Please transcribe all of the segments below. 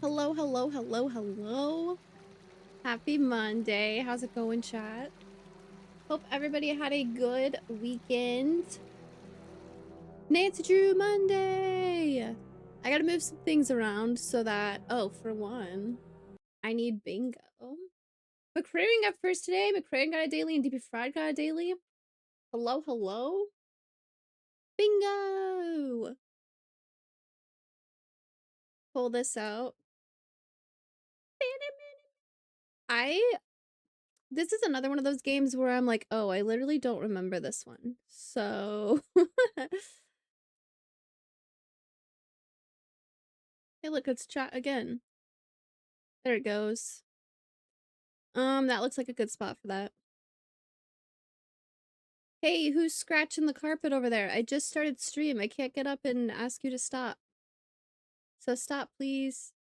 Hello, hello, hello, hello. Happy Monday. How's it going, chat? Hope everybody had a good weekend. Nancy Drew Monday. I gotta move some things around so that, for one, I need bingo. McCraven got first today. McCraven got a daily and DP Fried got a daily. Hello, hello. Bingo. Pull this out. This is another one of those games where I'm like, oh, I literally don't remember this one. So hey, look, it's chat again. There it goes. That looks like a good spot for that. Hey, who's scratching the carpet over there? I just started stream. I can't get up and ask you to stop. So stop, please.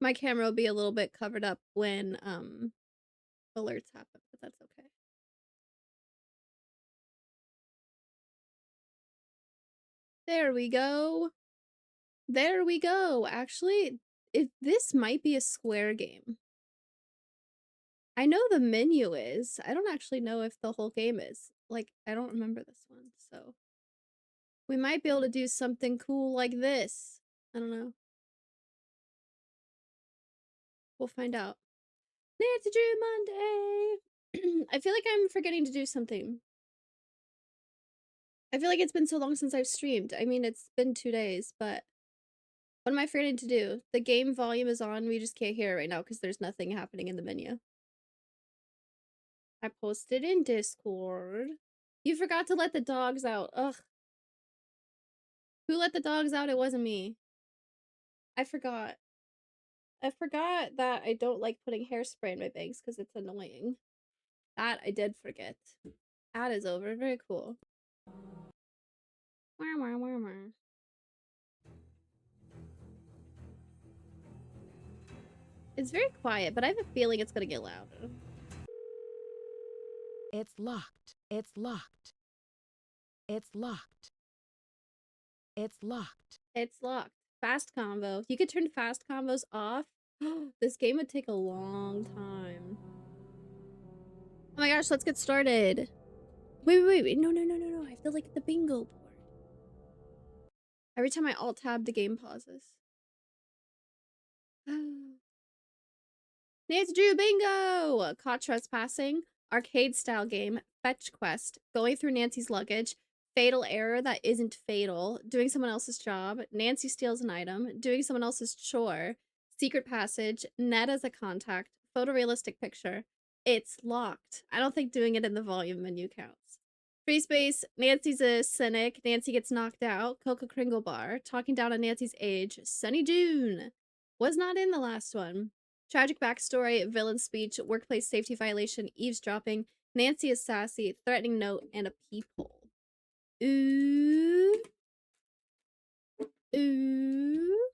My camera will be a little bit covered up when alerts happen, but that's okay. There we go. There we go. Actually, this might be a square game. I know the menu is. I don't actually know if the whole game is. Like, I don't remember this one, so. We might be able to do something cool like this. I don't know. We'll find out. Nancy Drew Monday! I feel like I'm forgetting to do something. I feel like it's been so long since I've streamed. I mean, it's been 2 days, but what am I forgetting to do? The game volume is on. We just can't hear it right now because there's nothing happening in the menu. I posted in Discord. You forgot to let the dogs out. Ugh. Who let the dogs out? It wasn't me. I forgot. I forgot that I don't like putting hairspray in my bags because it's annoying. That I did forget. That is over. Very cool. It's very quiet, but I have a feeling it's gonna get louder. It's locked. It's locked. It's locked. It's locked. It's locked. Fast combo. If you could turn fast combos off, this game would take a long time. Oh my gosh, let's get started. Wait. No. I have to like the bingo board. Every time I alt tab, the game pauses. Nancy Drew bingo! Caught trespassing. Arcade style game. Fetch quest. Going through Nancy's luggage. Fatal error that isn't fatal. Doing someone else's job. Nancy steals an item. Doing someone else's chore. Secret passage. Net as a contact. Photorealistic picture. It's locked. I don't think doing it in the volume menu counts. Free space. Nancy's a cynic. Nancy gets knocked out. Coca Kringle bar. Talking down on Nancy's age. Sunny June. Was not in the last one. Tragic backstory, villain speech, workplace safety violation, eavesdropping, Nancy is sassy, threatening note, and a peephole. Ooh. Ooh.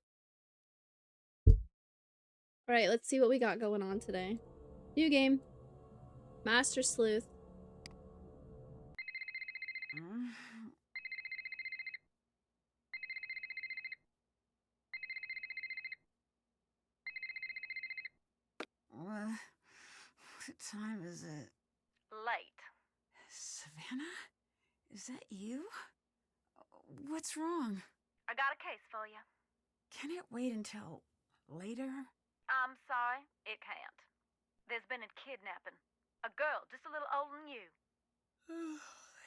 Alright, let's see what we got going on today. New game. Master Sleuth. What time is it? Late. Savannah? Is that you? What's wrong? I got a case for you. Can it wait until later? I'm sorry, it can't. There's been a kidnapping. A girl just a little older than you.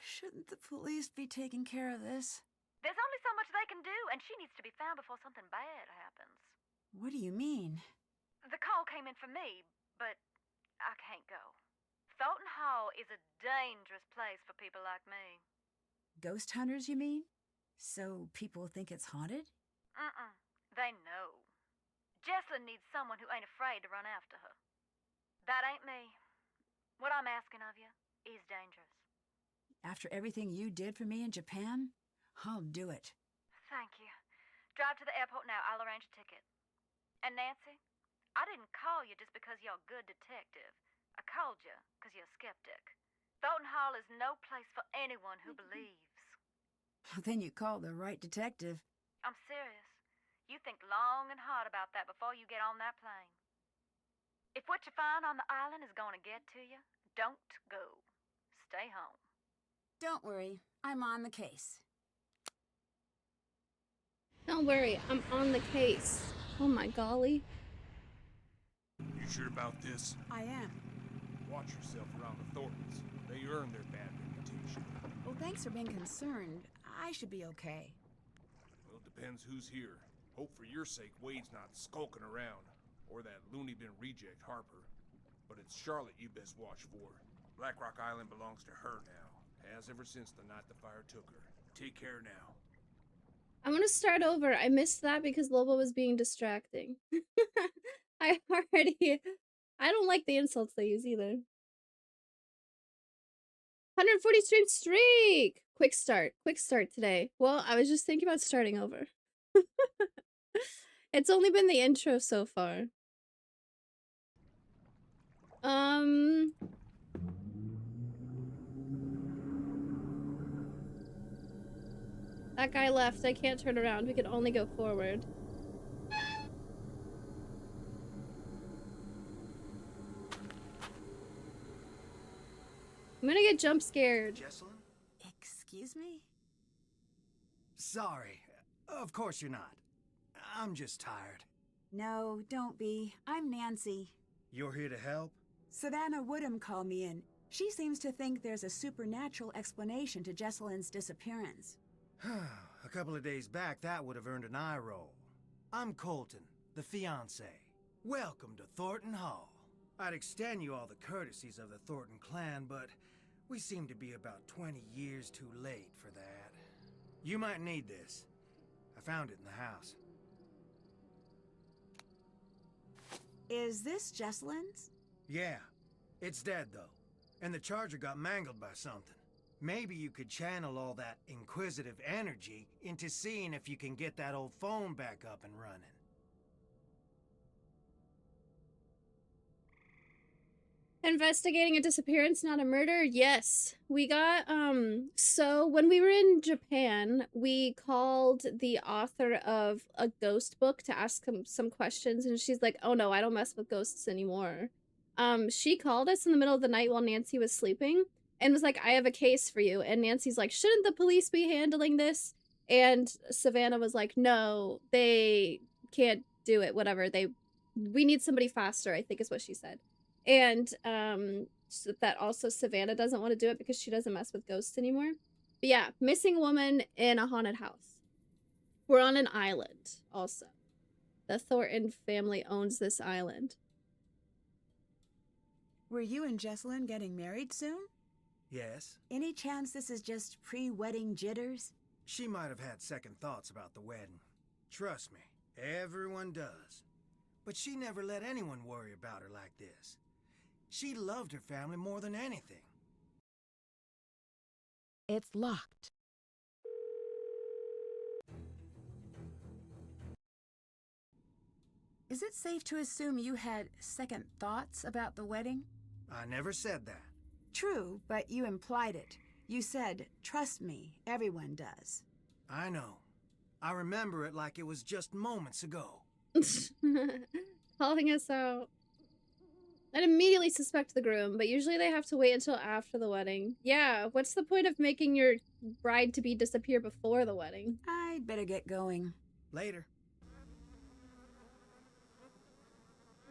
Shouldn't the police be taking care of this? There's only so much they can do, and she needs to be found before something bad happens. What do you mean? The call came in for me, but I can't go. Thornton Hall is a dangerous place for people like me. Ghost hunters, you mean? So people think it's haunted? They know. Jesslyn needs someone who ain't afraid to run after her. That ain't me. What I'm asking of you is dangerous. After everything you did for me in Japan, I'll do it. Thank you. Drive to the airport now. I'll arrange a ticket. And Nancy, I didn't call you just because you're a good detective. I called you because you're a skeptic. Thornton Hall is no place for anyone who believes. Then you called the right detective. I'm serious. You think long and hard about that before you get on that plane. If what you find on the island is going to get to you, don't go. Stay home. Don't worry, I'm on the case. Don't worry, I'm on the case. Oh my golly. You sure about this? I am. Watch yourself around the Thorntons. They earn their bad reputation. Well, thanks for being concerned. I should be okay. Well, it depends who's here. Hope for your sake Wade's not skulking around. Or that loony bin reject Harper. But it's Charlotte you best watch for. Black Rock Island belongs to her now. Has ever since the night the fire took her. Take care now. I'm gonna start over. I missed that because Lobo was being distracting. I don't like the insults they use either. 140 stream streak! Quick start today. Well, I was just thinking about starting over. It's only been the intro so far. That guy left. I can't turn around. We can only go forward. I'm gonna get jump scared. Jesselyn? Excuse me? Sorry. Of course you're not. I'm just tired. No, don't be. I'm Nancy. You're here to help? Savannah Woodham called me in. She seems to think there's a supernatural explanation to Jesselyn's disappearance. A couple of days back, that would have earned an eye roll. I'm Colton, the fiancé. Welcome to Thornton Hall. I'd extend you all the courtesies of the Thornton clan, but we seem to be about 20 years too late for that. You might need this. I found it in the house. Is this Jesselyn's? Yeah, it's dead though, and the charger got mangled by something. Maybe you could channel all that inquisitive energy into seeing if you can get that old phone back up and running. Investigating a disappearance, not a murder? Yes. We got, so when we were in Japan, we called the author of a ghost book to ask him some questions, and she's like, oh no, I don't mess with ghosts anymore. She called us in the middle of the night while Nancy was sleeping, and was like, I have a case for you. And Nancy's like, shouldn't the police be handling this? And Savannah was like, no, they can't do it, whatever. We need somebody faster, I think is what she said. And so that also Savannah doesn't want to do it because she doesn't mess with ghosts anymore. But yeah, missing woman in a haunted house. We're on an island also. The Thornton family owns this island. Were you and Jesselyn getting married soon? Yes? Any chance this is just pre-wedding jitters? She might have had second thoughts about the wedding. Trust me, everyone does. But she never let anyone worry about her like this. She loved her family more than anything. It's locked. Is it safe to assume you had second thoughts about the wedding? I never said that. True, but you implied it. You said, trust me, everyone does. I know. I remember it like it was just moments ago. Calling us out. I'd immediately suspect the groom, but usually they have to wait until after the wedding. Yeah, what's the point of making your bride-to-be disappear before the wedding? I'd better get going. Later.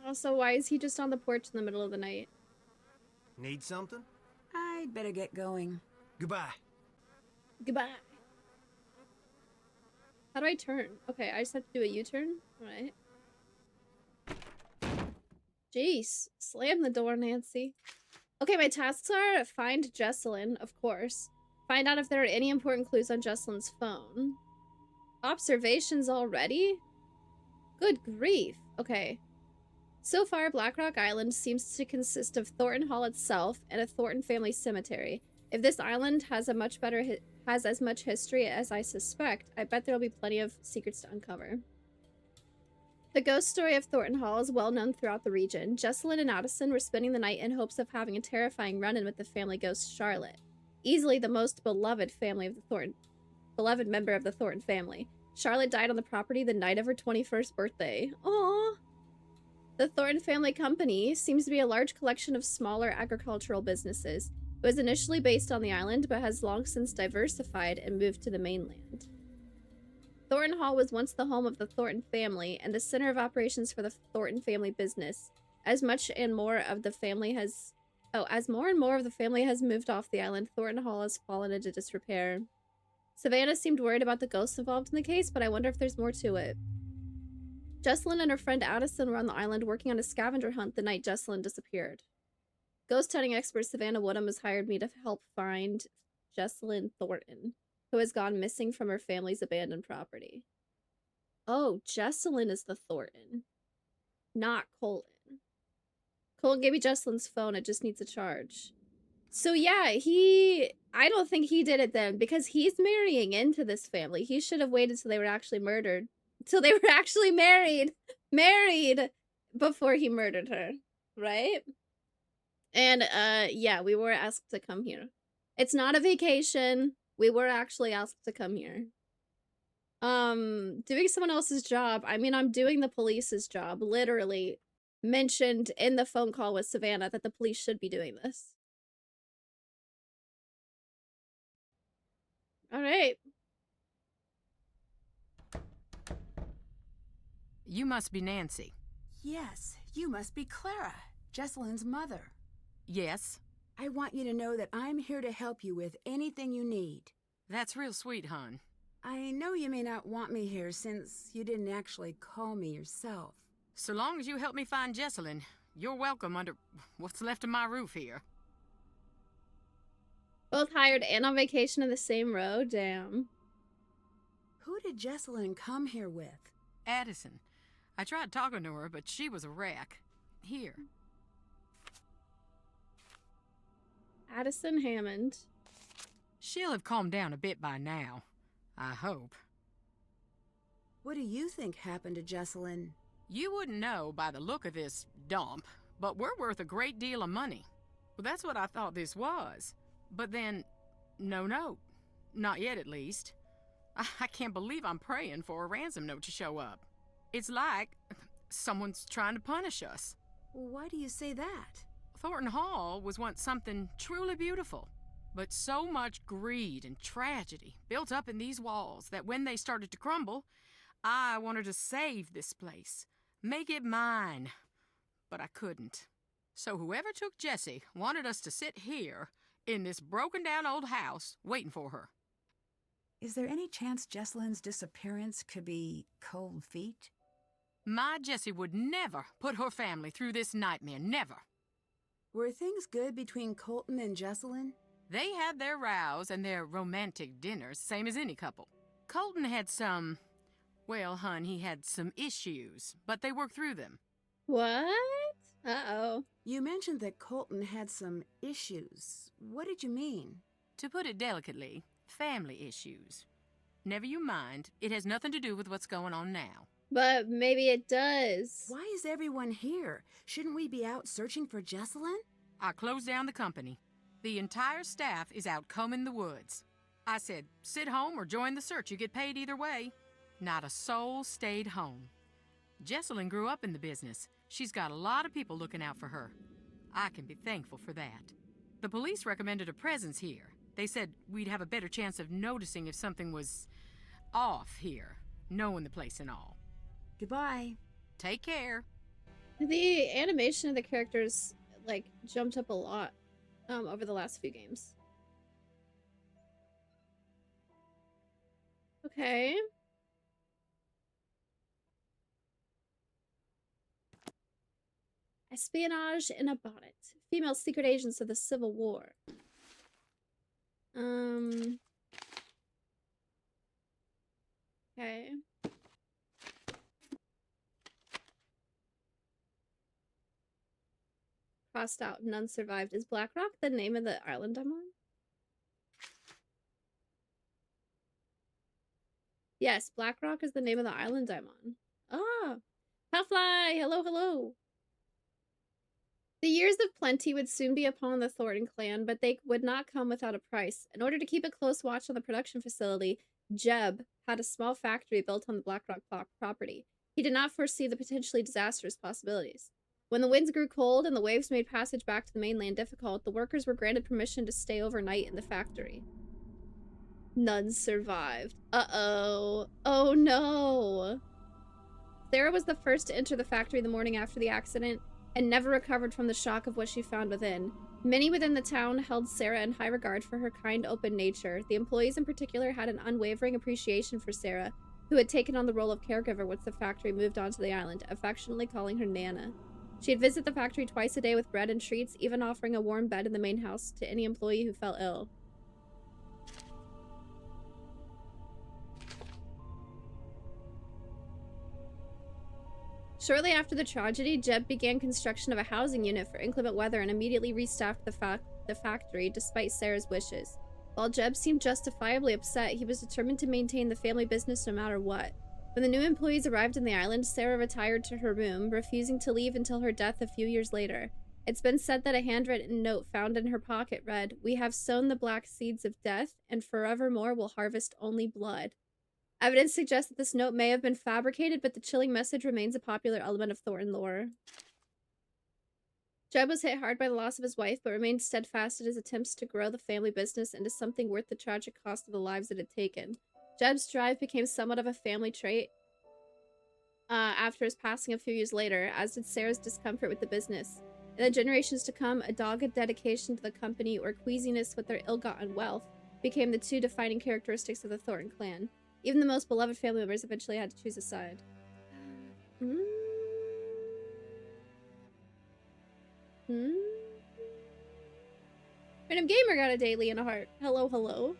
Also, why is he just on the porch in the middle of the night? Need something? I'd better get going. Goodbye. Goodbye. How do I turn? Okay, I just have to do a U-turn? Alright. Jeez. Slam the door, Nancy. Okay, my tasks are find Jesselyn, of course. Find out if there are any important clues on Jesselyn's phone. Observations already? Good grief. Okay. So far, Black Rock Island seems to consist of Thornton Hall itself and a Thornton family cemetery. If this island has as much history as I suspect, I bet there'll be plenty of secrets to uncover. The ghost story of Thornton Hall is well known throughout the region. Jesselyn and Addison were spending the night in hopes of having a terrifying run-in with the family ghost Charlotte. Easily the most beloved family of the Thornton beloved member of the Thornton family. Charlotte died on the property the night of her 21st birthday. Aww. The Thornton Family Company seems to be a large collection of smaller agricultural businesses. It was initially based on the island, but has long since diversified and moved to the mainland. Thornton Hall was once the home of the Thornton family and the center of operations for the Thornton family business. As more and more of the family has moved off the island, Thornton Hall has fallen into disrepair. Savannah seemed worried about the ghosts involved in the case, but I wonder if there's more to it. Jesselyn and her friend Addison were on the island working on a scavenger hunt the night Jesselyn disappeared. Ghost hunting expert Savannah Woodham has hired me to help find Jesselyn Thornton, who has gone missing from her family's abandoned property. Oh, Jesselyn is the Thornton, not Colton. Colton gave me Jesselyn's phone, it just needs a charge. So yeah, I don't think he did it then, because he's marrying into this family. He should have waited till they were actually murdered. Till they were actually married before he murdered her, right? And yeah, we were asked to come here. It's not a vacation. We were actually asked to come here. Doing someone else's job. I mean, I'm doing the police's job. Literally mentioned in the phone call with Savannah that the police should be doing this. All right. You must be Nancy. Yes, you must be Clara, Jesselyn's mother. Yes. I want you to know that I'm here to help you with anything you need. That's real sweet, hon. I know you may not want me here since you didn't actually call me yourself. So long as you help me find Jesselyn, you're welcome under what's left of my roof here. Both hired and on vacation in the same row? Damn. Who did Jesselyn come here with? Addison. I tried talking to her, but she was a wreck. Here. Addison Hammond. She'll have calmed down a bit by now. I hope. What do you think happened to Jesselyn? You wouldn't know by the look of this dump, but we're worth a great deal of money. Well, that's what I thought this was. But then, no. Not yet, at least. I can't believe I'm praying for a ransom note to show up. It's like someone's trying to punish us. Why do you say that? Thornton Hall was once something truly beautiful. But so much greed and tragedy built up in these walls that when they started to crumble, I wanted to save this place, make it mine. But I couldn't. So whoever took Jessie wanted us to sit here in this broken down old house waiting for her. Is there any chance Jesselyn's disappearance could be cold feet? My Jessie would never put her family through this nightmare, never. Were things good between Colton and Jesselyn? They had their rows and their romantic dinners, same as any couple. Colton had some... Well, hun, he had some issues, but they worked through them. What? Uh-oh. You mentioned that Colton had some issues. What did you mean? To put it delicately, family issues. Never you mind, it has nothing to do with what's going on now. But maybe it does. Why is everyone here? Shouldn't we be out searching for Jesselyn? I closed down the company. The entire staff is out combing the woods. I said, sit home or join the search. You get paid either way. Not a soul stayed home. Jesselyn grew up in the business. She's got a lot of people looking out for her. I can be thankful for that. The police recommended a presence here. They said we'd have a better chance of noticing if something was off here, knowing the place and all. Goodbye. Take care. The animation of the characters, like, jumped up a lot over the last few games. Okay. Espionage in a bonnet. Female secret agents of the Civil War. Okay. Crossed out, none survived. Is Blackrock the name of the island I'm on? Yes, Blackrock is the name of the island I'm on. Ah! Hellfly! Hello, hello! The years of plenty would soon be upon the Thornton clan, but they would not come without a price. In order to keep a close watch on the production facility, Jeb had a small factory built on the Blackrock property. He did not foresee the potentially disastrous possibilities. When the winds grew cold and the waves made passage back to the mainland difficult, the workers were granted permission to stay overnight in the factory. None survived. Uh-oh. Oh no. Sarah was the first to enter the factory the morning after the accident and never recovered from the shock of what she found within. Many within the town held Sarah in high regard for her kind, open nature. The employees in particular had an unwavering appreciation for Sarah, who had taken on the role of caregiver once the factory moved onto the island, affectionately calling her Nana. She'd visit the factory twice a day with bread and treats, even offering a warm bed in the main house to any employee who fell ill. Shortly after the tragedy, Jeb began construction of a housing unit for inclement weather and immediately restaffed the factory despite Sarah's wishes. While Jeb seemed justifiably upset, he was determined to maintain the family business no matter what. When the new employees arrived on the island, Sarah retired to her room, refusing to leave until her death a few years later. It's been said that a handwritten note found in her pocket read, "We have sown the black seeds of death, and forevermore will harvest only blood." Evidence suggests that this note may have been fabricated, but the chilling message remains a popular element of Thornton lore. Jeb was hit hard by the loss of his wife, but remained steadfast in his attempts to grow the family business into something worth the tragic cost of the lives it had taken. Jeb's drive became somewhat of a family trait after his passing a few years later, as did Sarah's discomfort with the business. In the generations to come, a dogged dedication to the company or queasiness with their ill-gotten wealth became the two defining characteristics of the Thornton clan. Even the most beloved family members eventually had to choose a side. Random Gamer got a daily and a heart. Hello, hello.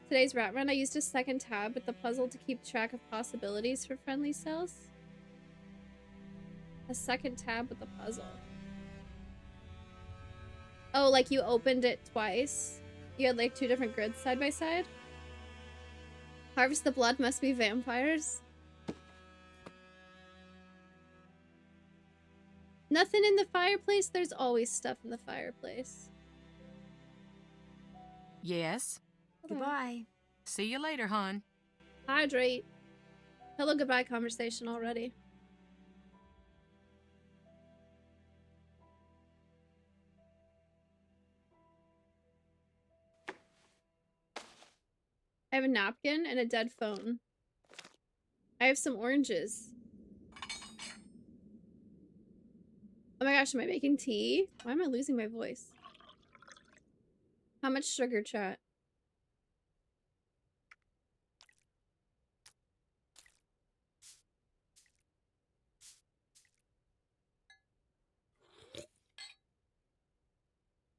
Today's rat run, I used a second tab with the puzzle to keep track of possibilities for friendly cells. A second tab with the puzzle. Oh, like you opened it twice? You had like two different grids side by side? Harvest the blood must be vampires. Nothing in the fireplace? There's always stuff in the fireplace. Yes. Okay. Goodbye. See you later, hon. Hydrate. Hello, goodbye conversation already. I have a napkin and a dead phone. I have some oranges. Oh my gosh, am I making tea? Why am I losing my voice? How much sugar, chat?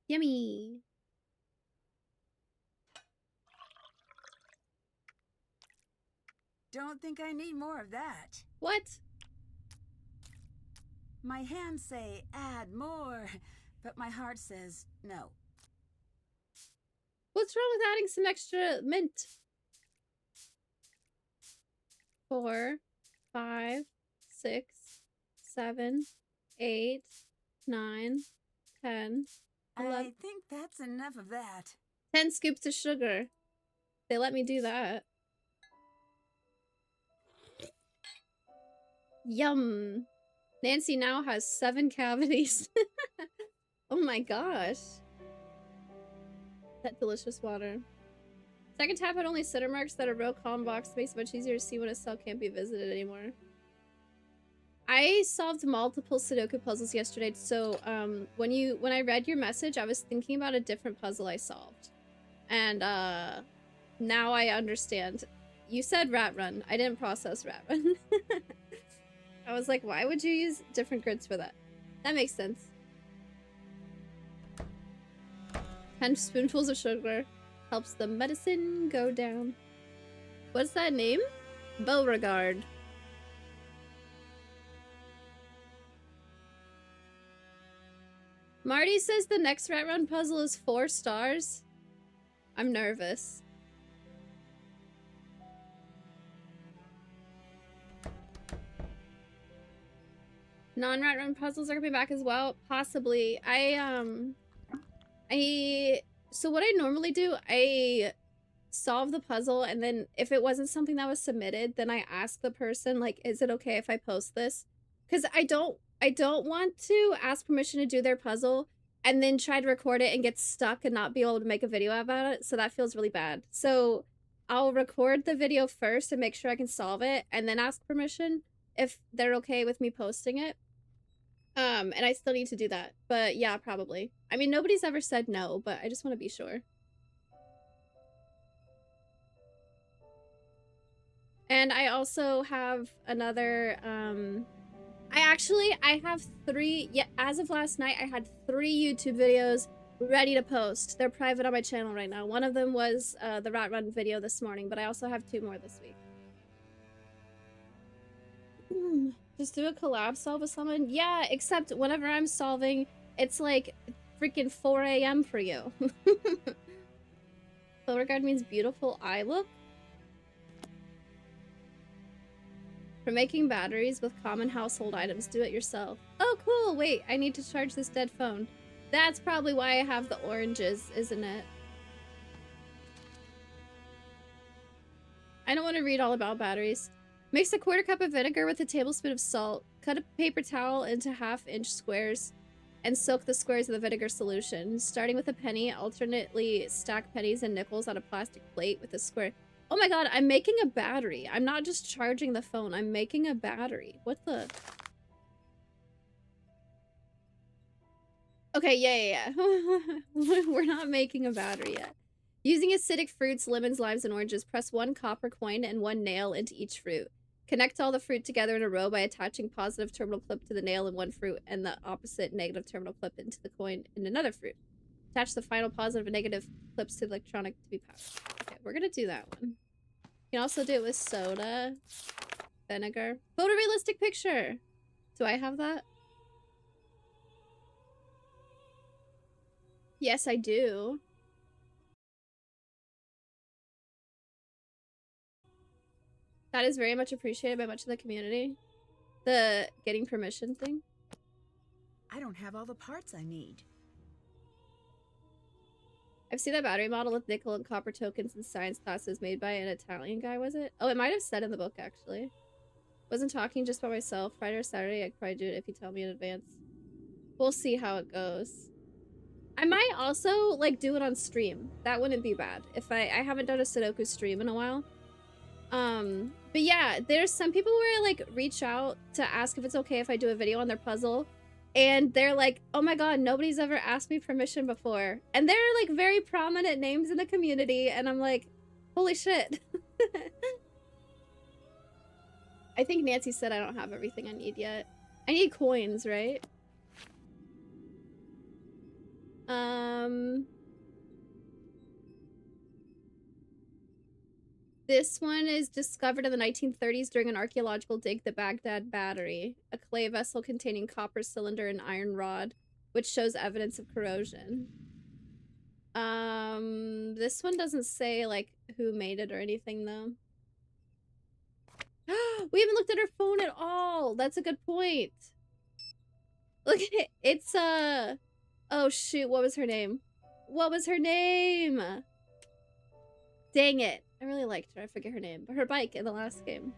Yummy. Don't think I need more of that. What? My hands say add more, but my heart says no. What's wrong with adding some extra mint? 4, 5, 6, 7, 8, 9, 10, 11. I think that's enough of that. 10 scoops of sugar. They let me do that. Yum. Nancy now has 7 cavities. Oh my gosh. That delicious water. Second tab had only center marks that a row column box makes it much easier to see when a cell can't be visited anymore. I solved multiple Sudoku puzzles yesterday, so when I read your message, I was thinking about a different puzzle I solved. And now I understand. You said rat run. I didn't process rat run. I was like, why would you use different grids for that? That makes sense. 10 spoonfuls of sugar helps the medicine go down. What's that name? Beauregard. Marty says the next rat run puzzle is 4 stars. I'm nervous. Non-rat run puzzles are coming back as well. Possibly. So what I normally do, solve the puzzle, and then if it wasn't something that was submitted, then I ask the person, like, is it okay if I post this? Because I don't want to ask permission to do their puzzle and then try to record it and get stuck and not be able to make a video about it. So that feels really bad. So I'll record the video first and make sure I can solve it, and then ask permission if they're okay with me posting it. And I still need to do that. But yeah, probably. I mean, nobody's ever said no, but I just want to be sure. And I also have another, I have 3, yeah, as of last night, I had 3 YouTube videos ready to post. They're private on my channel right now. One of them was the Rat Run video this morning, but I also have 2 more this week. Just do a collab solve with someone? Yeah, except whenever I'm solving, it's like freaking 4 a.m. for you. Beauregard means beautiful eye look. For making batteries with common household items, do it yourself. Oh, cool. Wait, I need to charge this dead phone. That's probably why I have the oranges, isn't it? I don't want to read all about batteries. Mix a 1/4 cup of vinegar with a tablespoon of salt. Cut a paper towel into 1/2-inch squares and soak the squares in the vinegar solution. Starting with a penny, alternately stack pennies and nickels on a plastic plate with a square. Oh my god, I'm making a battery. I'm not just charging the phone. I'm making a battery. What the? Okay, yeah. We're not making a battery yet. Using acidic fruits, lemons, limes, and oranges, press 1 copper coin and 1 nail into each fruit. Connect all the fruit together in a row by attaching positive terminal clip to the nail in one fruit and the opposite negative terminal clip into the coin in another fruit. Attach the final positive and negative clips to the electronic to be powered. Okay, we're gonna do that one. You can also do it with soda, vinegar. Photorealistic picture! Do I have that? Yes, I do. That is very much appreciated by much of the community. The getting permission thing. I don't have all the parts I need. I've seen that battery model with nickel and copper tokens in science classes made by an Italian guy, was it? Oh, it might have said in the book, actually. Wasn't talking just by myself. Friday or Saturday, I'd probably do it if you tell me in advance. We'll see how it goes. I might also, like, do it on stream. That wouldn't be bad. If I haven't done a Sudoku stream in a while. But yeah, there's some people where I, like, reach out to ask if it's okay if I do a video on their puzzle. And they're like, oh my god, nobody's ever asked me permission before. And they're, like, very prominent names in the community. And I'm like, holy shit. I think Nancy said I don't have everything I need yet. I need coins, right? This one is discovered in the 1930s during an archaeological dig, the Baghdad Battery, a clay vessel containing copper cylinder and iron rod, which shows evidence of corrosion. This one doesn't say, like, who made it or anything, though. We haven't looked at her phone at all! That's a good point! Look at it! It's, oh shoot, what was her name? What was her name? Dang it. I really liked her. I forget her name. But her bike in the last game.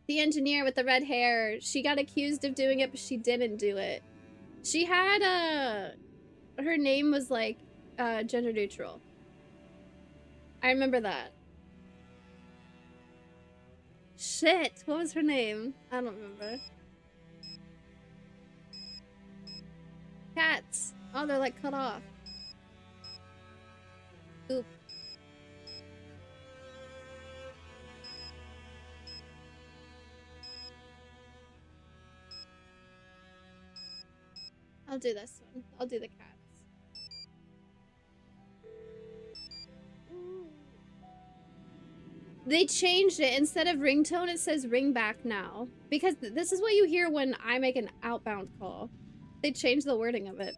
The engineer with the red hair. She got accused of doing it, but she didn't do it. She had, her name was, like, gender neutral. I remember that. Shit! What was her name? I don't remember. Cats! Oh, they're like cut off. Oop. I'll do this one. I'll do the cats. They changed it. Instead of ringtone, it says ring back now. Because this is what you hear when I make an outbound call. They changed the wording of it.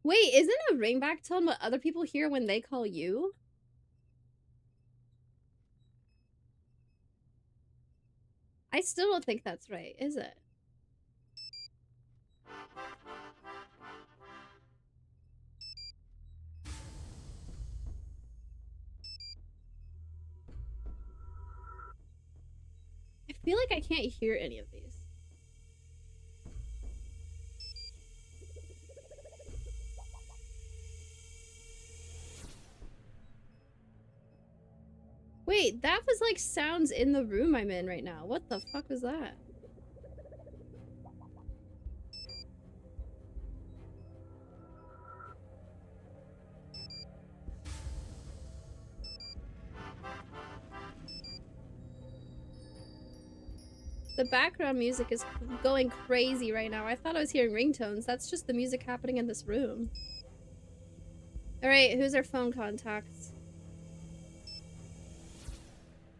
Wait, isn't a ringback tone what other people hear when they call you? I still don't think that's right, is it? I feel like I can't hear any of these. Wait, that was like sounds in the room I'm in right now. What the fuck was that? The background music is going crazy right now. I thought I was hearing ringtones. That's just the music happening in this room. Alright, who's our phone contacts?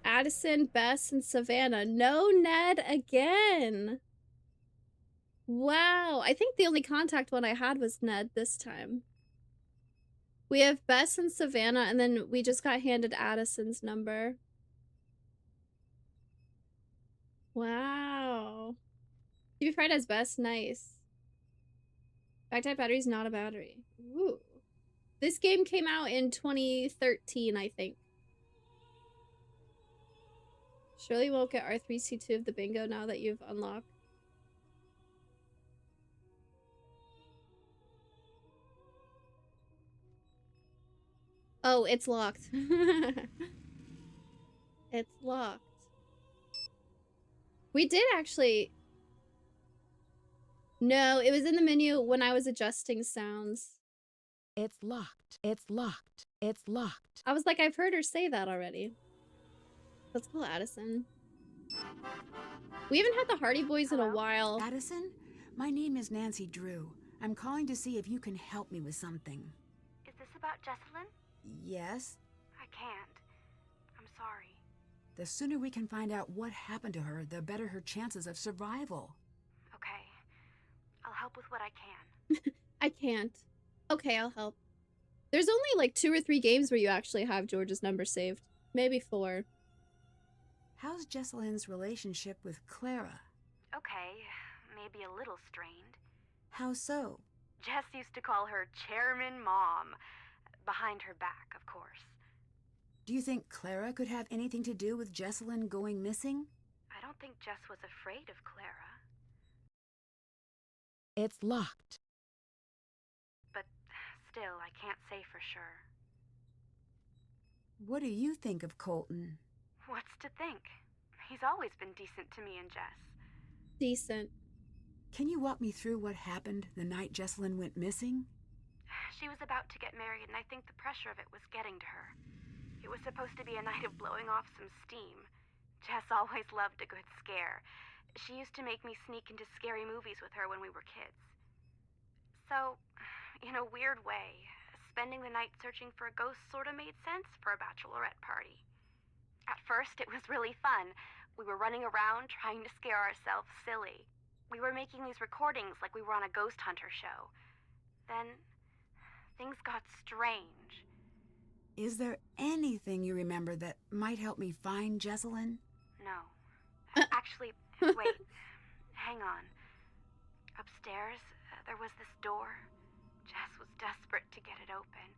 Addison, Bess, and Savannah. No Ned again. Wow. I think the only contact one I had was Ned this time. We have Bess and Savannah, and then we just got handed Addison's number. Wow. To be fried as Bess, nice. Back-type battery's not a battery. Ooh. This game came out in 2013, I think. Surely you won't get R3C2 of the bingo now that you've unlocked. Oh, it's locked. It's locked. We did actually... No, it was in the menu when I was adjusting sounds. It's locked. It's locked. It's locked. I was like, I've heard her say that already. Let's call Addison. We haven't had the Hardy Boys in a while. Addison, my name is Nancy Drew. I'm calling to see if you can help me with something. Is this about Jessalyn? Yes? I can't. I'm sorry. The sooner we can find out what happened to her, the better her chances of survival. Okay. I'll help with what I can. I can't. Okay, I'll help. There's only like 2 or 3 games where you actually have George's number saved. Maybe 4. How's Jessalyn's relationship with Clara? Okay, maybe a little strained. How so? Jess used to call her Chairman Mom. Behind her back, of course. Do you think Clara could have anything to do with Jessalyn going missing? I don't think Jess was afraid of Clara. It's locked. But still, I can't say for sure. What do you think of Colton? What's to think? He's always been decent to me and Jess. Decent. Can you walk me through what happened the night Jessalyn went missing? She was about to get married, and I think the pressure of it was getting to her. It was supposed to be a night of blowing off some steam. Jess always loved a good scare. She used to make me sneak into scary movies with her when we were kids. So, in a weird way, spending the night searching for a ghost sort of made sense for a bachelorette party. At first, it was really fun. We were running around trying to scare ourselves silly. We were making these recordings like we were on a ghost hunter show. Then, things got strange. Is there anything you remember that might help me find Jessalyn? No. Actually, wait. Hang on. Upstairs, there was this door. Jess was desperate to get it open.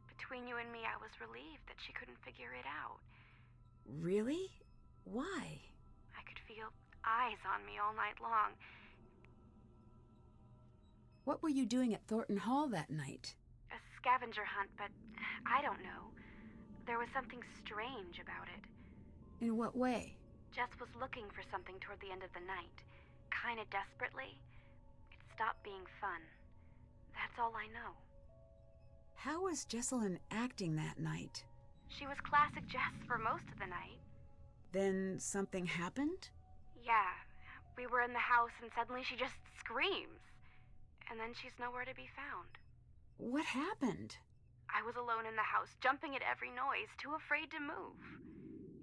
Between you and me, I was relieved that she couldn't figure it out. Really? Why? I could feel eyes on me all night long. What were you doing at Thornton Hall that night? A scavenger hunt, but I don't know. There was something strange about it. In what way? Jess was looking for something toward the end of the night. Kinda desperately. It stopped being fun. That's all I know. How was Jessalyn acting that night? She was classic Jess for most of the night. Then something happened? Yeah, we were in the house and suddenly she just screams. And then she's nowhere to be found. What happened? I was alone in the house, jumping at every noise, too afraid to move.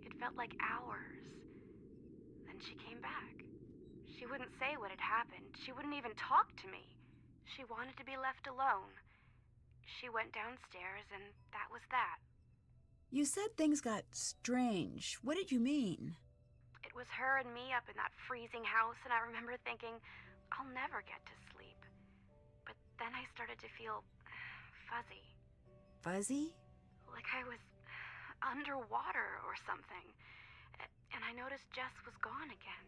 It felt like hours. Then she came back. She wouldn't say what had happened. She wouldn't even talk to me. She wanted to be left alone. She went downstairs, and that was that. You said things got strange. What did you mean? It was her and me up in that freezing house, and I remember thinking, I'll never get to sleep. But then I started to feel fuzzy. Fuzzy? Like I was underwater or something. And I noticed Jess was gone again.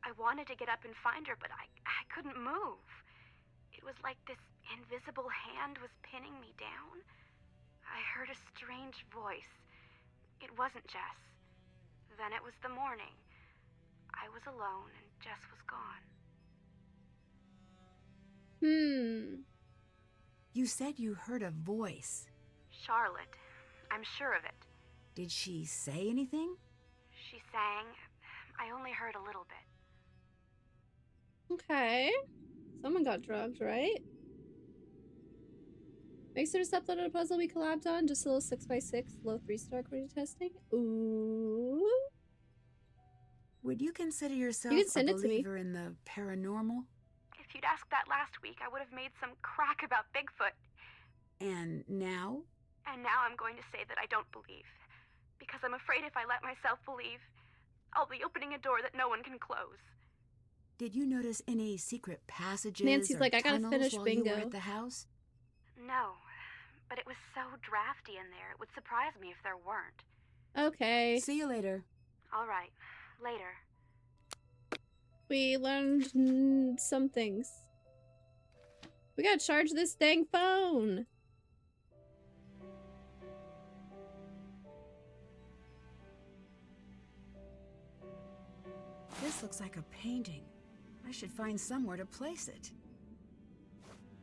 I wanted to get up and find her, but I couldn't move. It was like this invisible hand was pinning me down. I heard a strange voice. It wasn't Jess. Then it was the morning. I was alone and Jess was gone. You said you heard a voice. Charlotte. I'm sure of it. Did she say anything? She sang. I only heard a little bit. Okay. Someone got drugged, right? Makes it a uploaded a puzzle we collabed on. Just a little 6x6, low 3-star according to testing. Ooh. Would you consider yourself You can send a it to me. believer in the paranormal? If you'd asked that last week, I would have made some crack about Bigfoot. And now? And now I'm going to say that I don't believe. Because I'm afraid if I let myself believe, I'll be opening a door that no one can close. Did you notice any secret passages Nancy's or like, I gotta tunnels finish while you were bingo. at the house? No, but it was so drafty in there, it would surprise me if there weren't. Okay. See you later. All right, later. We learned some things. We gotta charge this dang phone. This looks like a painting. I should find somewhere to place it.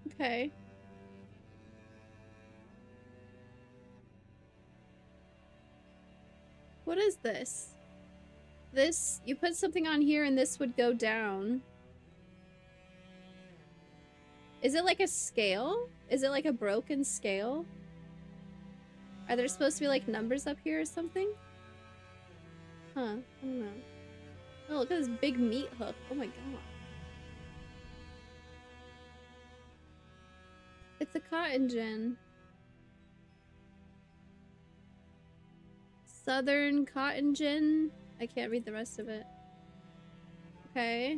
Okay. What is this? This, you put something on here and this would go down. Is it like a scale? Is it like a broken scale? Are there supposed to be like numbers up here or something? Huh, I don't know. Oh, look at this big meat hook. Oh my god. It's a cotton gin. Southern cotton gin. I can't read the rest of it. Okay.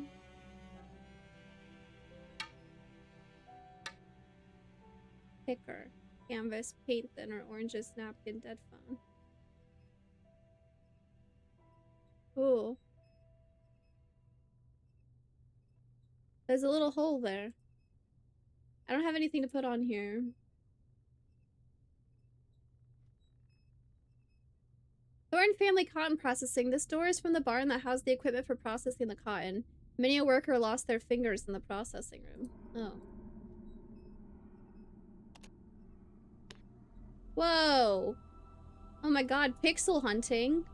Picker. Canvas, paint thinner, oranges, napkin, dead phone. Ooh. There's a little hole there. I don't have anything to put on here. Thornton Family Cotton Processing. This door is from the barn that housed the equipment for processing the cotton. Many a worker lost their fingers in the processing room. Oh. Whoa. Oh my god, pixel hunting.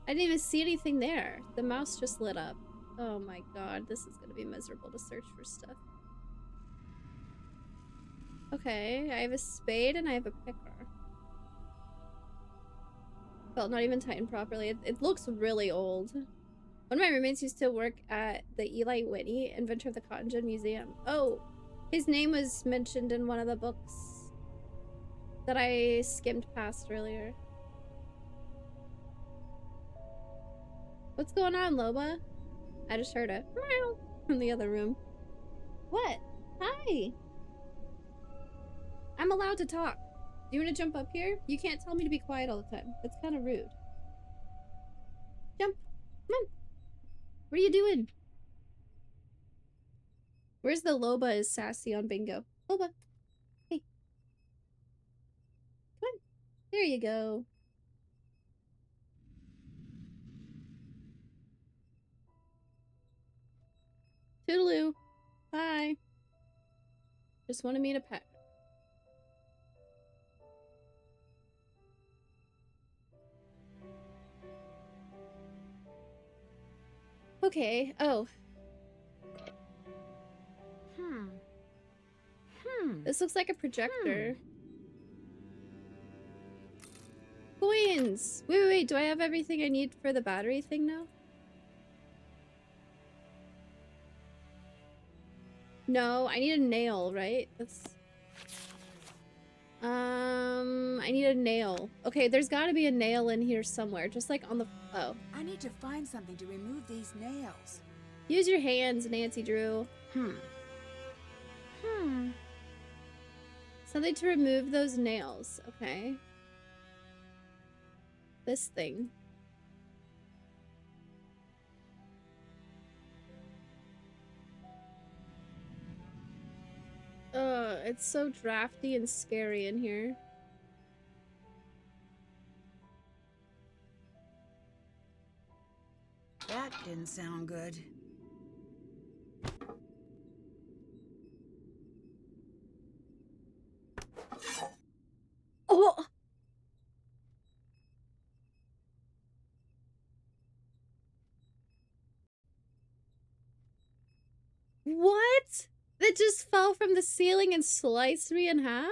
I didn't even see anything there. The mouse just lit up. Oh my god, this is gonna be miserable to search for stuff. Okay, I have a spade and I have a picker. Felt not even tightened properly. It looks really old. One of my roommates used to work at the Eli Whitney, inventor of the Cotton Gin Museum. Oh, his name was mentioned in one of the books that I skimmed past earlier. What's going on, Loba? I just heard a meow from the other room. What? Hi. I'm allowed to talk. Do you want to jump up here? You can't tell me to be quiet all the time. That's kind of rude. Jump. Come on. What are you doing? Where's the Loba is sassy on bingo? Loba. Hey. Come on. There you go. Toodaloo. Bye. Just want to meet a pet. Okay. Oh. This looks like a projector. Coins! Wait. Do I have everything I need for the battery thing now? No, I need a nail, right? That's... I need a nail. Okay, there's gotta be a nail in here somewhere. Just like on the... Oh. I need to find something to remove these nails. Use your hands, Nancy Drew. Something to remove those nails. Okay. This thing. It's so drafty and scary in here. That didn't sound good. Oh! What? That just fell from the ceiling and sliced me in half?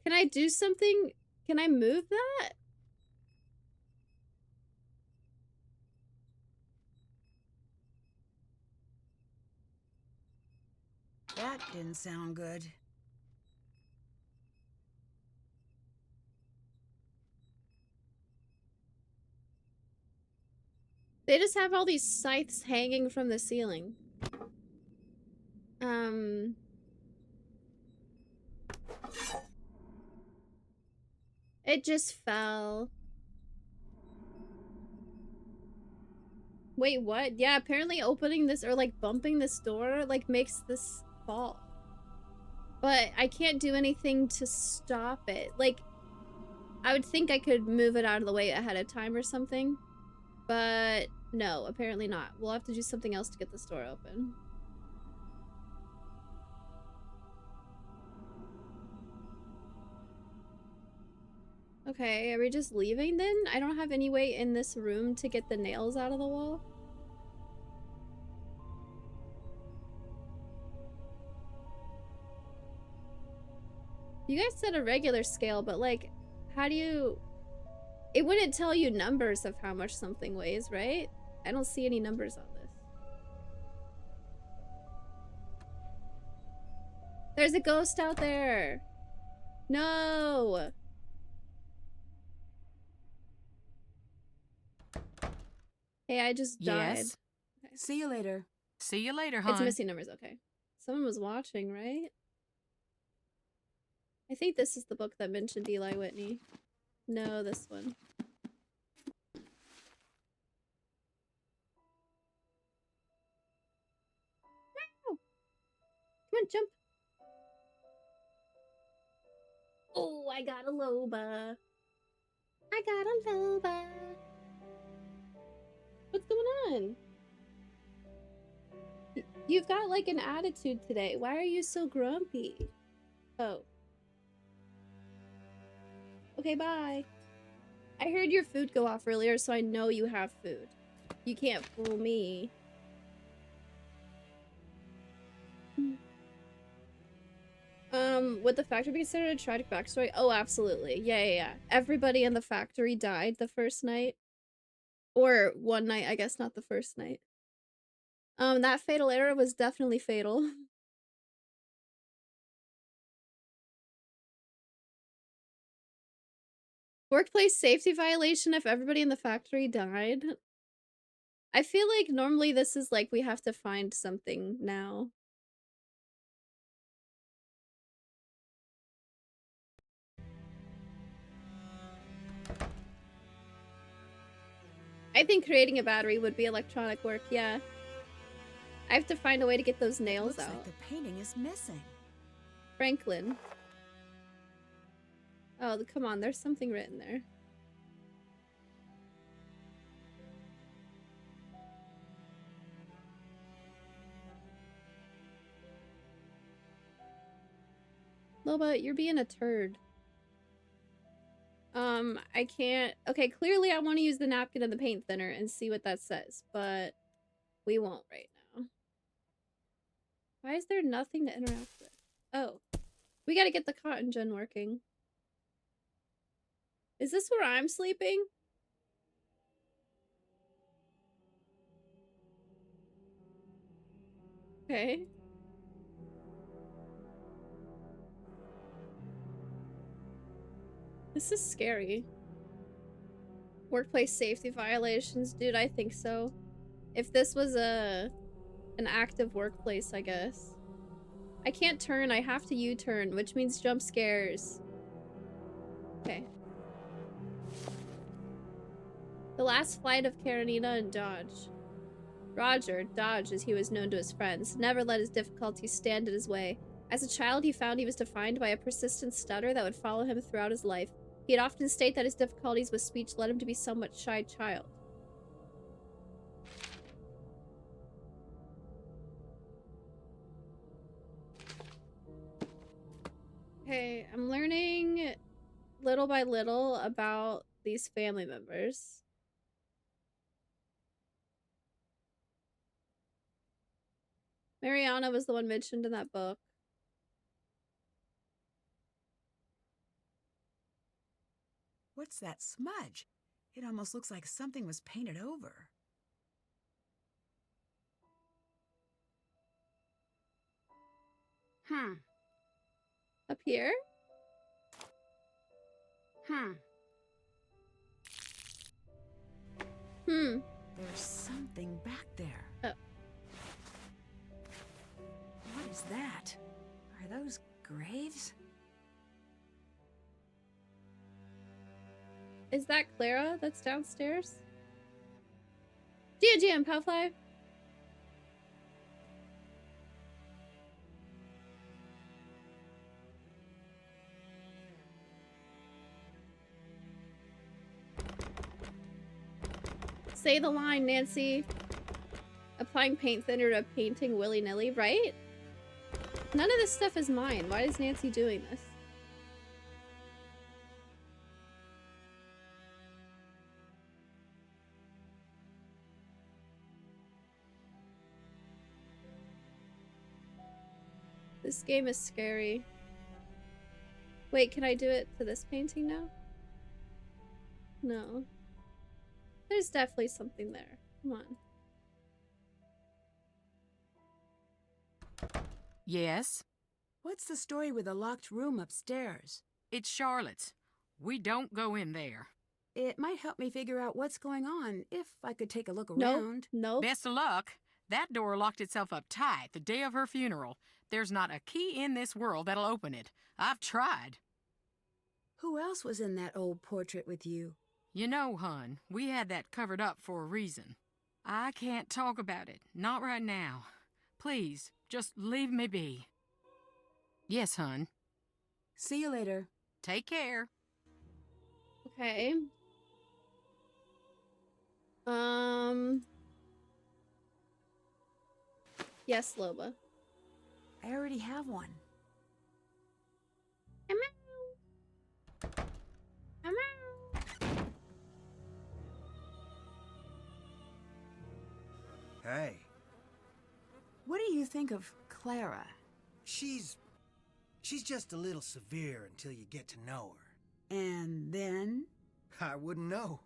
Can I do something? Can I move that? That didn't sound good. They just have all these scythes hanging from the ceiling. It just fell. Wait, what? Yeah, apparently opening this or like bumping this door like makes this fall. But I can't do anything to stop it. Like, I would think I could move it out of the way ahead of time or something. But no, apparently not. We'll have to do something else to get this door open. Okay, are we just leaving then? I don't have any way in this room to get the nails out of the wall. You guys said a regular scale, but like, how do you... It wouldn't tell you numbers of how much something weighs, right? I don't see any numbers on this. There's a ghost out there! No! Hey, I just died. Yes. Okay. See you later. See you later, hon. It's missing numbers, okay. Someone was watching, right? I think this is the book that mentioned Eli Whitney. No, this one. No! Come on, jump! Oh, I got a loba. I got a loba. What's going on? You've got like an attitude today. Why are you so grumpy? Oh. Okay, bye. I heard your food go off earlier, so I know you have food. You can't fool me. Would the factory be considered a tragic backstory? Oh, absolutely. Yeah. Everybody in the factory died the first night. Or one night, I guess, not the first night. That fatal error was definitely fatal. Workplace safety violation if everybody in the factory died. I feel like normally this is like we have to find something now. I think creating a battery would be electronic work, yeah. I have to find a way to get those nails Looks out. like the painting is missing. Franklin. Oh, come on, there's something written there. Loba, you're being a turd. I can't... Okay, clearly I want to use the napkin and the paint thinner and see what that says, but we won't right now. Why is there nothing to interact with? Oh. We gotta get the cotton gin working. Is this where I'm sleeping? Okay. This is scary. Workplace safety violations, dude, I think so. If this was an active workplace, I guess. I can't turn, I have to U-turn, which means jump scares. Okay. The last flight of Karenina and Dodge. Roger, Dodge as he was known to his friends, never let his difficulties stand in his way. As a child, he found he was defined by a persistent stutter that would follow him throughout his life. He'd often state that his difficulties with speech led him to be a somewhat shy child. Okay, I'm learning little by little about these family members. Mariana was the one mentioned in that book. What's that smudge? It almost looks like something was painted over. Up here? There's something back there. Oh. What is that? Are those graves? Is that Clara that's downstairs? GM, Powfly. Say the line, Nancy. Applying paint thinner to a painting willy-nilly, right? None of this stuff is mine. Why is Nancy doing this? This game is scary. Wait, can I do it to this painting now? No. There's definitely something there. Come on. Yes? What's the story with the locked room upstairs? It's Charlotte's. We don't go in there. It might help me figure out what's going on if I could take a look Nope. around. Nope. Best of luck. That door locked itself up tight the day of her funeral. There's not a key in this world that'll open it. I've tried. Who else was in that old portrait with you? You know, hun, we had that covered up for a reason. I can't talk about it. Not right now. Please, just leave me be. Yes, hun. See you later. Take care. Okay. Yes, Loba. I already have one. Hey, What do you think of Clara? she's just a little severe until you get to know her. And then? I wouldn't know.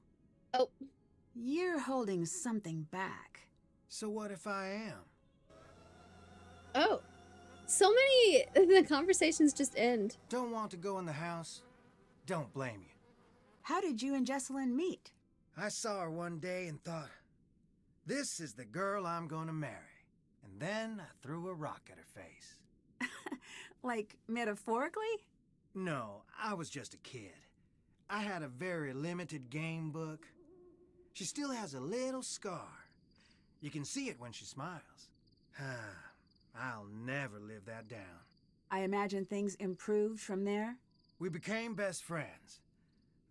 Oh. You're holding something back. So what if I am? Oh. So many the conversations just end. Don't want to go in the house? Don't blame you. How did you and Jessalyn meet? I saw her one day and thought, this is the girl I'm gonna marry. And then I threw a rock at her face. Like, metaphorically? No, I was just a kid. I had a very limited game book. She still has a little scar. You can see it when she smiles. I'll never live that down. I imagine things improved from there? We became best friends.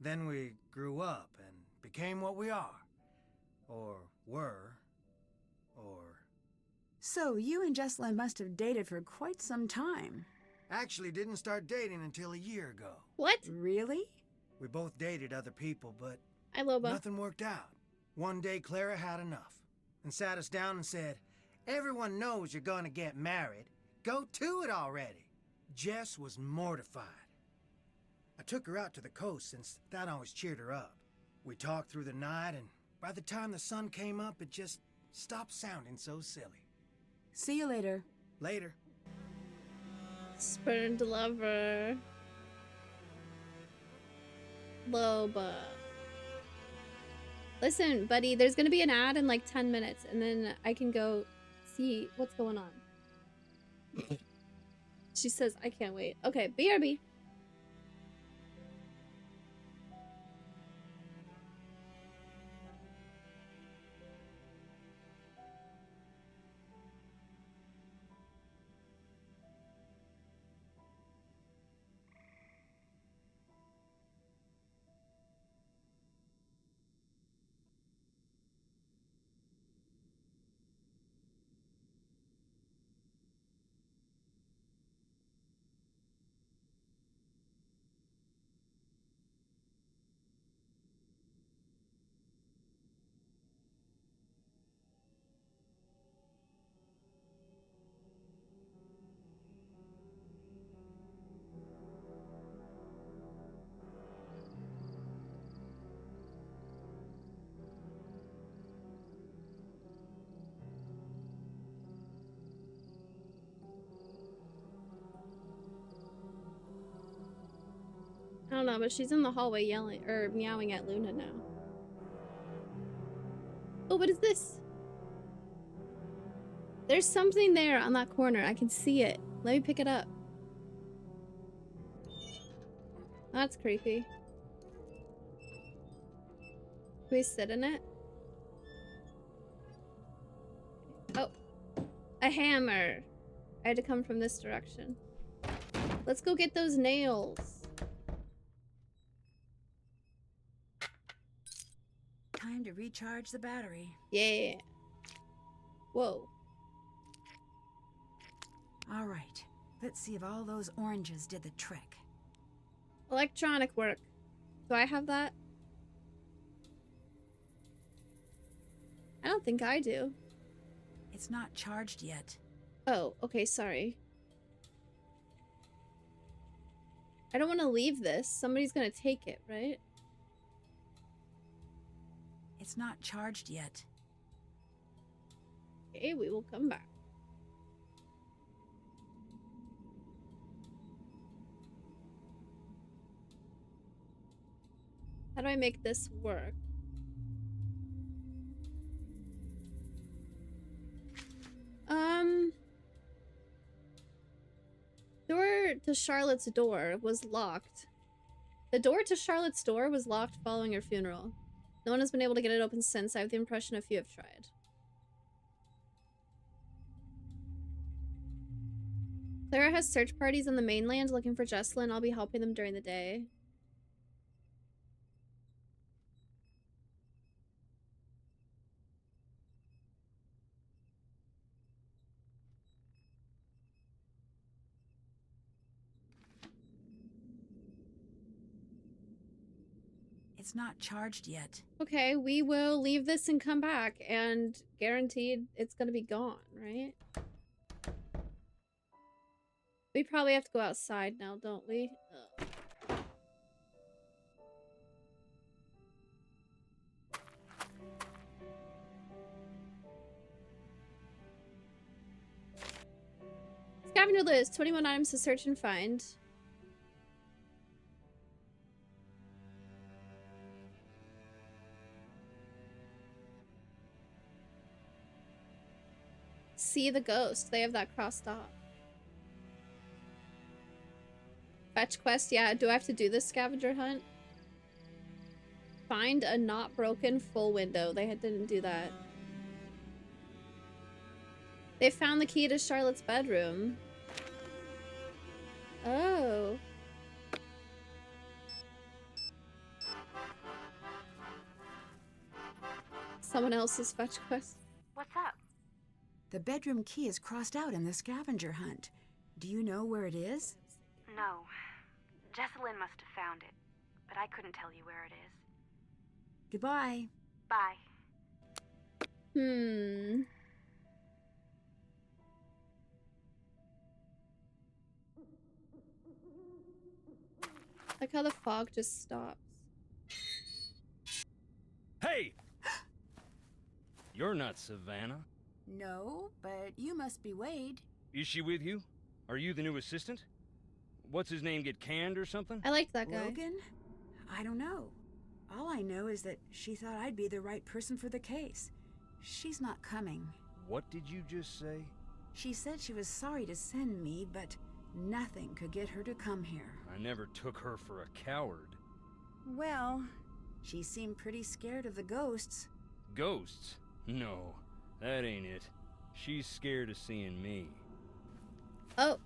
Then we grew up and became what we are. Or were. Or... So you and Jessalyn must have dated for quite some time. Actually didn't start dating until a year ago. What? Really? We both dated other people, but Hi, Loba. nothing worked out. One day Clara had enough and sat us down and said, everyone knows you're gonna get married. Go to it already. Jess was mortified. I took her out to the coast since that always cheered her up. We talked through the night, and by the time the sun came up, it just stopped sounding so silly. See you later. Later. Spurned lover. Loba. Listen, buddy, there's gonna be an ad in like 10 minutes, and then I can go see what's going on. She says, I can't wait. Okay, BRB. I don't know, but she's in the hallway yelling or meowing at Luna now. Oh, what is this? There's something there on that corner. I can see it. Let me pick it up. That's creepy. Can we sit in it? Oh, a hammer. I had to come from this direction. Let's go get those nails. Time to recharge the battery. Yeah. Whoa. All right. Let's see if all those oranges did the trick. Electronic work. Do I have that? I don't think I do. It's not charged yet. Oh, okay, sorry. I don't want to leave this. Somebody's gonna take it, right? It's not charged yet. Okay, we will come back. How do I make this work? Door to Charlotte's door was locked. The door to Charlotte's door was locked following her funeral. No one has been able to get it open since. I have the impression a few have tried. Clara has search parties on the mainland looking for Jessalyn. I'll be helping them during the day. It's not charged yet. Okay, we will leave this and come back, and guaranteed it's gonna be gone, right? We probably have to go outside now, don't we? Ugh. Scavenger list, 21 items to search and find. See the ghost. They have that crossed off. Fetch quest, yeah. Do I have to do this scavenger hunt? Find a not broken full window. They didn't do that. They found the key to Charlotte's bedroom. Oh. Someone else's fetch quest. What's up? The bedroom key is crossed out in the scavenger hunt. Do you know where it is? No. Jessalyn must have found it, but I couldn't tell you where it is. Goodbye. Bye. Like how the fog just stops. Hey! You're not Savannah. No, but you must be Wade. Is she with you? Are you the new assistant? What's his name, get canned or something? I liked that guy. Logan? I don't know. All I know is that she thought I'd be the right person for the case. She's not coming. What did you just say? She said she was sorry to send me, but nothing could get her to come here. I never took her for a coward. Well, she seemed pretty scared of the ghosts. Ghosts? No, that ain't it. She's scared of seeing me. Oh,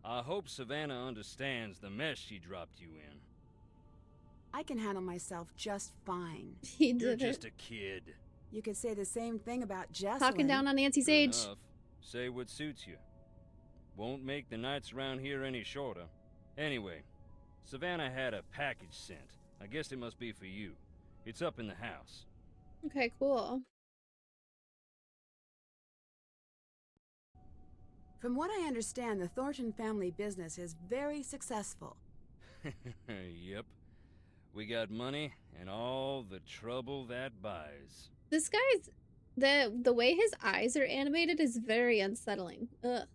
I hope Savannah understands the mess she dropped you in. I can handle myself just fine. he You're did it. just a kid. You could say the same thing about Jessalyn. Talking down on Nancy's Good age. enough. Say what suits you. Won't make the nights around here any shorter. Anyway, Savannah had a package sent. I guess it must be for you. It's up in the house. Okay, cool. From what I understand, the Thornton family business is very successful. Yep. We got money and all the trouble that buys. This guy's the way his eyes are animated is very unsettling. Ugh.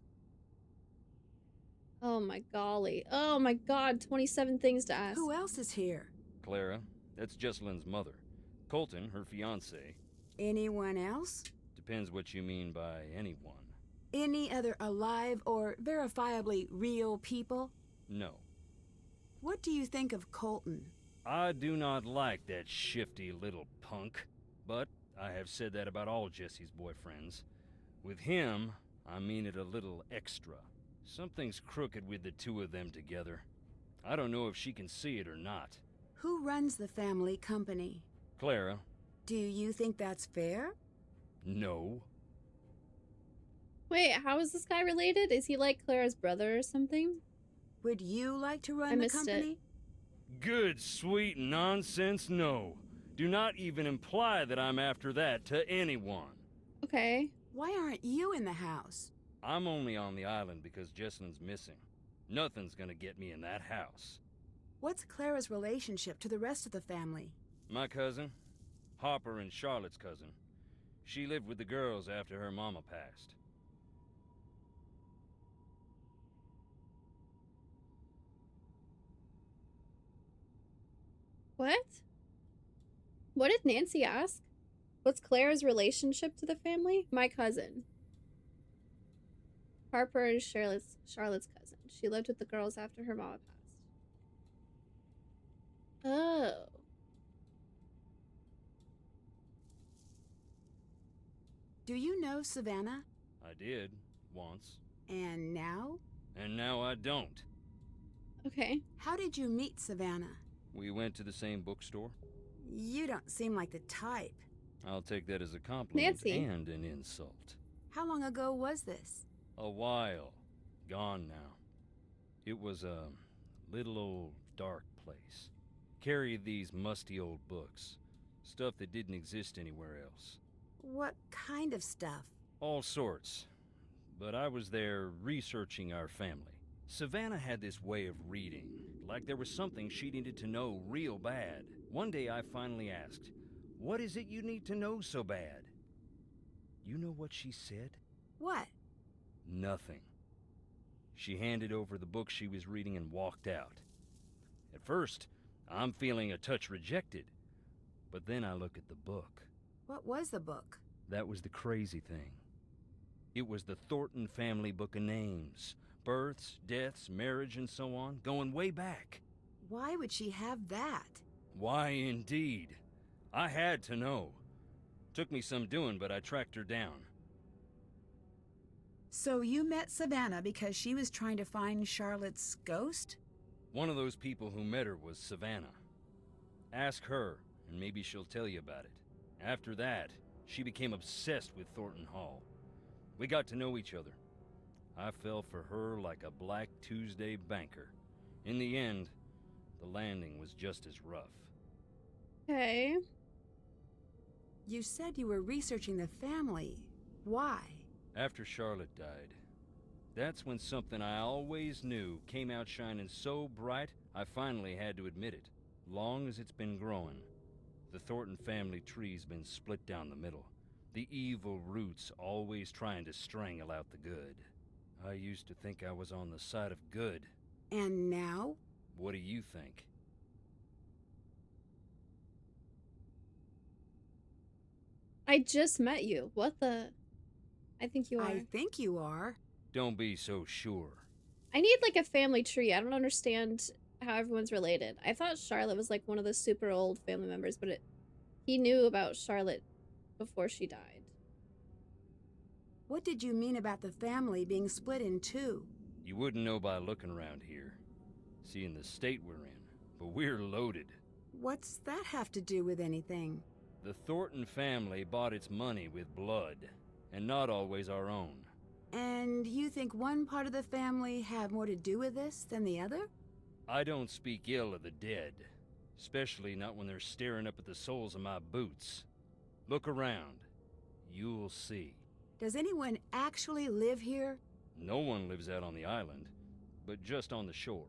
Oh my golly. Oh my god, 27 things to ask. Who else is here? Clara, that's Jessalyn's mother. Colton, her fiancé. Anyone else? Depends what you mean by anyone. Any other alive or verifiably real people? No. What do you think of Colton? I do not like that shifty little punk, but I have said that about all Jesse's boyfriends. With him, I mean it a little extra. Something's crooked with the two of them together. I don't know if she can see it or not. Who runs the family company? Clara? Do you think that's fair? No. Wait, how is this guy related? Is he like Clara's brother or something? Would you like to I run the missed it. company? Good, sweet nonsense, no. Do not even imply that I'm after that to anyone. Okay. Why aren't you in the house? I'm only on the island because Jessalyn's missing. Nothing's gonna get me in that house. What's Clara's relationship to the rest of the family? My cousin, Harper and Charlotte's cousin. She lived with the girls after her mama passed. What? What did Nancy ask? What's Clara's relationship to the family? My cousin. Harper is Charlotte's cousin. She lived with the girls after her mama passed. Oh. Do you know Savannah? I did, once. And now? And now I don't. Okay. How did you meet Savannah? We went to the same bookstore. You don't seem like the type. I'll take that as a compliment Nancy. and an insult. How long ago was this? A while. Gone now. It was a little old dark place. Carried these musty old books. Stuff that didn't exist anywhere else. What kind of stuff? All sorts. But I was there researching our family. Savannah had this way of reading, like there was something she needed to know real bad. One day I finally asked, "What is it you need to know so bad?" You know what she said? What? Nothing. She handed over the book she was reading and walked out. At first, I'm feeling a touch rejected. But then I look at the book. What was the book? That was the crazy thing. It was the Thornton family book of names. Births, deaths, marriage, and so on, going way back. Why would she have that? Why, indeed. I had to know. Took me some doing, but I tracked her down. So you met Savannah because she was trying to find Charlotte's ghost? One of those people who met her was Savannah. Ask her, and maybe she'll tell you about it. After that, she became obsessed with Thornton Hall. We got to know each other. I fell for her like a Black Tuesday banker. In the end, the landing was just as rough. Okay. You said you were researching the family. Why? After Charlotte died, that's when something I always knew came out shining so bright, I finally had to admit it. Long as it's been growing, the Thornton family tree's been split down the middle. The evil roots always trying to strangle out the good. I used to think I was on the side of good. And now? What do you think? I just met you. What the? I think you are. I think you are. Don't be so sure. I need like a family tree. I don't understand how everyone's related. I thought Charlotte was like one of the super old family members, but he knew about Charlotte before she died. What did you mean about the family being split in two? You wouldn't know by looking around here, seeing the state we're in, but we're loaded. What's that have to do with anything? The Thornton family bought its money with blood, and not always our own. And you think one part of the family had more to do with this than the other? I don't speak ill of the dead, especially not when they're staring up at the soles of my boots. Look around. You'll see. Does anyone actually live here? No one lives out on the island, but just on the shore.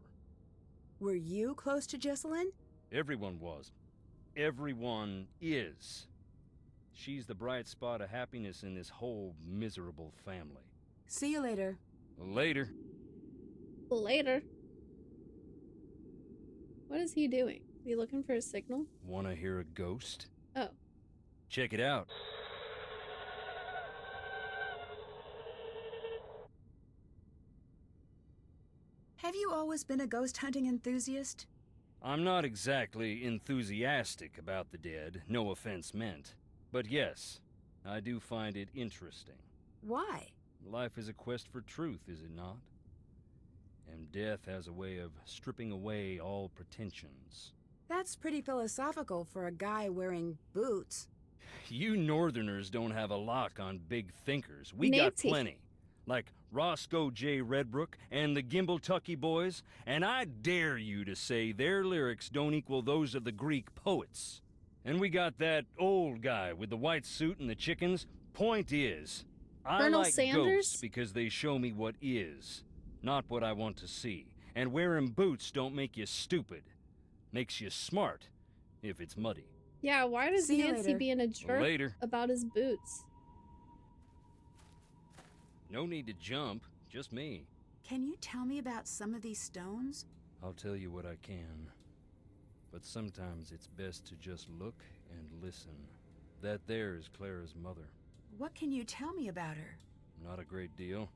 Were you close to Jessalyn? Everyone was. Everyone is. She's the bright spot of happiness in this whole miserable family. See you later. Later. Later. What is he doing? Is he looking for a signal? Wanna hear a ghost? Oh. Check it out. Have you always been a ghost hunting enthusiast? I'm not exactly enthusiastic about the dead, no offense meant. But yes, I do find it interesting. Why? Life is a quest for truth, is it not? And death has a way of stripping away all pretensions. That's pretty philosophical for a guy wearing boots. You Northerners don't have a lock on big thinkers. We got Nancy. plenty. Like Roscoe J. Redbrook and the Gimbltucky Boys, and I dare you to say their lyrics don't equal those of the Greek poets. And we got that old guy with the white suit and the chickens. Point is, I Colonel like Sanders? ghosts because they show me what is, not what I want to see. And wearing boots don't make you stupid. Makes you smart, if it's muddy. Yeah, why does See you Nancy later. being a jerk Later. about his boots? No need to jump, just me. Can you tell me about some of these stones? I'll tell you what I can. But sometimes it's best to just look and listen. That there is Clara's mother. What can you tell me about her? Not a great deal.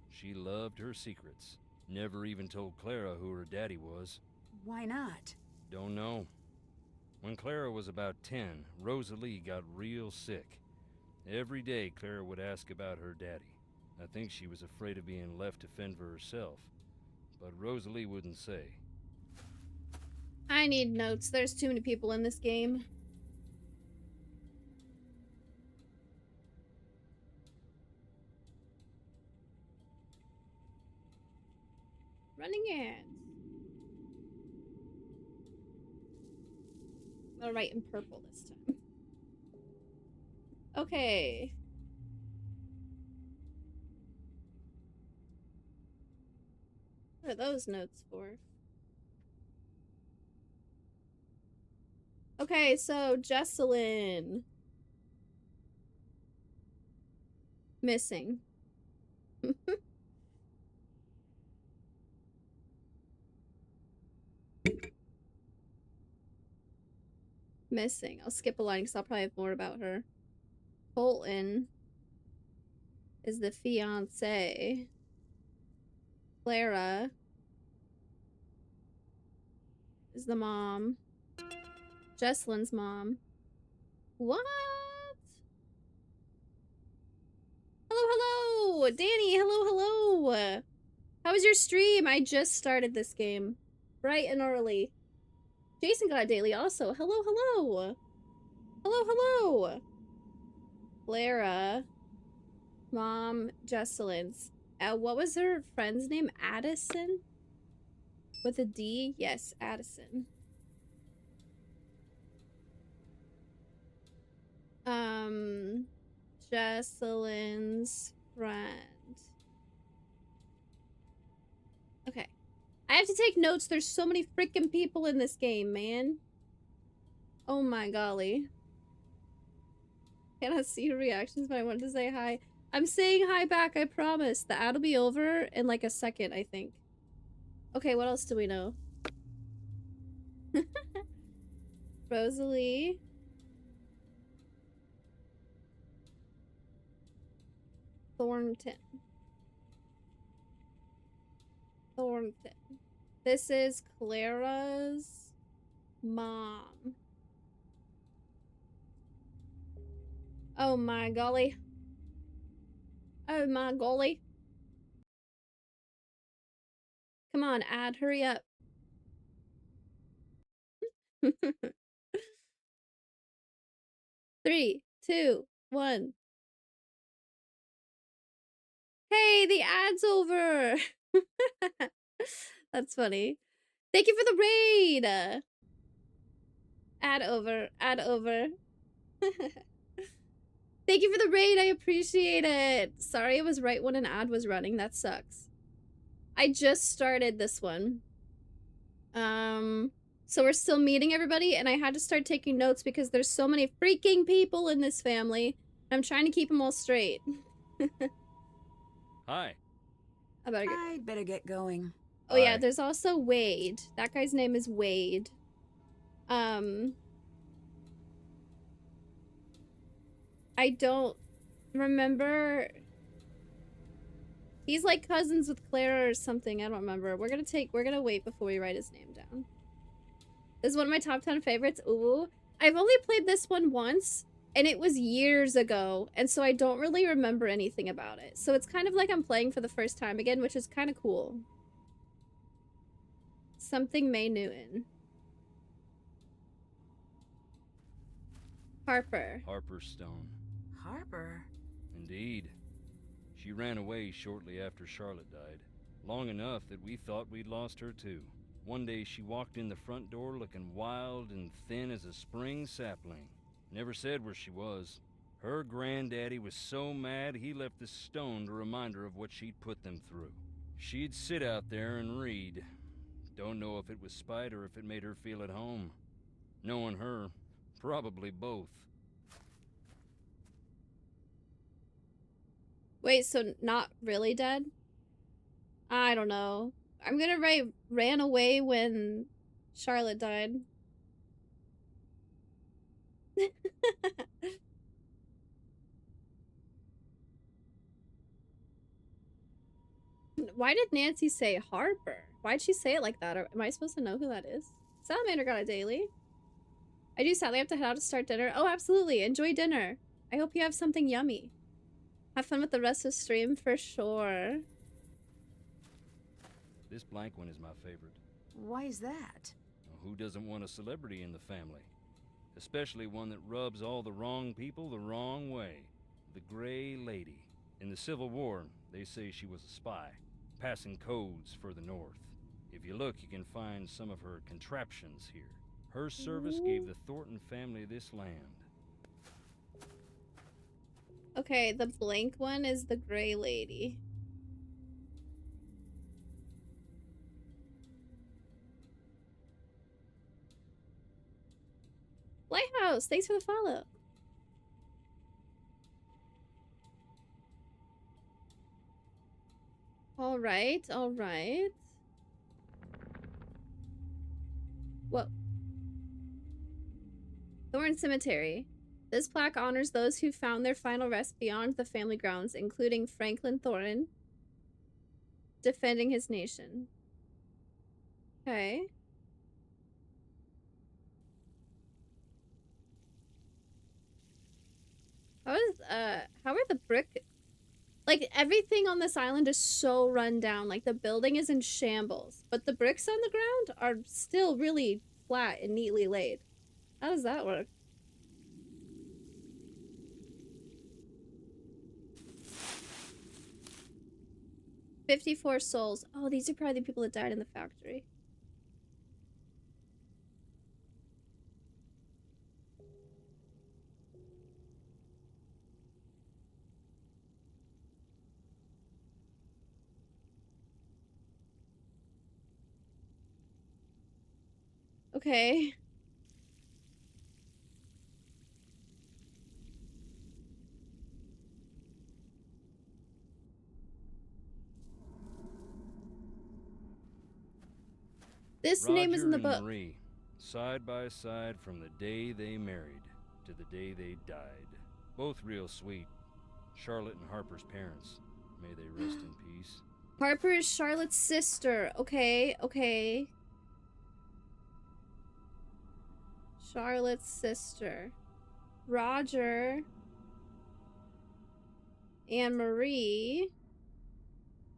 She loved her secrets. Never even told Clara who her daddy was. Why not? Don't know. When Clara was about 10, Rosalie got real sick. Every day Clara would ask about her daddy. I think she was afraid of being left to fend for herself. But Rosalie wouldn't say. I need notes. There's too many people in this game. Running ants. I'll write in purple this time. Okay. What are those notes for? Okay, so Jessalyn. Missing. Missing. I'll skip a line because I'll probably have more about her. Thornton is the fiance. Clara is the mom. Jessalyn's mom. What? Hello, hello! Danny, hello, hello! How was your stream? I just started this game. Bright and early. Jason got a daily also. Hello, hello! Hello, hello! Clara. Mom, Jessalyn's. What was her friend's name? Addison? With a D? Yes, Addison. Jessalyn's friend. Okay. I have to take notes. There's so many freaking people in this game, man. Oh my golly. Cannot see your reactions, but I wanted to say hi. I'm saying hi back, I promise. The ad will be over in like a second, I think. Okay, what else do we know? Rosalie. Thornton. Thornton. This is Clara's mom. Oh my golly. Oh my golly. Come on, ad, hurry up. 3, 2, 1. Hey, the ad's over. That's funny. Thank you for the raid. Ad over, ad over. Thank you for the raid. I appreciate it. Sorry it was right when an ad was running. That sucks. I just started this one. So we're still meeting everybody, and I had to start taking notes because there's so many freaking people in this family. I'm trying to keep them all straight. Hi. I'd better get going. Oh yeah, Hi. there's also Wade. That guy's name is Wade. I don't remember. He's like cousins with Clara or something. I don't remember. We're gonna wait before we write his name down. This is one of my top 10 favorites. Ooh. I've only played this one once, and it was years ago, and so I don't really remember anything about it. So it's kind of like I'm playing for the first time again, which is kind of cool. Something May Newton. Harper. Harper Stone. Harper? Indeed. She ran away shortly after Charlotte died. Long enough that we thought we'd lost her too. One day she walked in the front door looking wild and thin as a spring sapling. Never said where she was. Her granddaddy was so mad he left a stone to remind her of what she'd put them through. She'd sit out there and read. Don't know if it was spite or if it made her feel at home. Knowing her, probably both. Wait, so not really dead? I don't know. I'm gonna write ran away when Charlotte died. Why did Nancy say Harper? Why'd she say it like that? Am I supposed to know who that is? Salamander got a daily. I do sadly have to head out to start dinner. Oh, absolutely. Enjoy dinner. I hope you have something yummy. Have fun with the rest of the stream for sure. This blank one is my favorite. Why is that? Who doesn't want a celebrity in the family? Especially one that rubs all the wrong people the wrong way. The Gray Lady. In the Civil War, they say she was a spy, passing codes for the North. If you look, you can find some of her contraptions here. Her service gave the Thornton family this land. Okay, the blank one is the Gray Lady. Lighthouse, thanks for the follow. All right, all right. Whoa. Thorn Cemetery. This plaque honors those who found their final rest beyond the family grounds, including Franklin Thornton, defending his nation. Okay. How are the brick... Like, everything on this island is so run down. Like, the building is in shambles. But the bricks on the ground are still really flat and neatly laid. How does that work? $54 souls. Oh, these are probably the people that died in the factory. Okay. This Roger name is in the and book. Marie, side by side from the day they married to the day they died. Both real sweet. Charlotte and Harper's parents. May they rest in peace. Harper is Charlotte's sister. Okay, okay. Charlotte's sister. Roger and Marie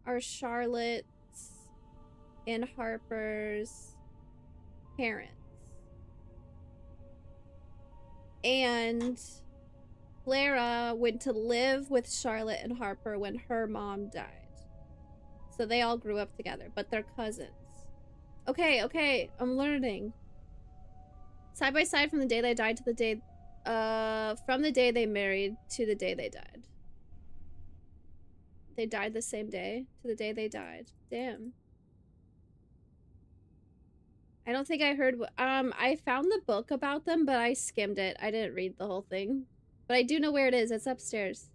are Charlotte's and Harper's parents. And Clara went to live with Charlotte and Harper when her mom died. So they all grew up together, but they're cousins. Okay, okay, I'm learning. Side by side from the day they died to the day, from the day they married to the day they died. They died the same day to the day they died. Damn. I don't think I heard, I found the book about them, but I skimmed it. I didn't read the whole thing. But I do know where it is. It's upstairs.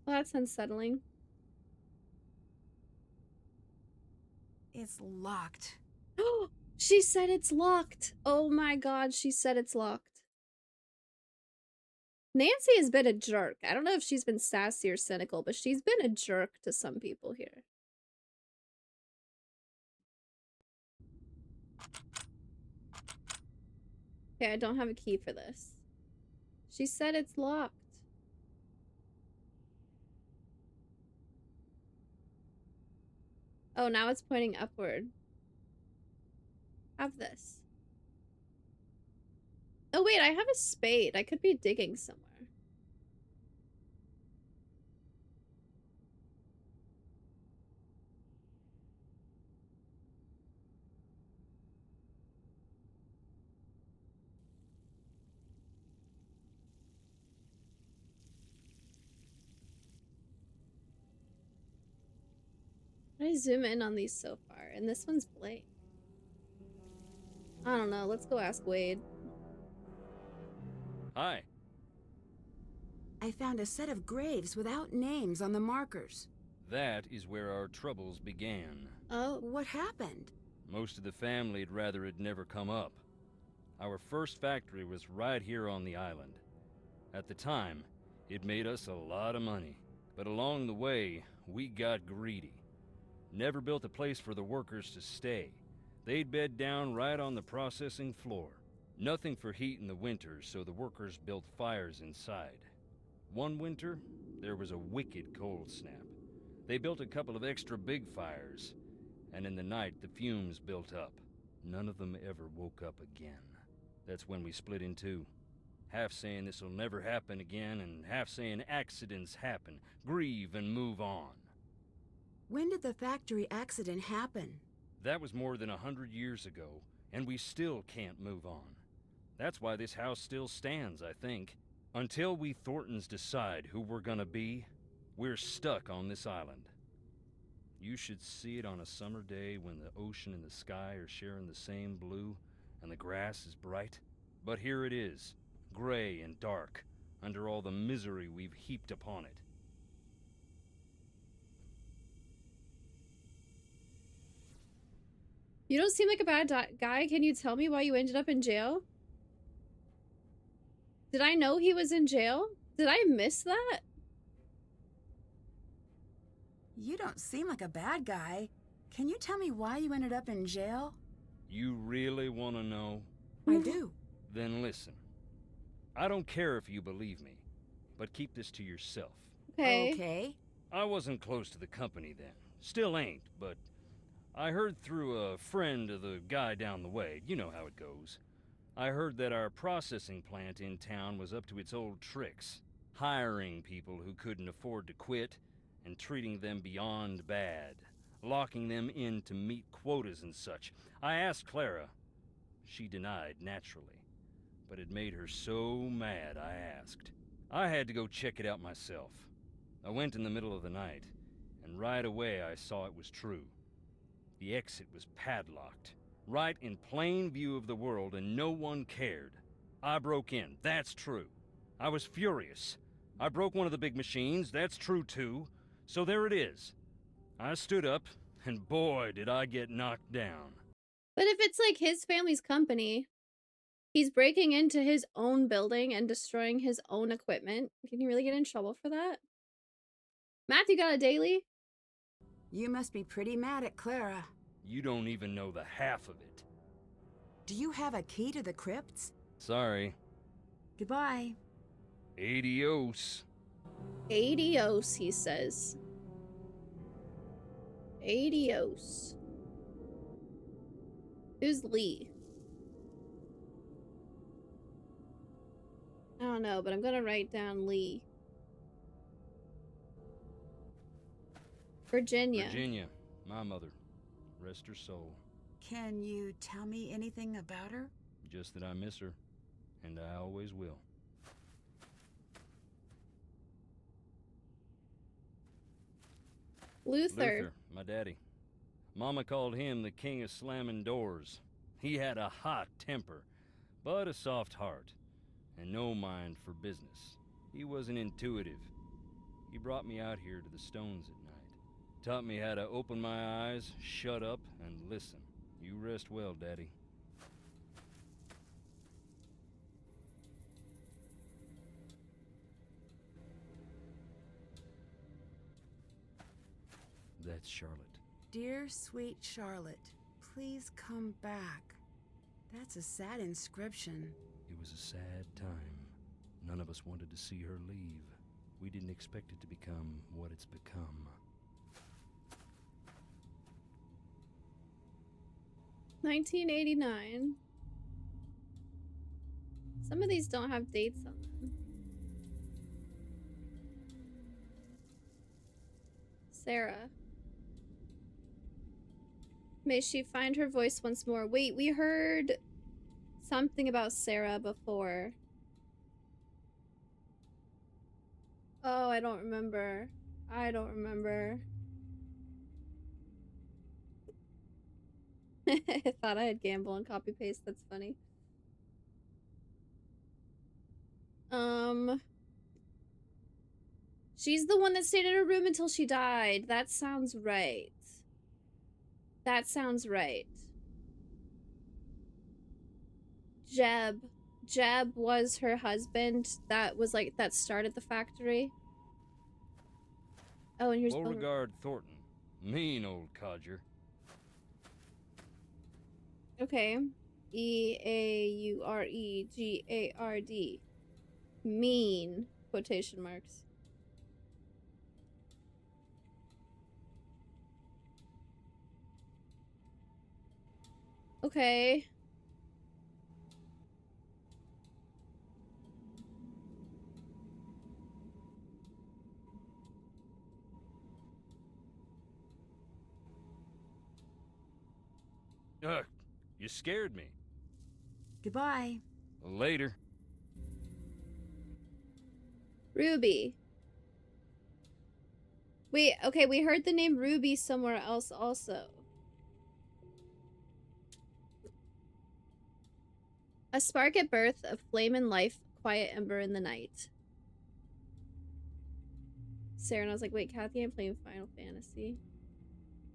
Well, that's unsettling. It's locked. She said it's locked. Oh my god, she said it's locked. Nancy has been a jerk. I don't know if she's been sassy or cynical, but she's been a jerk to some people here. Okay, I don't have a key for this. She said it's locked. Oh, now it's pointing upward. Have this. Oh wait, I have a spade. I could be digging somewhere. I zoom in on these so far, and this one's blank. I don't know. Let's go ask Wade. Hi. I found a set of graves without names on the markers. That is where our troubles began. Oh. What happened? Most of the family'd rather it never come up. Our first factory was right here on the island. At the time, it made us a lot of money. But along the way, we got greedy. Never built a place for the workers to stay. They'd bed down right on the processing floor. Nothing for heat in the winter, so the workers built fires inside. One winter, there was a wicked cold snap. They built a couple of extra big fires, and in the night the fumes built up. None of them ever woke up again. That's when we split in two. Half saying this'll never happen again, and half saying accidents happen. Grieve and move on. When did the factory accident happen? That was more than 100 years ago, and we still can't move on. That's why this house still stands, I think. Until we Thorntons decide who we're gonna be, we're stuck on this island. You should see it on a summer day when the ocean and the sky are sharing the same blue, and the grass is bright. But here it is, gray and dark, under all the misery we've heaped upon it. You don't seem like a bad guy. Can you tell me why you ended up in jail? Did I know he was in jail? Did I miss that? You don't seem like a bad guy. Can you tell me why you ended up in jail? You really want to know? I do. Then listen. I don't care if you believe me, but keep this to yourself. Okay. Okay. I wasn't close to the company then. Still ain't, but I heard through a friend of the guy down the way. You know how it goes. I heard that our processing plant in town was up to its old tricks, hiring people who couldn't afford to quit and treating them beyond bad, locking them in to meet quotas and such. I asked Clara. She denied, naturally, but it made her so mad I asked. I had to go check it out myself. I went in the middle of the night, and right away I saw it was true. The exit was padlocked, right in plain view of the world, and no one cared. I broke in, that's true. I was furious. I broke one of the big machines, that's true too. So there it is. I stood up, And boy, did I get knocked down. But if it's like his family's company, he's breaking into his own building and destroying his own equipment. Can you really get in trouble for that? Matthew got a daily? You must be pretty mad at Clara. You don't even know the half of it. Do you have a key to the crypts? Sorry. Goodbye. Adios. Adios, he says. Adios. Who's Lee? I don't know, but I'm gonna write down Lee. Virginia. Virginia, my mother. Rest her soul. Can you tell me anything about her? Just that I miss her, and I always will. Luther, my daddy. Mama called him the king of slamming doors. He had a hot temper, but a soft heart, and no mind for business. He wasn't intuitive. He brought me out here to the stones at night. Taught me how to open my eyes, shut up, and listen. You rest well, Daddy. That's Charlotte. Dear sweet Charlotte, please come back. That's a sad inscription. It was a sad time. None of us wanted to see her leave. We didn't expect it to become what it's become. 1989. Some of these don't have dates on them. Sarah. May she find her voice once more. Wait, we heard something about Sarah before. Oh, I don't remember. I don't remember. I thought I had gamble and copy paste. That's funny. She's the one that stayed in her room until she died. That sounds right. That sounds right. Jeb. Jeb was her husband. That was like, that started the factory. Oh, and here's Beauregard Thornton. Mean old codger. Okay. E-A-U-R-E-G-A-R-D. Mean. Quotation marks. Okay. You scared me. Goodbye. Later. Ruby. Wait, okay, we heard the name Ruby somewhere else also. A spark at birth, a flame in life, quiet ember in the night. Sarah and I was like, wait, Kathy ain't playing Final Fantasy.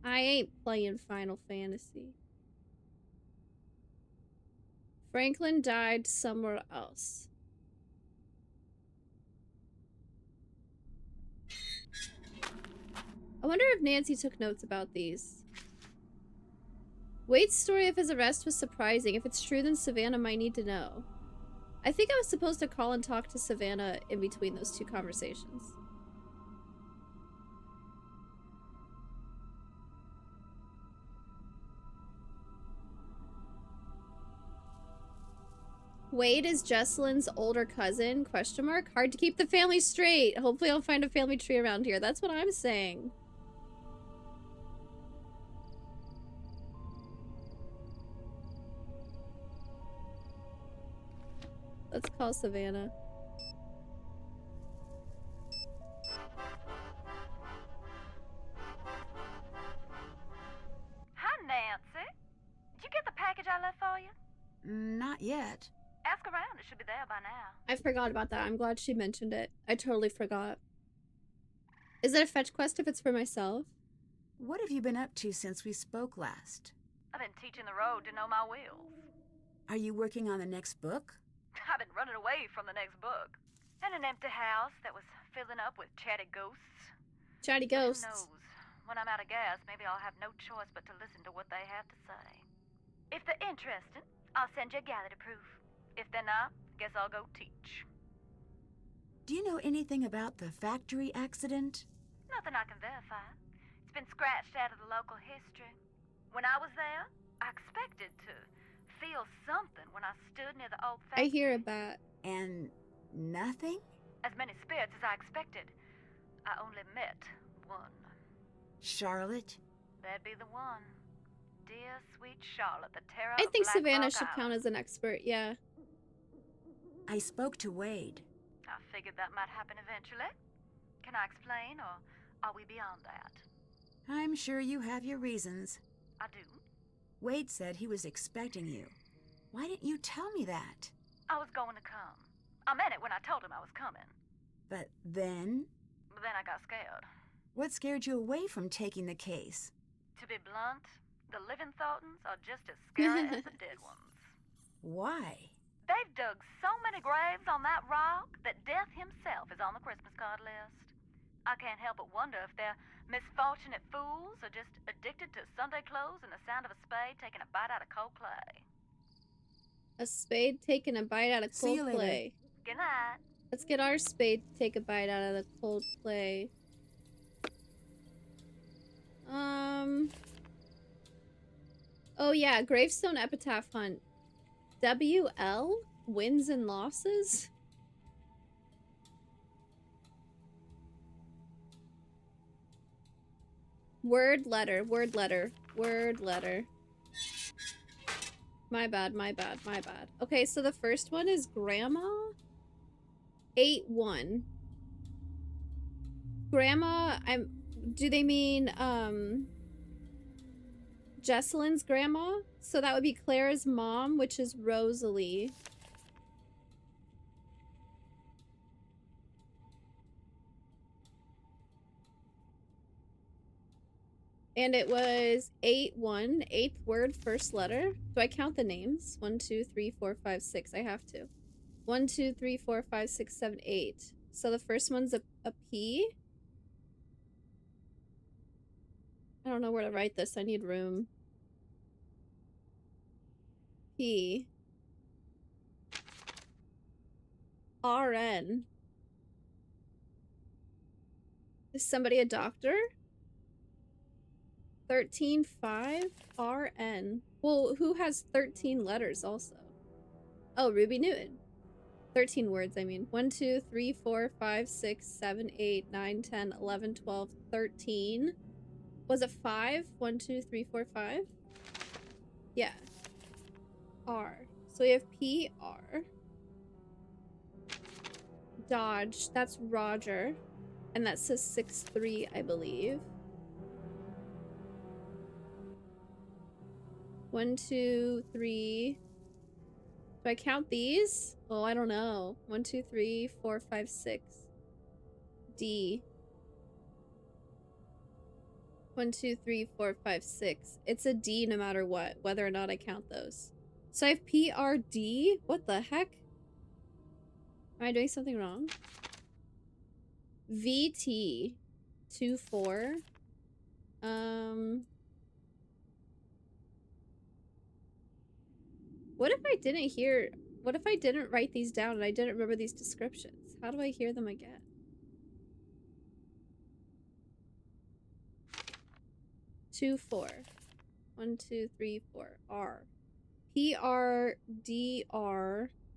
I ain't playing Final Fantasy. Franklin died somewhere else. I wonder if Nancy took notes about these. Wade's story of his arrest was surprising. If it's true, then Savannah might need to know. I think I was supposed to call and talk to Savannah in between those two conversations. Wade is Jesselyn's older cousin? Question mark. Hard to keep the family straight. Hopefully I'll find a family tree around here. That's what I'm saying. Let's call Savannah. Hi, Nancy. Did you get the package I left for you? Not yet. Ask around. It should be there by now. I forgot about that. I'm glad she mentioned it. I totally forgot. Is it a fetch quest if it's for myself? What have you been up to since we spoke last? I've been teaching the road to know my wheels. Are you working on the next book? I've been running away from the next book. In an empty house that was filling up with chatty ghosts. Chatty But ghosts. who knows? When I'm out of gas, maybe I'll have no choice but to listen to what they have to say. If they're interested, I'll send you a galley to proof. If they're not, guess I'll go teach. Do you know anything about the factory accident? Nothing I can verify. It's been scratched out of the local history. When I was there, I expected to feel something when I stood near the old I factory. hear a bat. And nothing? As many spirits as I expected. I only met one. Charlotte? That'd be the one. Dear sweet Charlotte, the terror I of think Black Savannah Rock should count Island. as an expert, yeah. I spoke to Wade. I figured that might happen eventually. Can I explain, or are we beyond that? I'm sure you have your reasons. I do. Wade said he was expecting you. Why didn't you tell me that? I was going to come. I meant it when I told him I was coming. But then? But then I got scared. What scared you away from taking the case? To be blunt, the living Thorntons are just as scary as the dead ones. Why? They've dug so many graves on that rock that death himself is on the Christmas card list. I can't help but wonder if they're misfortunate fools or just addicted to Sunday clothes and the sound of a spade taking a bite out of cold clay. A spade taking a bite out of See you cold later. clay. Good night. Let's get our spade to take a bite out of the cold clay. Oh yeah, gravestone epitaph hunt. WL? Wins and losses? Word letter, word letter, word letter. My bad, my bad, my bad. Okay, so the first one is Grandma 8-1. Grandma, do they mean Jesselyn's grandma? So that would be Claire's mom, which is Rosalie. And it was 8-1, 8th word, first letter. Do I count the names? 1, 2, 3, 4, 5, 6. I have to. 1, 2, 3, 4, 5, 6, 7, 8. So the first one's a P. I don't know where to write this. I need room. P. RN. Is somebody a doctor? 13-5 RN. Well, who has 13 letters also? Oh, Ruby Newton. 13 words, I mean. 1, 2, 3, 4, 5, 6, 7, 8, 9, 10, 11, 12, 13. Was it 5? 1, 2, 3, 4, 5? Yeah. R. So we have PR. Dodge. That's Roger. And that says 6-3, I believe. 1, 2, 3. Do I count these? Oh, I don't know. 1, 2, 3, 4, 5, 6. D. 1, 2, 3, 4, 5, 6. It's a D no matter what, whether or not I count those. So I have PRD? What the heck? Am I doing something wrong? VT 2-4. What if I didn't hear... What if I didn't write these down and I didn't remember these descriptions? How do I hear them again? Two, 4. 1, 2, 3, 4. R. PRDR.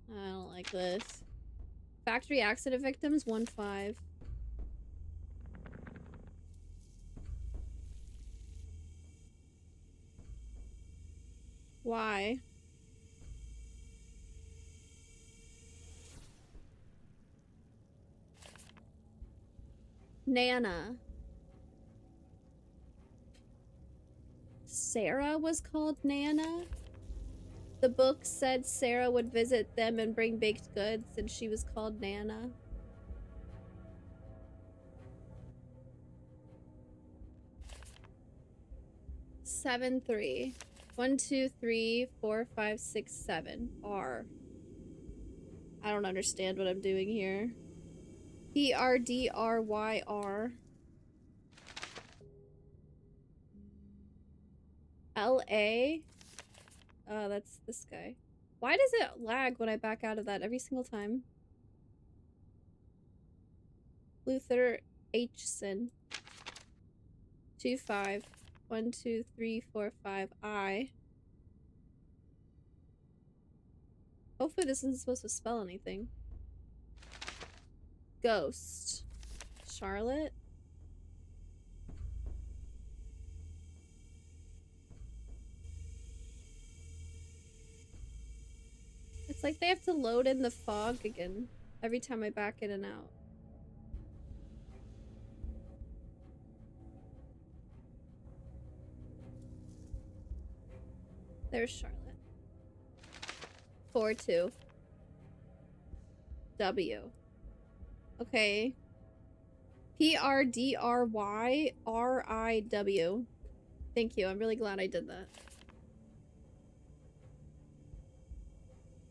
I don't like this. Factory accident victims 1-5. Why? Nana. Sarah was called Nana? The book said Sarah would visit them and bring baked goods, and she was called Nana. 7-3. 1, 2, 3, 4, 5, 6, 7. R. I don't understand what I'm doing here. PRDRYR. LA. That's this guy. Why does it lag when I back out of that every single time? Luther Hson. 2, 5. 1, 2, 3, 4, 5. I. Hopefully this isn't supposed to spell anything. Ghost. Charlotte? It's like they have to load in the fog again every time I back in and out. There's Charlotte. 4-2. W. Okay. PRDRYRIW. Thank you. I'm really glad I did that.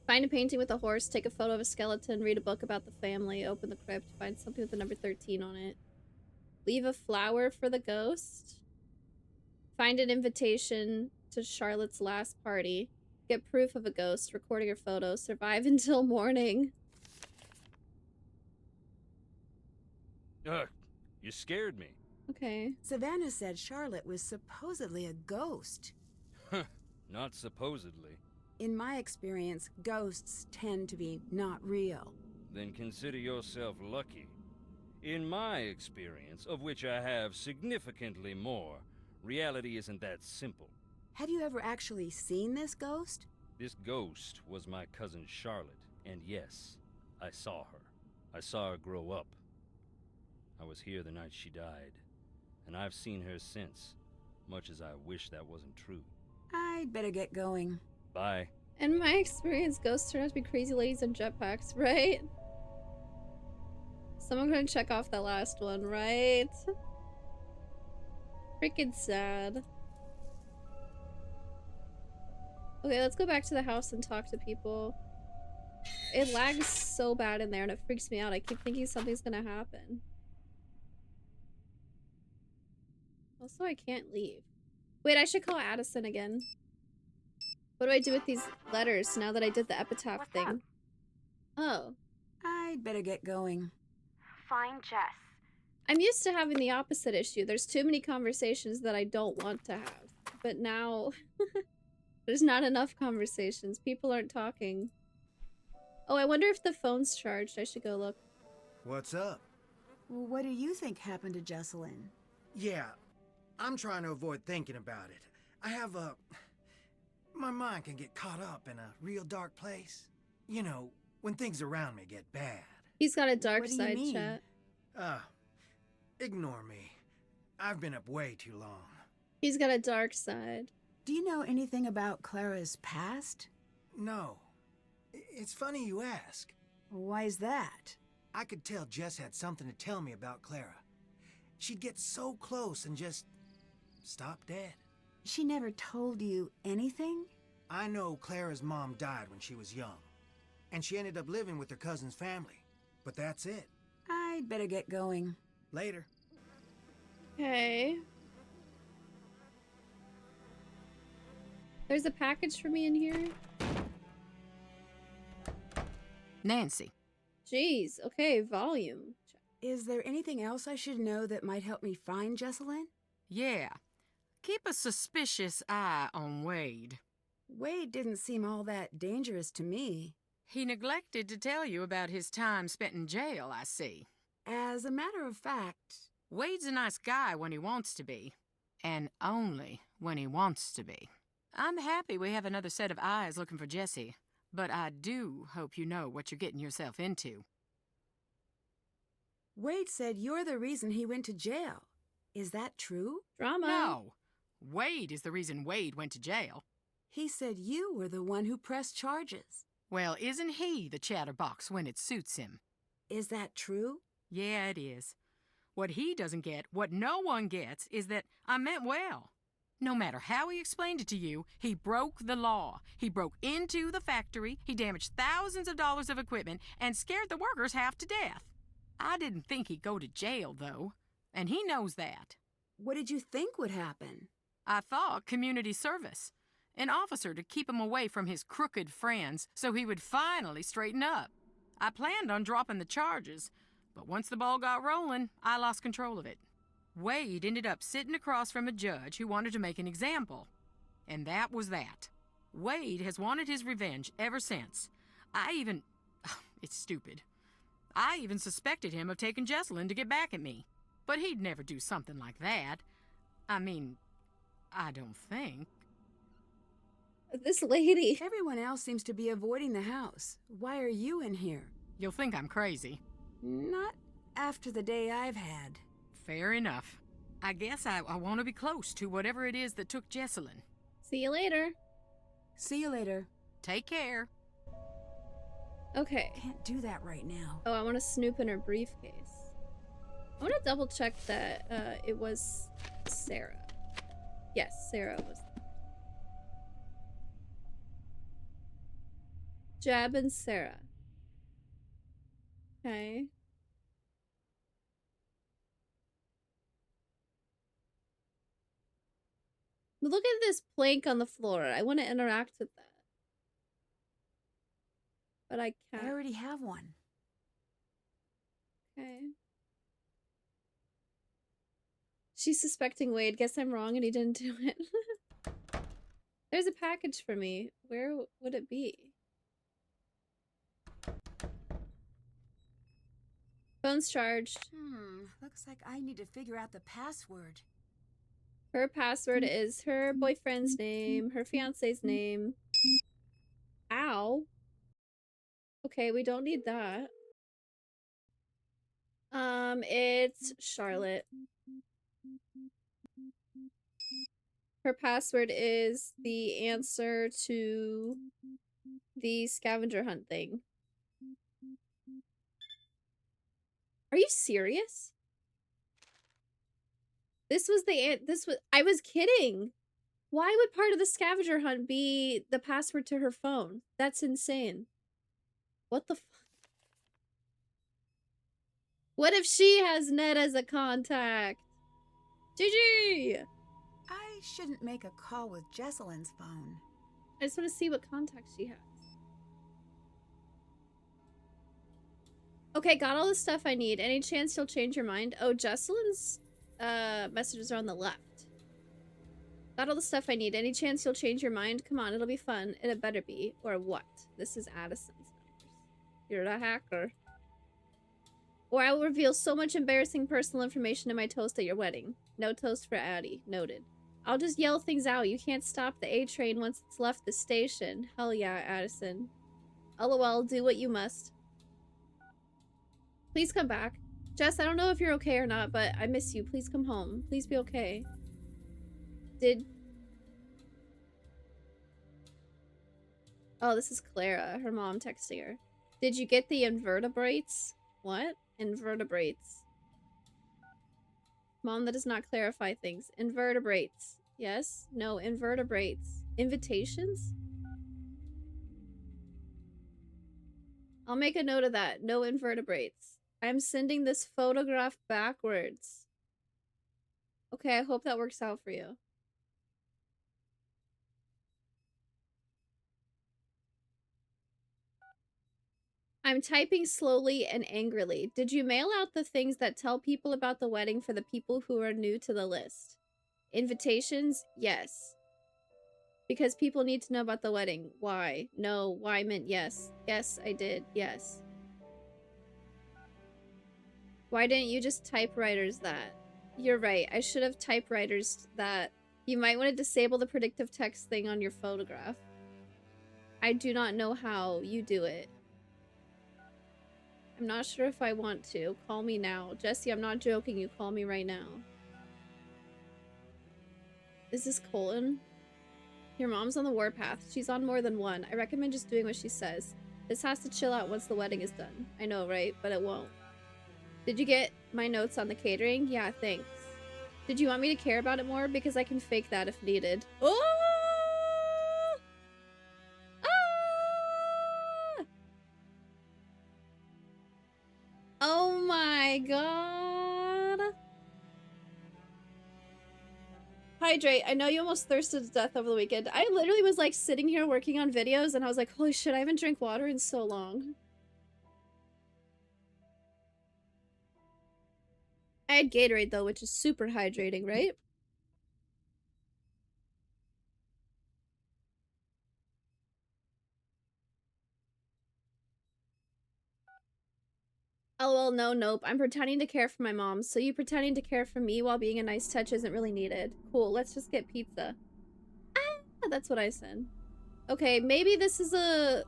Find a painting with a horse, take a photo of a skeleton, read a book about the family, open the crypt, find something with the number 13 on it. Leave a flower for the ghost. Find an invitation to Charlotte's last party. Get proof of a ghost, recording her photo, survive until morning. You scared me. Okay. Savannah said Charlotte was supposedly a ghost. Not supposedly. In my experience, ghosts tend to be not real. Then consider yourself lucky. In my experience, of which I have significantly more, reality isn't that simple. Have you ever actually seen this ghost? This ghost was my cousin Charlotte, and yes, I saw her. I saw her grow up. I was here the night she died, and I've seen her since, much as I wish that wasn't true. I'd better get going. Bye. In my experience, ghosts turn out to be crazy ladies in jetpacks, right? Someone gonna check off that last one, right? Freaking sad. Okay, let's go back to the house and talk to people. It lags so bad in there and it freaks me out. I keep thinking something's gonna happen. Also, I can't leave. Wait, I should call Addison again. What do I do with these letters now that I did the epitaph What's thing? up? Oh. I'd better get going. Find Jess. I'm used to having the opposite issue. There's too many conversations that I don't want to have. But now, there's not enough conversations. People aren't talking. Oh, I wonder if the phone's charged. I should go look. What's up? Well, what do you think happened to Jesselyn? Yeah, I'm trying to avoid thinking about it. I have a... My mind can get caught up in a real dark place. You know, when things around me get bad. He's got a dark What do you side, mean? chat. Ignore me. I've been up way too long. He's got a dark side. Do you know anything about Clara's past? No. It's funny you ask. Why's that? I could tell Jess had something to tell me about Clara. She'd get so close and just stop dead. She never told you anything? I know Clara's mom died when she was young, and she ended up living with her cousin's family. But that's it. I'd better get going. Later. Okay. There's a package for me in here? Nancy. Jeez, okay, volume. Is there anything else I should know that might help me find Jesselyn? Yeah. Keep a suspicious eye on Wade. Wade didn't seem all that dangerous to me. He neglected to tell you about his time spent in jail, I see. As a matter of fact... Wade's a nice guy when he wants to be. And only when he wants to be. I'm happy we have another set of eyes looking for Jesse. But I do hope you know what you're getting yourself into. Wade said you're the reason he went to jail. Is that true? Drama. No. Wade is the reason Wade went to jail. He said you were the one who pressed charges. Well, isn't he the chatterbox when it suits him? Is that true? Yeah, it is. What he doesn't get, what no one gets, is that I meant well. No matter how he explained it to you, he broke the law. He broke into the factory, he damaged thousands of dollars of equipment, and scared the workers half to death. I didn't think he'd go to jail, though, and he knows that. What did you think would happen? I thought community service. An officer to keep him away from his crooked friends so he would finally straighten up. I planned on dropping the charges, but once the ball got rolling, I lost control of it. Wade ended up sitting across from a judge who wanted to make an example. And that was that. Wade has wanted his revenge ever since. It's stupid. I even suspected him of taking Jessalyn to get back at me. But he'd never do something like that. I mean, I don't think. This lady. Everyone else seems to be avoiding the house. Why are you in here? You'll think I'm crazy. Not after the day I've had. Fair enough. I guess I want to be close to whatever it is that took Jessalyn. See you later. See you later. Take care. Okay. Can't do that right now. Oh, I want to snoop in her briefcase. I want to double check that it was Sarah. Yes, Sarah was there. Jeb and Sarah. Okay. Look at this plank on the floor. I want to interact with that. But I can't. I already have one. Okay. She's suspecting Wade. Guess I'm wrong and he didn't do it. There's a package for me. Where would it be? Phone's charged. Looks like I need to figure out the password. Her password is her boyfriend's name, her fiance's name. Ow. Okay, we don't need that. It's Charlotte. Her password is the answer to the scavenger hunt thing. Are you serious? I was kidding. Why would part of the scavenger hunt be the password to her phone? That's insane. What the fuck? What if she has Ned as a contact? GG! I shouldn't make a call with Jessalyn's phone. I just want to see what contacts she has. Okay, got all the stuff I need. Any chance you'll change your mind? Oh, Jessalyn's messages are on the left. Got all the stuff I need. Any chance you'll change your mind? Come on, it'll be fun. It better be. Or what? This is Addison's numbers. You're a hacker. Or I will reveal so much embarrassing personal information in my toast at your wedding. No toast for Addie. Noted. I'll just yell things out. You can't stop the A train once it's left the station. Hell yeah, Addison. LOL, do what you must. Please come back. Jess, I don't know if you're okay or not, but I miss you. Please come home. Please be okay. Oh, this is Clara, her mom texting her. Did you get the invertebrates? What? Invertebrates. Mom, that does not clarify things. Invertebrates. Yes? No, invertebrates. Invitations? I'll make a note of that. No invertebrates. I'm sending this photograph backwards. Okay, I hope that works out for you. I'm typing slowly and angrily. Did you mail out the things that tell people about the wedding for the people who are new to the list? Invitations? Yes. Because people need to know about the wedding. Why? No. Why meant yes. Yes, I did. Yes. Why didn't you just typewriters that? You're right. I should have typewriters that. You might want to disable the predictive text thing on your photograph. I do not know how you do it. I'm not sure if I want to. Call me now. Jesse, I'm not joking. You call me right now. Is this Colton? Your mom's on the warpath. She's on more than one. I recommend just doing what she says. This has to chill out once the wedding is done. I know, right? But it won't. Did you get my notes on the catering? Yeah, thanks. Did you want me to care about it more? Because I can fake that if needed. Oh! Ah! Oh my god. Hydrate. I know you almost thirsted to death over the weekend. I literally was like sitting here working on videos and I was like, holy shit, I haven't drank water in so long. I had Gatorade though, which is super hydrating, right? LOL, no, nope. I'm pretending to care for my mom, so you pretending to care for me while being a nice touch isn't really needed. Cool, let's just get pizza. Ah, that's what I said. Okay, maybe this is a...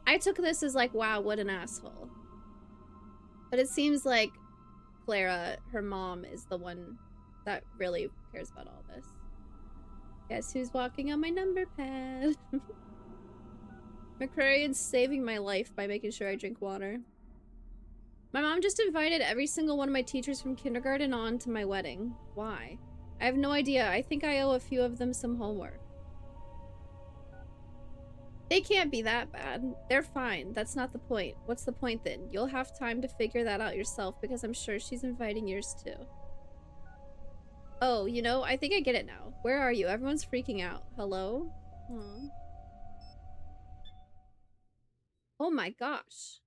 I took this as like, wow, what an asshole. But it seems like Clara, her mom, is the one that really cares about all this. Guess who's walking on my number pad? McCrarian's saving my life by making sure I drink water. My mom just invited every single one of my teachers from kindergarten on to my wedding. Why? I have no idea. I think I owe a few of them some homework. They can't be that bad. They're fine. That's not the point. What's the point then? You'll have time to figure that out yourself because I'm sure she's inviting yours too. Oh, you know, I think I get it now. Where are you? Everyone's freaking out. Hello? Aww. Oh my gosh.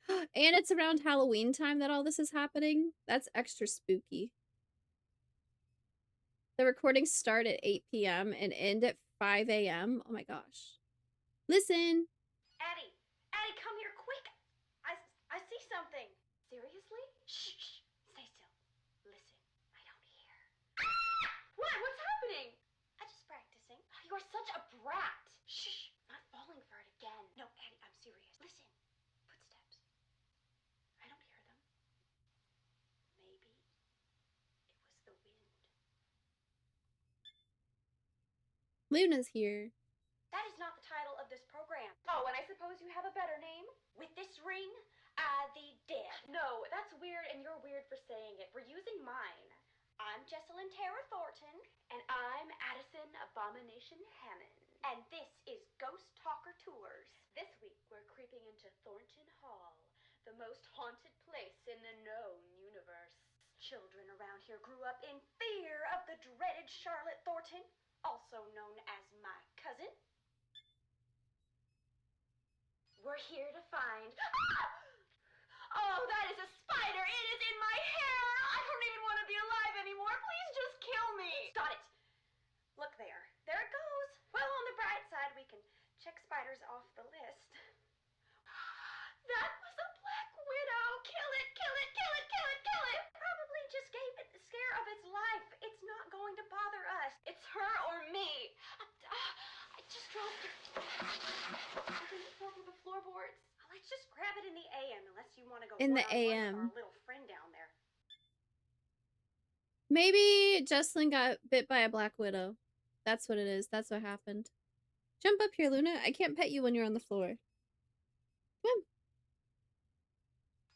And it's around Halloween time that all this is happening? That's extra spooky. The recordings start at 8 p.m. and end at 5 a.m. Oh my gosh. Listen. Addie! Addie, come here, quick! I see something! Seriously? Shh, shh, stay still. Listen, I don't hear. What? What's happening? I'm just practicing. You are such a brat! Shh, not falling for it again. No, Addie, I'm serious. Listen, footsteps. I don't hear them. Maybe it was the wind. Luna's here. That is not the title of this program. Oh, and I suppose you have a better name? With this ring? The Dead. No, that's weird, and you're weird for saying it. We're using mine. I'm Jessalyn Tara Thornton. And I'm Addison Abomination Hammond. And this is Ghost Talker Tours. This week, we're creeping into Thornton Hall, the most haunted place in the known universe. Children around here grew up in fear of the dreaded Charlotte Thornton, also known as my cousin. We're here to find... Oh, that is a spider! It is in my hair! I don't even want to be alive anymore! Please just kill me! Got it! Look there. There it goes! Well, on the bright side, we can check spiders off the list. That was a black widow! Kill it! Kill it! Kill it! Kill it! Kill it! Probably just gave it the scare of its life. It's not going to bother us. It's her or me. I just dropped it. Over the floorboards. Let's just grab it in the AM unless you want to go In the one-on-one with AM. our little friend down there. Maybe Jessalyn got bit by a black widow. That's what it is. That's what happened. Jump up here, Luna. I can't pet you when you're on the floor. Come on.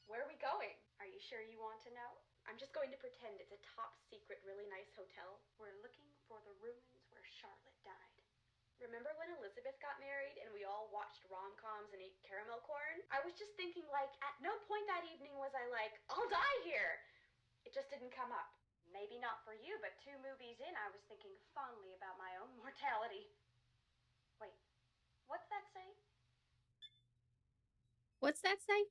Where are we going? Are you sure you want to know? I'm just going to pretend it's a top secret, really nice hotel. We're looking for the ruins where Charlotte died. Remember when Elizabeth got married and we all watched rom-coms and ate caramel corn? I was just thinking, like, at no point that evening was I like, I'll die here! It just didn't come up. Maybe not for you, but 2 movies in, I was thinking fondly about my own mortality. Wait, what's that say? What's that say?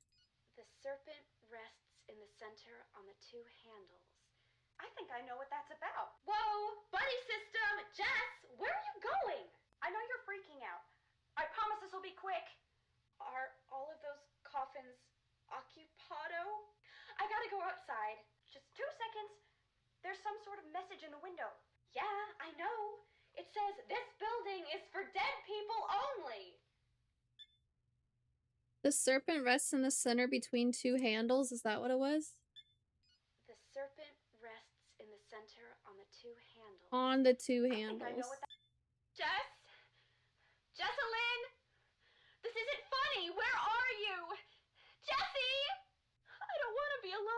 The serpent rests in the center on the 2 handles. I think I know what that's about. Whoa! Buddy system! Jess! Where are you going? I know you're freaking out. I promise this will be quick. Are all of those coffins occupado? I gotta go outside. Just 2 seconds. There's some sort of message in the window. Yeah, I know. It says, this building is for dead people only. The serpent rests in the center between 2 handles. Is that what it was? The serpent rests in the center on the 2 handles. On the 2 I handles. think I know what that... Jess? Jessalyn? This isn't funny! Where are you? Jessie! I don't want to be alive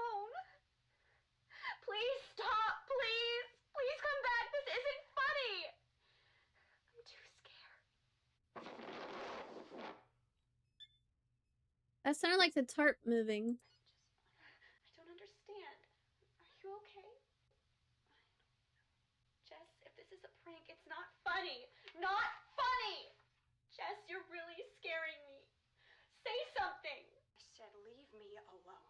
That sounded like the tarp moving. I don't understand. Are you okay? Jess, if this is a prank, it's not funny. Not funny! Jess, you're really scaring me. Say something. I said leave me alone.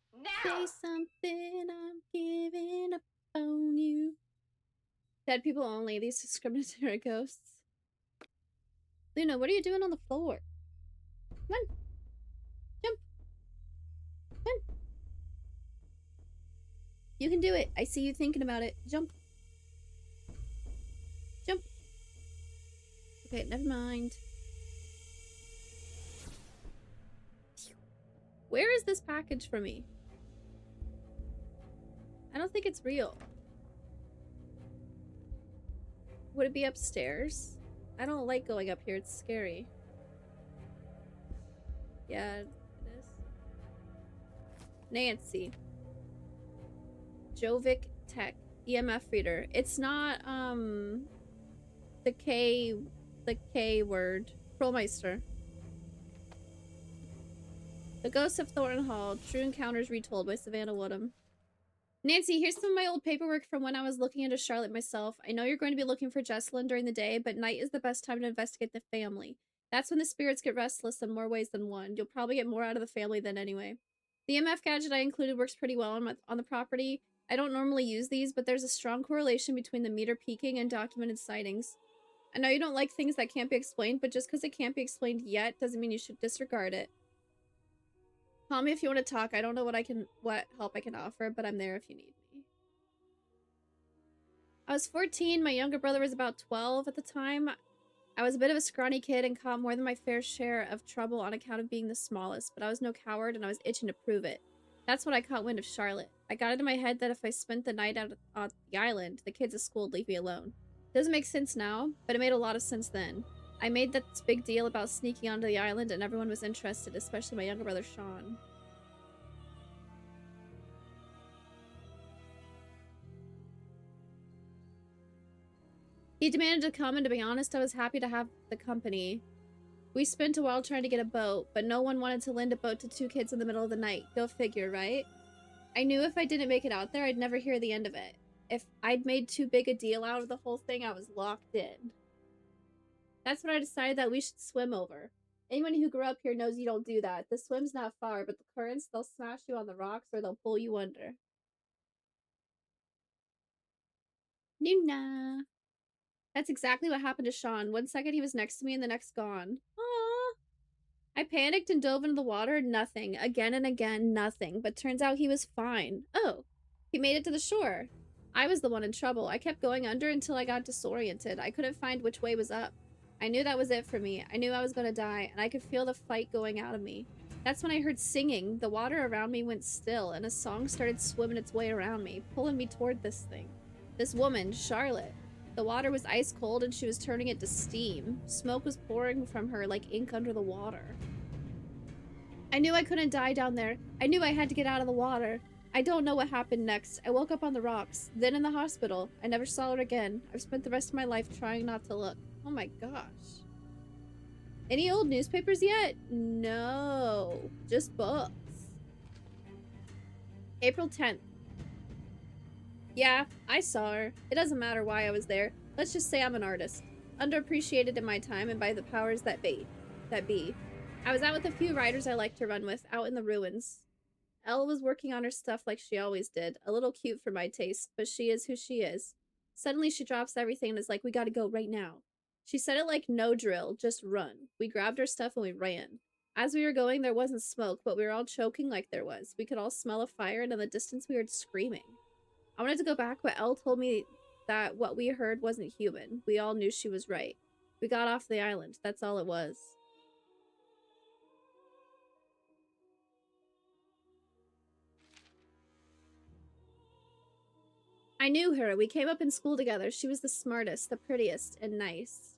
Say Now! something, I'm giving up on you. Dead people only, these discriminatory ghosts. Luna, what are you doing on the floor? Come on. Jump. Come on. You can do it. I see you thinking about it. Jump. Jump. Okay, never mind. Where is this package for me? I don't think it's real. Would it be upstairs? I don't like going up here. It's scary. Yeah, it is. Nancy. Jovic Tech. EMF reader. It's not, the K word. Pearlmeister. The Ghosts of Thornton Hall. True Encounters Retold by Savannah Woodham. Nancy, here's some of my old paperwork from when I was looking into Charlotte myself. I know you're going to be looking for Jessalyn during the day, but night is the best time to investigate the family. That's when the spirits get restless in more ways than one. You'll probably get more out of the family than anyway. The EMF gadget I included works pretty well on the property. I don't normally use these, but there's a strong correlation between the meter peaking and documented sightings. I know you don't like things that can't be explained, but just because it can't be explained yet doesn't mean you should disregard it. Call me if you want to talk. I don't know what help I can offer, but I'm there if you need me. I was 14. My younger brother was about 12 at the time. I was a bit of a scrawny kid and caught more than my fair share of trouble on account of being the smallest, but I was no coward and I was itching to prove it. That's when I caught wind of Charlotte. I got into my head that if I spent the night out on the island, the kids at school would leave me alone. Doesn't make sense now, but it made a lot of sense then. I made this big deal about sneaking onto the island and everyone was interested, especially my younger brother Sean. He demanded to come, and to be honest, I was happy to have the company. We spent a while trying to get a boat, but no one wanted to lend a boat to two kids in the middle of the night. Go figure, right? I knew if I didn't make it out there, I'd never hear the end of it. If I'd made too big a deal out of the whole thing, I was locked in. That's when I decided that we should swim over. Anyone who grew up here knows you don't do that. The swim's not far, but the currents, they'll smash you on the rocks or they'll pull you under. Nuna. That's exactly what happened to Sean. One second he was next to me and the next gone. Aww. I panicked and dove into the water. Nothing. Again and again, nothing. But turns out he was fine. Oh, he made it to the shore. I was the one in trouble. I kept going under until I got disoriented. I couldn't find which way was up. I knew that was it for me. I knew I was going to die, and I could feel the fight going out of me. That's when I heard singing. The water around me went still, and a song started swimming its way around me, pulling me toward this thing. This woman, Charlotte. The water was ice cold, and she was turning it to steam. Smoke was pouring from her like ink under the water. I knew I couldn't die down there. I knew I had to get out of the water. I don't know what happened next. I woke up on the rocks, then in the hospital. I never saw her again. I've spent the rest of my life trying not to look. Oh my gosh. Any old newspapers yet? No. Just books. April 10th. Yeah, I saw her. It doesn't matter why I was there. Let's just say I'm an artist. Underappreciated in my time and by the powers that be. I was out with a few writers I like to run with, out in the ruins. Elle was working on her stuff like she always did. A little cute for my taste, but she is who she is. Suddenly she drops everything and is like, we gotta go right now. She said it like no drill, just run. We grabbed our stuff and we ran. As we were going, there wasn't smoke, but we were all choking like there was. We could all smell a fire, and in the distance we heard screaming. I wanted to go back, but Elle told me that what we heard wasn't human. We all knew she was right. We got off the island. That's all it was. I knew her. We came up in school together. She was the smartest, the prettiest, and nice.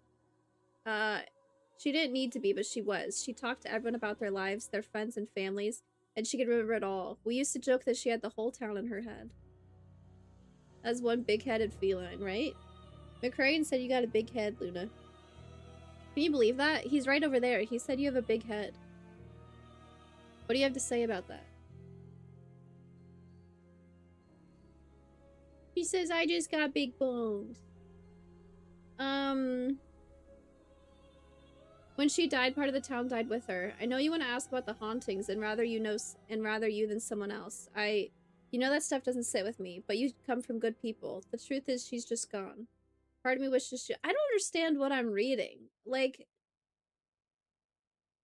She didn't need to be, but she was. She talked to everyone about their lives, their friends and families, and she could remember it all. We used to joke that she had the whole town in her head. That's one big-headed feline, right? McCrane said you got a big head, Luna. Can you believe that? He's right over there. He said you have a big head. What do you have to say about that? She says, I just got big bones. When she died, part of the town died with her. I know you want to ask about the hauntings, and rather you than someone else. You know that stuff doesn't sit with me, but you come from good people. The truth is, she's just gone. Part of me wishes she— I don't understand what I'm reading. Like,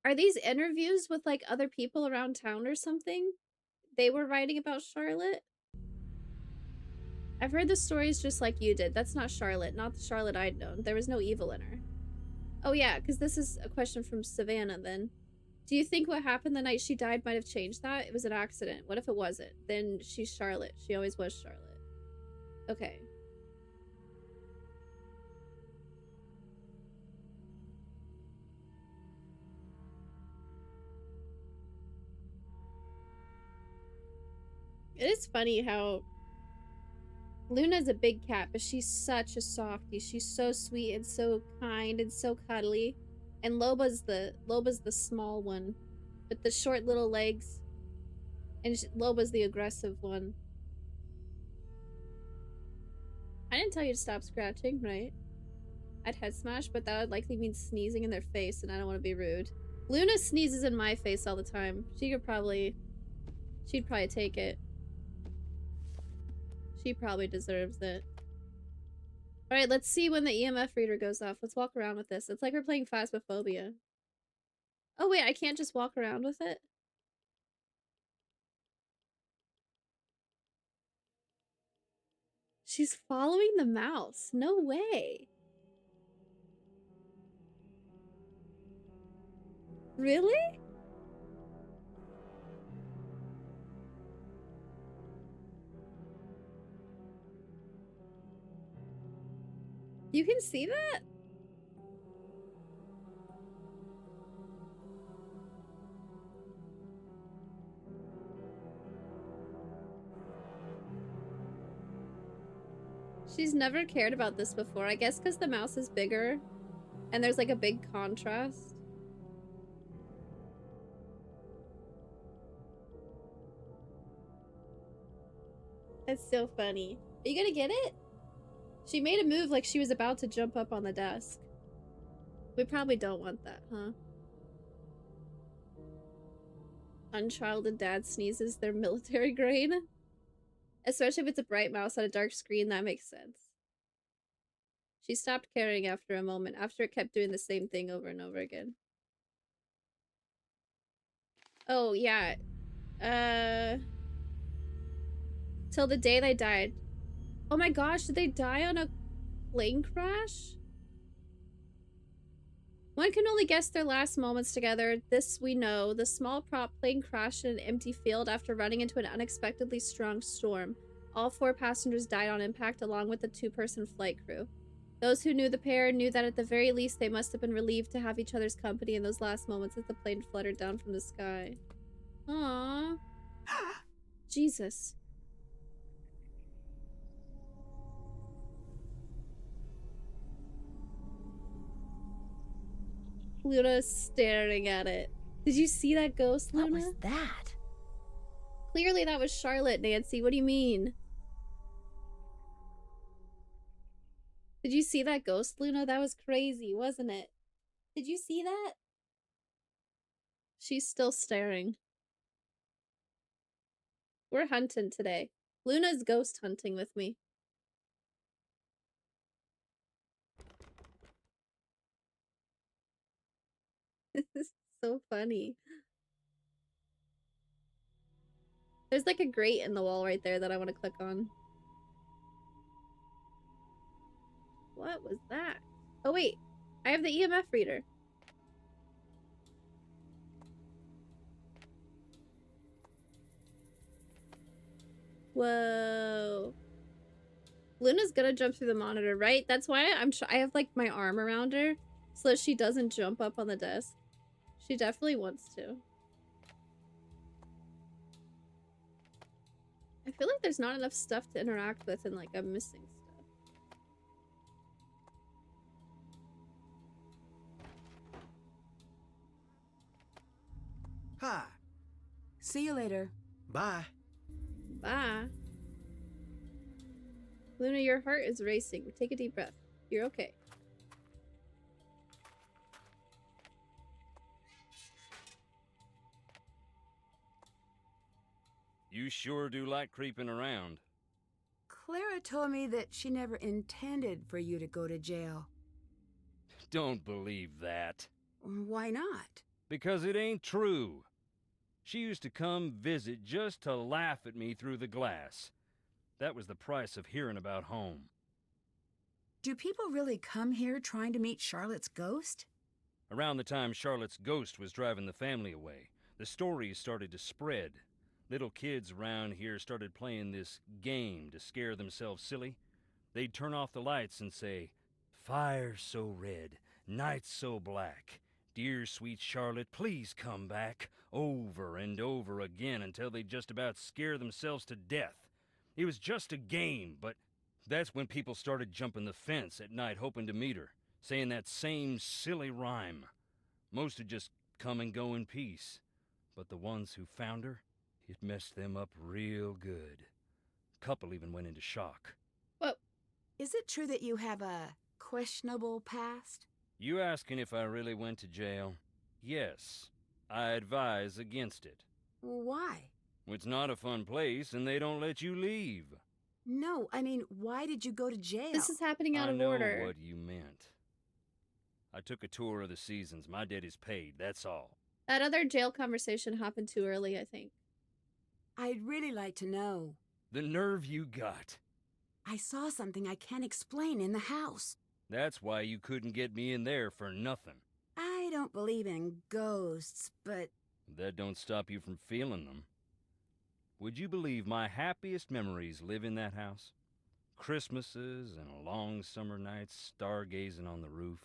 are these interviews with, like, other people around town or something? They were writing about Charlotte? I've heard the stories just like you did. That's not Charlotte, not the Charlotte I'd known. There was no evil in her. Oh yeah, because this is a question from Savannah then. Do you think what happened the night she died might have changed that? It was an accident. What if it wasn't? Then she's Charlotte. She always was Charlotte. Okay. It is funny how Luna's a big cat, but she's such a softie. She's so sweet and so kind and so cuddly. And Loba's the small one with the short little legs. And Loba's the aggressive one. I didn't tell you to stop scratching, right? I'd head smash, but that would likely mean sneezing in their face, and I don't want to be rude. Luna sneezes in my face all the time. She'd probably take it. She probably deserves it. Alright, let's see when the EMF reader goes off. Let's walk around with this. It's like we're playing Phasmophobia. Oh wait, I can't just walk around with it? She's following the mouse. No way. Really? You can see that? She's never cared about this before. I guess because the mouse is bigger and there's like a big contrast. That's so funny. Are you gonna get it? She made a move like she was about to jump up on the desk. We probably don't want that, huh? Unchilded dad sneezes their military grade. Especially if it's a bright mouse on a dark screen, that makes sense. She stopped caring after a moment, after it kept doing the same thing over and over again. Oh, yeah. Till the day they died. Oh my gosh, did they die on a plane crash? One can only guess their last moments together. This we know. The small prop plane crashed in an empty field after running into an unexpectedly strong storm. All 4 passengers died on impact along with the 2-person flight crew. Those who knew the pair knew that at the very least they must have been relieved to have each other's company in those last moments as the plane fluttered down from the sky. Aww. Jesus. Luna's staring at it. Did you see that ghost, Luna? What was that? Clearly that was Charlotte, Nancy. What do you mean? Did you see that ghost, Luna? That was crazy, wasn't it? Did you see that? She's still staring. We're hunting today. Luna's ghost hunting with me. This is so funny. There's like a grate in the wall right there that I want to click on. What was that? Oh wait, I have the EMF reader. Whoa. Luna's gonna jump through the monitor, right? That's why I have like my arm around her so that she doesn't jump up on the desk. She definitely wants to. I feel like there's not enough stuff to interact with and like I'm missing stuff. Hi. See you later. Bye. Bye. Luna, your heart is racing. Take a deep breath. You're okay. You sure do like creeping around. Clara told me that she never intended for you to go to jail. Don't believe that. Why not? Because it ain't true. She used to come visit just to laugh at me through the glass. That was the price of hearing about home. Do people really come here trying to meet Charlotte's ghost? Around the time Charlotte's ghost was driving the family away, the stories started to spread. Little kids around here started playing this game to scare themselves silly. They'd turn off the lights and say, "Fire so red, night so black. Dear sweet Charlotte, please come back," over and over again until they'd just about scare themselves to death. It was just a game, but that's when people started jumping the fence at night hoping to meet her, saying that same silly rhyme. Most would just come and go in peace, but the ones who found her, it messed them up real good. A couple even went into shock. What? Is it true that you have a questionable past? You asking if I really went to jail? Yes. I advise against it. Why? It's not a fun place, and they don't let you leave. No, I mean, why did you go to jail? This is happening out I of know order. what you meant. I took a tour of the seasons. My debt is paid, that's all. That other jail conversation happened too early, I think. I'd really like to know. The nerve you got. I saw something I can't explain in the house. That's why you couldn't get me in there for nothing. I don't believe in ghosts, but That don't stop you from feeling them. Would you believe my happiest memories live in that house? Christmases and long summer nights stargazing on the roof.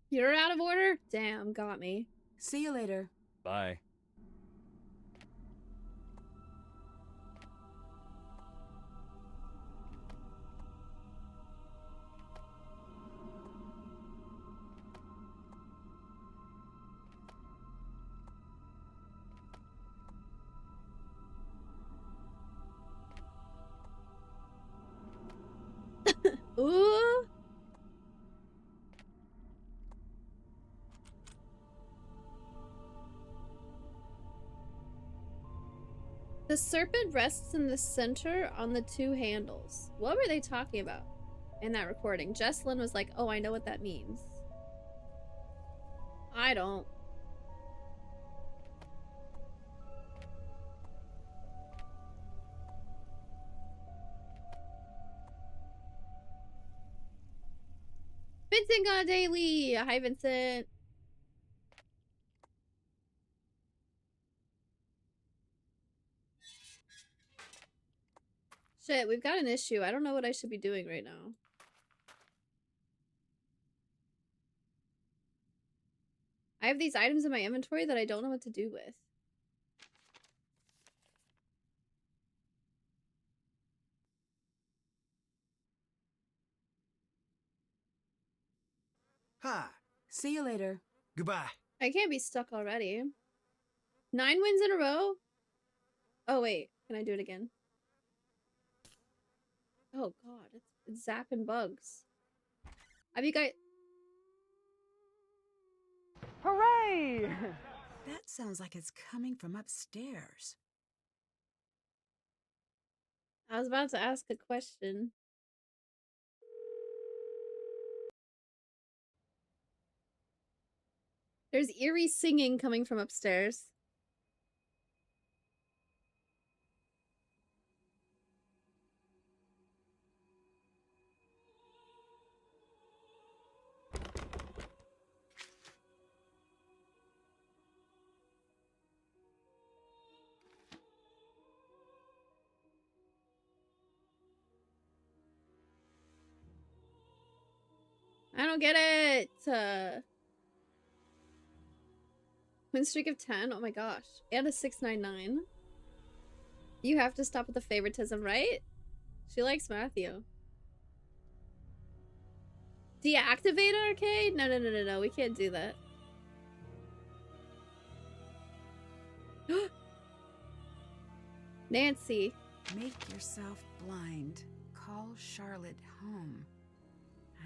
You're out of order? Damn, got me. see you later. Bye. Ooh. The serpent rests in the center on the two handles. What were they talking about in that recording? Jessalyn was like, oh, I know what that means. I don't. Vincent got a daily. Hi, Vincent. Shit, we've got an issue. I don't know what I should be doing right now. I have these items in my inventory that I don't know what to do with. Hi. See you later. Goodbye. I can't be stuck already. 9 wins in a row? Oh, wait. Can I do it again? Oh, God. It's zapping bugs. Have you guys... Hooray! That sounds like it's coming from upstairs. I was about to ask a question. There's eerie singing coming from upstairs. I don't get it. Win streak of 10? Oh my gosh. And a 699. You have to stop with the favoritism, right? She likes Matthew. Deactivate arcade? No. We can't do that. Nancy. Make yourself blind. Call Charlotte home.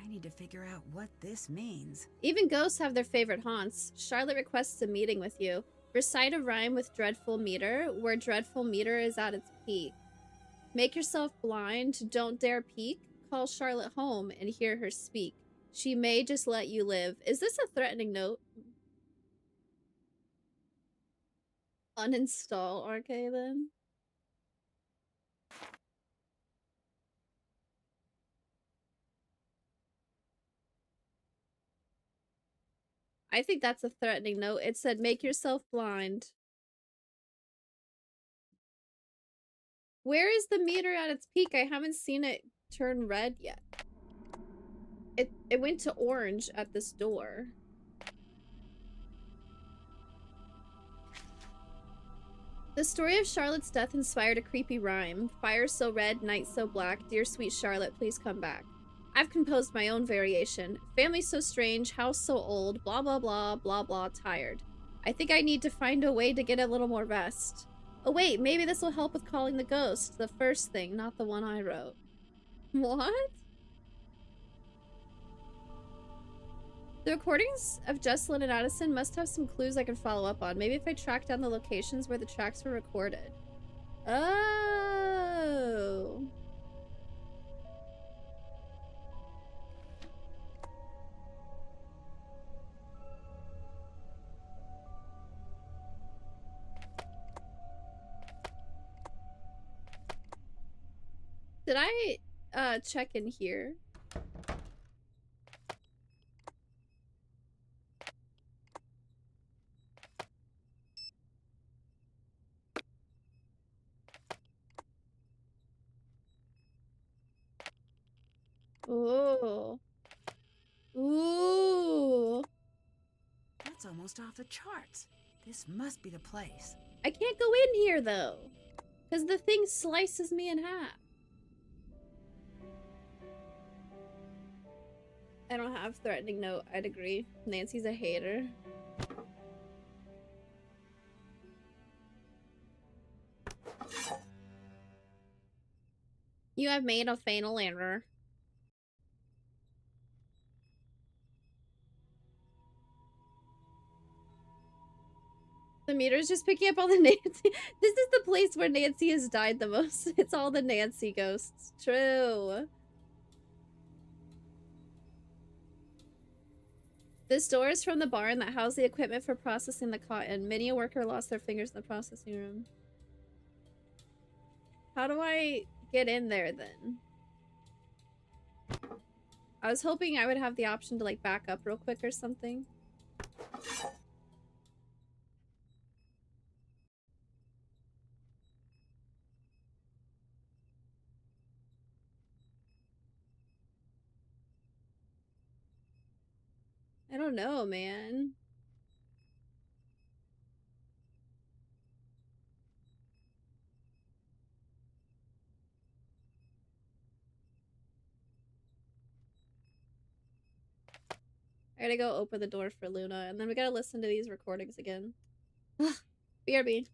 I need to figure out what this means. Even ghosts have their favorite haunts. Charlotte requests a meeting with you. Recite a rhyme with dreadful meter, where dreadful meter is at its peak. Make yourself blind, don't dare peek. Call Charlotte home and hear her speak. She may just let you live. Is this a threatening note? Uninstall RK then? I think that's a threatening note. It said, make yourself blind. Where is the meter at its peak? I haven't seen it turn red yet. It went to orange at this door. The story of Charlotte's death inspired a creepy rhyme. Fire so red, night so black, dear sweet Charlotte, please come back. I've composed my own variation. Family so strange, house so old, blah blah blah, blah blah, tired. I think I need to find a way to get a little more rest. Oh wait, maybe this will help with calling the ghost. The first thing, not the one I wrote. What? The recordings of Jessalyn and Addison must have some clues I can follow up on. Maybe if I track down the locations where the tracks were recorded. Oh. Did I check in here? Oh. Ooh. That's almost off the charts. This must be the place. I can't go in here though, because the thing slices me in half. I don't have threatening note. I'd agree. Nancy's a hater. You have made a fatal error. The meter's just picking up all the Nancy. This is the place where Nancy has died the most. It's all the Nancy ghosts. True. This door is from the barn that housed the equipment for processing the cotton. Many a worker lost their fingers in the processing room. How do I get in there then? I was hoping I would have the option to like back up real quick or something. I don't know, man. I gotta go open the door for Luna, and then we gotta listen to these recordings again. BRB.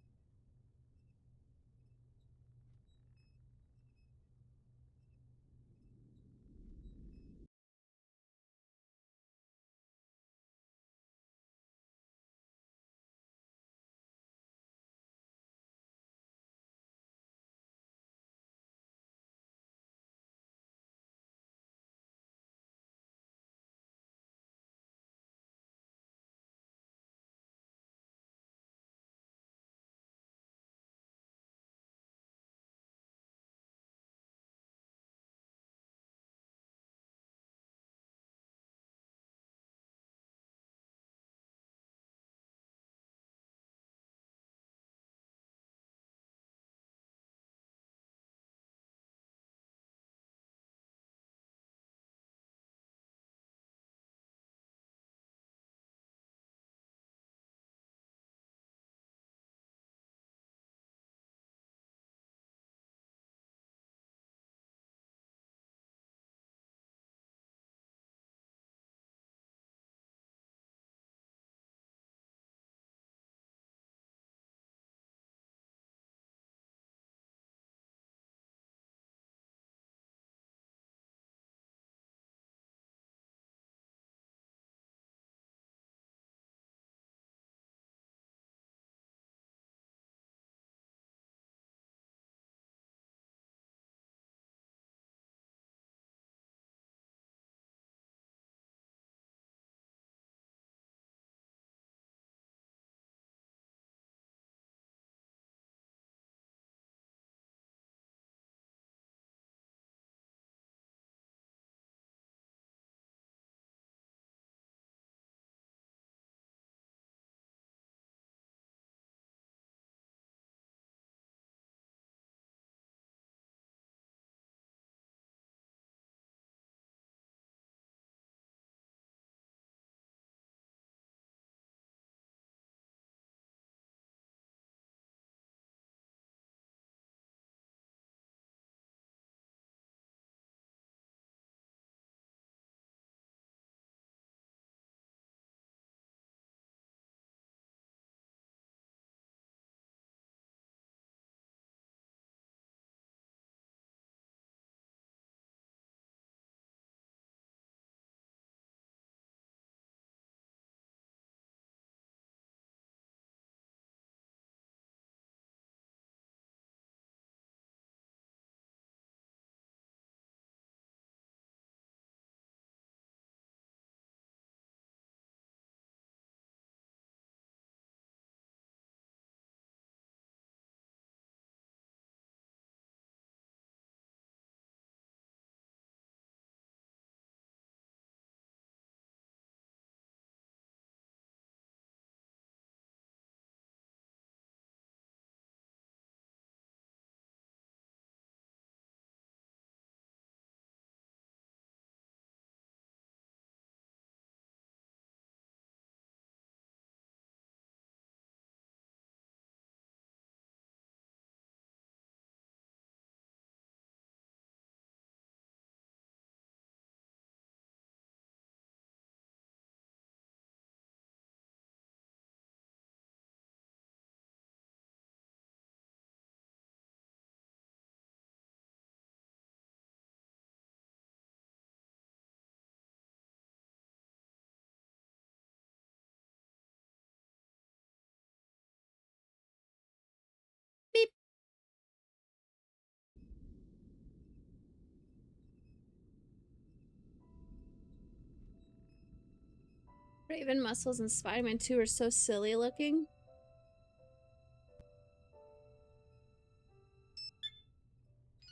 Raven Muscles and Spider-Man 2 are so silly looking.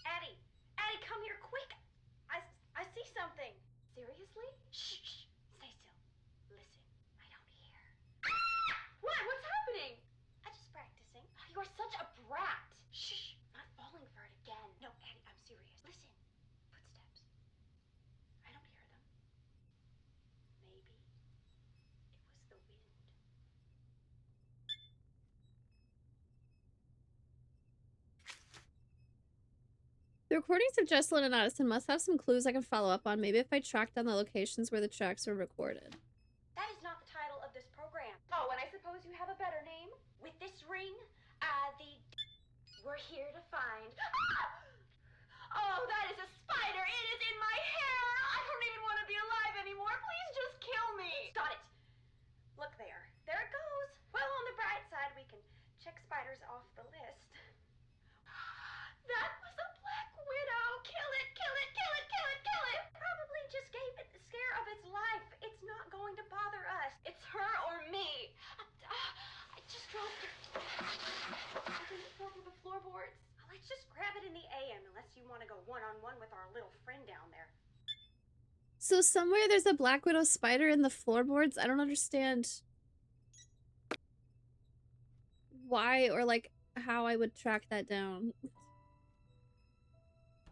Addie! Addie, come here, quick! I see something! Seriously? Shh, shh! Stay still. Listen, I don't hear. What? What's happening? I'm just practicing. You are such a brat! Shh! Not falling for it again. No, Addie, I'm serious. Listen. Footsteps. I don't hear them. Maybe it was the wind. The recordings of Jessalyn and Addison must have some clues I can follow up on. Maybe if I track down the locations where the tracks were recorded. That is not the title of this program. Oh, and I suppose you have a better name? With this ring, we're here to find... Oh, that is a spider! It is in my hair! I don't even want to be alive anymore! Please just kill me! Got it! Look there. There it goes! Well, on the bright side, we can check spiders off the list. That was a black widow! Kill it! Kill it! Kill it! Kill it! Kill it! Probably just gave it the scare of its life. It's not going to bother us. It's her or me. I just dropped it. I think it fell through the floorboards. Let's just grab it in the AM unless you want to go one-on-one with our little friend down there. So somewhere there's a Black Widow spider in the floorboards? I don't understand why or like how I would track that down.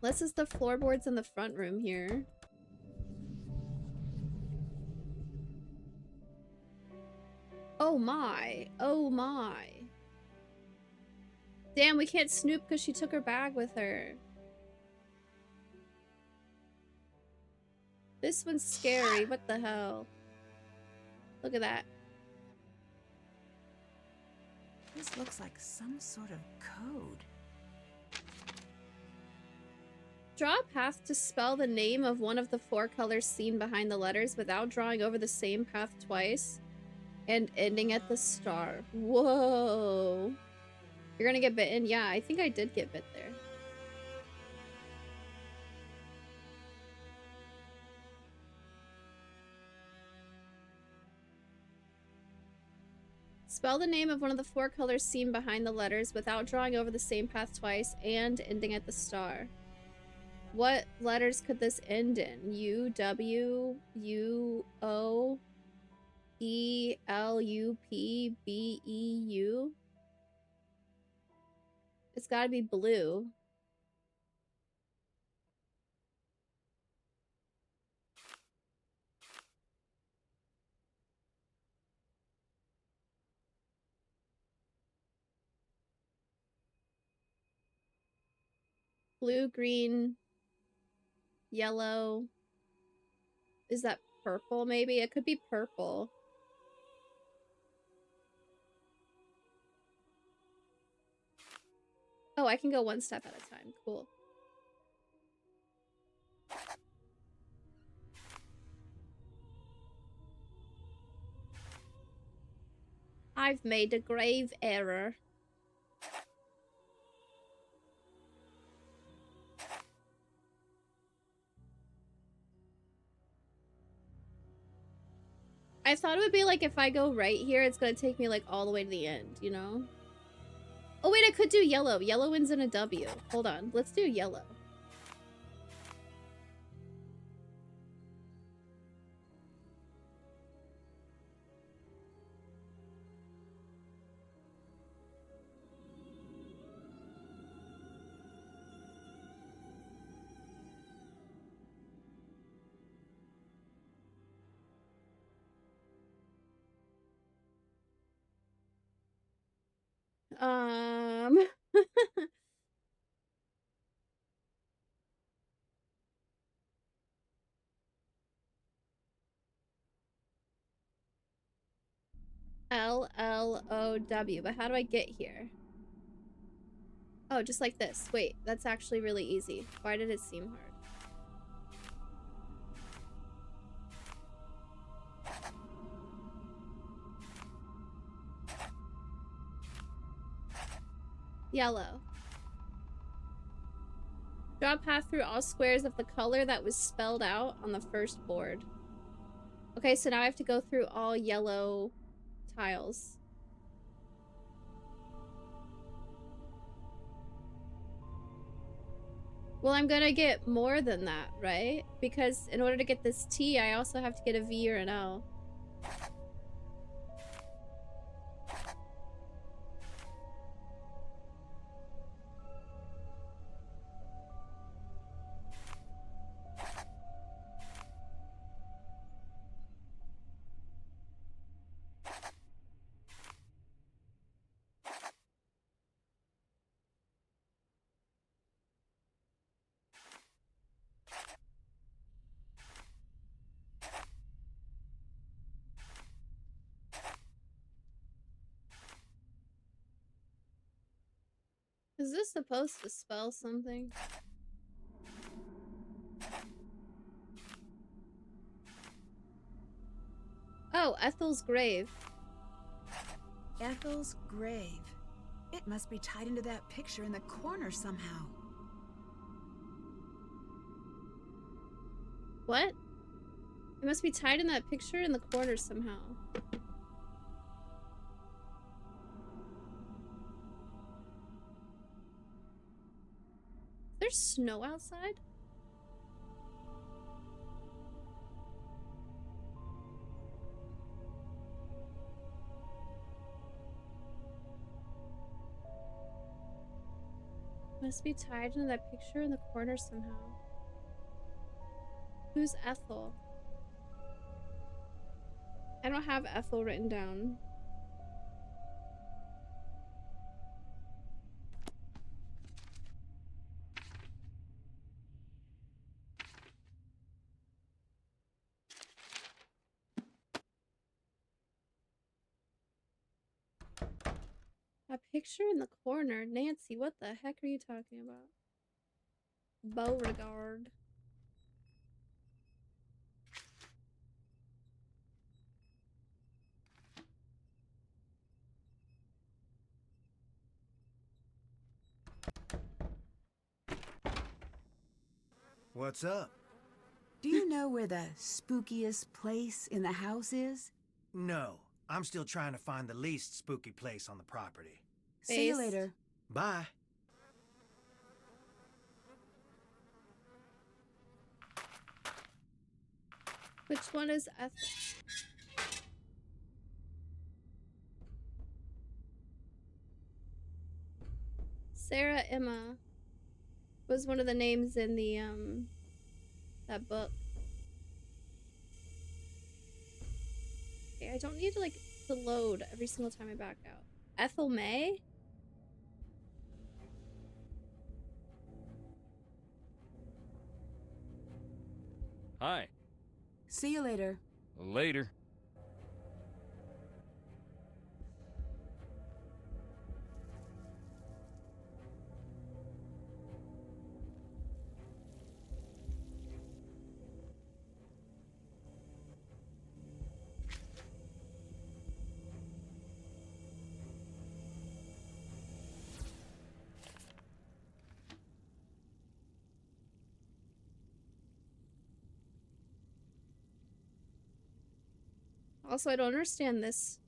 Unless it's the floorboards in the front room here. Oh my. Oh my. Damn, we can't snoop because she took her bag with her. This one's scary. What the hell? Look at that. This looks like some sort of code. Draw a path to spell the name of one of the 4 colors seen behind the letters without drawing over the same path twice and ending at the star. Whoa. You're gonna get bitten? Yeah, I think I did get bit there. Spell the name of one of the 4 colors seen behind the letters without drawing over the same path twice and ending at the star. What letters could this end in? U, W, U, O, E, L, U, P, B, E, U? It's gotta be blue. Blue, green, yellow. Is that purple maybe? It could be purple. Oh, I can go one step at a time. Cool. I've made a grave error. I thought it would be like if I go right here, it's gonna take me like all the way to the end, you know? Oh wait, I could do yellow. Yellow ends in a W. Hold on, let's do yellow. L-L-O-W, but how do I get here? Oh, just like this. Wait, that's actually really easy. Why did it seem hard? Yellow. Draw a path through all squares of the color that was spelled out on the first board. Okay, so now I have to go through all yellow tiles. Well, I'm gonna get more than that, right? Because in order to get this T, I also have to get a V or an L. Is this supposed to spell something? Oh, Ethel's grave. Ethel's grave. It must be tied into that picture in the corner somehow. What? It must be tied in that picture in the corner somehow. There's snow outside? Must be tied into that picture in the corner somehow. Who's Ethel? I don't have Ethel written down. A picture in the corner? Nancy, what the heck are you talking about? Beauregard. What's up? Do you know where the spookiest place in the house is? No, I'm still trying to find the least spooky place on the property. See you Based. later. Bye. Which one is Ethel? Sarah Emma was one of the names in the that book. Okay, I don't need to load every single time I back out. Ethel May? Hi. See you later. Later. Also, I don't understand this.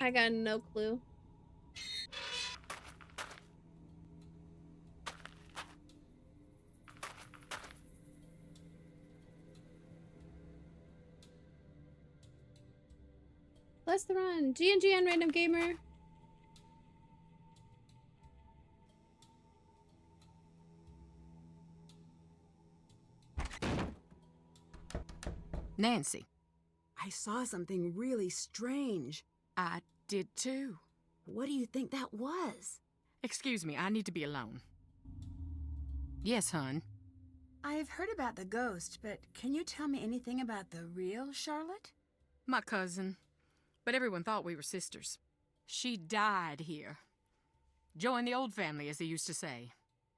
I got no clue. Let's run. G&G on Random Gamer. Nancy, I saw something really strange. I did too. What do you think that was? Excuse me, I need to be alone. Yes, hun. I've heard about the ghost, but can you tell me anything about the real Charlotte? My cousin. But everyone thought we were sisters. She died here. Joined the old family, as they used to say.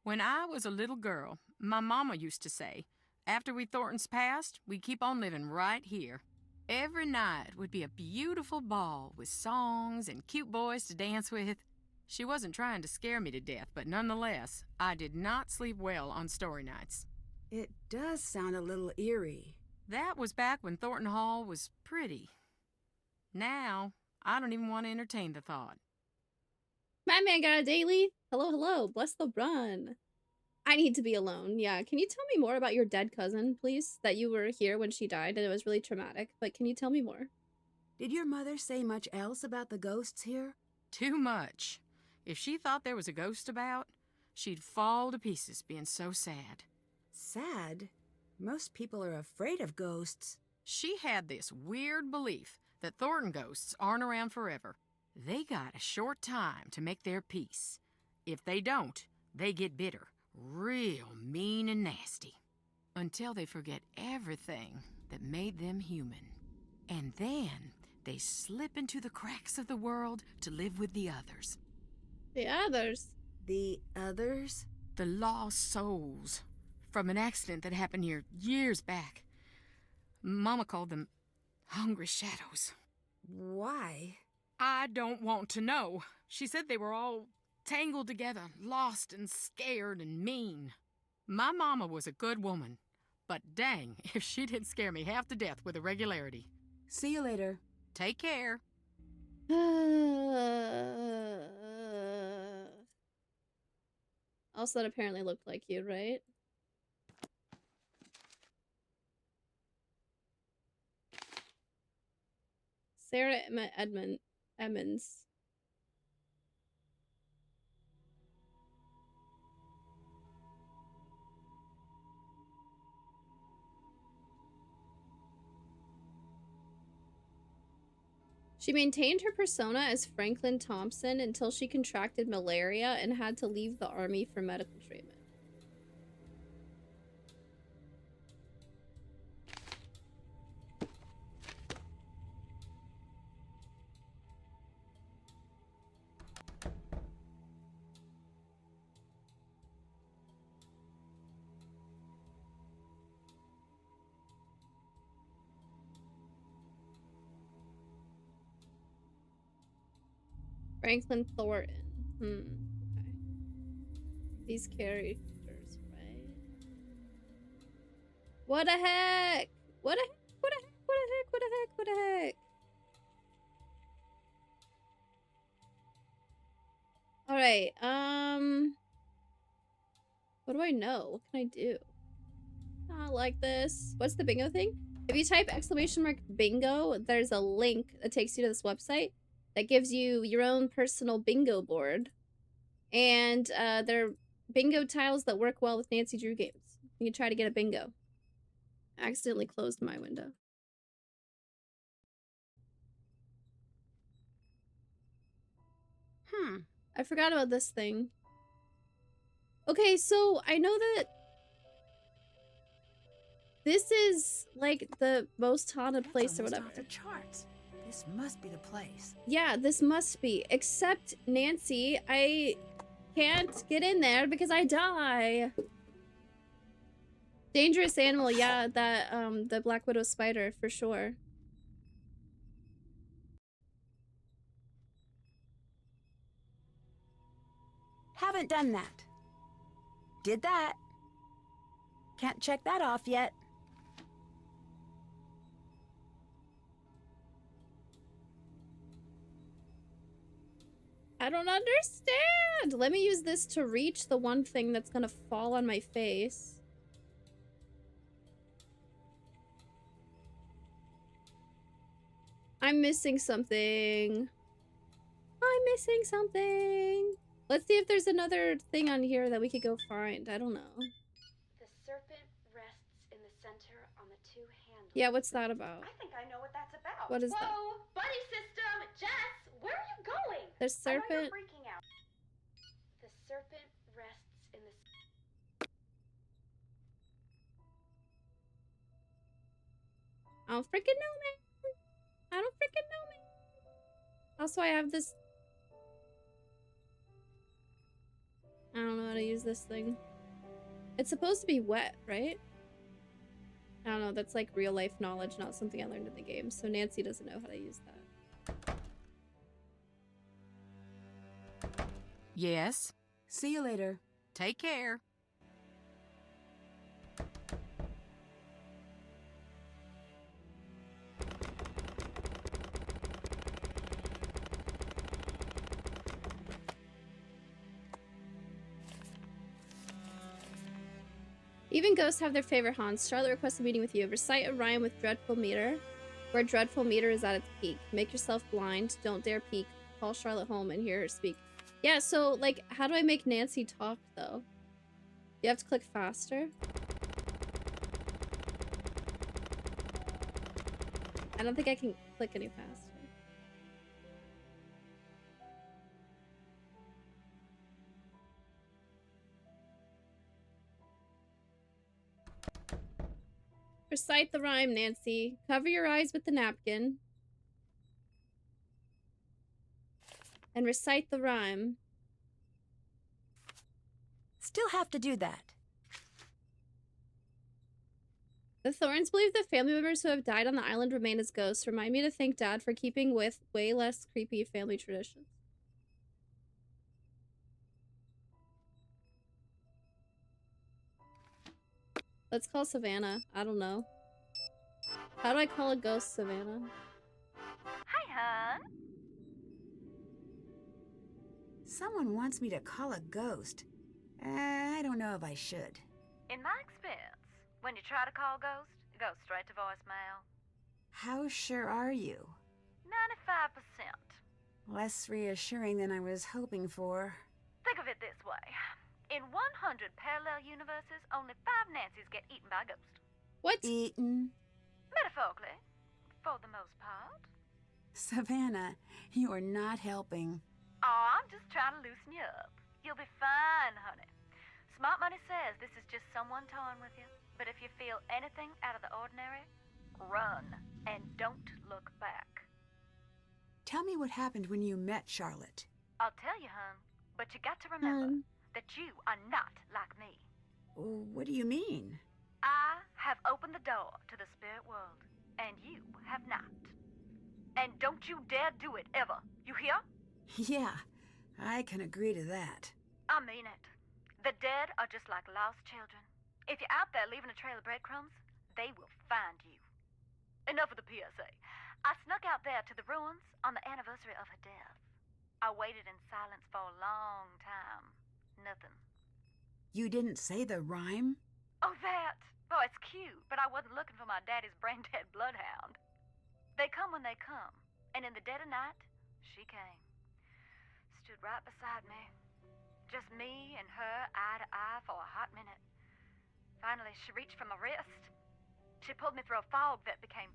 When I was a little girl, my mama used to say, after we Thorntons passed, we'd keep on living right here. Every night would be a beautiful ball with songs and cute boys to dance with. She wasn't trying to scare me to death, but nonetheless, I did not sleep well on story nights. It does sound a little eerie. That was back when Thornton Hall was pretty. Now, I don't even want to entertain the thought. Madman got a daily. Hello, hello. Bless the run. I need to be alone. Yeah. Can you tell me more about your dead cousin, please? That you were here when she died and it was really traumatic. But can you tell me more? Did your mother say much else about the ghosts here? Too much. If she thought there was a ghost about, she'd fall to pieces being so sad. Sad? Most people are afraid of ghosts. She had this weird belief that Thornton ghosts aren't around forever. They got a short time to make their peace. If they don't, they get bitter. Real mean and nasty. Until they forget everything that made them human. And then they slip into the cracks of the world to live with the others. The others? The others? The lost souls. From an accident that happened here years back. Mama called them hungry shadows. Why? I don't want to know. She said they were all tangled together, lost and scared and mean. My mama was a good woman, but dang if she didn't scare me half to death with a regularity. See you later. Take care. Also, that apparently looked like you, right? Sarah Emmons. She maintained her persona as Franklin Thompson until she contracted malaria and had to leave the army for medical treatment. Franklin Thornton. Okay. These characters, right? What the heck? What the heck? What the heck? What the heck? What the heck? What the heck? Alright, what do I know? What can I do? Not like this. What's the bingo thing? If you type !bingo, there's a link that takes you to this website that gives you your own personal bingo board. And they're bingo tiles that work well with Nancy Drew games. You can try to get a bingo. I accidentally closed my window. I forgot about this thing. Okay, so I know that this is like the most haunted place or whatever. Off the charts. This must be the place. Yeah, this must be. Except Nancy, I can't get in there because I die. Dangerous animal, yeah, that the Black Widow spider for sure. Haven't done that. Did that. Can't check that off yet. I don't understand. Let me use this to reach the one thing that's gonna fall on my face. I'm missing something. I'm missing something. Let's see if there's another thing on here that we could go find. I don't know. The serpent rests in the center on the two handles. Yeah, what's that about? I think I know what that's about. What is that? Whoa, buddy system, Jess, where are you going? The I know serpent. you're freaking out. The serpent rests in the. I don't freaking know, man. I don't freaking know, man. Also, I have this. I don't know how to use this thing. It's supposed to be wet, right? I don't know, that's like real life knowledge, not something I learned in the game. So Nancy doesn't know how to use that. Yes. See you later. Take care. Even ghosts have their favorite haunts. Charlotte requests a meeting with you. Recite a rhyme with dreadful meter, where dreadful meter is at its peak. Make yourself blind. Don't dare peek. Call Charlotte home and hear her speak. Yeah, so, like, how do I make Nancy talk, though? You have to click faster? I don't think I can click any faster. Recite the rhyme, Nancy. Cover your eyes with the napkin. And recite the rhyme. Still have to do that. The Thorntons believe the family members who have died on the island remain as ghosts. Remind me to thank Dad for keeping with way less creepy family traditions. Let's call Savannah. I don't know. How do I call a ghost Savannah? Hey, hon. Someone wants me to call a ghost. I don't know if I should. In my experience, when you try to call Ghost, it goes straight to voicemail. How sure are you? 95%. Less reassuring than I was hoping for. Think of it this way. In 100 parallel universes, only 5 Nancys get eaten by a ghost. What? Eaten? Metaphorically, for the most part. Savannah, you are not helping. Oh, I'm just trying to loosen you up. You'll be fine, honey. Smart money says this is just someone toying with you. But if you feel anything out of the ordinary, run and don't look back. Tell me what happened when you met Charlotte. I'll tell you, hon, but you got to remember that you are not like me. What do you mean? I have opened the door to the spirit world, and you have not. And don't you dare do it ever. You hear? Yeah, I can agree to that. I mean it. The dead are just like lost children. If you're out there leaving a trail of breadcrumbs, they will find you. Enough of the PSA. I snuck out there to the ruins on the anniversary of her death. I waited in silence for a long time. Nothing. You didn't say the rhyme? Oh, that. Oh, it's cute, but I wasn't looking for my daddy's brain-dead bloodhound. They come when they come, and in the dead of night, she came. Stood right beside me. Just me and her, eye to eye, for a hot minute. Finally, she reached for my wrist. She pulled me through a fog that became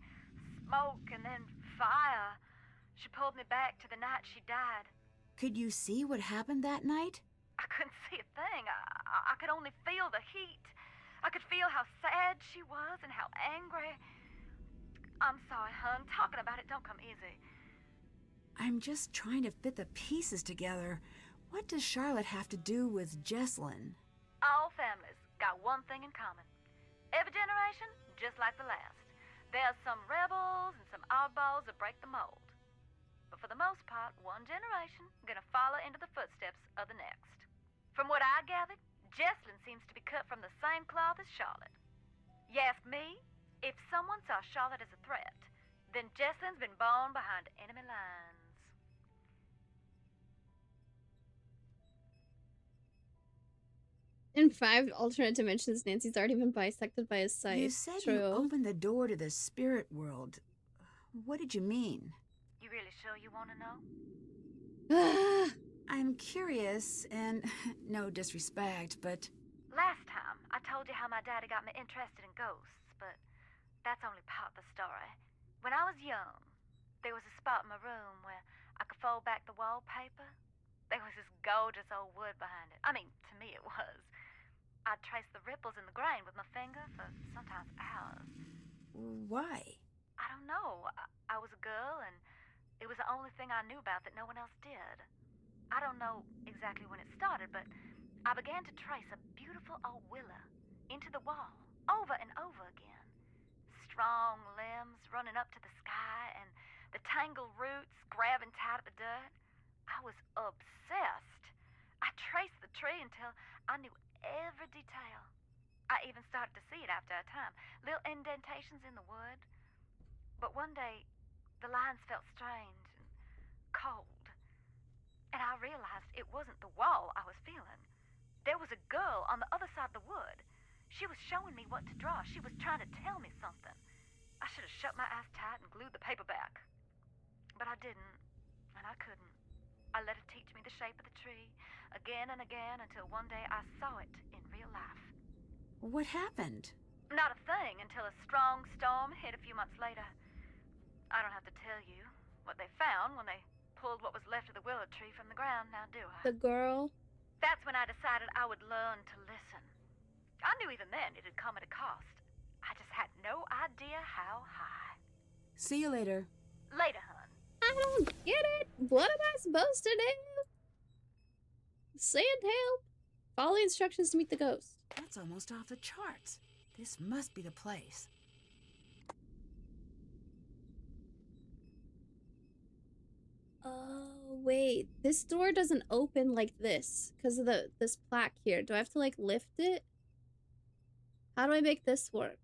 smoke and then fire. She pulled me back to the night she died. Could you see what happened that night? I couldn't see a thing. I could only feel the heat. I could feel how sad she was and how angry. I'm sorry, hon. Talking about it don't come easy. I'm just trying to fit the pieces together. What does Charlotte have to do with Jesslyn? All families got one thing in common. Every generation, just like the last. There's some rebels and some oddballs that break the mold. But for the most part, one generation gonna follow into the footsteps of the next. From what I gathered, Jesslyn seems to be cut from the same cloth as Charlotte. You ask me, if someone saw Charlotte as a threat, then Jesslyn's been born behind enemy lines. In 5 alternate dimensions, Nancy's already been bisected by his sight. You said True. you opened the door to the spirit world. What did you mean? You really sure you want to know? I'm curious, and no disrespect, but... Last time, I told you how my daddy got me interested in ghosts, but that's only part of the story. When I was young, there was a spot in my room where I could fold back the wallpaper. There was this gorgeous old wood behind it. I mean, to me it was. I'd trace the ripples in the grain with my finger for sometimes hours. Why? I don't know. I was a girl, and it was the only thing I knew about that no one else did. I don't know exactly when it started, but I began to trace a beautiful old willow into the wall, over and over again. strong limbs running up to the sky and the tangled roots grabbing tight at the dirt. I was obsessed. I traced the tree until I knew every detail. I even started to see it after a time, little indentations in the wood. But one day, the lines felt strange and cold, and I realized it wasn't the wall I was feeling. There was a girl on the other side of the wood. She was showing me what to draw. She was trying to tell me something. I should have shut my eyes tight and glued the paper back. But I didn't, and I couldn't. I let it teach me the shape of the tree, again and again, until one day I saw it in real life. What happened? Not a thing until a strong storm hit a few months later. I don't have to tell you what they found when they pulled what was left of the willow tree from the ground, now do I? The girl. That's when I decided I would learn to listen. I knew even then it had come at a cost. I just had no idea how high. See you later. Later, hun. I don't get it. What am I supposed to do? Send help. Follow the instructions to meet the ghost. That's almost off the charts. This must be the place. Oh, wait. This door doesn't open like this because of this plaque here. Do I have to, like, lift it? How do I make this work?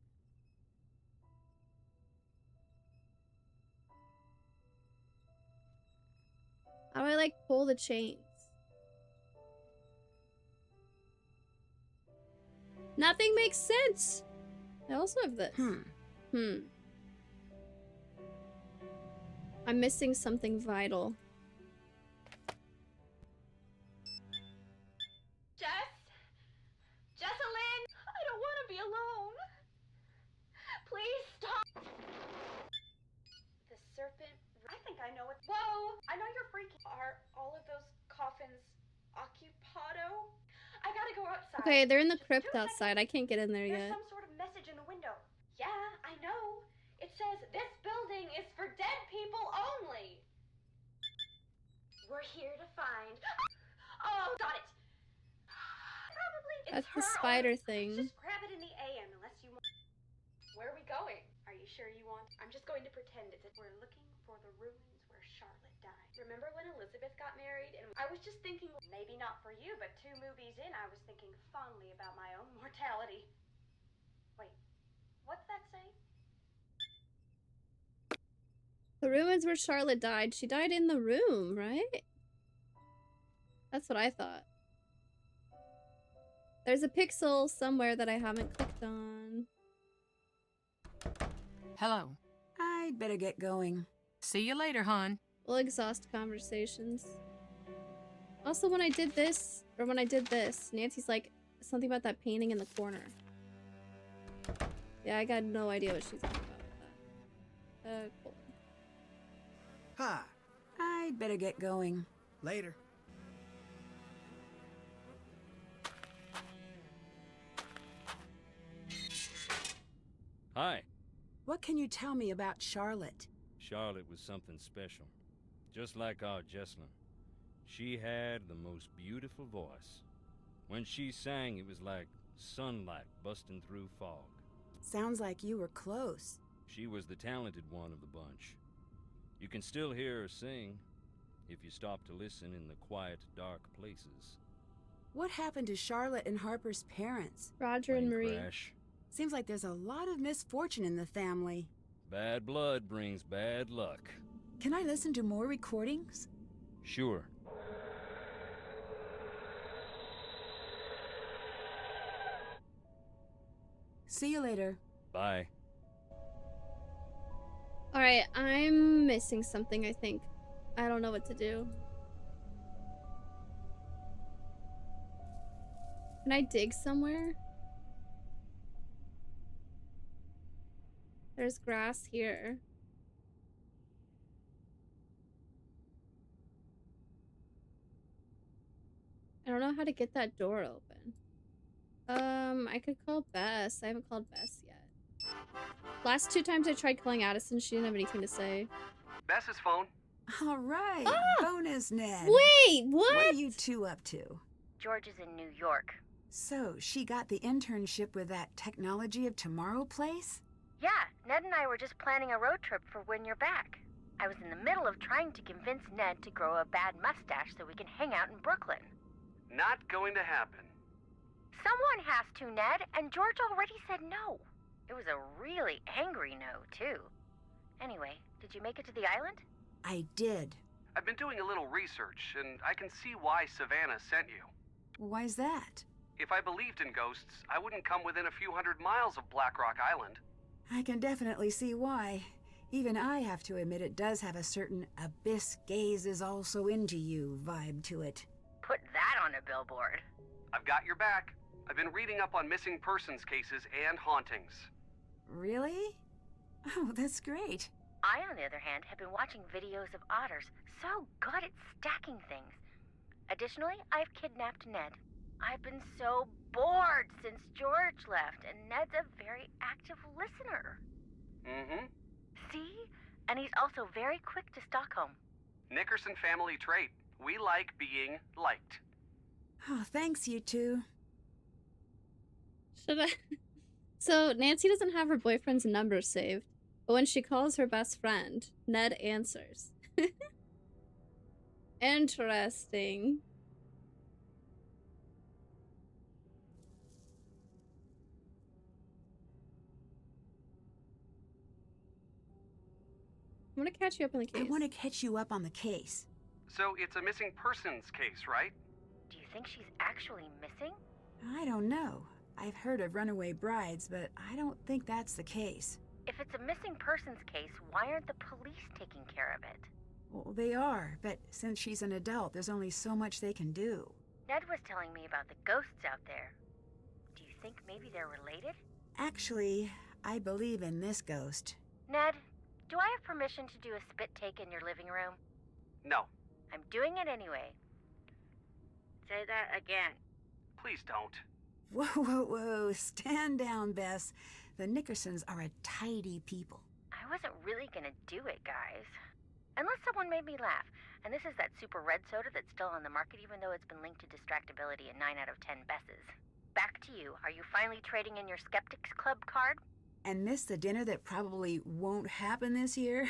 How do I, like, pull the chains? Nothing makes sense. I also have this. I'm missing something vital. Jessalyn! I don't want to be alone. Please stop. The serpent. I think I know it. Whoa! I know you're freaking. Are all of those coffins occupado? I gotta go outside. Okay, they're in the Just crypt 2 outside. I can't get in there There's yet. some sort of message in the window. Yeah, I know. It says this building is for dead people only. We're here to find. Oh, got it. Probably it's That's the her spider or- thing. Just grab it in the AM unless you want. Where are we going? Are you sure you want? I'm just going to pretend it's. We're looking for the ruins where Charlotte died. Remember when Elizabeth got married? And I was just thinking, maybe not for you, but 2 movies in, I was thinking fondly about my own mortality. Wait, what's that say? The ruins where Charlotte died. She died in the room, right? That's what I thought. There's a pixel somewhere that I haven't clicked on. Hello. I'd better get going. See you later, hun. We'll exhaust conversations. Also, when I did this, Nancy's like, something about that painting in the corner. Yeah, I got no idea what she's talking about with that. Cool. Hi. I'd better get going. Later. Hi. What can you tell me about Charlotte? Charlotte was something special. Just like our Jessalyn. She had the most beautiful voice. When she sang, it was like sunlight busting through fog. Sounds like you were close. She was the talented one of the bunch. You can still hear her sing, if you stop to listen in the quiet, dark places. What happened to Charlotte and Harper's parents? Roger and Plane Marie. crash. Seems like there's a lot of misfortune in the family. Bad blood brings bad luck. Can I listen to more recordings? Sure. See you later. Bye. Alright, I'm missing something, I think. I don't know what to do. Can I dig somewhere? There's grass here. I don't know how to get that door open. I could call Bess. I haven't called Bess yet. Last 2 times I tried calling Addison, she didn't have anything to say. Bess's phone. All right. Ah! Bonus, Ned. Wait, what? What are you 2 up to? George is in New York. So, she got the internship with that Technology of Tomorrow place? Yeah, Ned and I were just planning a road trip for when you're back. I was in the middle of trying to convince Ned to grow a bad mustache so we can hang out in Brooklyn. Not going to happen. Someone has to, Ned, and George already said no. It was a really angry no, too. Anyway, did you make it to the island? I did. I've been doing a little research, and I can see why Savannah sent you. Why's that? If I believed in ghosts, I wouldn't come within a few hundred miles of Black Rock Island. I can definitely see why. Even I have to admit it does have a certain abyss gaze is also into you vibe to it. Put that on a billboard. I've got your back. I've been reading up on missing persons cases and hauntings. Really? Oh, that's great. I, on the other hand, have been watching videos of otters so good at stacking things. Additionally, I've kidnapped Ned. I've been so bored since George left, and Ned's a very active listener. Mm-hmm. See? And he's also very quick to Stockholm. Nickerson family trait. We like being liked. Oh, thanks, you two. Should I? So Nancy doesn't have her boyfriend's number saved, but when she calls her best friend, Ned answers. Interesting. I'm gonna catch you up on the case. I want to catch you up on the case. So it's a missing persons case, right? Do you think she's actually missing? I don't know. I've heard of runaway brides, but I don't think that's the case. If it's a missing persons case, why aren't the police taking care of it? Well, they are, but since she's an adult, there's only so much they can do. Ned was telling me about the ghosts out there. Do you think maybe they're related? Actually, I believe in this ghost. Ned, do I have permission to do a spit take in your living room? No. I'm doing it anyway. Say that again. Please don't. Whoa, whoa, whoa. Stand down, Bess. The Nickersons are a tidy people. I wasn't really gonna do it, guys. Unless someone made me laugh. And this is that super red soda that's still on the market even though it's been linked to distractibility in 9 out of 10 Besses. Back to you. Are you finally trading in your Skeptics Club card? And miss the dinner that probably won't happen this year?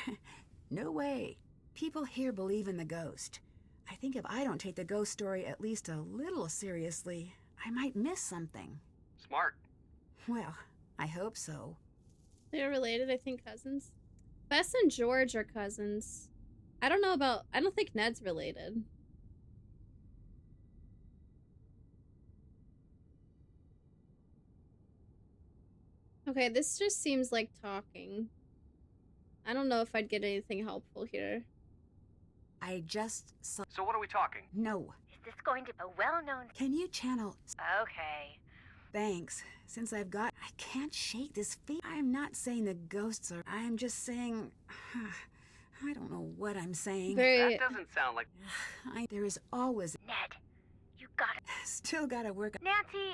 No way. People here believe in the ghost. I think if I don't take the ghost story at least a little seriously, I might miss something. Smart. Well, I hope so. They're related, I think cousins. Bess and George are cousins. I don't think Ned's related. Okay, this just seems like talking. I don't know if I'd get anything helpful here. I just saw... So what are we talking? No. Is this going to be a well-known... Can you channel... Okay. Thanks. Since I've got... I can't shake this feet. I'm not saying the ghosts are... I'm just saying... I don't know what I'm saying. That doesn't sound like... There is always... Ned, you gotta... Still gotta work... Nancy,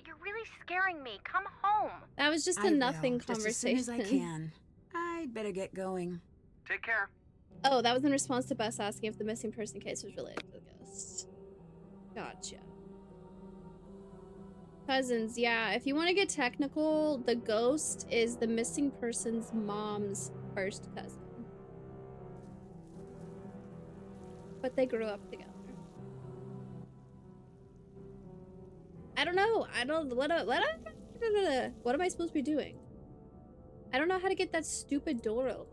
you're really scaring me. Come home. That was just a nothing conversation. Just as soon as I can. I'd better get going. Take care. Oh, that was in response to Bess asking if the missing person case was related to the ghost. Gotcha. Cousins, yeah. If you want to get technical, the ghost is the missing person's mom's first cousin. But they grew up together. I don't know. What am I supposed to be doing? I don't know how to get that stupid door open.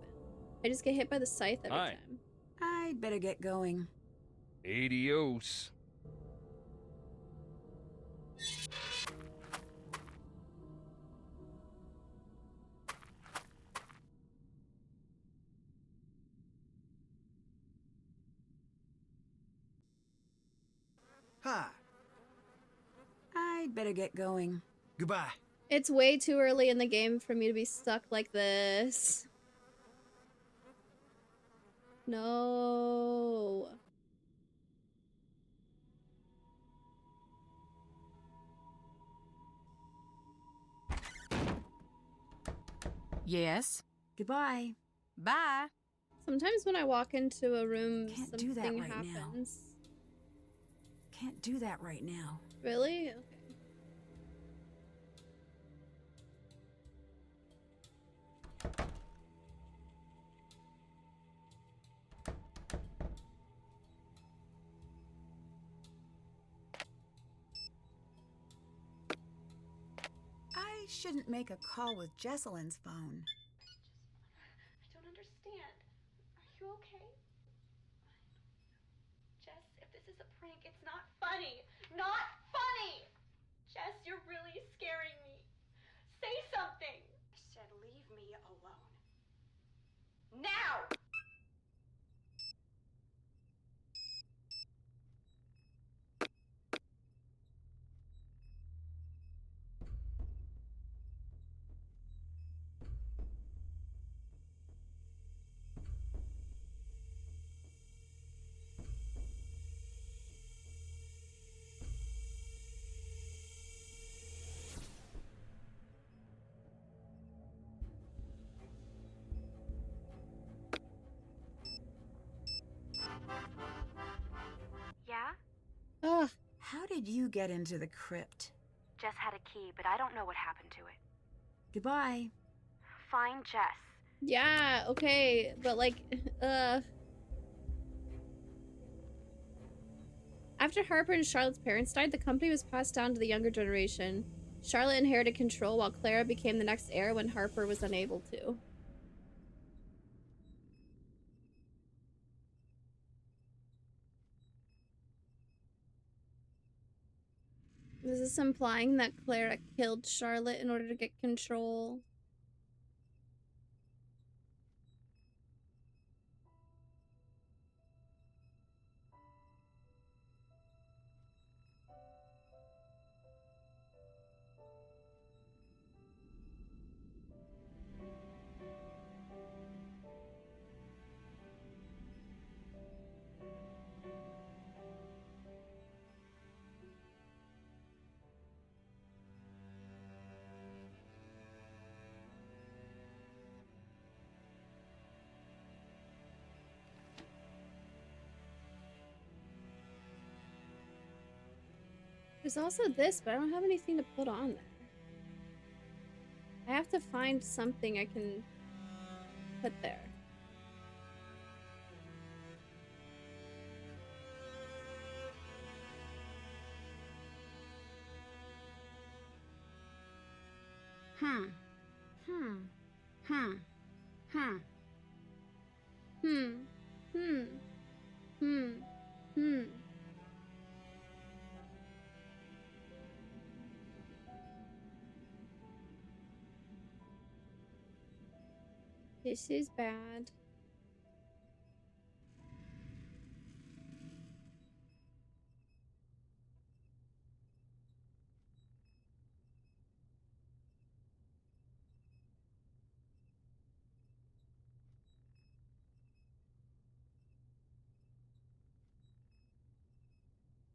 I just get hit by the scythe every time. I'd better get going. Adios. Hi. I'd better get going. Goodbye. It's way too early in the game for me to be stuck like this. No. Yes. Goodbye. Bye. Sometimes when I walk into a room, Can't do that something right now. happens. Can't do that right now. Really? Okay. I shouldn't make a call with Jesselyn's phone. I don't understand. Are you okay? Jess, if this is a prank, it's not funny. Not funny! Jess, you're really scaring me. Say something. I said leave me alone. Now! Yeah? Ugh. How did you get into the crypt? Jess had a key, but I don't know what happened to it. Goodbye. Find Jess. Yeah, okay, but like, After Harper and Charlotte's parents died, the company was passed down to the younger generation. Charlotte inherited control while Clara became the next heir when Harper was unable to. Is this implying that Clara killed Charlotte in order to get control? There's also this, but I don't have anything to put on there. I have to find something I can put there. Hmm. This is bad.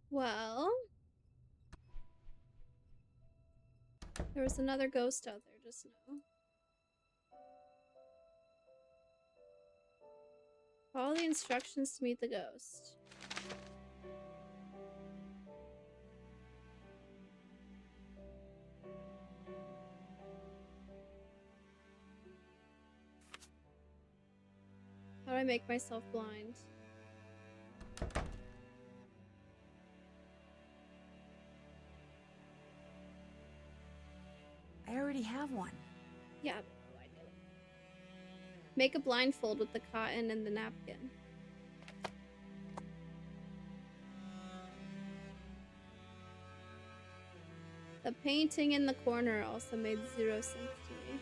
Well, there was another ghost out there just now. Follow the instructions to meet the ghost. How do I make myself blind? I already have one. Yeah, but how do I do it? Make a blindfold with the cotton and the napkin. The painting in the corner also made 0 sense to me.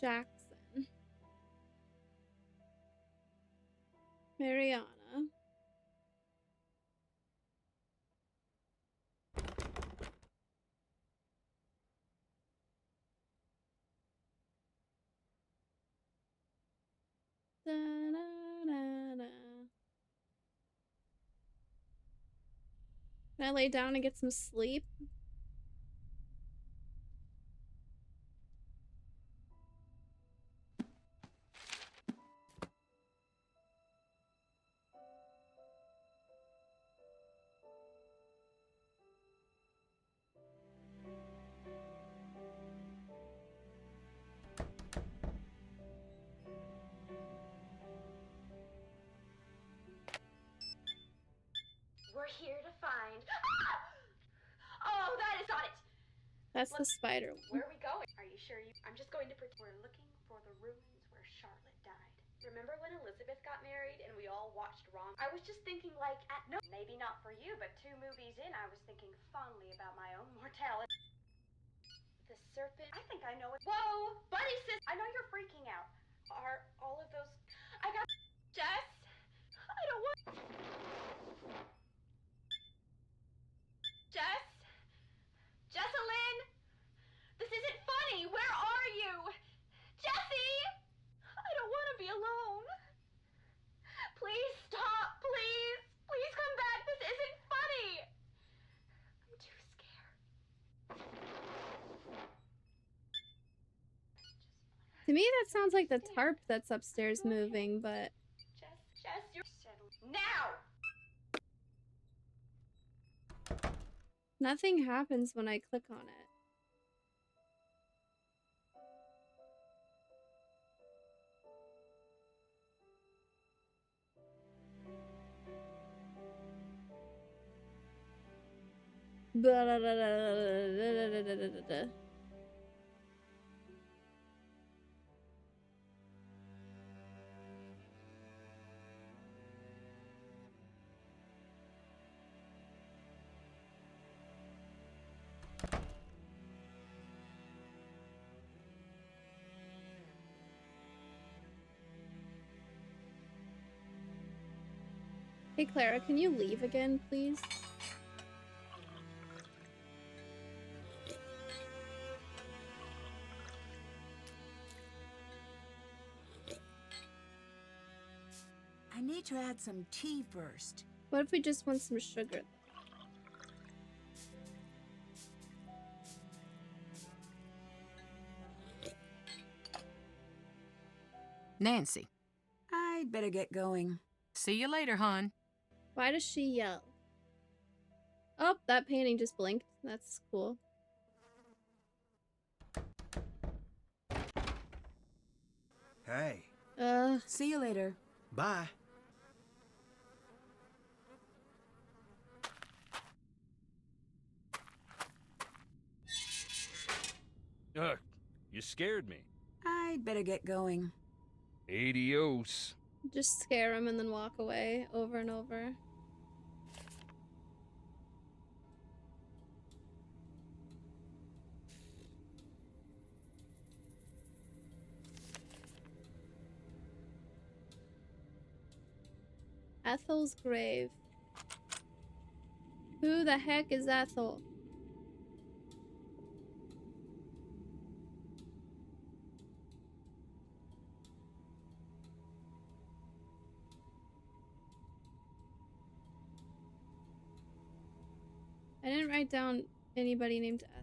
Jackson. Mariana. Da, da, da, da. Can I lay down and get some sleep? That's the spider Where one. are we going? Are you sure you... I'm just going to pretend we're looking for the ruins where Charlotte died. Remember when Elizabeth got married and we all watched Wrong? I was just thinking like, no, maybe not for you, but 2 movies in, I was thinking fondly about my own mortality. The serpent... I think I know it. Whoa! Buddy sis! I know you're freaking out. Are all of those... I got... Jess? I don't want... Jess? Jessalyn? This isn't funny! Where are you? Jessie! I don't want to be alone. Please stop, please! Please come back! This isn't funny! I'm too scared. To me, that sounds like the tarp that's upstairs moving, but... Jess, you're settled. Now! Nothing happens when I click on it. Hey Clara, can you leave again, please? I need to add some tea first. What if we just want some sugar? Nancy. I'd better get going. See you later, hon. Why does she yell? Oh, that painting just blinked. That's cool. Hey. See you later. Bye. You scared me. I'd better get going. Adios. Just scare him and then walk away over and over. Ethel's grave. Who the heck is Ethel? I didn't write down anybody named Ethel.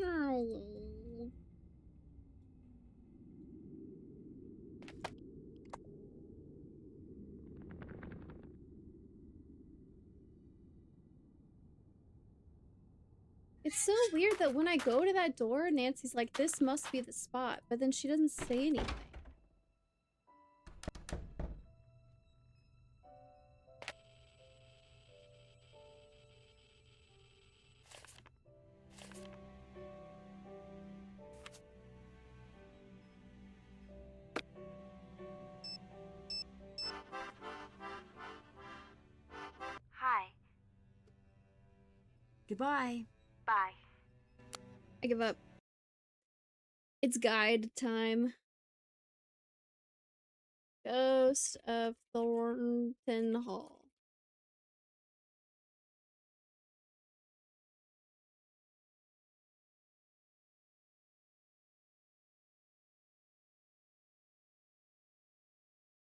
No. It's so weird that when I go to that door, Nancy's like, this must be the spot, but then she doesn't say anything. Hi. Goodbye. Bye. I give up. It's guide time. Ghost of Thornton Hall.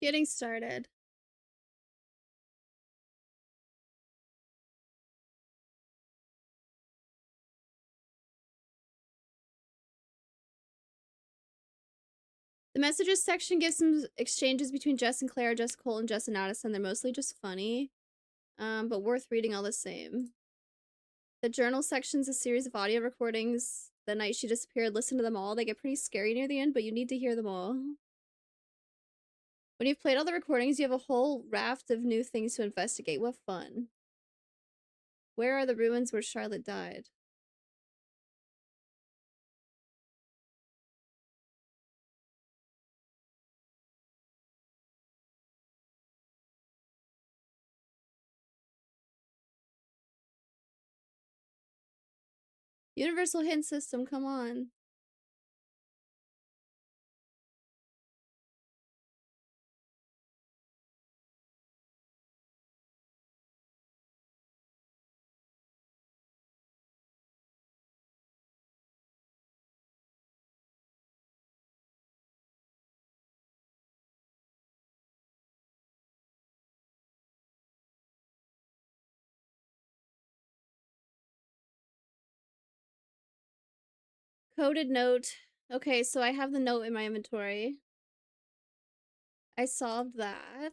Getting started. The messages section gives some exchanges between Jess and Claire, Jess Cole, and Jess and Addison. They're mostly just funny, but worth reading all the same. The journal section's a series of audio recordings. The night she disappeared, listen to them all. They get pretty scary near the end, but you need to hear them all. When you've played all the recordings, you have a whole raft of new things to investigate. What fun. Where are the ruins where Charlotte died? Universal hint system, come on. Coded note. Okay, so I have the note in my inventory. I solved that.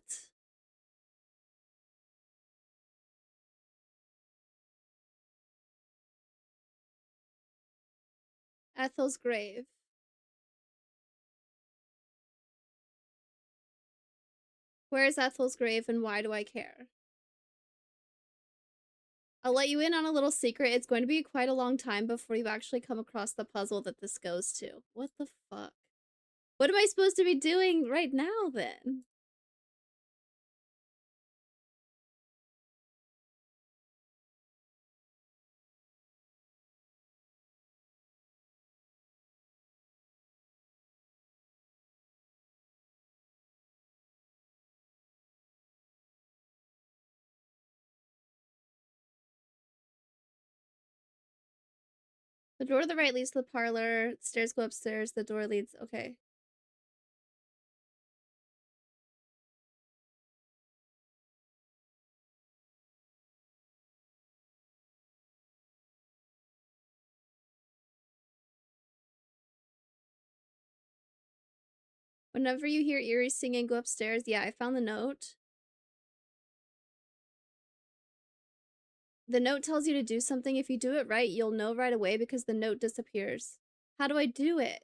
Ethel's grave. Where is Ethel's grave and why do I care? I'll let you in on a little secret. It's going to be quite a long time before you actually come across the puzzle that this goes to. What the fuck? What am I supposed to be doing right now, then? The door to the right leads to the parlor. The stairs go upstairs. The door leads... Okay. Whenever you hear eerie singing, go upstairs. Yeah, I found the note. The note tells you to do something. If you do it right, you'll know right away because the note disappears. How do I do it?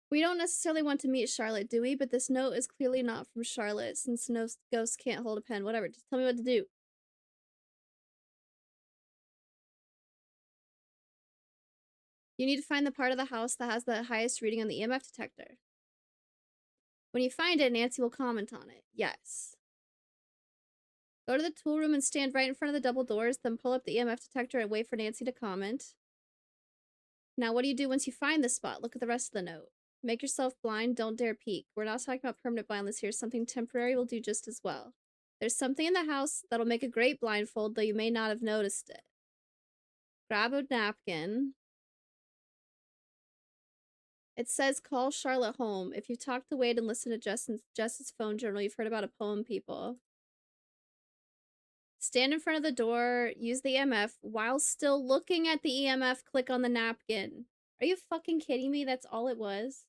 We don't necessarily want to meet Charlotte, do we? But this note is clearly not from Charlotte, since no ghost can't hold a pen. Whatever, just tell me what to do. You need to find the part of the house that has the highest reading on the EMF detector. When you find it, Nancy will comment on it. Yes. Go to the tool room and stand right in front of the double doors, then pull up the EMF detector and wait for Nancy to comment. Now, what do you do once you find the spot? Look at the rest of the note. Make yourself blind, don't dare peek. We're not talking about permanent blindness here. Something temporary will do just as well. There's something in the house that'll make a great blindfold, though you may not have noticed it. Grab a napkin. It says call Charlotte home. If you talk to Wade and listen to Jess's phone journal, you've heard about a poem, people. Stand in front of the door, use the EMF. While still looking at the EMF, click on the napkin. Are you fucking kidding me? That's all it was?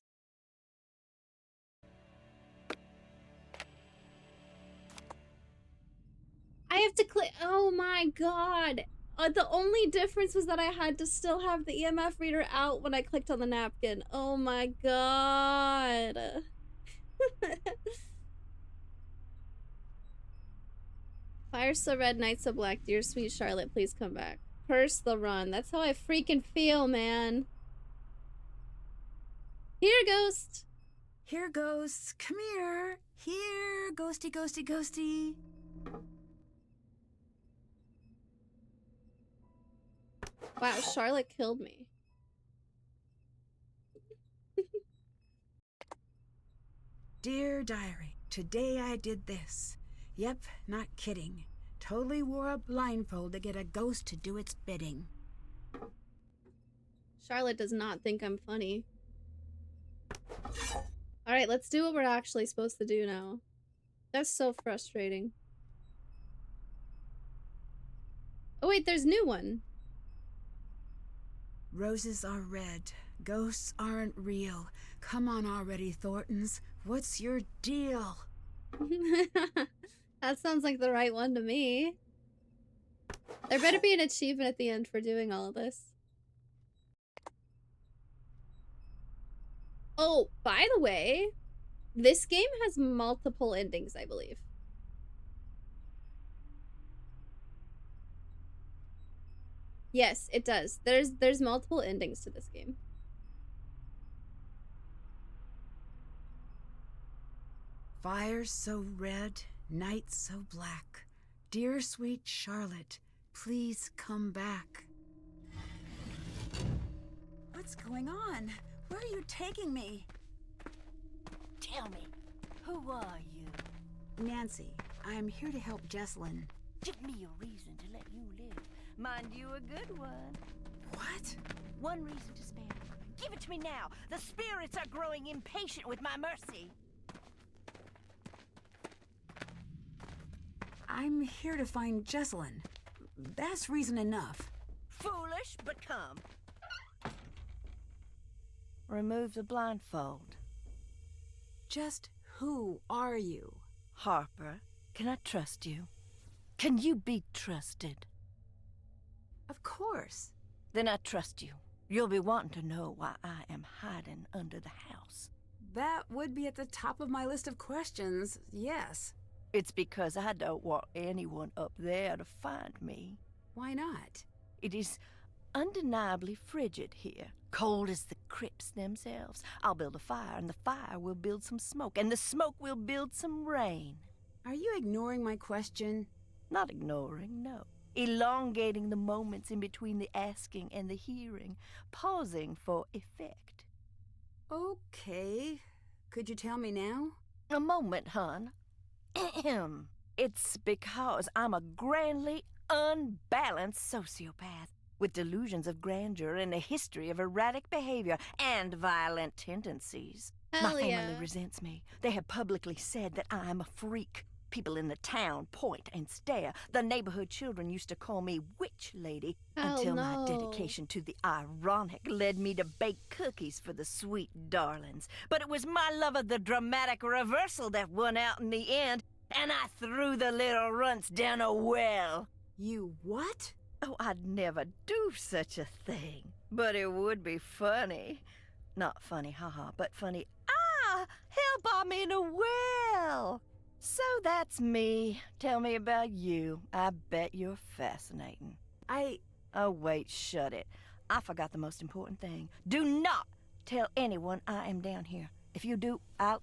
I have to click. Oh my god. The only difference was that I had to still have the EMF reader out when I clicked on the napkin. Oh my god. Fire so red, night so black. Dear sweet Charlotte, please come back. Curse the run. That's how I freaking feel, man. Here, ghost. Here, ghosts. Come here. Here, ghosty, ghosty, ghosty. Wow, Charlotte killed me. Dear Diary, today I did this. Yep, not kidding. Totally wore a blindfold to get a ghost to do its bidding. Charlotte does not think I'm funny. Alright, let's do what we're actually supposed to do now. That's so frustrating. Oh wait, there's a new one. Roses are red. Ghosts aren't real. Come on already, Thorntons. What's your deal? That sounds like the right one to me. There better be an achievement at the end for doing all of this. Oh, by the way, this game has multiple endings, I believe. Yes, it does. There's multiple endings to this game. Fire so red, night so black. Dear sweet Charlotte, please come back. What's going on? Where are you taking me? Tell me, who are you? Nancy, I'm here to help Jessalyn. Give me a reason to let you live. Mind you, a good one. What? One reason to spare. Give it to me now. The spirits are growing impatient with my mercy. I'm here to find Jessalyn. That's reason enough. Foolish, but come. Remove the blindfold. Just who are you? Harper, can I trust you? Can you be trusted? Of course. Then I trust you. You'll be wanting to know why I am hiding under the house. That would be at the top of my list of questions, yes. It's because I don't want anyone up there to find me. Why not? It is undeniably frigid here. Cold as the crypts themselves. I'll build a fire, and the fire will build some smoke, and the smoke will build some rain. Are you ignoring my question? Not ignoring, no. Elongating the moments in between the asking and the hearing. Pausing for effect. Okay. Could you tell me now? A moment, hon. It's because I'm a grandly unbalanced sociopath with delusions of grandeur and a history of erratic behavior and violent tendencies. Hell My family yeah. resents me. They have publicly said that I'm a freak. People in the town point and stare. The neighborhood children used to call me Witch Lady until my no. dedication to the ironic led me to bake cookies for the sweet darlings. But it was my love of the dramatic reversal that won out in the end, and I threw the little runts down a well. You what? Oh, I'd never do such a thing. But it would be funny. Not funny, haha, but funny. Ah! Help, I'm in a well! So that's me. Tell me about you. I bet you're fascinating. Oh, wait, shut it. I forgot the most important thing. Do not tell anyone I am down here. If you do, I'll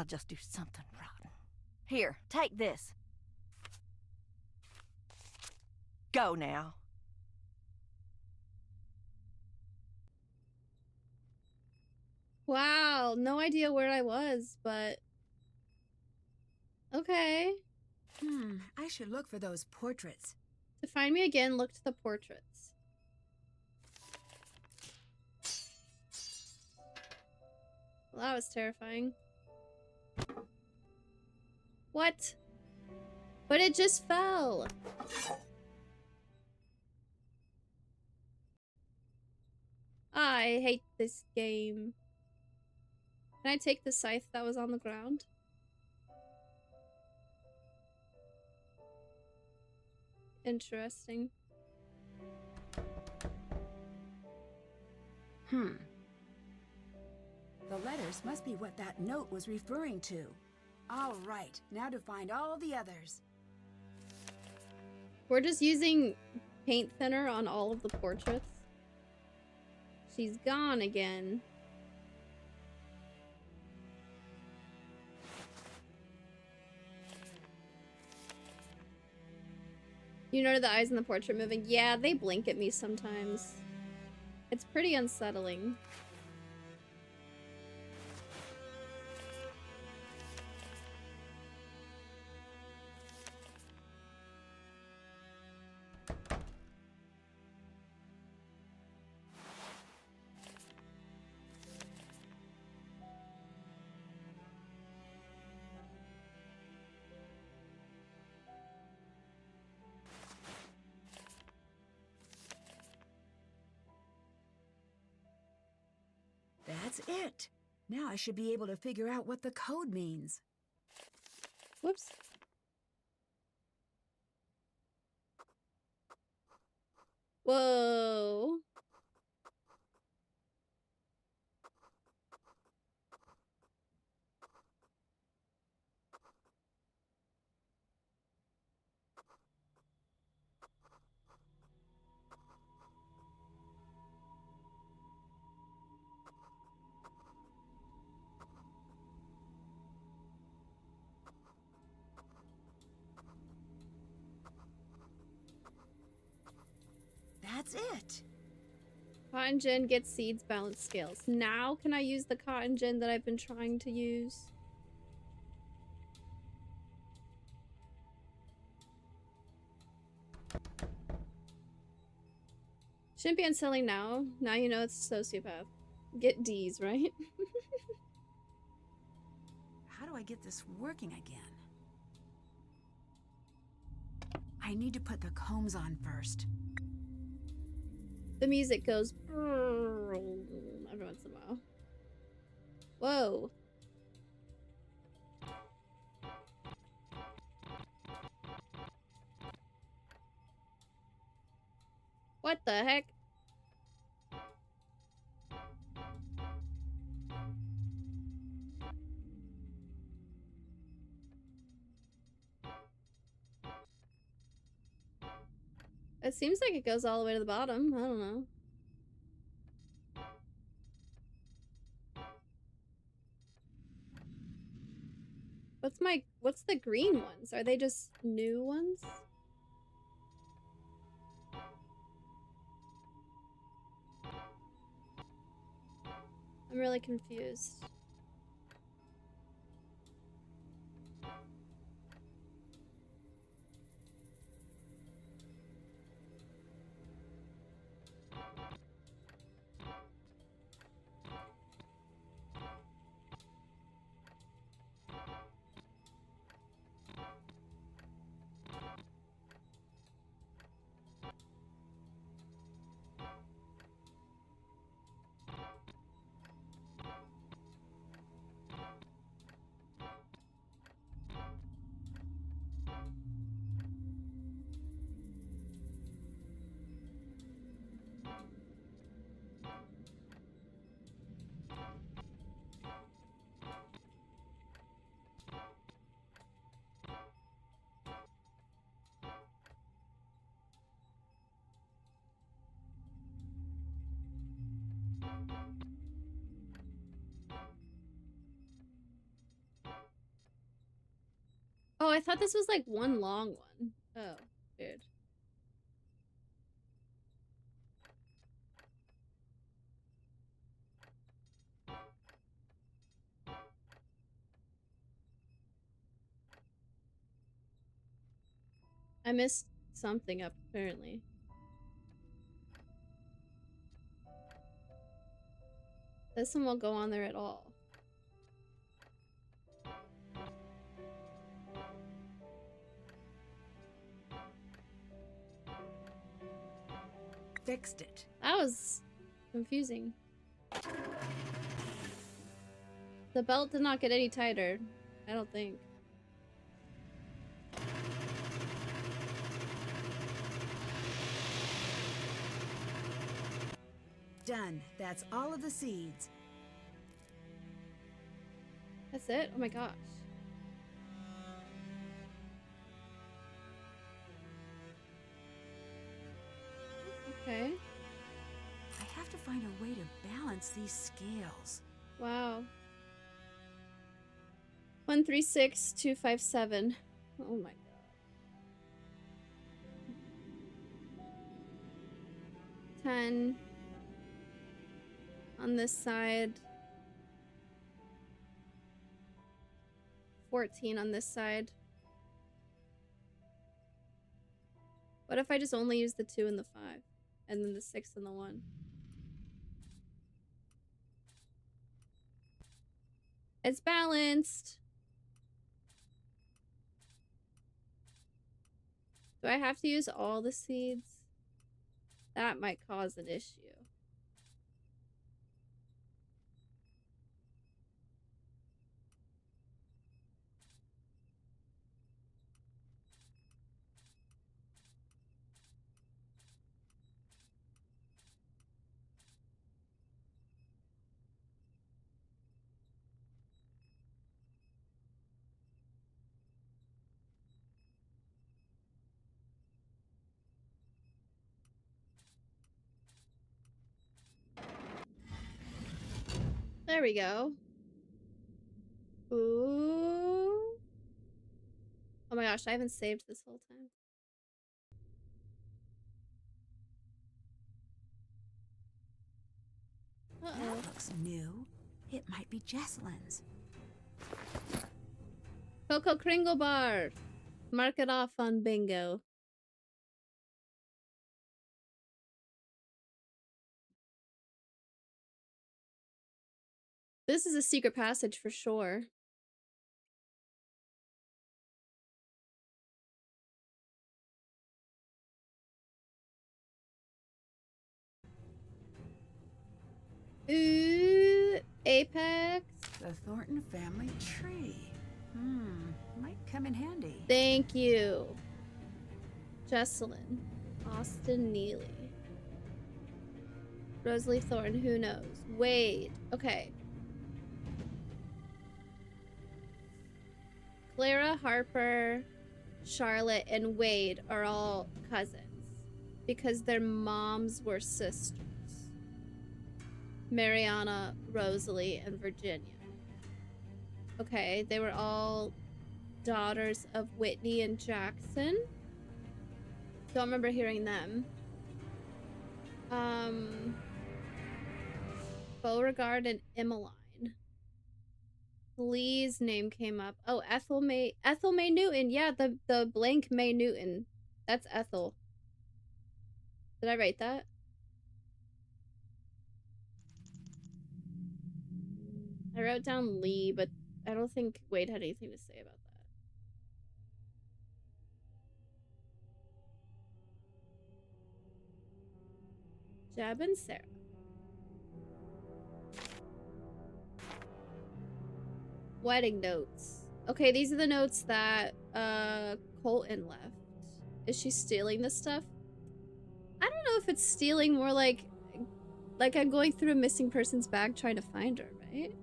just do something rotten. Here, take this. Go now. Wow, no idea where I was, but okay. I should look for those portraits. To find me again, look to the portraits. Well, that was terrifying. What? But it just fell. I hate this game. Can I take the scythe that was on the ground? Interesting. The letters must be what that note was referring to. All right, now to find all the others. We're just using paint thinner on all of the portraits. She's gone again. You notice the eyes in the portrait moving? Yeah, they blink at me sometimes. It's pretty unsettling. That's it. Now I should be able to figure out what the code means. Whoops. Whoa. That's it. Cotton gin gets seeds, balance scales. Now can I use the cotton gin that I've been trying to use? Shouldn't be unselling now. Now you know it's a sociopath. Get D's, right? How do I get this working again? I need to put the combs on first. The music goes every once in a while. Whoa. What the heck? It seems like it goes all the way to the bottom. I don't know. What's the green ones? Are they just new ones? I'm really confused. Oh, I thought this was like one long one. Oh, weird. I missed something up, apparently. This one won't go on there at all. Fixed it. That was confusing. The belt did not get any tighter. I don't think. Done. That's all of the seeds. That's it? Oh my gosh. Okay. I have to find a way to balance these scales. Wow. 136257. Oh my god. 10 on this side. 14 on this side. What if I just only use the 2 and the 5? And then the 6 and the 1? It's balanced! Do I have to use all the seeds? That might cause an issue. There we go. Ooh. Oh my gosh, I haven't saved this whole time. Uh-oh. That looks new. It might be Jesselyn's. Coco Kringle Bar. Mark it off on bingo. This is a secret passage for sure. Ooh, Apex. The Thornton family tree. Might come in handy. Thank you. Jesselyn. Austin Neely. Rosalie Thornton, who knows? Wade. Okay. Clara, Harper, Charlotte, and Wade are all cousins because their moms were sisters. Mariana, Rosalie, and Virginia. Okay, they were all daughters of Whitney and Jackson. Don't remember hearing them. Beauregard and Emmeline. Lee's name came up. Oh, Ethel May Newton. Yeah, the blank May Newton. That's Ethel. Did I write that? I wrote down Lee, but I don't think Wade had anything to say about that. Jeb and Sarah. Wedding notes. Okay, these are the notes that Colton left. Is she stealing this stuff? I don't know if it's stealing, more like I'm going through a missing person's bag trying to find her, right?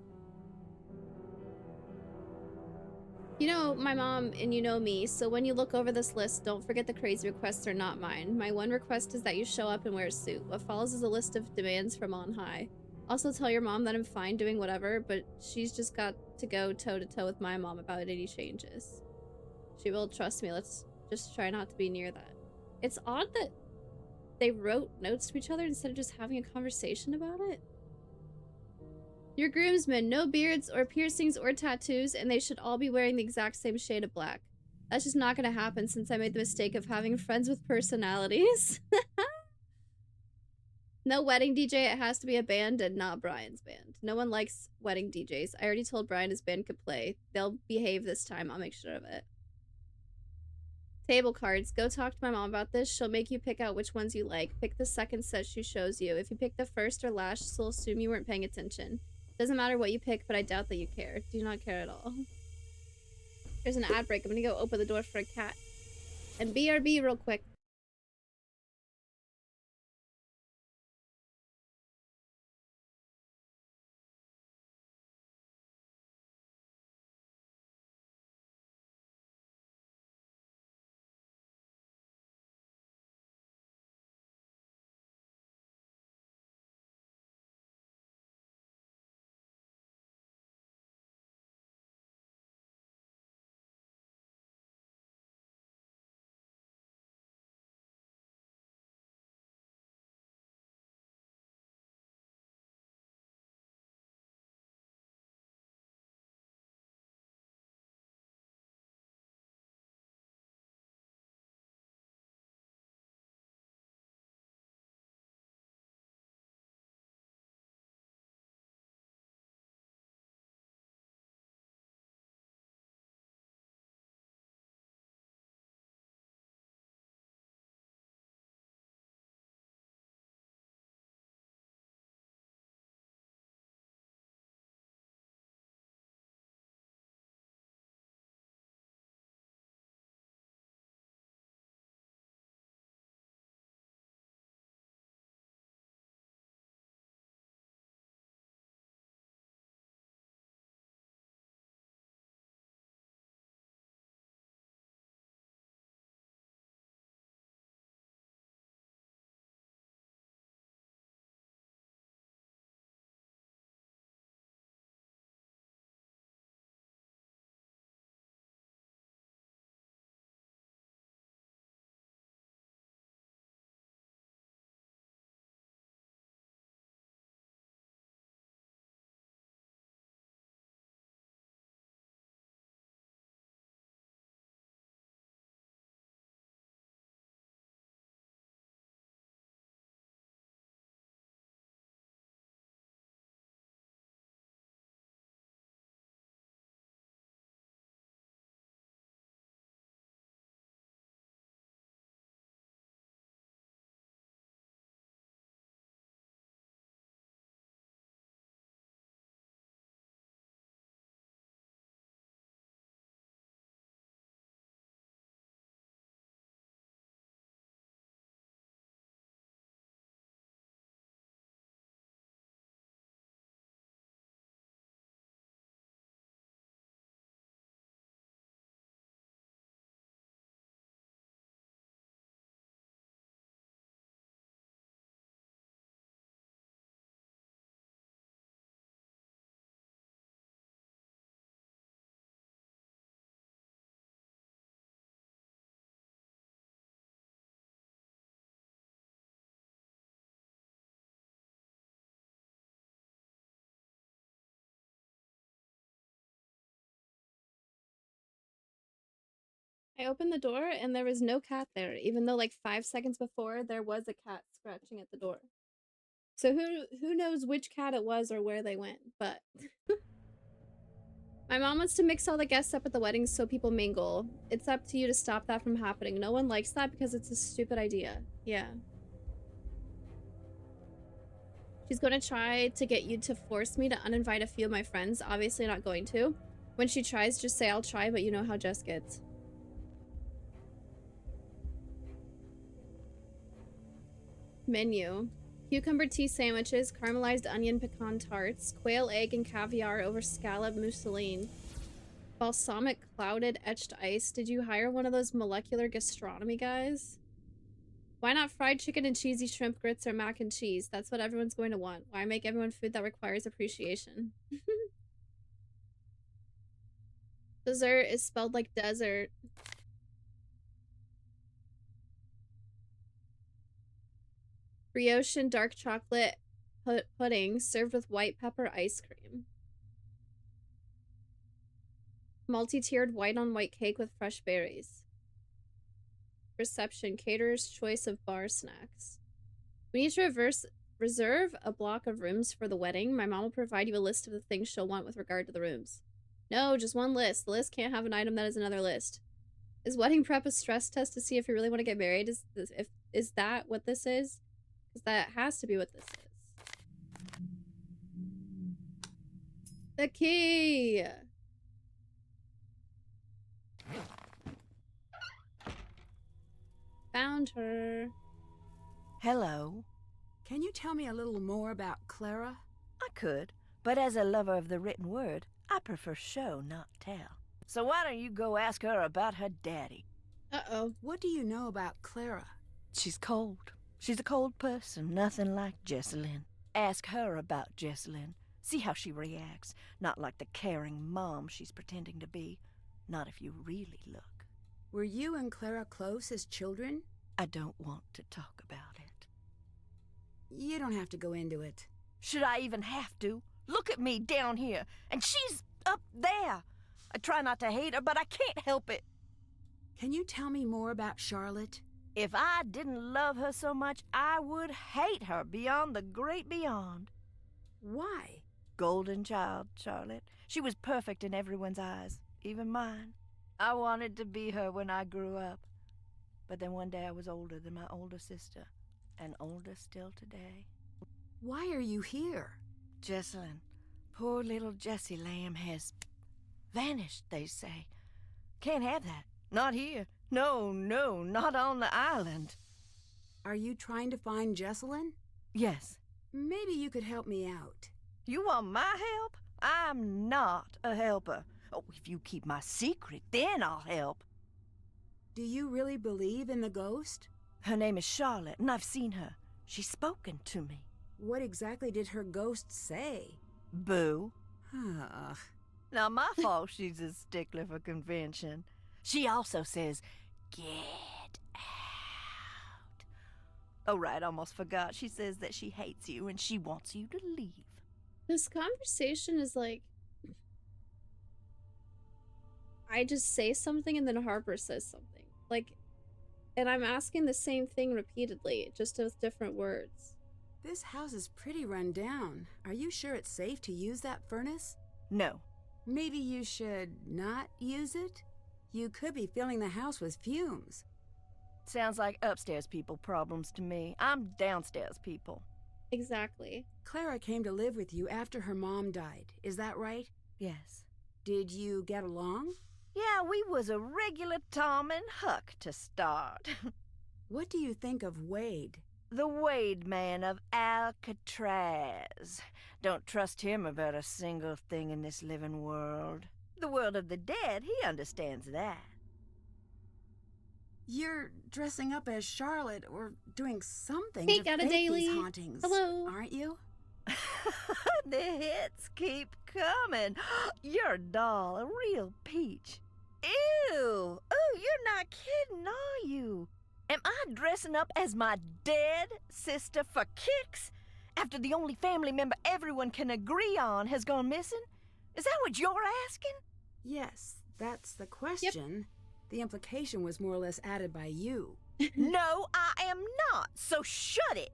You know my mom and you know me, so when you look over this list, don't forget the crazy requests are not mine. My one request is that you show up and wear a suit. What follows is a list of demands from on high. Also tell your mom that I'm fine doing whatever, but she's just got to go toe-to-toe with my mom about any changes. She will, trust me. Let's just try not to be near that. It's odd that they wrote notes to each other instead of just having a conversation about it. Your groomsmen, no beards or piercings or tattoos, and they should all be wearing the exact same shade of black. That's just not gonna happen since I made the mistake of having friends with personalities. No wedding DJ, it has to be a band and not Brian's band. No one likes wedding DJs. I already told Brian his band could play. They'll behave this time, I'll make sure of it. Table cards. Go talk to my mom about this. She'll make you pick out which ones you like. Pick the second set she shows you. If you pick the first or last, she'll assume you weren't paying attention. Doesn't matter what you pick, but I doubt that you care. Do not care at all. There's an ad break. I'm gonna go open the door for a cat. And BRB real quick. I opened the door and there was no cat there, even though like 5 seconds before there was a cat scratching at the door. So who knows which cat it was or where they went, but my mom wants to mix all the guests up at the wedding so people mingle. It's up to you to stop that from happening. No one likes that because it's a stupid idea. Yeah. She's going to try to get you to force me to uninvite a few of my friends. Obviously not going to. When she tries, just say I'll try, but you know how Jess gets. Menu. Cucumber tea sandwiches, caramelized onion pecan tarts, quail egg and caviar over scallop mousseline, balsamic clouded etched ice. Did you hire one of those molecular gastronomy guys? Why not fried chicken and cheesy shrimp grits or mac and cheese? That's what everyone's going to want. Why make everyone food that requires appreciation? Dessert is spelled like desert. Brioche and dark chocolate pudding served with white pepper ice cream. Multi-tiered white-on-white cake with fresh berries. Reception, caterer's choice of bar snacks. We need to reserve a block of rooms for the wedding. My mom will provide you a list of the things she'll want with regard to the rooms. No, just one list. The list can't have an item that is another list. Is wedding prep a stress test to see if you really want to get married? Is that what this is? Because that has to be what this is. The key! Found her. Hello. Can you tell me a little more about Clara? I could, but as a lover of the written word, I prefer show, not tell. So why don't you go ask her about her daddy? Uh-oh. What do you know about Clara? She's cold. She's a cold person, nothing like Jessalyn. Ask her about Jessalyn. See how she reacts. Not like the caring mom she's pretending to be. Not if you really look. Were you and Clara close as children? I don't want to talk about it. You don't have to go into it. Should I even have to? Look at me down here, and she's up there. I try not to hate her, but I can't help it. Can you tell me more about Charlotte? If I didn't love her so much, I would hate her beyond the great beyond. Why? Golden child, Charlotte. She was perfect in everyone's eyes, even mine. I wanted to be her when I grew up. But then one day I was older than my older sister, and older still today. Why are you here? Jessalyn, poor little Jessie Lamb has vanished, they say. Can't have that. Not here. No, not on the island. Are you trying to find Jessalyn? Yes. Maybe you could help me out. You want my help? I'm not a helper. Oh, if you keep my secret, then I'll help. Do you really believe in the ghost? Her name is Charlotte, and I've seen her. She's spoken to me. What exactly did her ghost say? Boo. Ugh. Not my fault she's a stickler for convention. She also says, get out. Oh, right, almost forgot. She says that she hates you and she wants you to leave. This conversation is like... I just say something and then Harper says something. Like, and I'm asking the same thing repeatedly, just with different words. This house is pretty run down. Are you sure it's safe to use that furnace? No. Maybe you should not use it? You could be filling the house with fumes. Sounds like upstairs people problems to me. I'm downstairs people. Exactly. Clara came to live with you after her mom died. Is that right? Yes. Did you get along? Yeah, we was a regular Tom and Huck to start. What do you think of Wade? The Wade man of Alcatraz. Don't trust him about a single thing in this living world. The world of the dead, he understands that. You're dressing up as Charlotte or doing something Peek to at a fake daily. these hauntings. Hello. Aren't you? The hits keep coming. You're a doll, a real peach. Ew! Oh, you're not kidding, are you? Am I dressing up as my dead sister for kicks? After the only family member everyone can agree on has gone missing? Is that what you're asking? Yes, that's the question. The implication was more or less added by you. No, I am not, so shut it!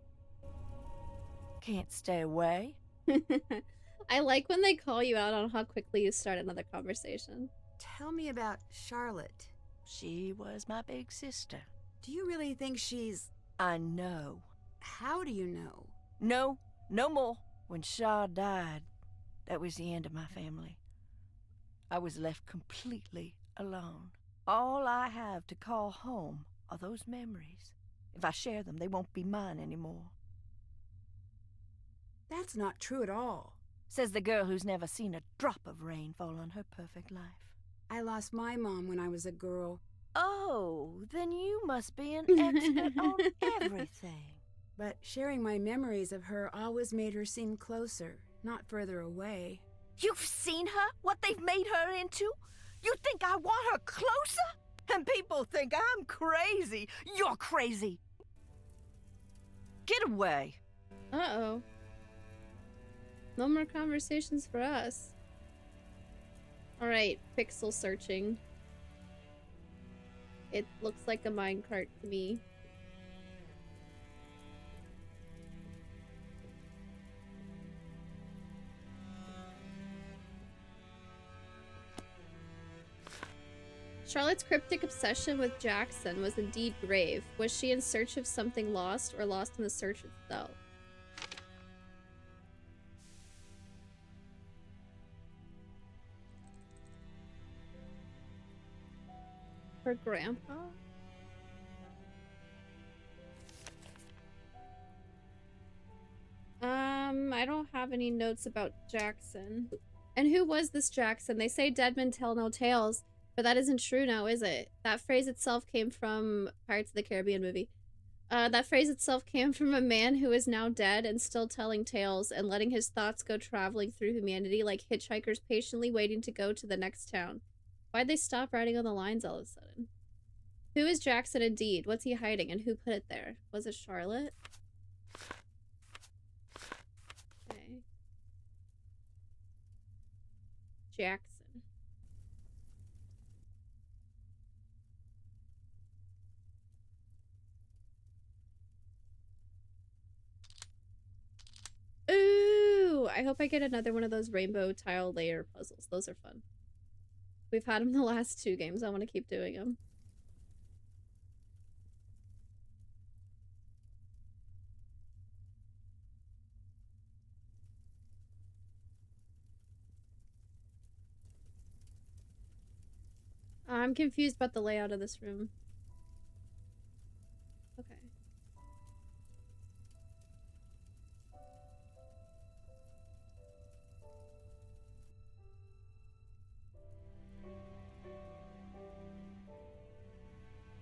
Can't stay away? I like when they call you out on how quickly you start another conversation. Tell me about Charlotte. She was my big sister. Do you really think she's... I know. How do you know? No, no more. When Shaw died, that was the end of my family. I was left completely alone. All I have to call home are those memories. If I share them, they won't be mine anymore. That's not true at all. Says the girl who's never seen a drop of rain fall on her perfect life. I lost my mom when I was a girl. Oh, then you must be an expert on everything. But sharing my memories of her always made her seem closer, not further away. You've seen her? What they've made her into? You think I want her closer? And people think I'm crazy. You're crazy. Get away. Uh-oh. No more conversations for us. Alright, pixel searching. It looks like a minecart to me. Charlotte's cryptic obsession with Jackson was indeed grave. Was she in search of something lost or lost in the search itself? Her grandpa? I don't have any notes about Jackson. And who was this Jackson? They say dead men tell no tales, but that isn't true now, is it? That phrase itself came from Pirates of the Caribbean movie. That phrase itself came from a man who is now dead and still telling tales and letting his thoughts go traveling through humanity like hitchhikers patiently waiting to go to the next town. Why'd they stop writing on the lines all of a sudden? Who is Jackson indeed? What's he hiding and who put it there? Was it Charlotte? Okay. Jackson. Ooh! I hope I get another one of those rainbow tile layer puzzles. Those are fun. We've had them the last 2 games. I want to keep doing them. I'm confused about the layout of this room. Okay.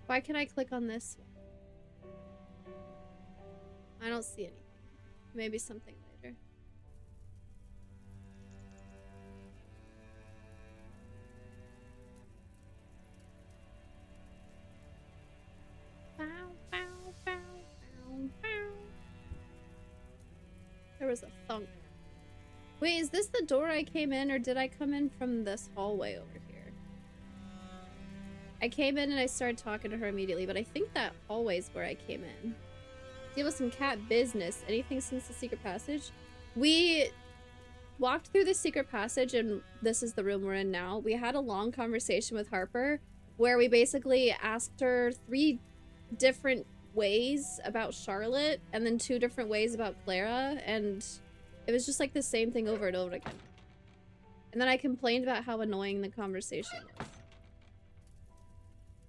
Why can I click on this one? I don't see anything. Maybe something later. Bow, bow, bow, bow, bow. There was a thunk. Wait, is this the door I came in, or did I come in from this hallway over here? I came in and I started talking to her immediately, but I think that hallway's where I came in. Deal with some cat business. Anything since the secret passage? We walked through the secret passage, and this is the room we're in now. We had a long conversation with Harper where we basically asked her 3 different ways about Charlotte and then 2 different ways about Clara, and it was just like the same thing over and over again. And then I complained about how annoying the conversation was.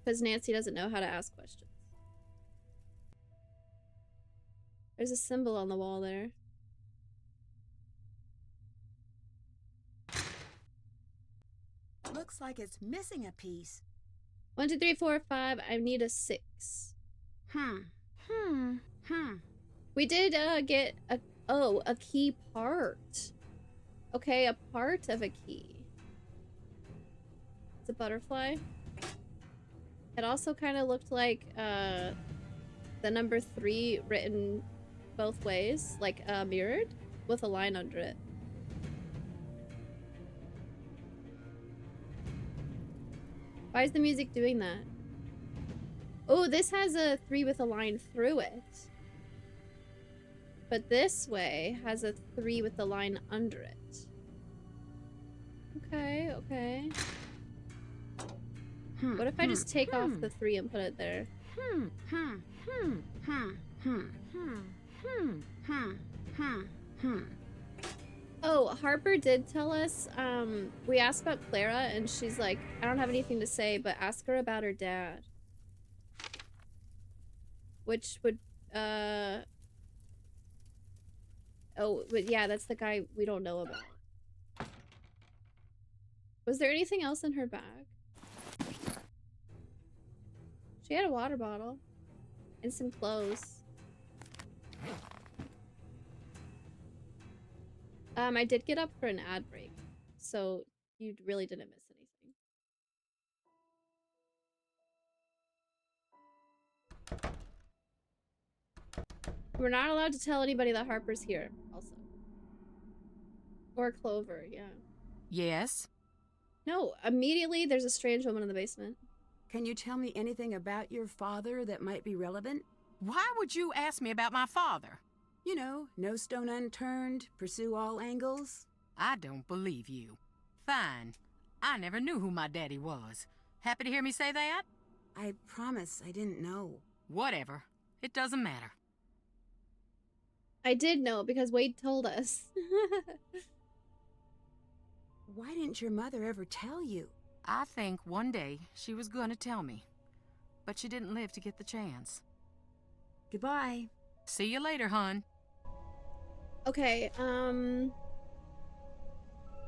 Because Nancy doesn't know how to ask questions. There's a symbol on the wall there. Looks like it's missing a piece. 1, 2, 3, 4, 5. I need a 6. We did get a key part. Okay, a part of a key. It's a butterfly. It also kind of looked like the number 3 written both ways, like mirrored with a line under it. Why is the music doing that? Oh, this has a 3 with a line through it. But this way has a 3 with the line under it. Okay, okay. What if I just take off the 3 and put it there? Oh, Harper did tell us, we asked about Clara, and she's like, I don't have anything to say, but ask her about her dad. Which would, oh, but yeah, that's the guy we don't know about. Was there anything else in her bag? She had a water bottle. And some clothes. I did get up for an ad break, so you really didn't miss anything. We're not allowed to tell anybody that Harper's here, also. Or Clover, yeah. Yes? No, immediately there's a strange woman in the basement. Can you tell me anything about your father that might be relevant? Why would you ask me about my father? You know, no stone unturned, pursue all angles. I don't believe you. Fine. I never knew who my daddy was. Happy to hear me say that? I promise I didn't know. Whatever. It doesn't matter. I did know because Wade told us. Why didn't your mother ever tell you? I think one day she was gonna tell me. But she didn't live to get the chance. Goodbye. See you later, hon. Okay,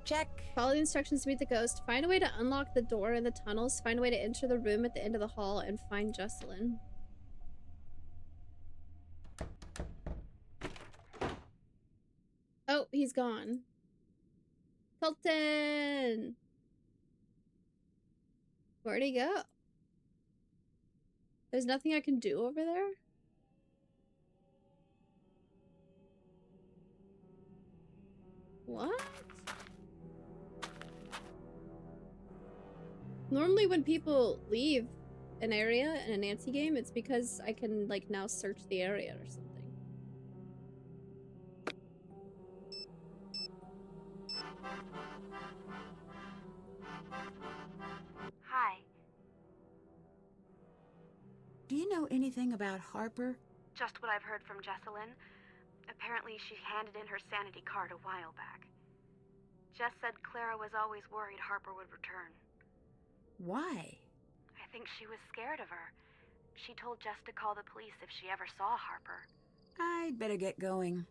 check. Follow the instructions to meet the ghost. Find a way to unlock the door in the tunnels. Find a way to enter the room at the end of the hall and find Jesselyn. Oh, he's gone. Thornton! Where'd he go? There's nothing I can do over there? What? Normally when people leave an area in a Nancy game, it's because I can, like, now search the area or something. Hi. Do you know anything about Harper? Just what I've heard from Jesselyn. Apparently she handed in her sanity card a while back. Jess said Clara was always worried Harper would return. Why? I think she was scared of her. She told Jess to call the police if she ever saw Harper. I'd better get going.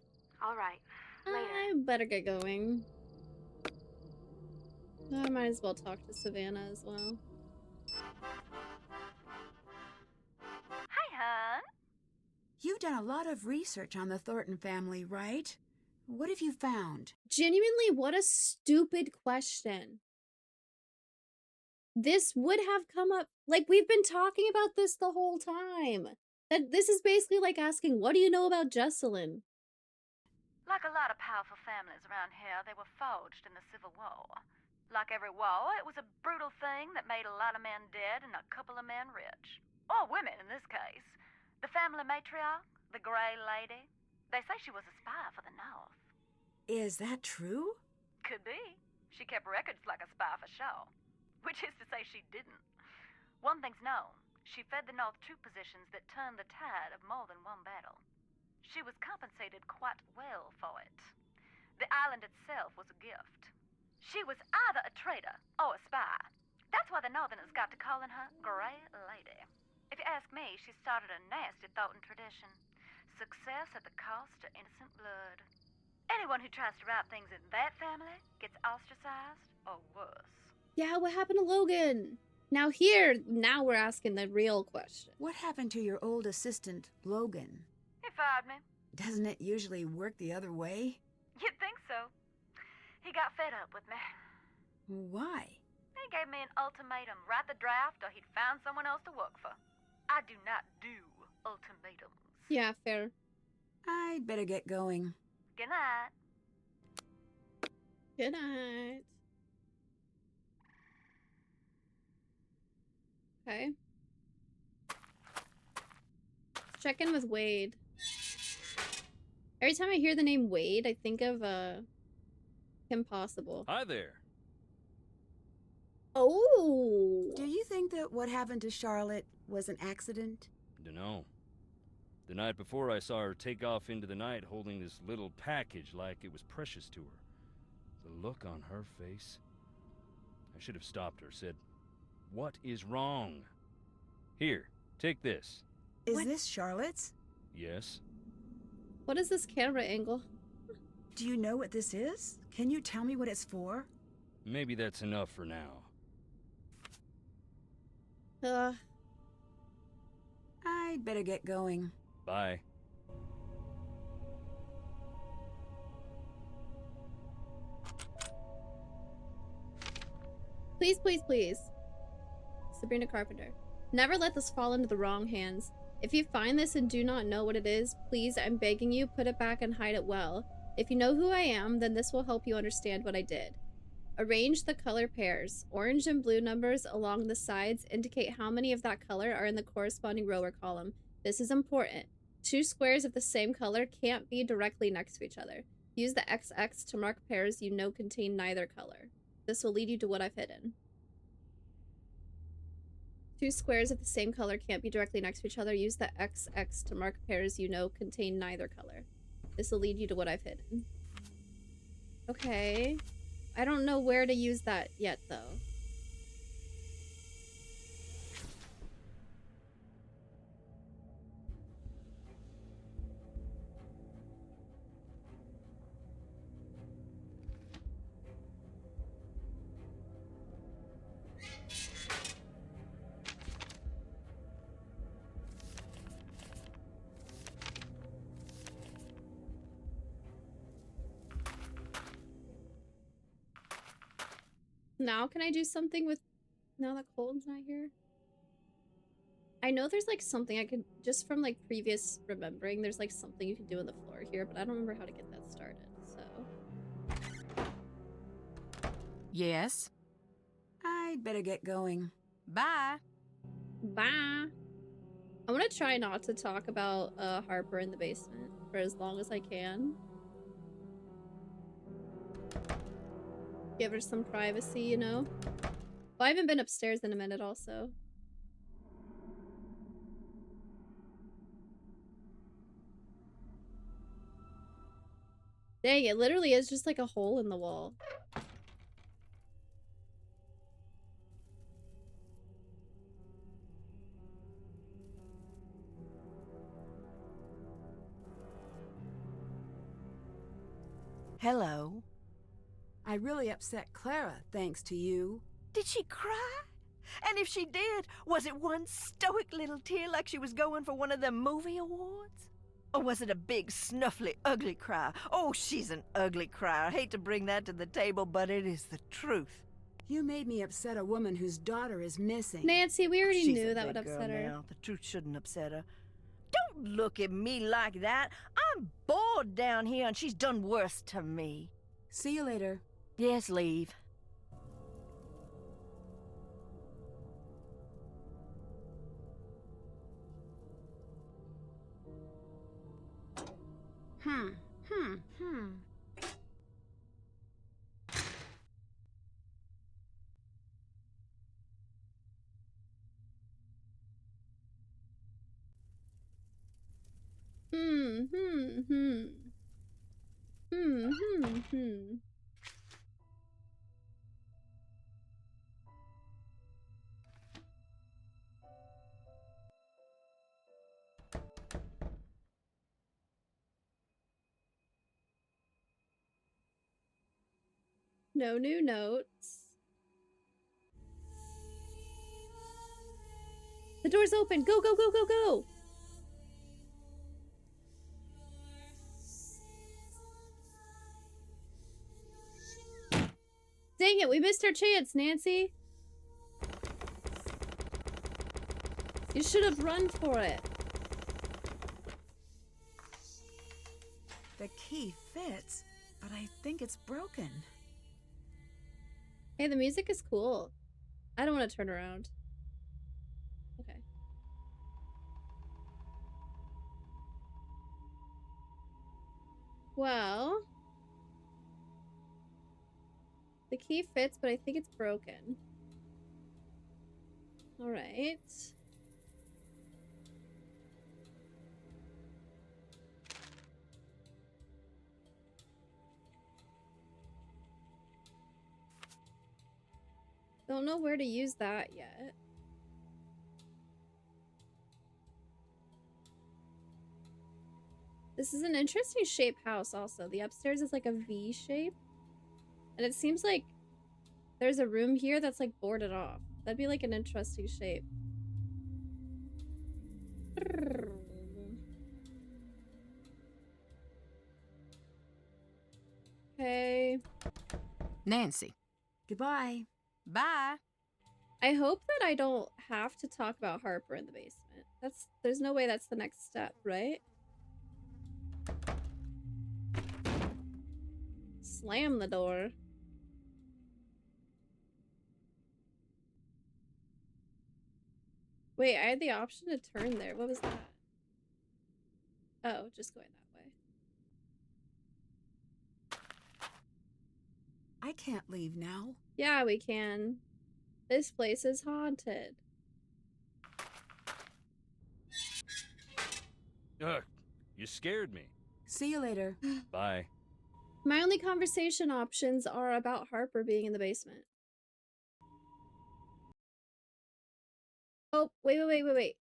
All right. Later. I better get going. I might as well talk to Savannah as well. Hey, hon. You've done a lot of research on the Thornton family, right? What have you found? Genuinely, what a stupid question. This would have come up, like, we've been talking about this the whole time. That this is basically like asking, what do you know about Jesselyn? Like a lot of powerful families around here, they were forged in the Civil War. Like every war, it was a brutal thing that made a lot of men dead and a couple of men rich. Or women, in this case. The family matriarch, the Gray Lady, they say she was a spy for the North. Is that true? Could be. She kept records like a spy for sure. Which is to say she didn't. One thing's known. She fed the North troop positions that turned the tide of more than one battle. She was compensated quite well for it. The island itself was a gift. She was either a traitor or a spy. That's why the Northerners got to calling her Gray Lady. If you ask me, she started a nasty Thornton tradition. Success at the cost of innocent blood. Anyone who tries to write things in that family gets ostracized or worse. Yeah, what happened to Logan? Now we're asking the real question. What happened to your old assistant, Logan? He fired me. Doesn't it usually work the other way? You'd think so. He got fed up with me. Why? He gave me an ultimatum. Write the draft or he'd find someone else to work for. I do not do ultimatums. Yeah, fair. I'd better get going. Good night. Good night. Okay. Let's check in with Wade. Every time I hear the name Wade, I think of Kim Possible. Hi there. Oh. Do you think that what happened to Charlotte was an accident? Dunno. The night before, I saw her take off into the night holding this little package like it was precious to her. The look on her face. I should have stopped her, said, "What is wrong?" "Here, take this." Is this Charlotte's? "Yes." What is this camera angle? Do you know what this is? Can you tell me what it's for? "Maybe that's enough for now." I'd better get going. "Bye." Please, please, please. Sabrina Carpenter. Never let this fall into the wrong hands. If you find this and do not know what it is, please, I'm begging you, put it back and hide it well. If you know who I am, then this will help you understand what I did. Arrange the color pairs. Orange and blue numbers along the sides indicate how many of that color are in the corresponding row or column. This is important. Two squares of the same color can't be directly next to each other. Use the XX to mark pairs you know contain neither color. This will lead you to what I've hidden. Two squares of the same color can't be directly next to each other. Use the XX to mark pairs you know contain neither color. This will lead you to what I've hidden. Okay. I don't know where to use that yet, though. Now can I do something with... now that Colton's not here? I know there's like something I could... just from like previous remembering, there's like something you can do on the floor here, but I don't remember how to get that started, so... Yes? I'd better get going. Bye. Bye! I'm gonna try not to talk about Harper in the basement for as long as I can. Give her some privacy, you know? Well, I haven't been upstairs in a minute also. Dang, it literally is just like a hole in the wall. Hello. I really upset Clara, thanks to you. Did she cry? And if she did, was it one stoic little tear like she was going for one of them movie awards? Or was it a big, snuffly, ugly cry? Oh, she's an ugly crier. I hate to bring that to the table, but it is the truth. You made me upset a woman whose daughter is missing. Nancy, we already She's knew a that would big girl upset her. now. The truth shouldn't upset her. Don't look at me like that. I'm bored down here, and she's done worse to me. See you later. Yes, leave. No new notes. The door's open. Go, go, go, go, go. Dang it, we missed our chance, Nancy. You should have run for it. The key fits, but I think it's broken. Hey, the music is cool. I don't want to turn around. Well, the key fits, but I think it's broken. All right. Don't know where to use that yet. This is an interesting shaped house also. The upstairs is like a V shape. And it seems like there's a room here that's like boarded off. That'd be like an interesting shape. Okay. Nancy. Goodbye. Bye. I hope that I don't have to talk about Harper in the basement. There's no way that's the next step, right? Slam the door. Wait, I had the option to turn there. What was that? Oh, just going that way. I can't leave now. Yeah, we can. This place is haunted. Ugh, you scared me. See you later. Bye. My only conversation options are about Harper being in the basement. Oh, wait.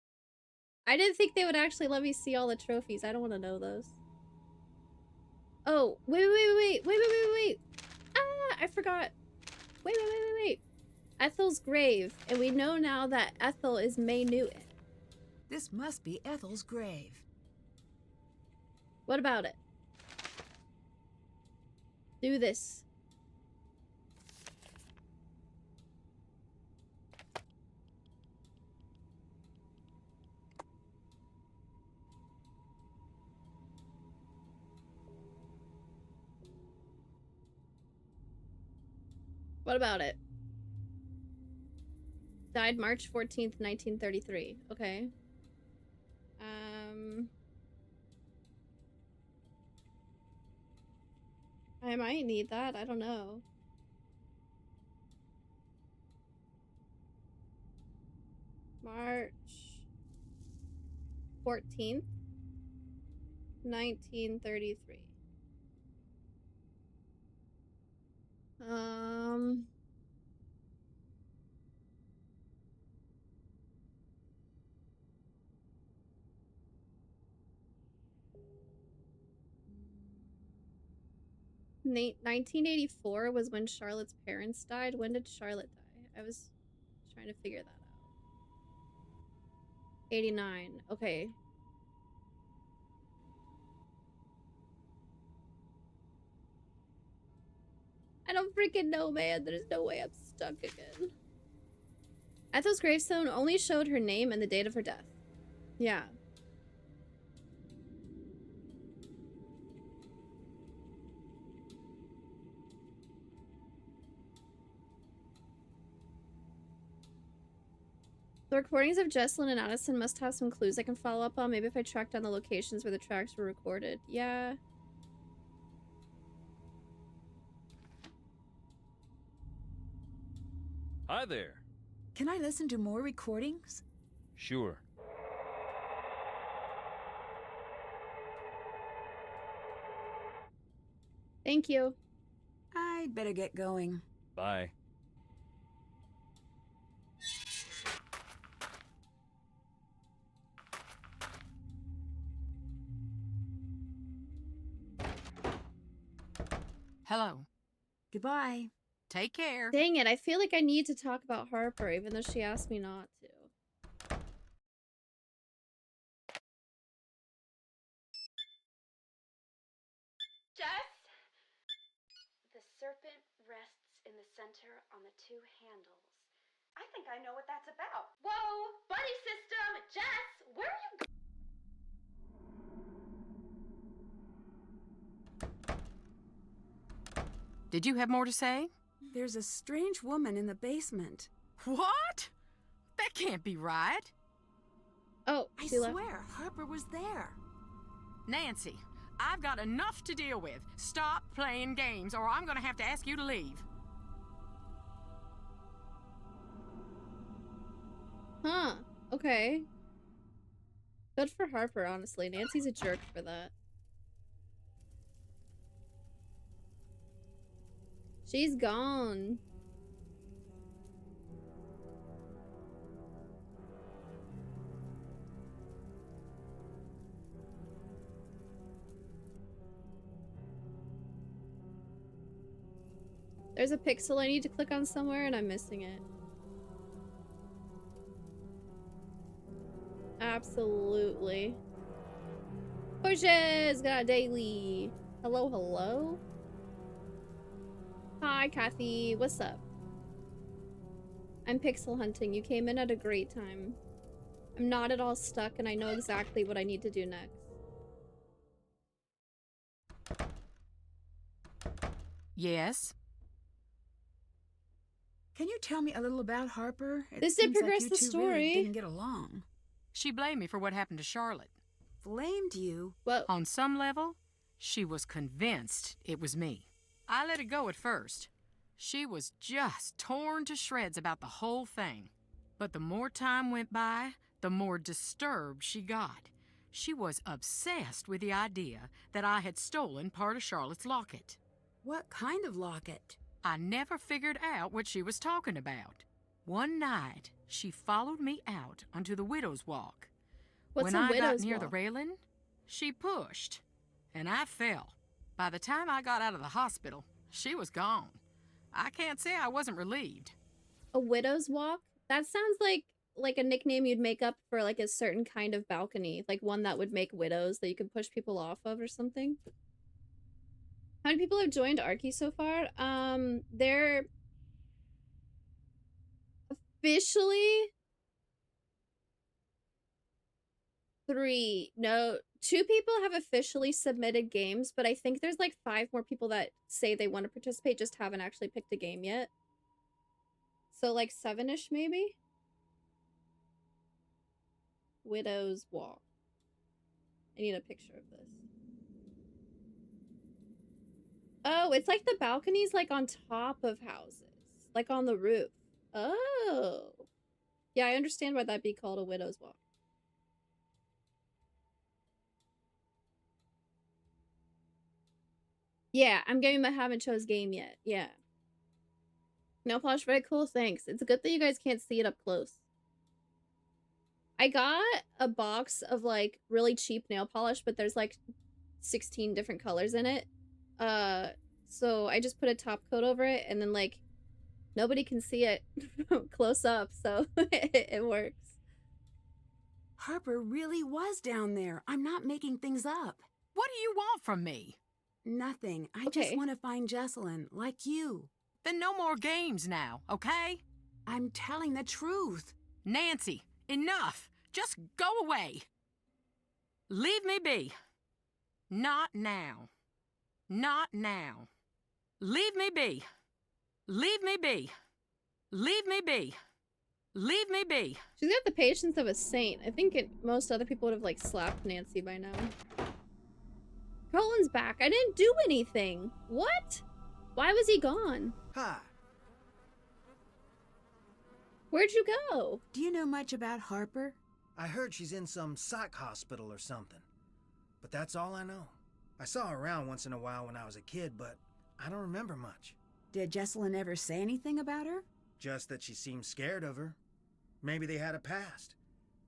I didn't think they would actually let me see all the trophies. I don't want to know those. Oh, wait. Ah, I forgot. Wait. Ethel's grave. And we know now that Ethel is May Newton. This must be Ethel's grave. What about it? Do this. What about it? Died March 14th, 1933. Okay. I might need that. I don't know. March 14th, 1933. 1984 was when Charlotte's parents died. When did Charlotte die? I was trying to figure that out. 89. Okay. I don't freaking know, man. There's no way I'm stuck again. Ethel's gravestone only showed her name and the date of her death. Yeah. The recordings of Jesselyn and Addison must have some clues I can follow up on. Maybe if I track down the locations where the tracks were recorded. Yeah. Hi there. Can I listen to more recordings? Sure. Thank you. I'd better get going. Bye. Hello. Goodbye. Take care. Dang it, I feel like I need to talk about Harper even though she asked me not to. Jess? The serpent rests in the center on the two handles. I think I know what that's about. Whoa! Buddy system! Jess! Where are you going? Did you have more to say? There's a strange woman in the basement. What? That can't be right. Oh, I she left. swear, Harper was there. Nancy, I've got enough to deal with. Stop playing games, or I'm gonna have to ask you to leave. Huh. Okay. Good for Harper, honestly. Nancy's a jerk for that. She's gone. There's a pixel I need to click on somewhere and I'm missing it. Absolutely. Pushes! Got a daily. Hello, hello? Hi, Kathy. What's up? I'm pixel hunting. You came in at a great time. I'm not at all stuck and I know exactly what I need to do next. Yes? Can you tell me a little about Harper? This did seems like progress you the two story. really didn't get along. She blamed me for what happened to Charlotte. Blamed you? Well, On some level, she was convinced it was me. I let it go at first. She was just torn to shreds about the whole thing. But the more time went by, the more disturbed she got. She was obsessed with the idea that I had stolen part of Charlotte's locket. What kind of locket? I never figured out what she was talking about. One night, she followed me out onto the widow's walk. what's When a I got widow's near the walk? railing, she pushed, and I fell. By the time I got out of the hospital, she was gone. I can't say I wasn't relieved. A widow's walk? That sounds like a nickname you'd make up for like a certain kind of balcony, like one that would make widows that you could push people off of or something. How many people have joined Arky so far? They're officially 3. No, 2 people have officially submitted games, but I think there's like 5 more people that say they want to participate, just haven't actually picked a game yet. So like 7-ish maybe? Widow's Walk. I need a picture of this. Oh, it's like the balconies like on top of houses. Like on the roof. Oh. Yeah, I understand why that'd be called a widow's walk. Yeah, I'm gaming but haven't chose game yet. Yeah. Nail polish, very cool, thanks. It's a good thing you guys can't see it up close. I got a box of like really cheap nail polish, but there's like 16 different colors in it. So I just put a top coat over it and then like nobody can see it close up, so it works. Harper really was down there. I'm not making things up. What do you want from me? Nothing. I Okay. just want to find Jesselyn, like you. Then no more games now, okay? I'm telling the truth. Nancy, enough. Just go away. Leave me be. Not now. Not now. Leave me be. Leave me be. Leave me be. Leave me be. She's got the patience of a saint. I think most other people would have like slapped Nancy by now. Colin's back. I didn't do anything. What? Why was he gone? Hi. Where'd you go? Do you know much about Harper? I heard she's in some psych hospital or something. But that's all I know. I saw her around once in a while when I was a kid, but I don't remember much. Did Jesselyn ever say anything about her? Just that she seemed scared of her. Maybe they had a past,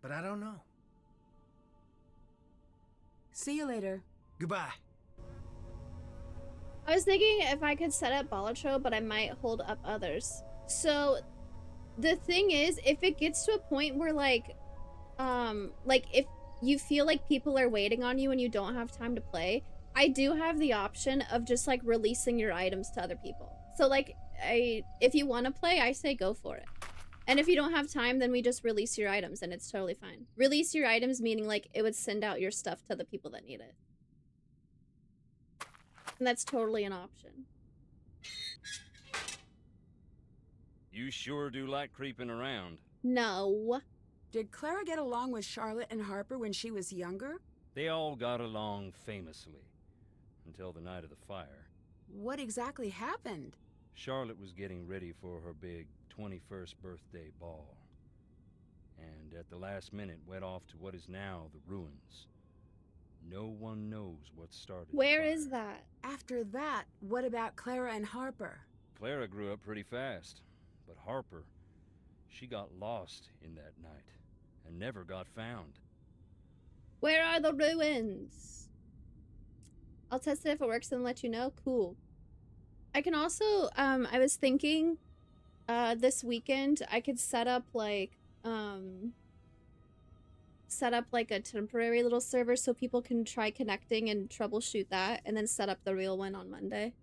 but I don't know. See you later. Goodbye. I was thinking if I could set up Balatro, but I might hold up others. So the thing is, if it gets to a point where like if you feel like people are waiting on you and you don't have time to play, I do have the option of just like releasing your items to other people. So like if you want to play, I say go for it. And if you don't have time, then we just release your items and it's totally fine. Release your items meaning like it would send out your stuff to the people that need it. And that's totally an option. You sure do like creeping around. No. Did Clara get along with Charlotte and Harper when she was younger? They all got along famously. until the night of the fire. What exactly happened? Charlotte was getting ready for her big 21st birthday ball, and at the last minute went off to what is now the ruins. No one knows what started the Where fire. is that? After that, what about Clara and Harper? Clara grew up pretty fast, but Harper, she got lost in that night and never got found. Where are the ruins? I'll test it if it works and let you know. Cool. I can also, I was thinking, this weekend I could set up like a temporary little server so people can try connecting and troubleshoot that, and then set up the real one on Monday.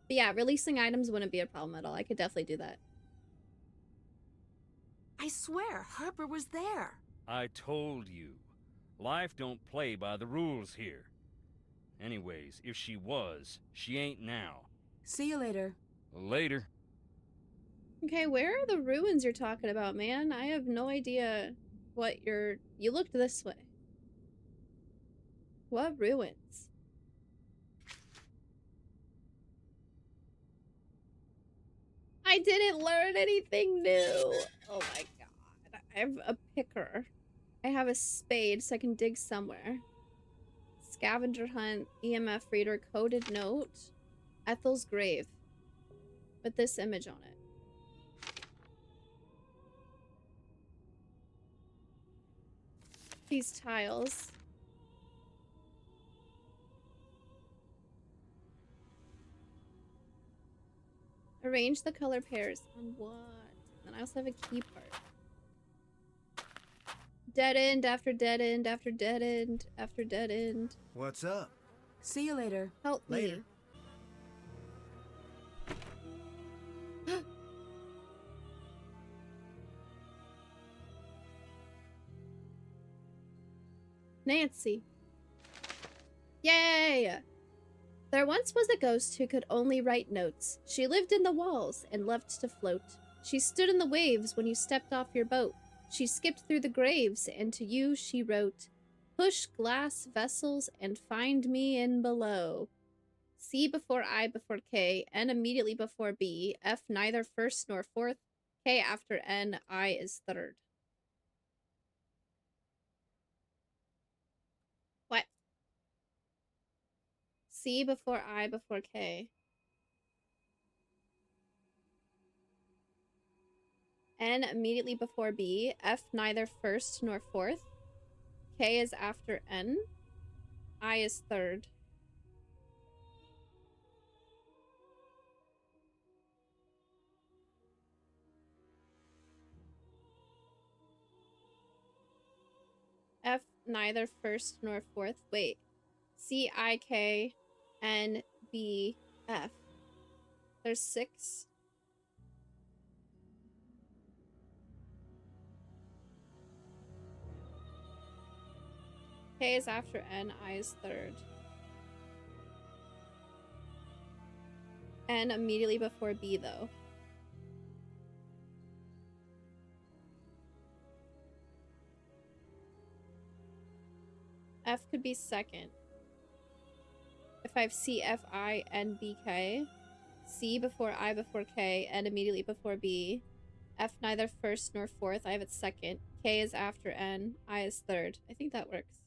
But yeah, releasing items wouldn't be a problem at all. I could definitely do that. I swear, Harper was there. I told you, life don't play by the rules here. Anyways, if she was, she ain't now. See you later. Later. Okay, where are the ruins you're talking about, man? I have no idea what you're... You looked this way. What ruins? I didn't learn anything new. Oh my god. I have a picker. I have a spade so I can dig somewhere. Scavenger hunt, EMF reader, coded note. Ethel's grave. With this image on it. These tiles. Arrange the color pairs on what? And I also have a key part. Dead end after dead end after dead end after dead end. What's up? See you later. Help Later. me. Nancy. Yay! There once was a ghost who could only write notes. She lived in the walls and loved to float. She stood in the waves when you stepped off your boat. She skipped through the graves, and to you she wrote, "Push glass vessels and find me in below." C before I before K, N immediately before B, F neither first nor fourth, K after N, I is third. What? C before I before K. N immediately before B, F neither first nor fourth, K is after N, I is third. F neither first nor fourth. Wait. C, I, K, N, B, F. There's 6. K is after N, I is third. N immediately before B, though. F could be second. If I have C, F, I, N, B, K. C before I before K, N immediately before B. F neither first nor fourth, I have it second. K is after N, I is third. I think that works.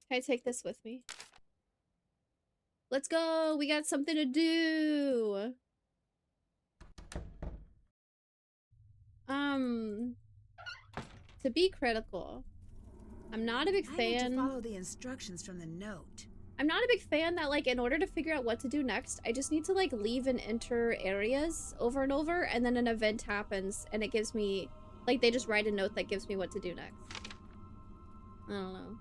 Can I take this with me? Let's go! We got something to do! To be critical, I'm not a big I need to fan. follow the instructions from the note. I'm not a big fan that, like, in order to figure out what to do next, I just need to, like, leave and enter areas over and over, and then an event happens, and it gives me, like, they just write a note that gives me what to do next. I don't know.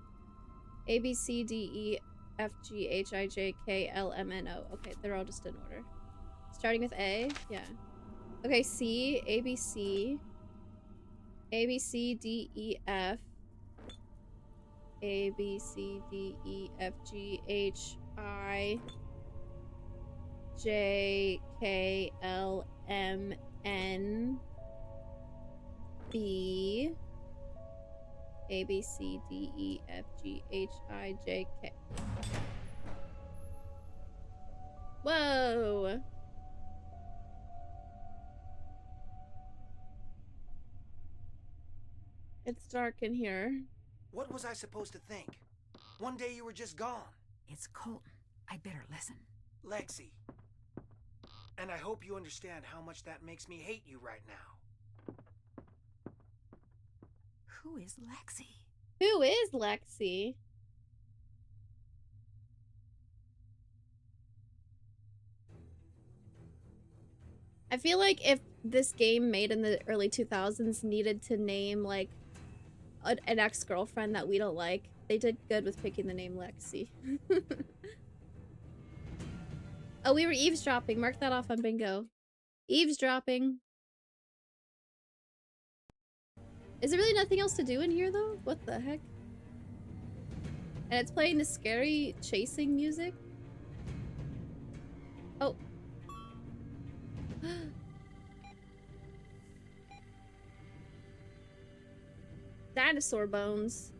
A, B, C, D, E, F, G, H, I, J, K, L, M, N, O. Okay, they're all just in order. Starting with A? Yeah. Okay, C, A, B, C. A, B, C, D, E, F. A, B, C, D, E, F, G, H, I, J, K, L, M, N B A B C D E F G H I J K. Whoa. It's dark in here. What was I supposed to think? One day you were just gone. It's Colton. I'd better listen. Lexi. And I hope you understand how much that makes me hate you right now. Who is Lexi? Who is Lexi? I feel like if this game made in the early 2000s needed to name like an ex-girlfriend that we don't like, they did good with picking the name Lexi. Oh, we were eavesdropping. Mark that off on bingo. Eavesdropping. Is there really nothing else to do in here though? What the heck? And it's playing the scary chasing music. Oh. Dinosaur bones.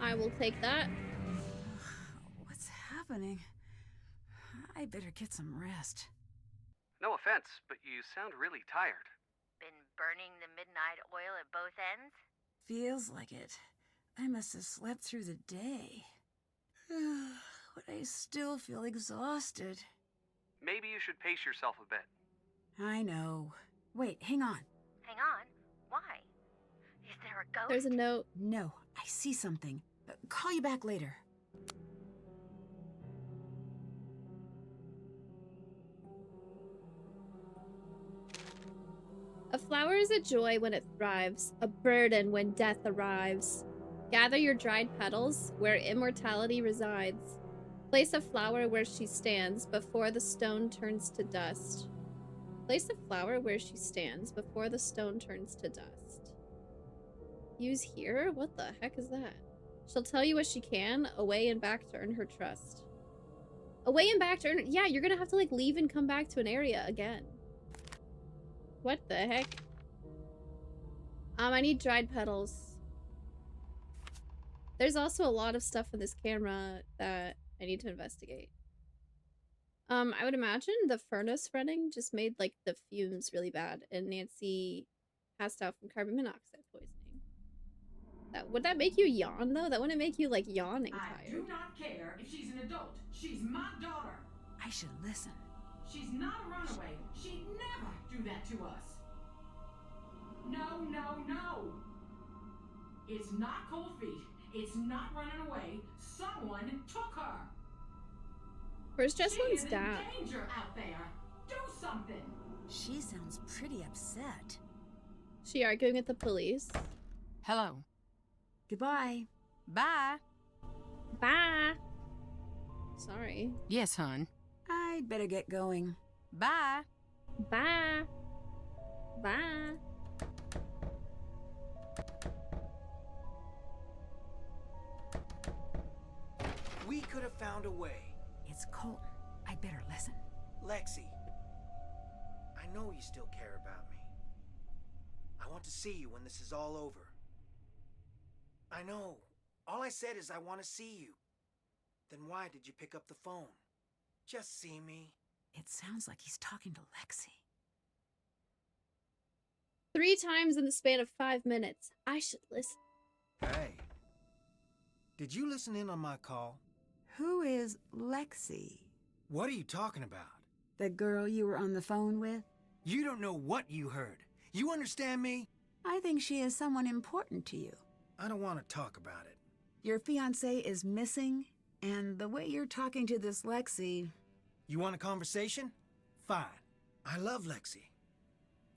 I will take that. What's happening? I better get some rest. No offense, but you sound really tired. Been burning the midnight oil at both ends? Feels like it. I must have slept through the day. But I still feel exhausted. Maybe you should pace yourself a bit. I know. Wait, hang on. Hang on. Why? Is there a ghost? There's a note. No, I see something. Call you back later. A flower is a joy when it thrives, a burden when death arrives. Gather your dried petals where immortality resides. Place a flower where she stands before the stone turns to dust. Place a flower where she stands before the stone turns to dust. Use here? What the heck is that? She'll tell you what she can, away and back to earn her trust. Away and back to earn... Yeah, you're gonna have to like leave and come back to an area again. What the heck? I need dried petals. There's also a lot of stuff in this camera that I need to investigate. I would imagine the furnace running just made like the fumes really bad and Nancy passed out from carbon monoxide poisoning. Would that make you yawn though? That wouldn't make you like yawning tired. I do not care if she's an adult. She's my daughter. I should listen. She's not a runaway. She'd never do that to us. No, no, no. It's not cold feet. It's not running away. Someone took her. Where's Jesselyn's She is dad? in danger out there. Do something. She sounds pretty upset. She arguing with the police. Hello. Goodbye. Bye. Bye. Sorry. Yes, hon. I'd better get going. Bye. Bye. Bye. We could have found a way. It's Colton. I'd better listen. Lexi, I know you still care about me. I want to see you when this is all over. I know. All I said is I want to see you. Then why did you pick up the phone? Just see me. It sounds like he's talking to Lexi. 3 times in the span of 5 minutes. I should listen. Hey. Did you listen in on my call? Who is Lexi? What are you talking about? The girl you were on the phone with? You don't know what you heard. You understand me? I think she is someone important to you. I don't want to talk about it. Your fiancé is missing, and the way you're talking to this Lexi... You want a conversation? Fine. I love Lexi.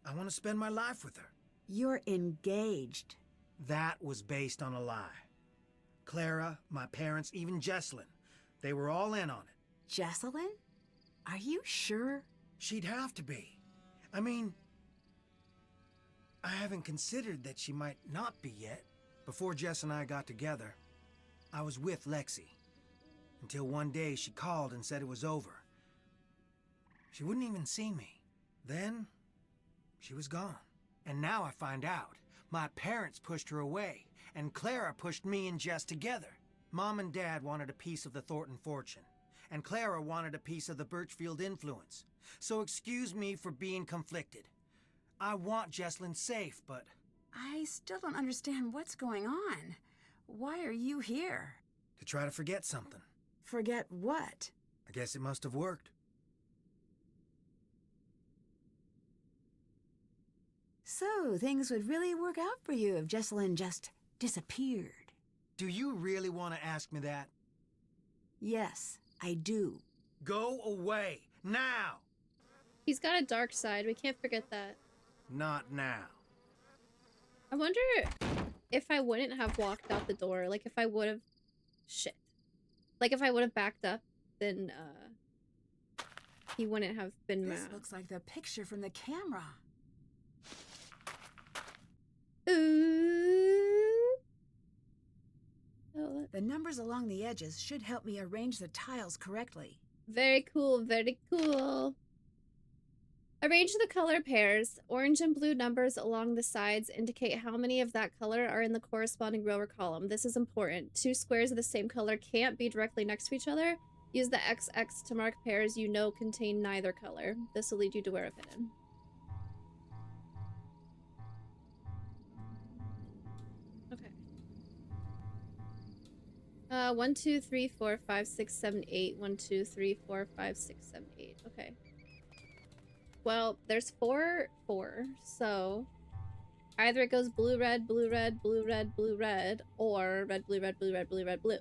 I want to spend my life with her. You're engaged. That was based on a lie. Clara, my parents, even Jesselyn, they were all in on it. Jesselyn? Are you sure? She'd have to be. I mean, I haven't considered that she might not be yet. Before Jess and I got together, I was with Lexi. Until one day she called and said it was over. She wouldn't even see me. Then, she was gone. And now I find out my parents pushed her away, and Clara pushed me and Jess together. Mom and Dad wanted a piece of the Thornton fortune, and Clara wanted a piece of the Birchfield influence. So excuse me for being conflicted. I want Jesslyn safe, but... I still don't understand what's going on. Why are you here? to try to forget something. Forget what? I guess it must have worked. So, things would really work out for you if Jessalyn just disappeared. Do you really want to ask me that? Yes, I do. Go away, now! He's got a dark side, we can't forget that. Not now. I wonder if I wouldn't have walked out the door, like if I would have... Shit. Like if I would have backed up, then, he wouldn't have been mad. This looks like the picture from the camera. Ooh. Oh, The numbers along the edges should help me arrange the tiles correctly. very cool, very cool. Arrange the color pairs. Orange and blue numbers along the sides indicate how many of that color are in the corresponding row or column. This is important. Two squares of the same color can't be directly next to each other. Use the XX to mark pairs you know contain neither color. This will lead you to where it fit in. Okay. 1, 2, 3, 4, 5, 6, 7, 8. 1, 2, 3, 4, 5, 6, 7, 8. Okay. Well, there's 4, so either it goes blue, red, blue, red, blue, red, blue, red, or red, blue, red, blue, red, blue, red, blue.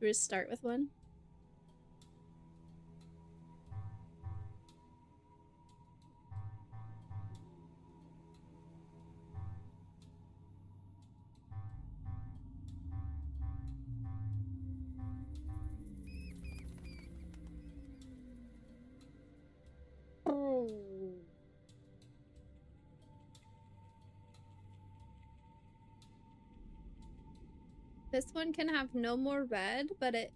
We just start with one. Oh. This one can have no more red, but it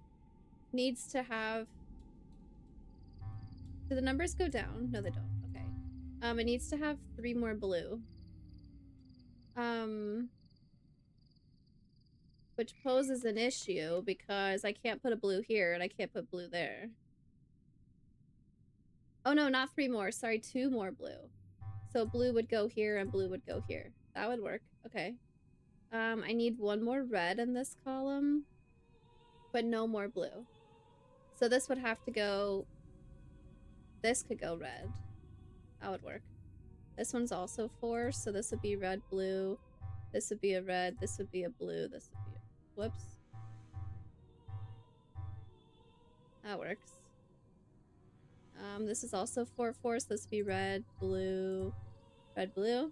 needs to have... Do the numbers go down? No, they don't. Okay. It needs to have 3 more blue. Which poses an issue because I can't put a blue here and I can't put blue there. Oh no, not 3 more. Sorry, 2 more blue. So blue would go here and blue would go here. That would work. Okay. I need 1 more red in this column, but no more blue. So this would have to go... This could go red. That would work. This one's also 4, so this would be red, blue. This would be a red. This would be a blue. This would be a... Whoops. That works. This is also 4, 4, so this would be red, blue, red, blue.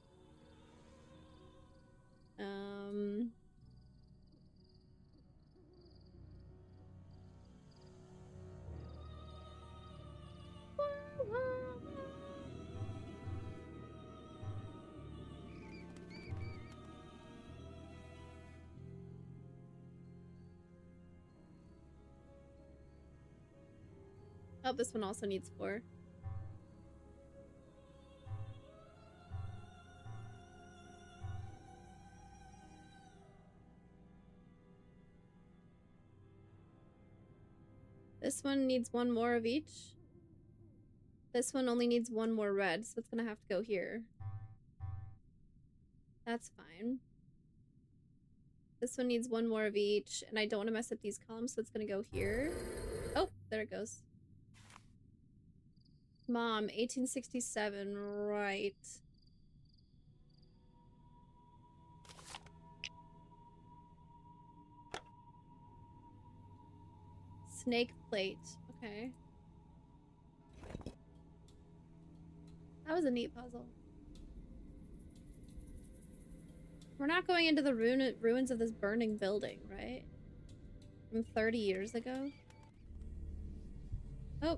Oh, this one also needs 4. This one needs 1 more of each. This one only needs 1 more red, so it's gonna have to go here. That's fine. This one needs 1 more of each, and I don't want to mess up these columns, so it's gonna go here. Oh, there it goes. Mom, 1867, right. Snake plate, okay. That was a neat puzzle. We're not going into the ruins of this burning building, right? From 30 years ago? Oh.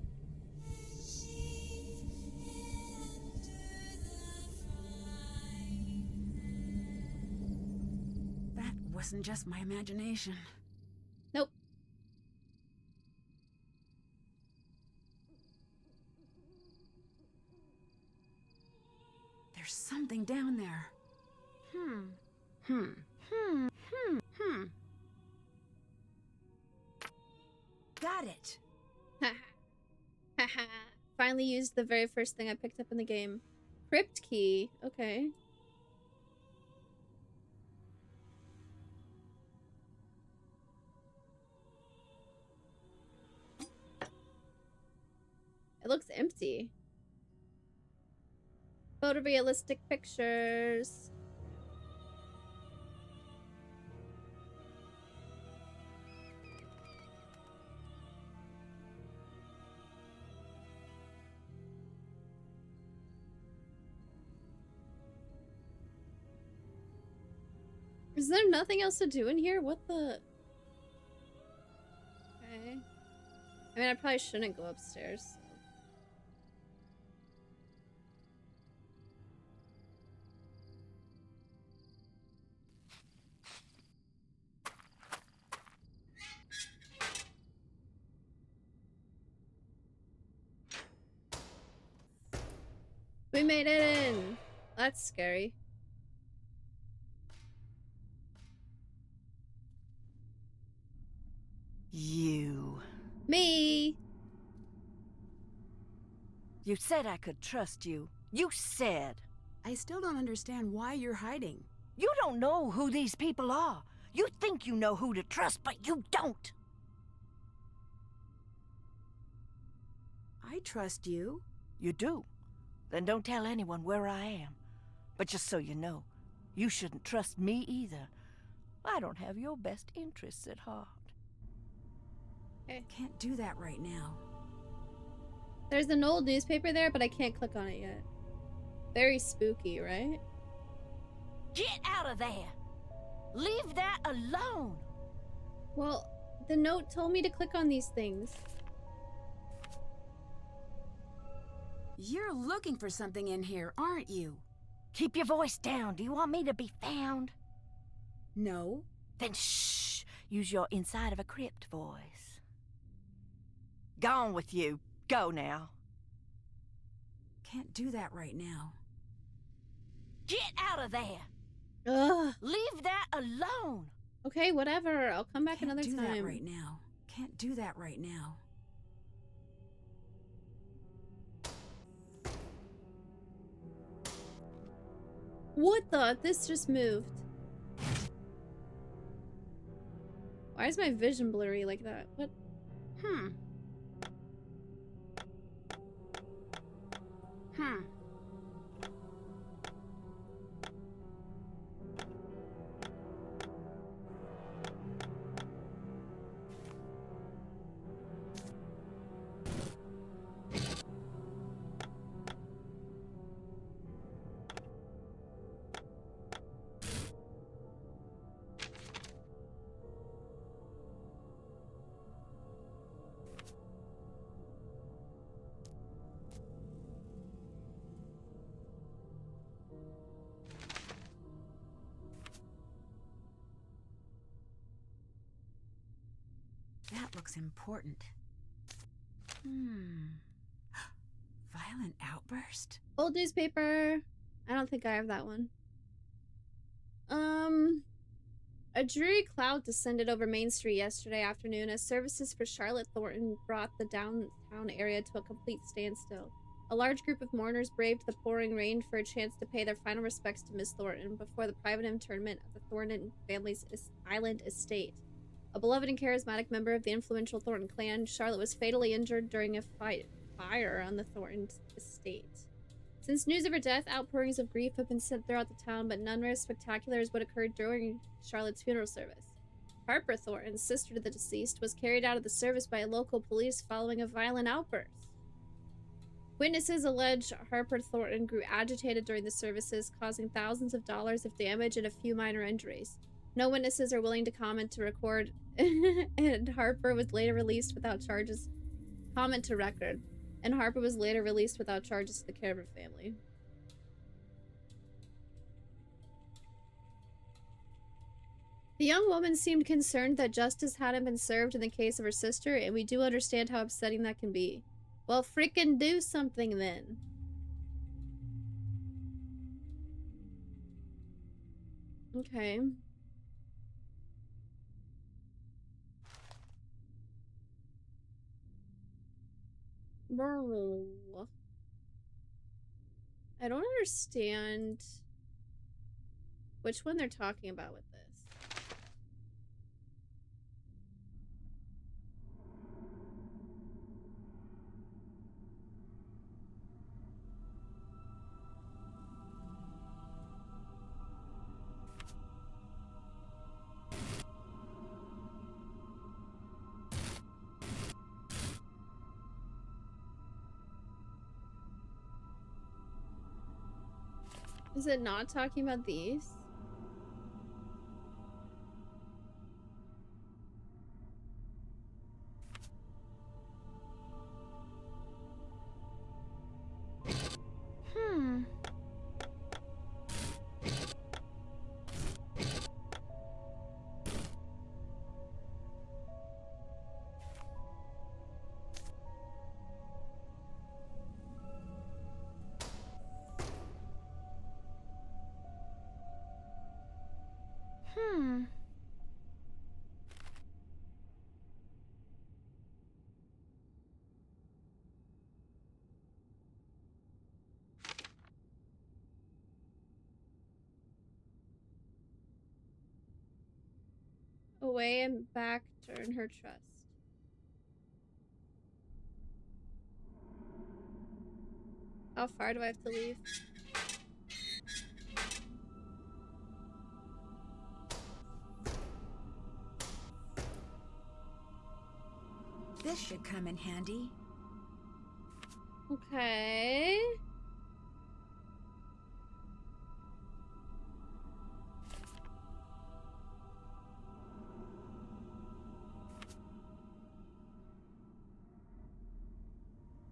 wasn't just my imagination. Nope. There's something down there. Got it. Haha. Finally used the very first thing I picked up in the game. Crypt key. Okay. It looks empty. Photorealistic pictures. Is there nothing else to do in here? What the? Okay. I mean, I probably shouldn't go upstairs. So. We made it in! That's scary. You. Me! You said I could trust you. You said. I still don't understand why you're hiding. You don't know who these people are. You think you know who to trust, but you don't. I trust you. You do? Then don't tell anyone where I am. But just so you know, you shouldn't trust me either. I don't have your best interests at heart. Okay. Can't do that right now. There's an old newspaper there, but I can't click on it yet. Very spooky, right? Get out of there! Leave that alone! Well, the note told me to click on these things. You're looking for something in here, aren't you? Keep your voice down. Do you want me to be found? No. Then shh! Use your inside of a crypt voice. Gone with you. Go now. Can't do that right now. Get out of there! Ugh. Leave that alone! Okay, whatever. I'll come back another Can't do time. that right now. Can't do that right now. What the? This just moved. Why is my vision blurry like that? What? That looks important. Violent outburst? Old newspaper. I don't think I have that one. A dreary cloud descended over Main Street yesterday afternoon as services for Charlotte Thornton brought the downtown area to a complete standstill. A large group of mourners braved the pouring rain for a chance to pay their final respects to Miss Thornton before the private interment of the Thornton family's island estate. A beloved and charismatic member of the influential Thornton clan, Charlotte was fatally injured during a fire on the Thornton estate. Since news of her death, outpourings of grief have been sent throughout the town, but none as spectacular as what occurred during Charlotte's funeral service. Harper Thornton, sister to the deceased, was carried out of the service by local police following a violent outburst. Witnesses allege Harper Thornton grew agitated during the services, causing thousands of dollars of damage and a few minor injuries. No witnesses are willing to comment to record, and Harper was later released without charges. Comment to record. And Harper was later released without charges to the care of her family. The young woman seemed concerned that justice hadn't been served in the case of her sister, and we do understand how upsetting that can be. Well, freaking do something then. Okay. Bro. I don't understand which one they're talking about with this. Is it not talking about these? Hmm. Hmm. Away and back to earn her trust. How far do I have to leave? This should come in handy. Okay.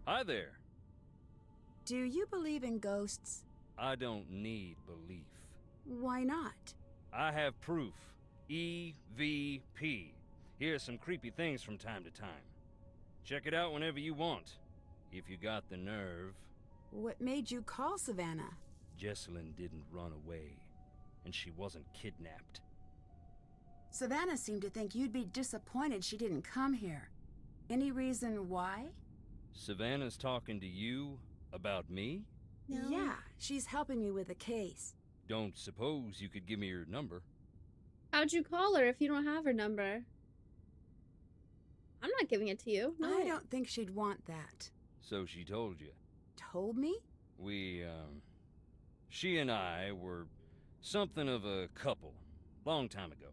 Hi there. Do you believe in ghosts? I don't need belief. Why not? I have proof. EVP. Here's some creepy things from time to time. Check it out whenever you want, if you got the nerve. What made you call Savannah? Jessalyn didn't run away, and she wasn't kidnapped. Savannah seemed to think you'd be disappointed she didn't come here. Any reason why? Savannah's talking to you about me? No. Yeah, she's helping me with the case. Don't suppose you could give me your number? How'd you call her if you don't have her number? I'm not giving it to you. No. I don't think she'd want that. So she told you. Told me? She and I were something of a couple. Long time ago.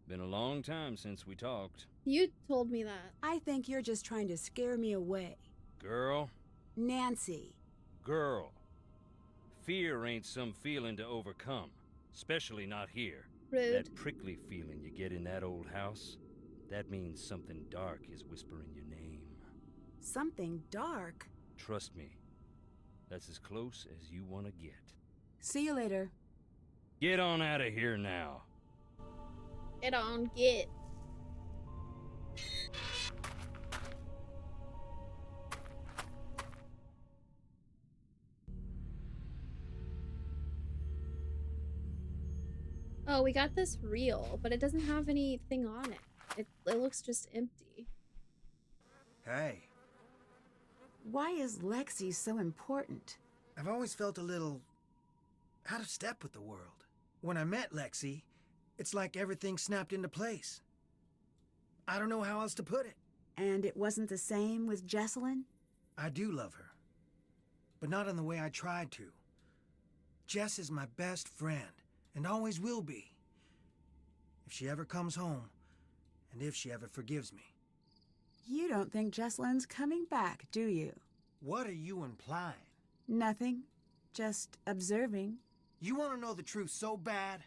Been a long time since we talked. You told me that. I think you're just trying to scare me away. Girl. Nancy. Girl. Fear ain't some feeling to overcome. Especially not here. Rude. That prickly feeling you get in that old house, that means something dark is whispering your name. Something dark? Trust me. That's as close as you want to get. See you later. Get on out of here now. Get on, get. Oh, we got this reel, but it doesn't have anything on it. It looks just empty. Hey, Why is Lexi so important? I've always felt a little out of step with the world. When I met Lexi, it's like everything snapped into place. I don't know how else to put it. And it wasn't the same with Jessalyn? I do love her, but not in the way I tried to. Jess is my best friend, and always will be. If she ever comes home, and if she ever forgives me. You don't think Jessalyn's coming back, do you? What are you implying? Nothing. Just observing. You want to know the truth so bad?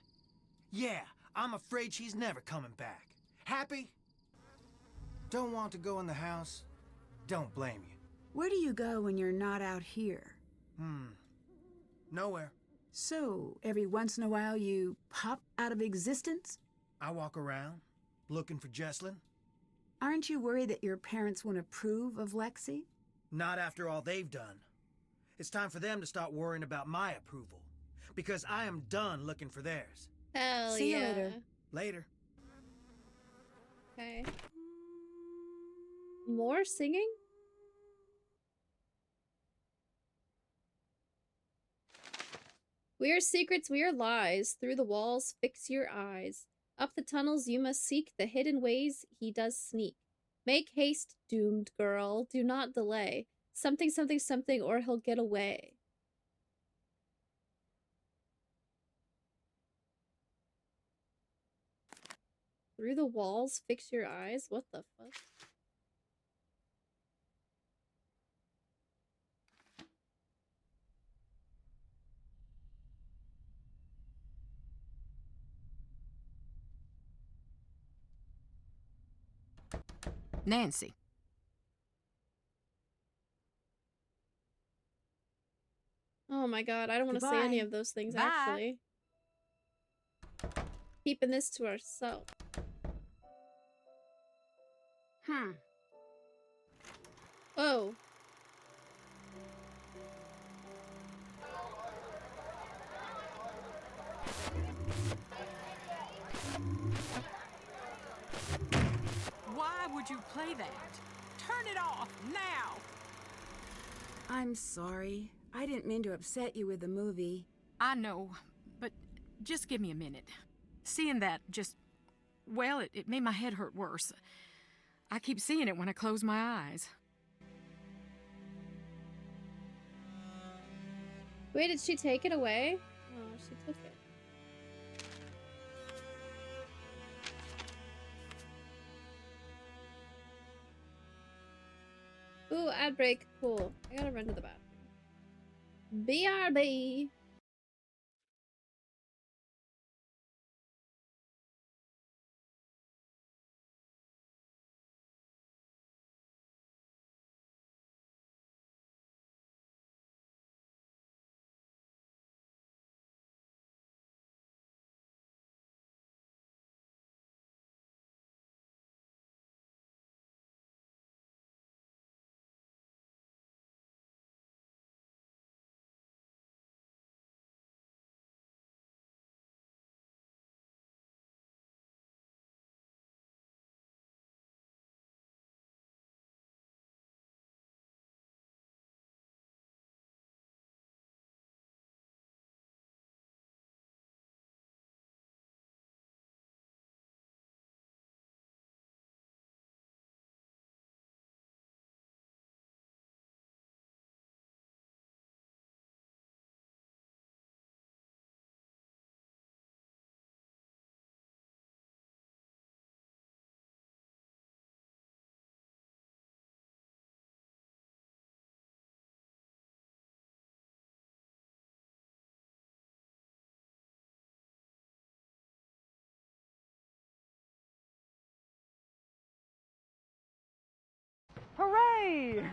Yeah, I'm afraid she's never coming back. Happy? Don't want to go in the house? Don't blame you. Where do you go when you're not out here? Nowhere. So, every once in a while you pop out of existence? I walk around, looking for Jesslyn. Aren't you worried that your parents won't approve of Lexi? Not after all they've done. It's time for them to start worrying about my approval. Because I am done looking for theirs. Hell See you yeah. later. Later. Okay. More singing? Weird secrets, weird lies. Through the walls, fix your eyes. Up the tunnels, you must seek the hidden ways he does sneak. Make haste, doomed girl. Do not delay. Something, something, something, or he'll get away. Through the walls, fix your eyes? What the fuck? Nancy. Oh my god, I don't want to say any Goodbye. of those things, Bye. actually. Keeping this to ourselves. Oh. Why would you play that? Turn it off now! I'm sorry. I didn't mean to upset you with the movie. I know, but just give me a minute. Seeing that just, well, it made my head hurt worse. I keep seeing it when I close my eyes. Wait, did she take it away? Oh, she took it. Ooh, ad break. Cool. I gotta run to the bathroom. BRB. Hooray!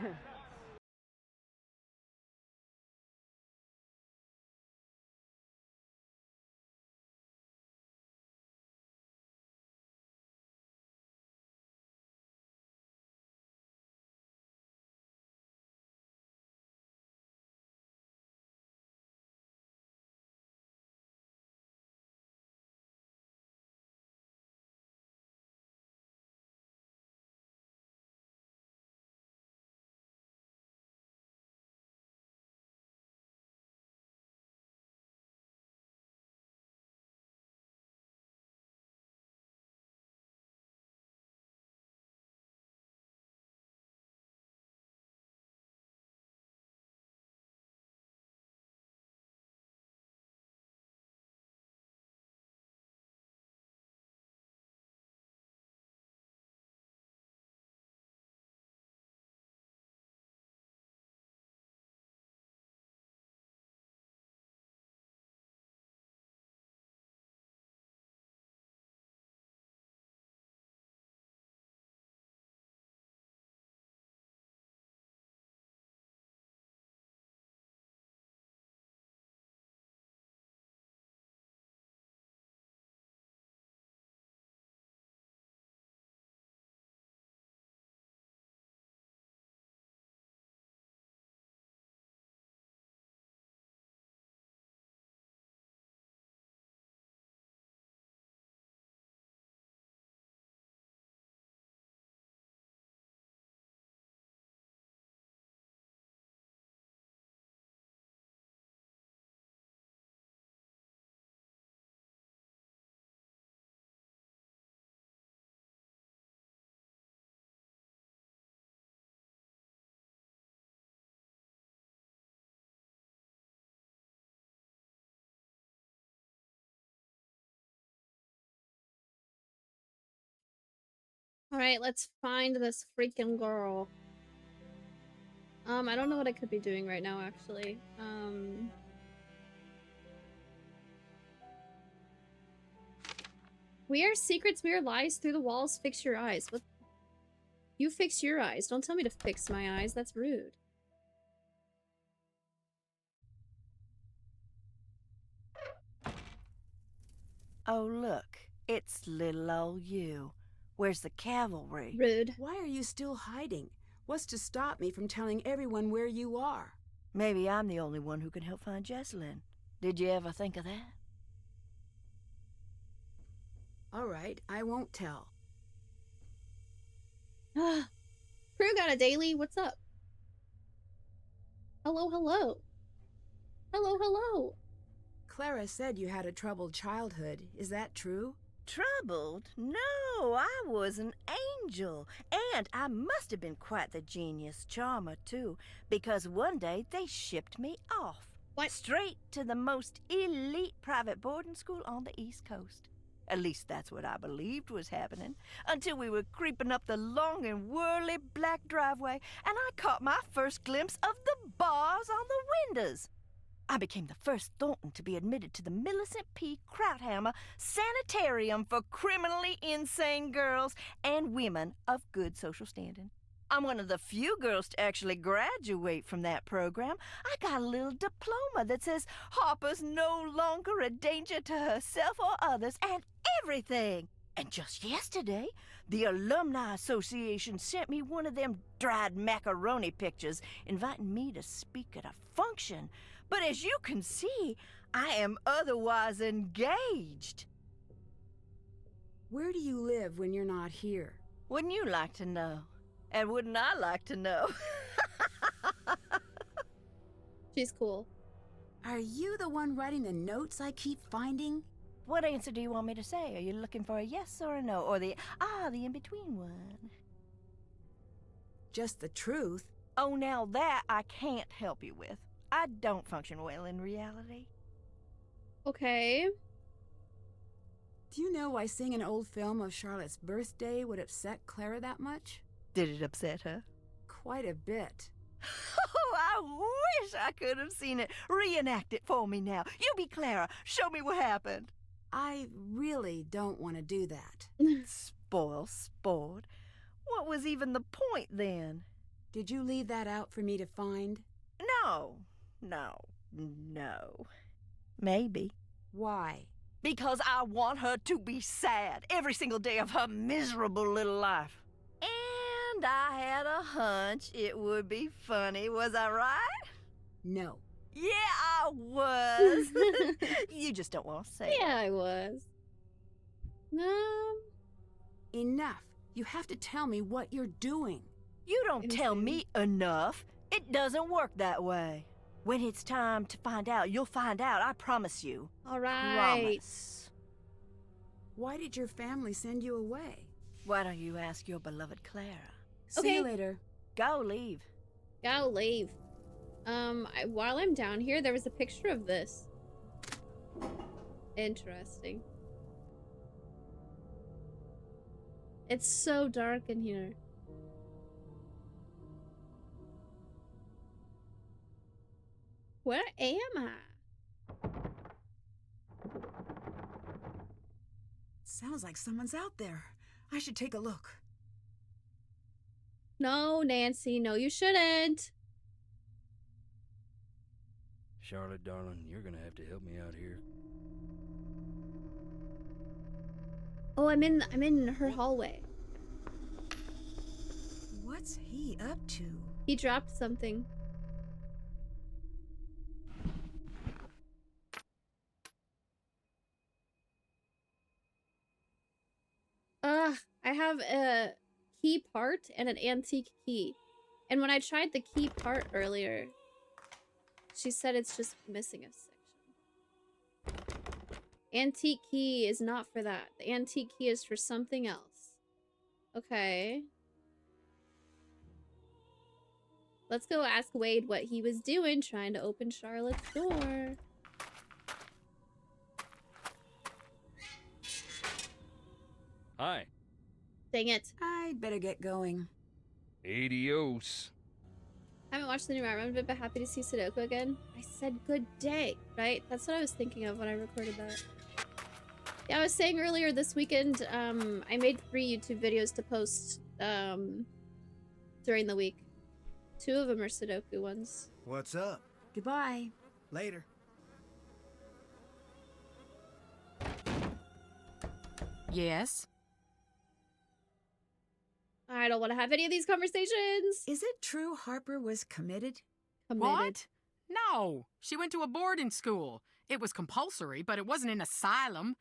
Alright, let's find this freaking girl. I don't know what I could be doing right now, actually. Weird secrets, weird lies through the walls, fix your eyes. What? You fix your eyes. Don't tell me to fix my eyes. That's rude. Oh, look. It's little old you. Where's the cavalry? Rude. Why are you still hiding? What's to stop me from telling everyone where you are? Maybe I'm the only one who can help find Jessalyn. Did you ever think of that? All right, I won't tell. Crew got a daily. What's up? Hello, hello. Hello, hello. Clara said you had a troubled childhood. Is that true? Troubled? No, I was an angel. And I must have been quite the genius charmer, too, because one day they shipped me off. What? Straight to the most elite private boarding school on the East Coast. At least that's what I believed was happening, until we were creeping up the long and whirly black driveway, and I caught my first glimpse of the bars on the windows. I became the first Thornton to be admitted to the Millicent P. Krauthammer Sanitarium for criminally insane girls and women of good social standing. I'm one of the few girls to actually graduate from that program. I got a little diploma that says Harper's no longer a danger to herself or others and everything. And just yesterday, the Alumni Association sent me one of them dried macaroni pictures inviting me to speak at a function. But as you can see, I am otherwise engaged. Where do you live when you're not here? Wouldn't you like to know? And wouldn't I like to know? She's cool. Are you the one writing the notes I keep finding? What answer do you want me to say? Are you looking for a yes or a no? Or the in-between one? Just the truth. Oh, now that I can't help you with. I don't function well in reality. Okay. Do you know why seeing an old film of Charlotte's birthday would upset Clara that much? Did it upset her? Quite a bit. Oh, I wish I could have seen it. Reenact it for me now. You be Clara. Show me what happened. I really don't want to do that. Spoil sport. What was even the point then? Did you leave that out for me to find? No. Maybe. Why? Because I want her to be sad every single day of her miserable little life. And I had a hunch it would be funny, was I right? No. Yeah, I was. You just don't want to say Yeah, I was. Enough. You have to tell me what you're doing. You don't tell me enough. It doesn't work that way. When it's time to find out, you'll find out, I promise you. All right. Promise. Why did your family send you away? Why don't you ask your beloved Clara? See you later. Go leave. Go leave. While I'm down here, there was a picture of this. Interesting. It's so dark in here. Where am I? Sounds like someone's out there. I should take a look. No, Nancy, no, you shouldn't. Charlotte, darling, you're gonna have to help me out here. Oh, I'm in her hallway. What's he up to? He dropped something. I have a key part and an antique key. And when I tried the key part earlier, she said it's just missing a section. Antique key is not for that. The antique key is for something else. Okay. Let's go ask Wade what he was doing trying to open Charlotte's door. Hi. Dang it. I'd better get going. Adios. I haven't watched the new Iron Man, but happy to see Sudoku again. I said good day, right? That's what I was thinking of when I recorded that. Yeah, I was saying earlier this weekend, I made 3 YouTube videos to post during the week. 2 of them are Sudoku ones. What's up? Goodbye. Later. Yes? I don't want to have any of these conversations. Is it true Harper was committed? What? No. She went to a boarding school. It was compulsory, but it wasn't an asylum.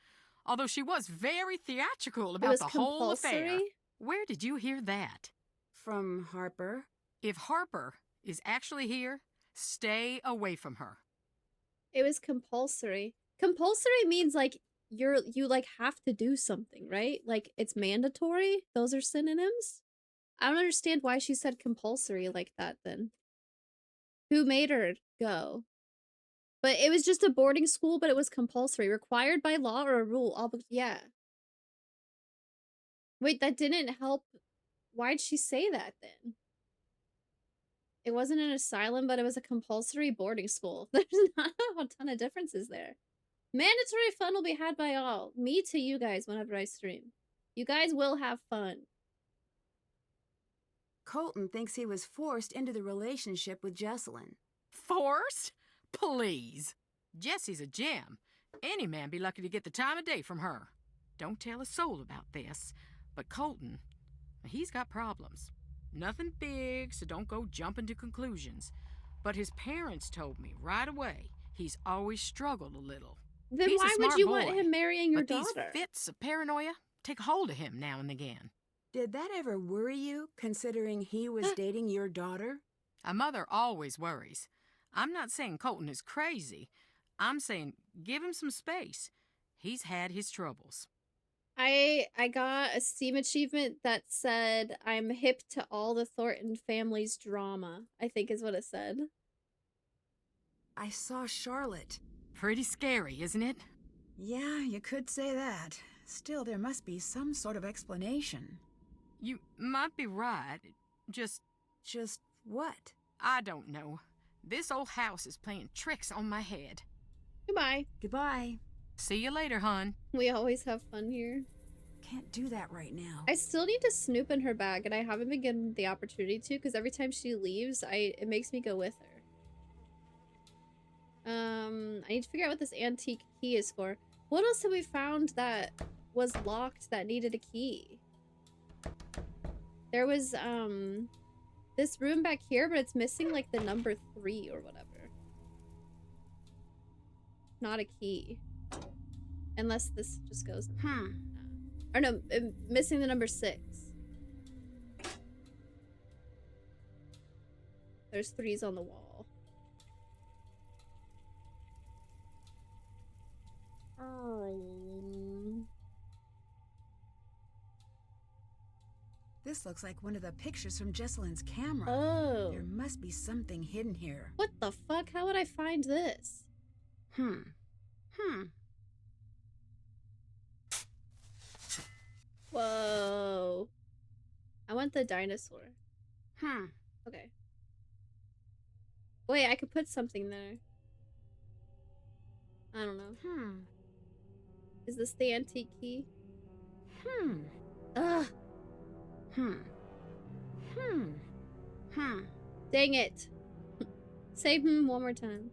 Although she was very theatrical about the whole affair. Where did you hear that? From Harper. If Harper is actually here, stay away from her. It was compulsory. Compulsory means like you like have to do something, right? Like it's mandatory. Those are synonyms. I don't understand why she said compulsory like that then. Who made her go? But it was just a boarding school, but it was compulsory. Required by law or a rule. Yeah. Wait, that didn't help. Why'd she say that then? It wasn't an asylum, but it was a compulsory boarding school. There's not a ton of differences there. Mandatory fun will be had by all. Me to you guys whenever I stream. You guys will have fun. Colton thinks he was forced into the relationship with Jesselyn. Forced? Please. Jessie's a gem. Any man be lucky to get the time of day from her. Don't tell a soul about this, but Colton, he's got problems. Nothing big, so don't go jumping to conclusions. But his parents told me right away he's always struggled a little. Then He's why would you want him marrying your daughter? These fits of paranoia take hold of him now and again. Did that ever worry you, considering he was dating your daughter? A mother always worries. I'm not saying Colton is crazy. I'm saying give him some space. He's had his troubles. I got a Steam achievement that said I'm hip to all the Thornton family's drama, I think is what it said. I saw Charlotte. Pretty scary, isn't it? Yeah, you could say that. Still, there must be some sort of explanation. You might be right. Just what? I don't know. This old house is playing tricks on my head. Goodbye. Goodbye. See you later, hon. We always have fun here. Can't do that right now. I still need to snoop in her bag, and I haven't been given the opportunity to, because every time she leaves, it makes me go with her. I need to figure out what this antique key is for. What else have we found that was locked that needed a key? There was, this room back here, but it's missing, like, the number 3 or whatever. Not a key. Unless this just goes... Or no, missing the number 6. There's 3s on the wall. This looks like one of the pictures from Jesselyn's camera. Oh. There must be something hidden here. What the fuck? How would I find this? Whoa. I want the dinosaur. Okay. Wait, I could put something there. I don't know. Is this the antique key? Ugh. Dang it. Say one more time.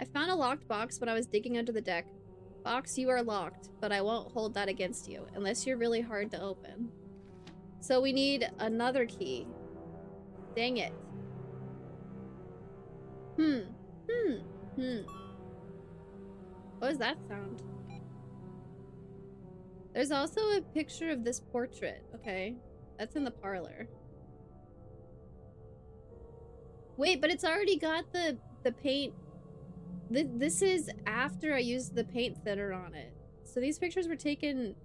I found a locked box when I was digging under the deck. Box, you are locked, but I won't hold that against you, unless you're really hard to open. So we need another key. Dang it. What was that sound? There's also a picture of this portrait. Okay. That's in the parlor. Wait, but it's already got the paint. This is after I used the paint thinner on it. So these pictures were taken,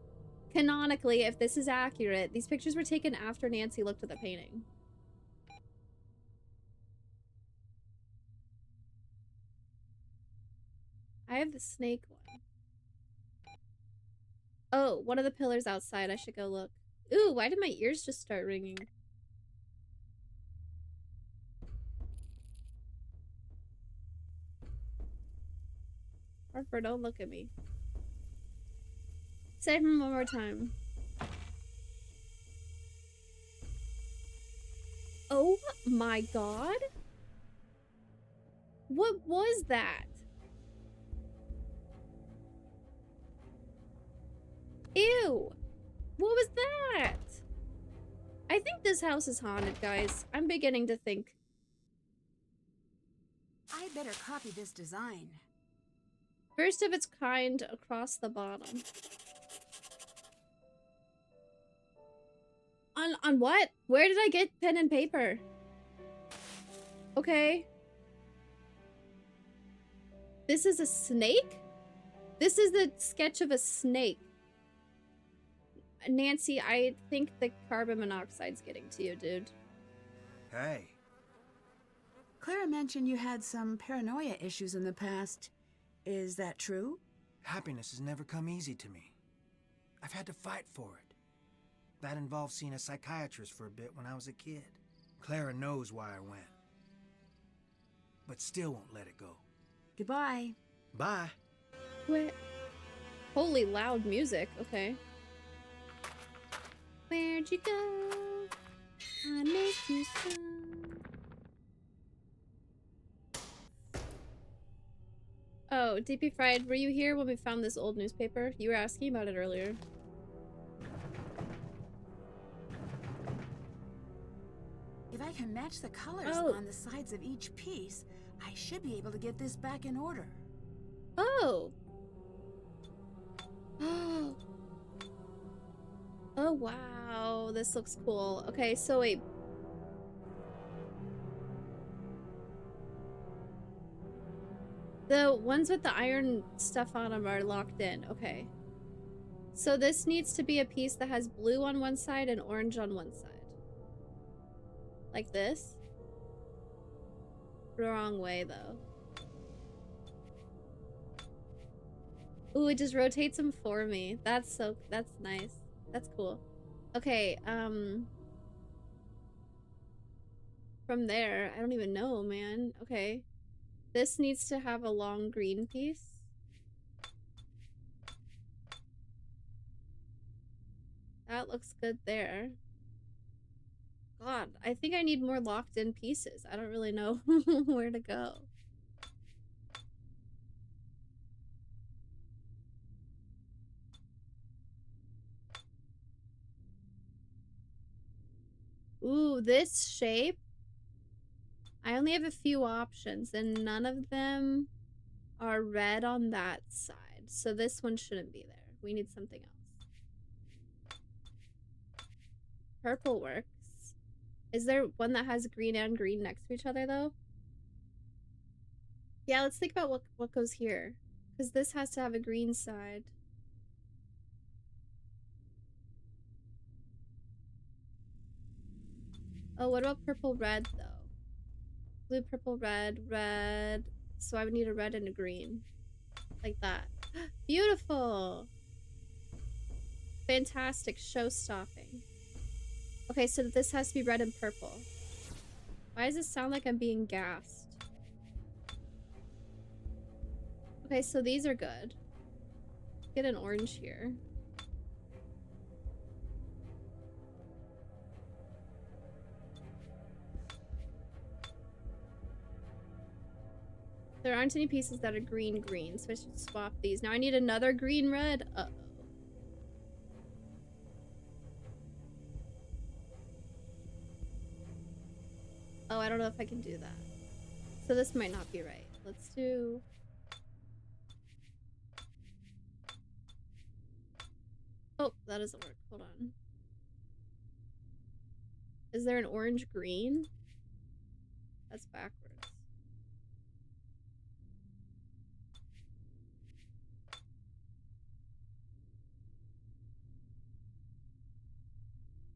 canonically, if this is accurate, these pictures were taken after Nancy looked at the painting. I have the snake one. Oh, one of the pillars outside. I should go look. Ooh, why did my ears just start ringing? Harper, don't look at me. Say it one more time. Oh my god. What was that? Ew. What was that? I think this house is haunted, guys. I'm beginning to think. I better copy this design. First of its kind across the bottom. On what? Where did I get pen and paper? Okay. This is a snake? This is the sketch of a snake. Nancy, I think the carbon monoxide's getting to you, dude. Hey. Clara mentioned you had some paranoia issues in the past. Is that true? Happiness has never come easy to me. I've had to fight for it. That involved seeing a psychiatrist for a bit when I was a kid. Clara knows why I went. But still won't let it go. Goodbye. Bye. Where? Holy loud music. Okay. Where'd you go? I miss you so. Oh, DP Fried, were you here when we found this old newspaper? You were asking about it earlier. If I can match the colors on the sides of each piece, I should be able to get this back in order. Oh. Oh, wow. This looks cool. Okay, so wait. The ones with the iron stuff on them are locked in. Okay. So this needs to be a piece that has blue on one side and orange on one side. Like this. Wrong way, though. Ooh, it just rotates them for me. That's nice. That's cool. Okay, from there, I don't even know, man. Okay. This needs to have a long green piece. That looks good there. God, I think I need more locked in pieces. I don't really know where to go. Ooh, this shape. I only have a few options and none of them are red on that side. So this one shouldn't be there. We need something else. Purple works. Is there one that has green and green next to each other though? Yeah, let's think about what goes here. Because this has to have a green side. Oh, what about purple red though? Blue, purple, red, red. So I would need a red and a green. Like that. Beautiful! Fantastic. Show-stopping. Okay, so this has to be red and purple. Why does it sound like I'm being gassed? Okay, so these are good. Get an orange here. There aren't any pieces that are green, so I should swap these. Now I need another green, red. Uh-oh. Oh, I don't know if I can do that. So this might not be right. Let's do... Oh, that doesn't work. Hold on. Is there an orange green? That's backwards.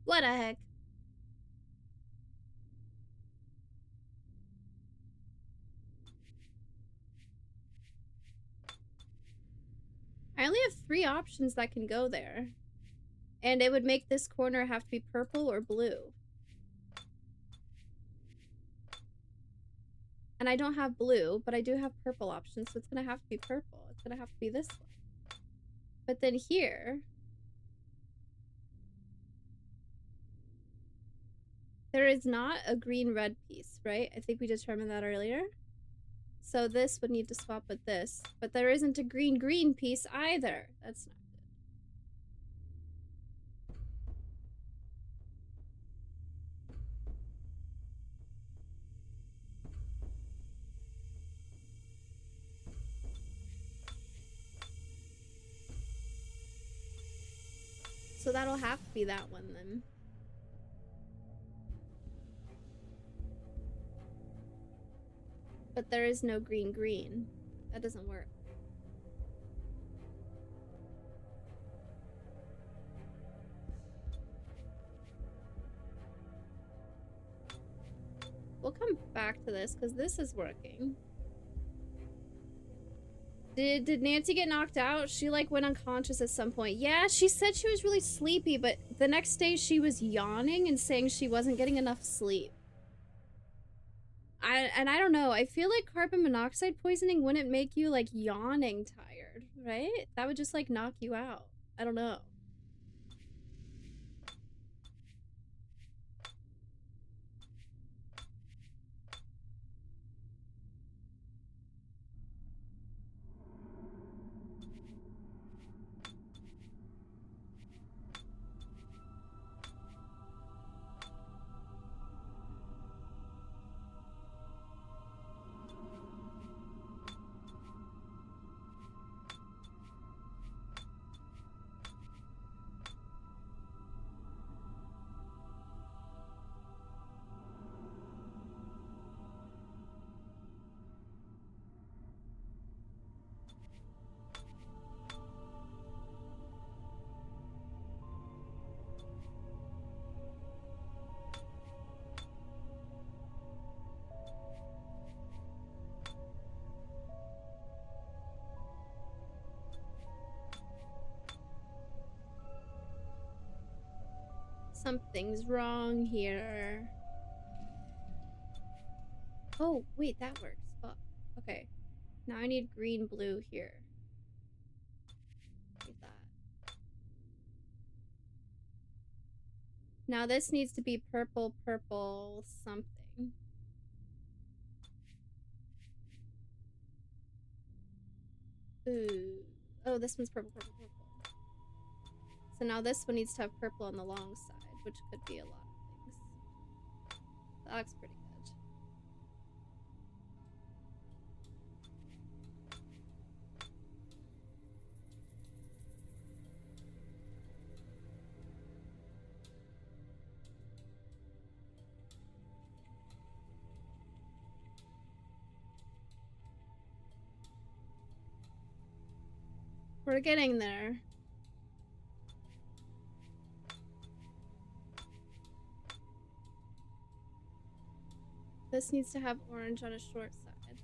What the heck? I only have 3 options that can go there. And it would make this corner have to be purple or blue. And I don't have blue, but I do have purple options, so it's gonna have to be purple. It's gonna have to be this one. But then here... there is not a green-red piece, right? I think we determined that earlier. So this would need to swap with this. But there isn't a green-green piece either. That's not good. So that'll have to be that one then. But there is no green-green. That doesn't work. We'll come back to this because this is working. Did Nancy get knocked out? She like went unconscious at some point. Yeah, she said she was really sleepy, but the next day she was yawning and saying she wasn't getting enough sleep. I don't know. I feel like carbon monoxide poisoning wouldn't make you like yawning tired, right? That would just like knock you out. I don't know. Something's wrong here. Oh, wait, that works. Fuck. Okay. Now I need green, blue here. Need that. Now this needs to be purple, purple, something. Ooh. Oh, this one's purple, purple, purple. So now this one needs to have purple on the long side, which could be a lot of things. That looks pretty good. We're getting there. This needs to have orange on a short side.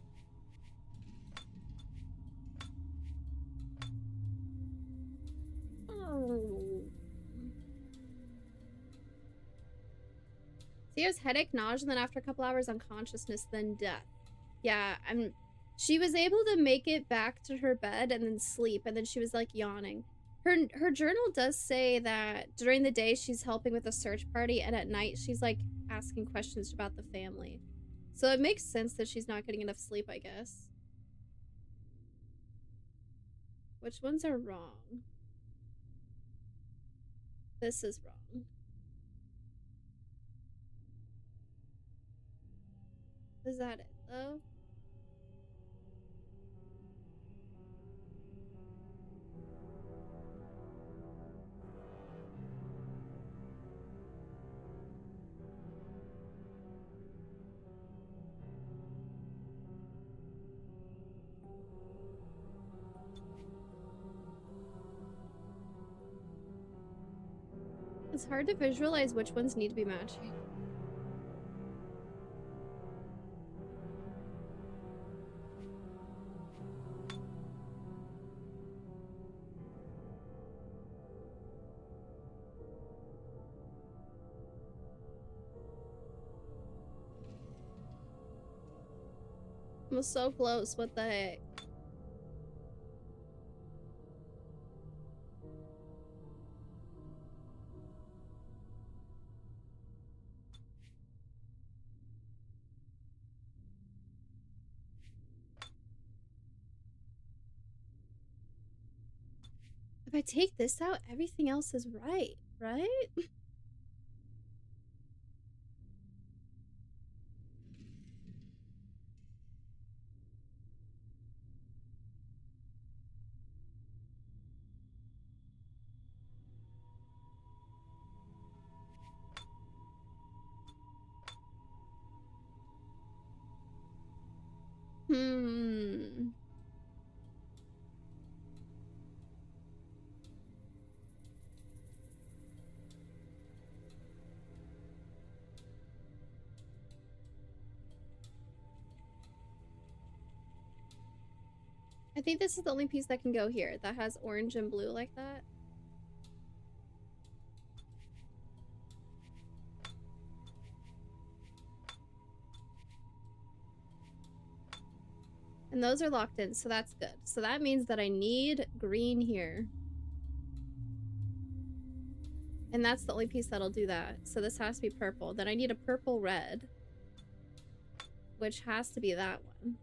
Oh. See, it was headache, nausea, and then after a couple hours unconsciousness, then death. Yeah, she was able to make it back to her bed and then sleep, and then she was like yawning. Her journal does say that during the day she's helping with a search party, and at night she's like asking questions about the family. So it makes sense that she's not getting enough sleep, I guess. Which ones are wrong? This is wrong. Is that it, though? It's hard to visualize which ones need to be matching. was so close. What the heck? If I take this out, everything else is right, right? Hmm. I think this is the only piece that can go here that has orange and blue like that. And those are locked in, so that's good. So that means that I need green here. And that's the only piece that'll do that. So this has to be purple. Then I need a purple red, which has to be that one.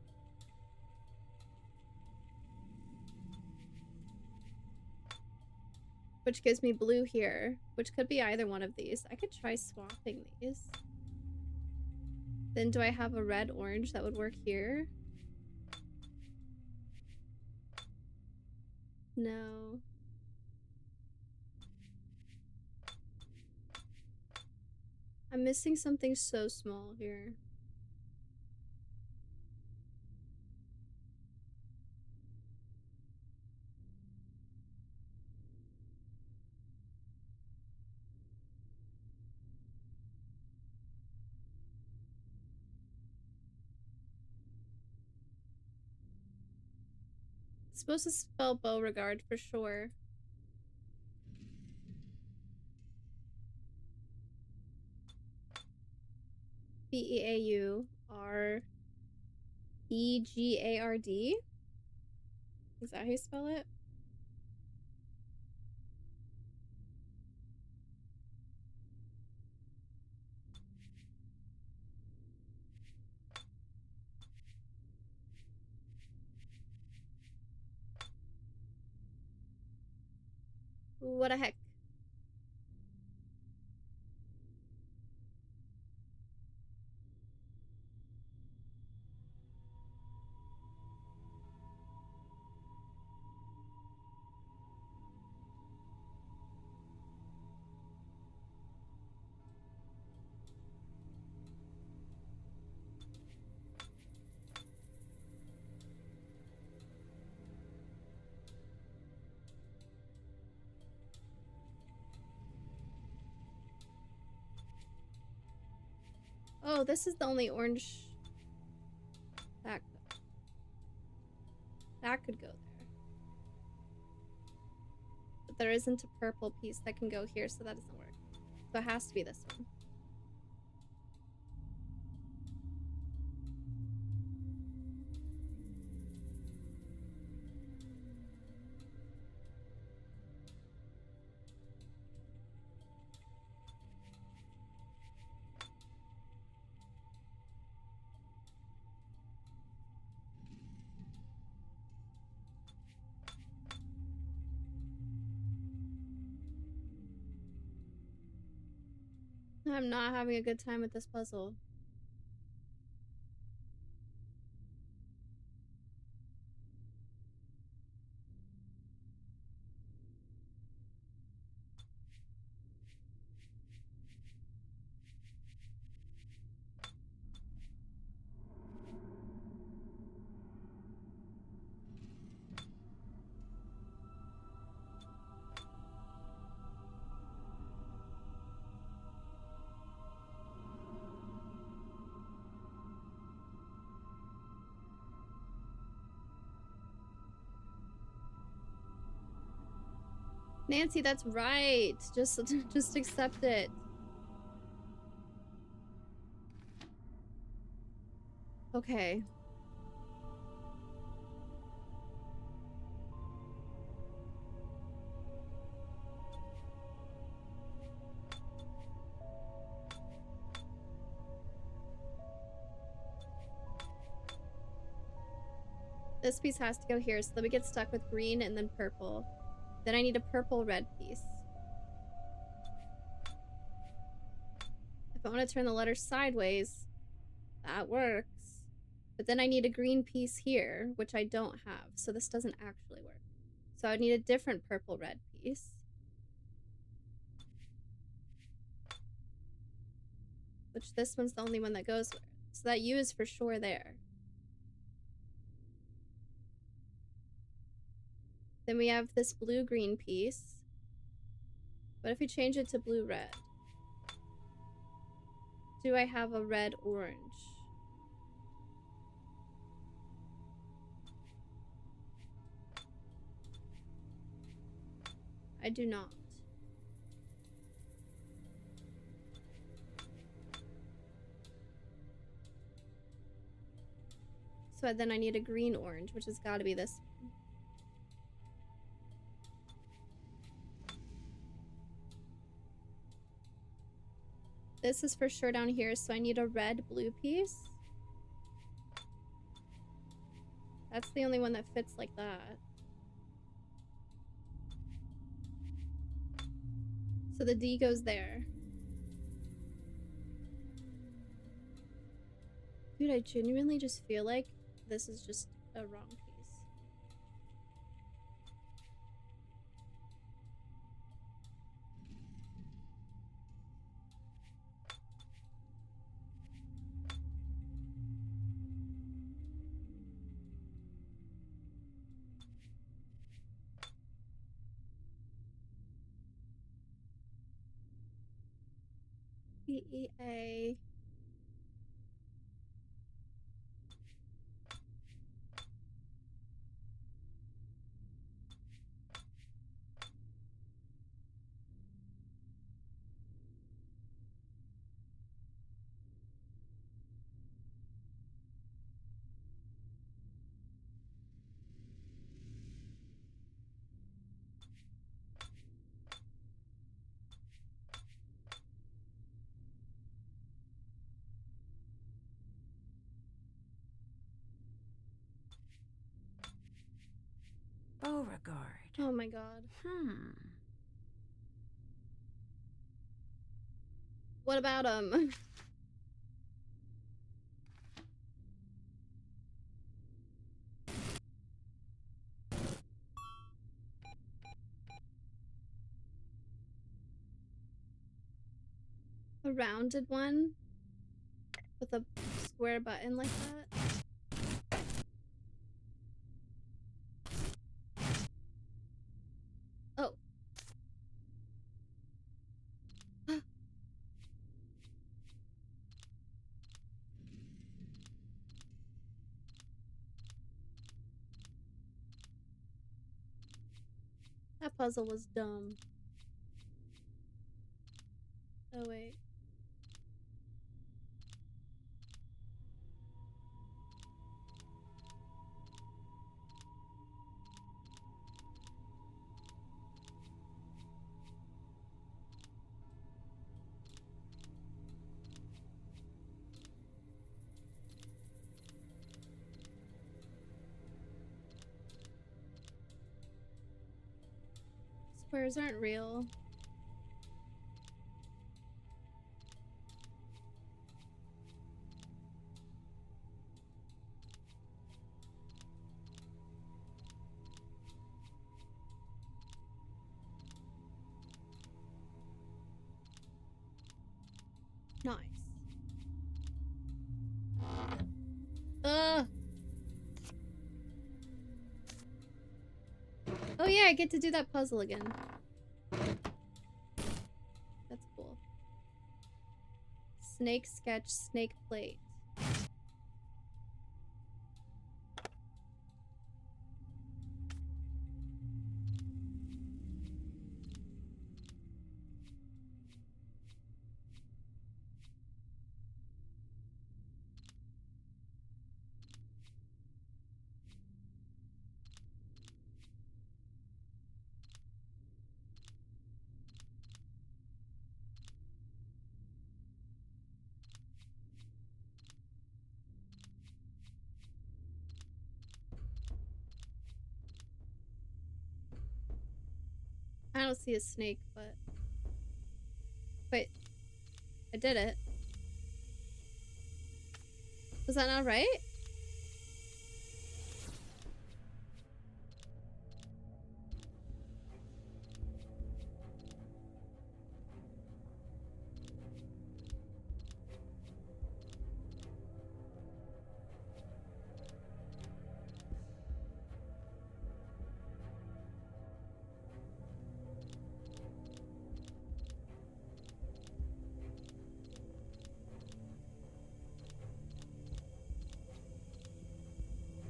Which gives me blue here, which could be either one of these. I could try swapping these. Then do I have a red orange that would work here? No. I'm missing something so small here. It's supposed to spell Beauregard for sure. Beaurregard. Is that how you spell it? What the heck? Oh, this is the only orange that could go there. But there isn't a purple piece that can go here, so that doesn't work. So it has to be this one. I'm not having a good time with this puzzle. Nancy, that's right. Just accept it. Okay. This piece has to go here, so then we get stuck with green and then purple. Then I need a purple-red piece. If I want to turn the letter sideways, that works. But then I need a green piece here, which I don't have, so this doesn't actually work. So I would need a different purple-red piece. Which this one's the only one that goes with. So that U is for sure there. Then we have this blue-green piece. What if we change it to blue-red? Do I have a red-orange? I do not. So then I need a green-orange, which has got to be this one. This is for sure down here, so I need a red-blue piece. That's the only one that fits like that. So the D goes there. Dude, I genuinely just feel like this is just a wrong piece. B-E-A. Beauregard. Oh my god. What about, a rounded one? With a square button like that? Oh. That puzzle was dumb. Oh wait. Squares aren't real. Nice. Oh yeah, I get to do that puzzle again. That's cool. Snake sketch, snake plate. don't see a snake, but... Wait. I did it. Was that not right?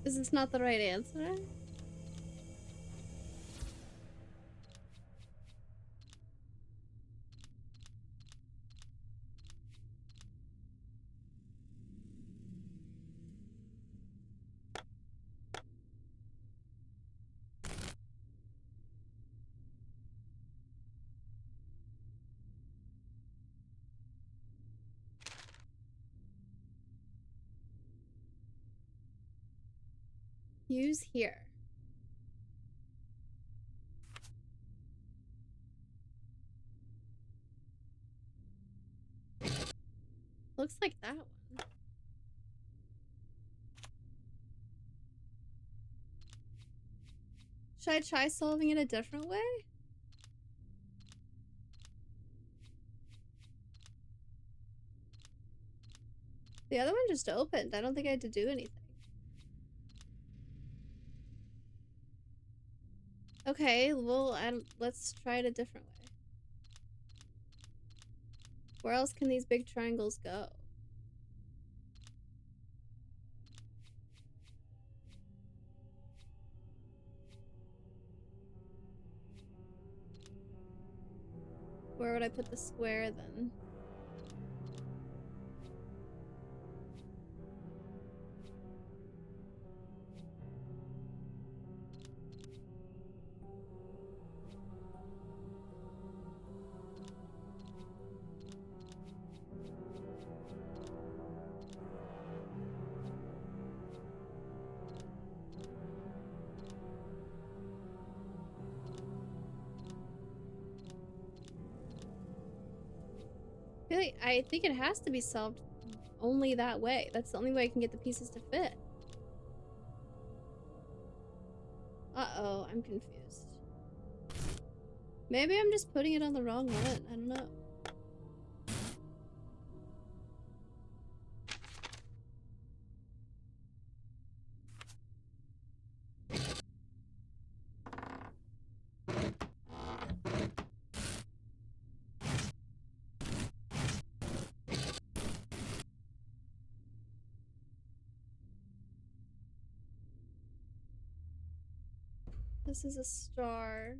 Is this not the right answer? Use here. Looks like that one. Should I try solving it a different way? The other one just opened. I don't think I had to do anything. Okay, well, let's try it a different way. Where else can these big triangles go? Where would I put the square then? I think it has to be solved only that way. That's the only way I can get the pieces to fit. Uh-oh, I'm confused. Maybe I'm just putting it on the wrong one. I don't know. This is a star.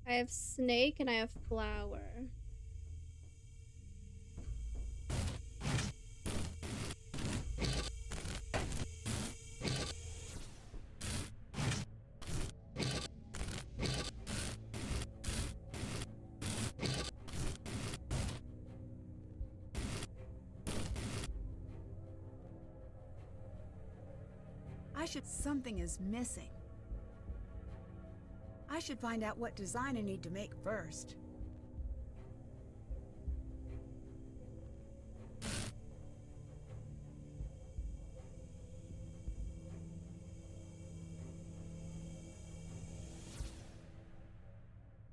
I have snake and I have flower. Something is missing. I should find out what design I need to make first.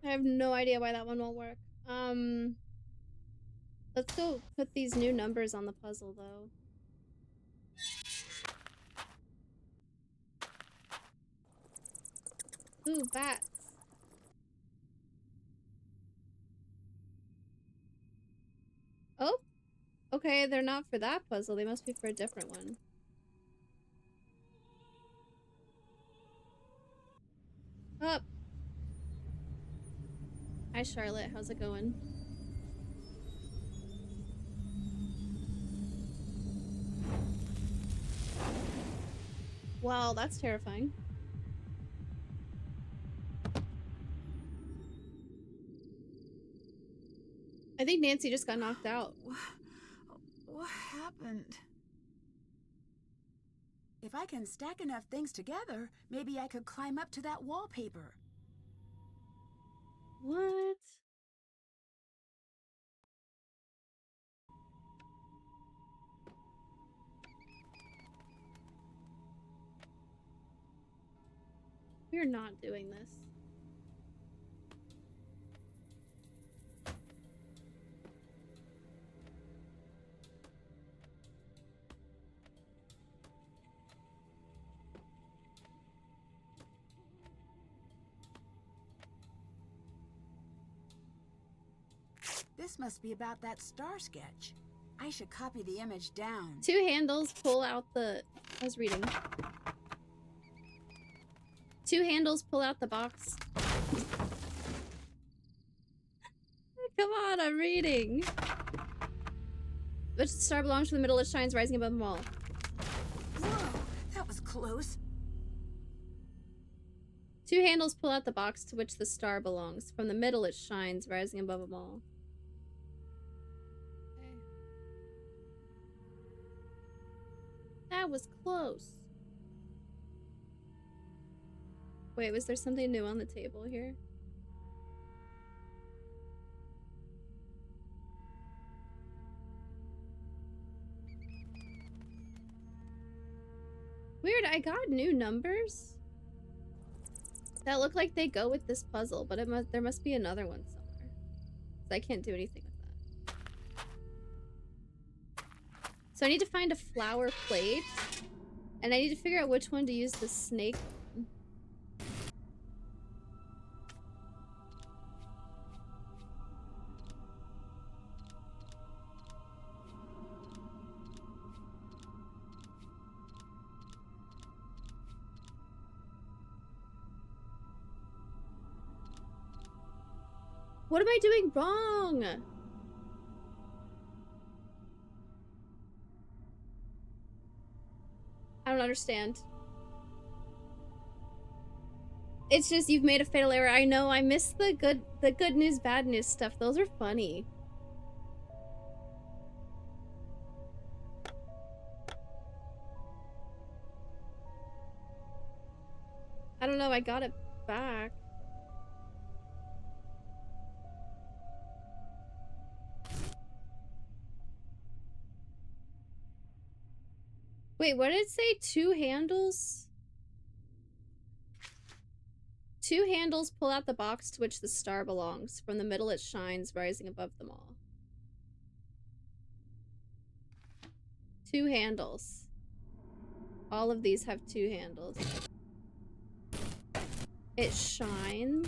I have no idea why that one won't work. Let's go put these new numbers on the puzzle though. Ooh, bats. Oh, okay, they're not for that puzzle. They must be for a different one. Up. Hi, Charlotte. How's it going? Wow, that's terrifying. I think Nancy just got knocked out. What happened? If I can stack enough things together, maybe I could climb up to that wallpaper. What? We're not doing this. This must be about that star sketch. I should copy the image down. 2 handles pull out the... I was reading. 2 handles pull out the box. Come on, I'm reading. Which star belongs to the middle, it shines rising above them all. Whoa, that was close. 2 handles pull out the box to which the star belongs. From the middle it shines, rising above them all. Okay. That was close. Wait, was there something new on the table here? Weird, I got new numbers that look like they go with this puzzle, but there must be another one somewhere. So I can't do anything with that. So I need to find a flower plate, and I need to figure out which one to use the snake on. What am I doing wrong? I don't understand. It's just you've made a fatal error. I know, I missed the good news, bad news stuff. Those are funny. I don't know, I got it back. Wait, what did it say? 2 handles? 2 handles pull out the box to which the star belongs. From the middle it shines, rising above them all. 2 handles. All of these have 2 handles. It shines.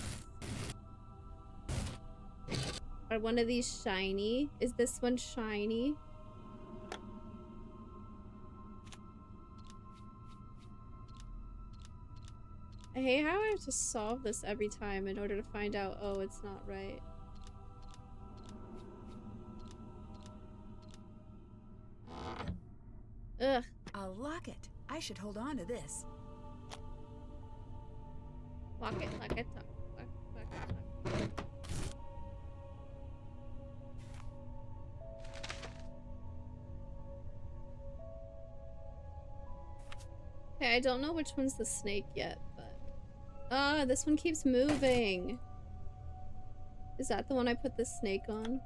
Are one of these shiny? Is this one shiny? I hate how I have to solve this every time in order to find out, oh, it's not right. Ugh. A locket. I should hold on to this. Lock it, lock it, lock it. Okay, I don't know which one's the snake yet, but... Ah, this one keeps moving. Is that the one I put the snake on?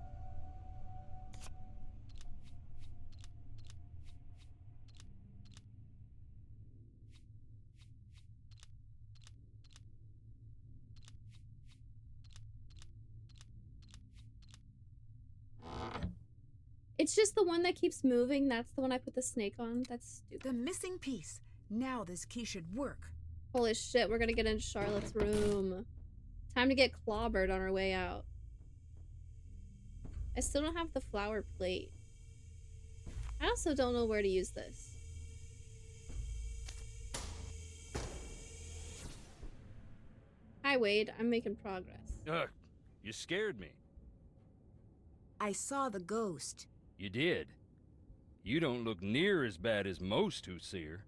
It's just the one that keeps moving. That's the one I put the snake on. That's stupid. The missing piece. Now this key should work. Holy shit, we're gonna get into Charlotte's room. Time to get clobbered on our way out. I still don't have the flower plate. I also don't know where to use this. Hi, Wade. I'm making progress. Ugh, you scared me. I saw the ghost. You did. You don't look near as bad as most who see her.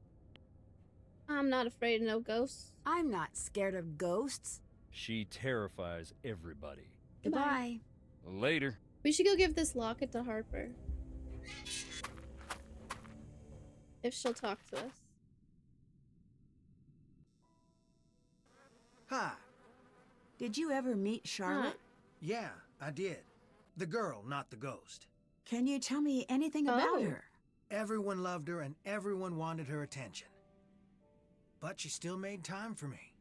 I'm not afraid of no ghosts. I'm not scared of ghosts. She terrifies everybody. Goodbye. Later. We should go give this locket to Harper. If she'll talk to us. Hi. Did you ever meet Charlotte? Yeah, I did. The girl, not the ghost. Can you tell me anything about her? Everyone loved her and everyone wanted her attention. But she still made time for me.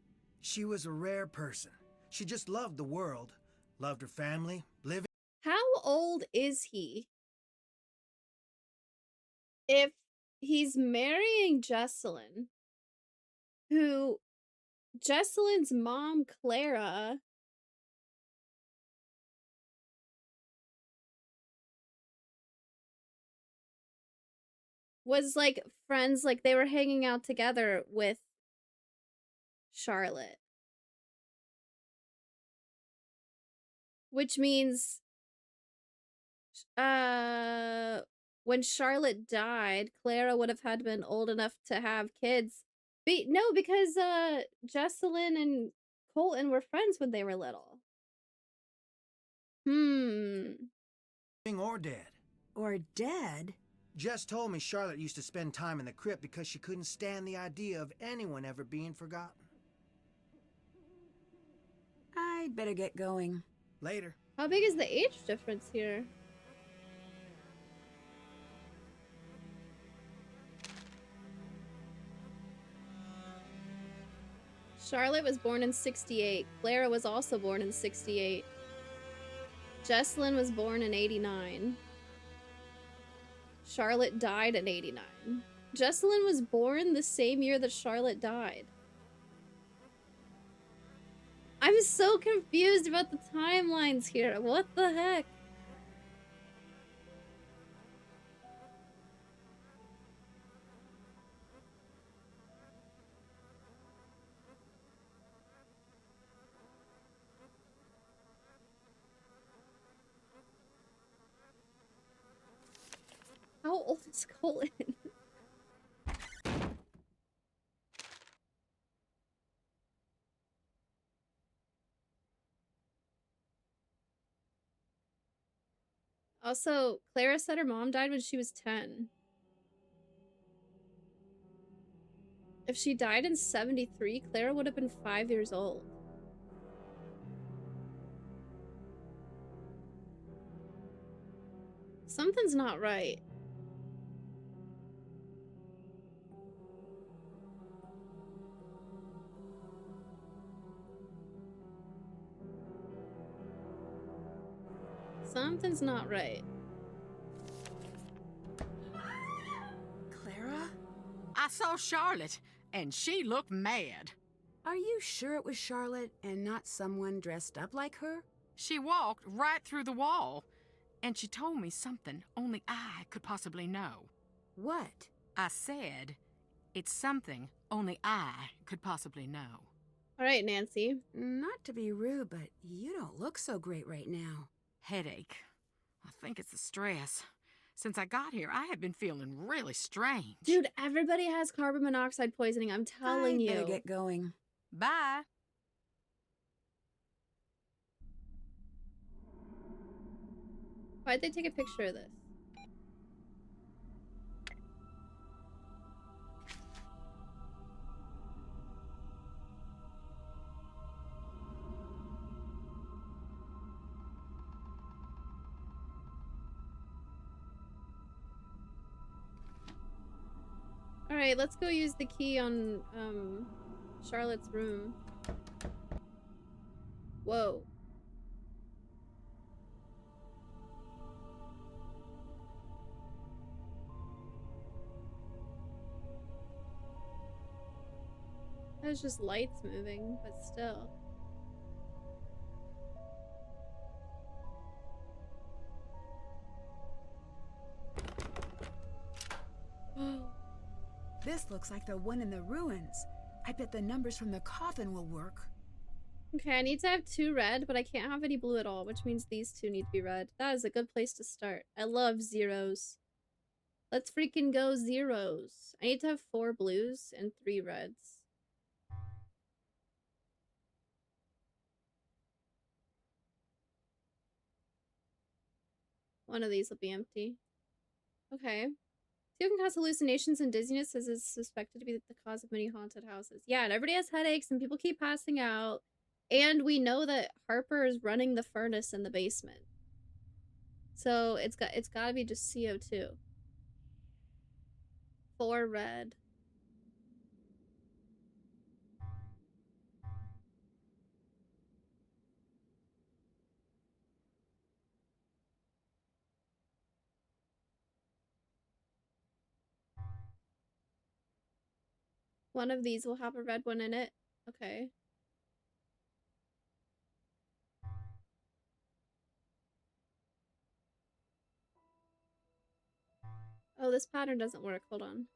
She was a rare person. She just loved the world, loved her family, living. How old is he? If he's marrying Jesselyn, who Jesselyn's mom, Clara, was like friends, like they were hanging out together with Charlotte. Which means when Charlotte died, Clara would have had been old enough to have kids. No, because Jesselyn and Colton were friends when they were little. Or dead. Or dead? Jess told me Charlotte used to spend time in the crypt because she couldn't stand the idea of anyone ever being forgotten. I'd better get going. Later. How big is the age difference here? Charlotte was born in 68. Clara was also born in 68. Jesselyn was born in 89. Charlotte died in 89. Jesselyn was born the same year that Charlotte died. I'm so confused about the timelines here. What the heck? How old is Colin? Also, Clara said her mom died when she was 10. If she died in 73, Clara would have been 5 years old. Something's not right. Something's not right. Clara? I saw Charlotte, and she looked mad. Are you sure it was Charlotte and not someone dressed up like her? She walked right through the wall, and she told me something only I could possibly know. What? I said, it's something only I could possibly know. All right, Nancy. Not to be rude, but you don't look so great right now. Headache. I think it's the stress. Since I got here, I have been feeling really strange. Dude, everybody has carbon monoxide poisoning. I'm telling you. I better get going. Bye. Why'd they take a picture of this? Alright, let's go use the key on, Charlotte's room. Whoa. There's just lights moving, but still. This looks like the one in the ruins. I bet the numbers from the coffin will work. Okay, I need to have 2 red, but I can't have any blue at all, which means these 2 need to be red. That is a good place to start. I love zeros. Let's freaking go zeros. I need to have 4 blues and 3 reds. One of these will be empty. Okay. Two can cause hallucinations and dizziness, as is suspected to be the cause of many haunted houses. Yeah, and everybody has headaches and people keep passing out. And we know that Harper is running the furnace in the basement. So it's gotta be just CO2. 4 red. One of these will have a red one in it. Okay. Oh, this pattern doesn't work. Hold on.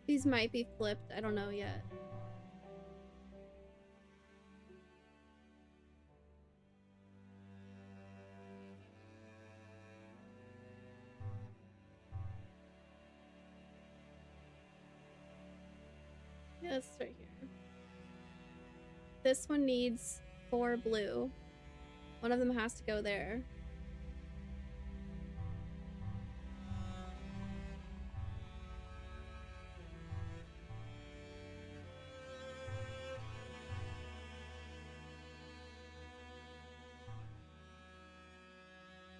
These might be flipped. I don't know yet. Yeah, let's start here. This one needs 4 blue. One of them has to go there.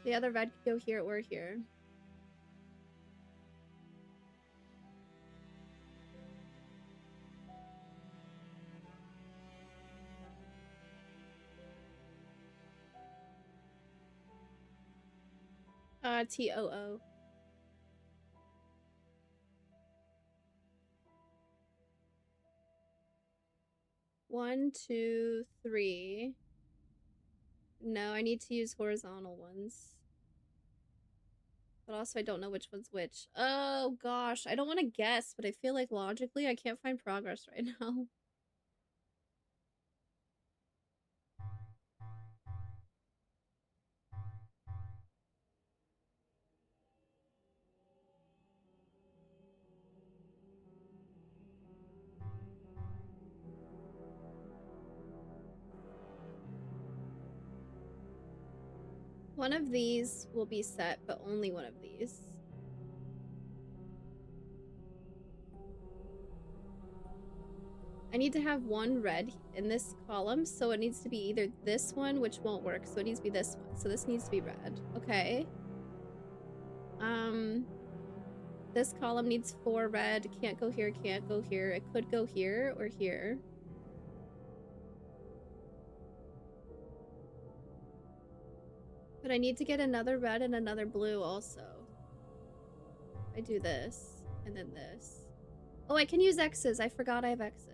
The other red could go here or here. TOO. One, two, three. No, I need to use horizontal ones. But also I don't know which one's which. Oh gosh, I don't want to guess, but I feel like logically I can't find progress right now. One of these will be set, but only one of these. I need to have one red in this column, so it needs to be either this one, which won't work, so it needs to be this one. So this needs to be red. Okay. This column needs 4 red. Can't go here, can't go here. It could go here or here. But I need to get another red and another blue also. I do this, and then this. Oh, I can use X's. I forgot I have X's.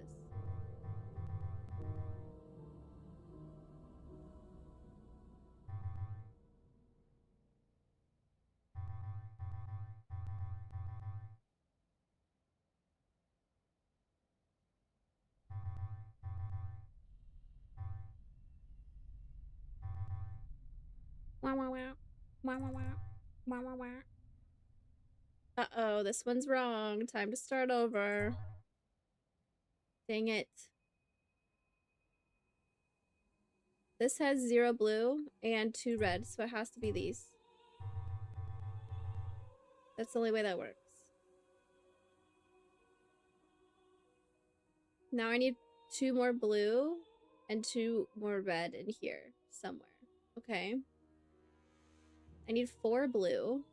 Uh-oh, this one's wrong. Time to start over. Dang it. This has 0 blue and 2 red, so it has to be these. That's the only way that works. Now I need 2 more blue and 2 more red in here somewhere. Okay. I need 4 blue.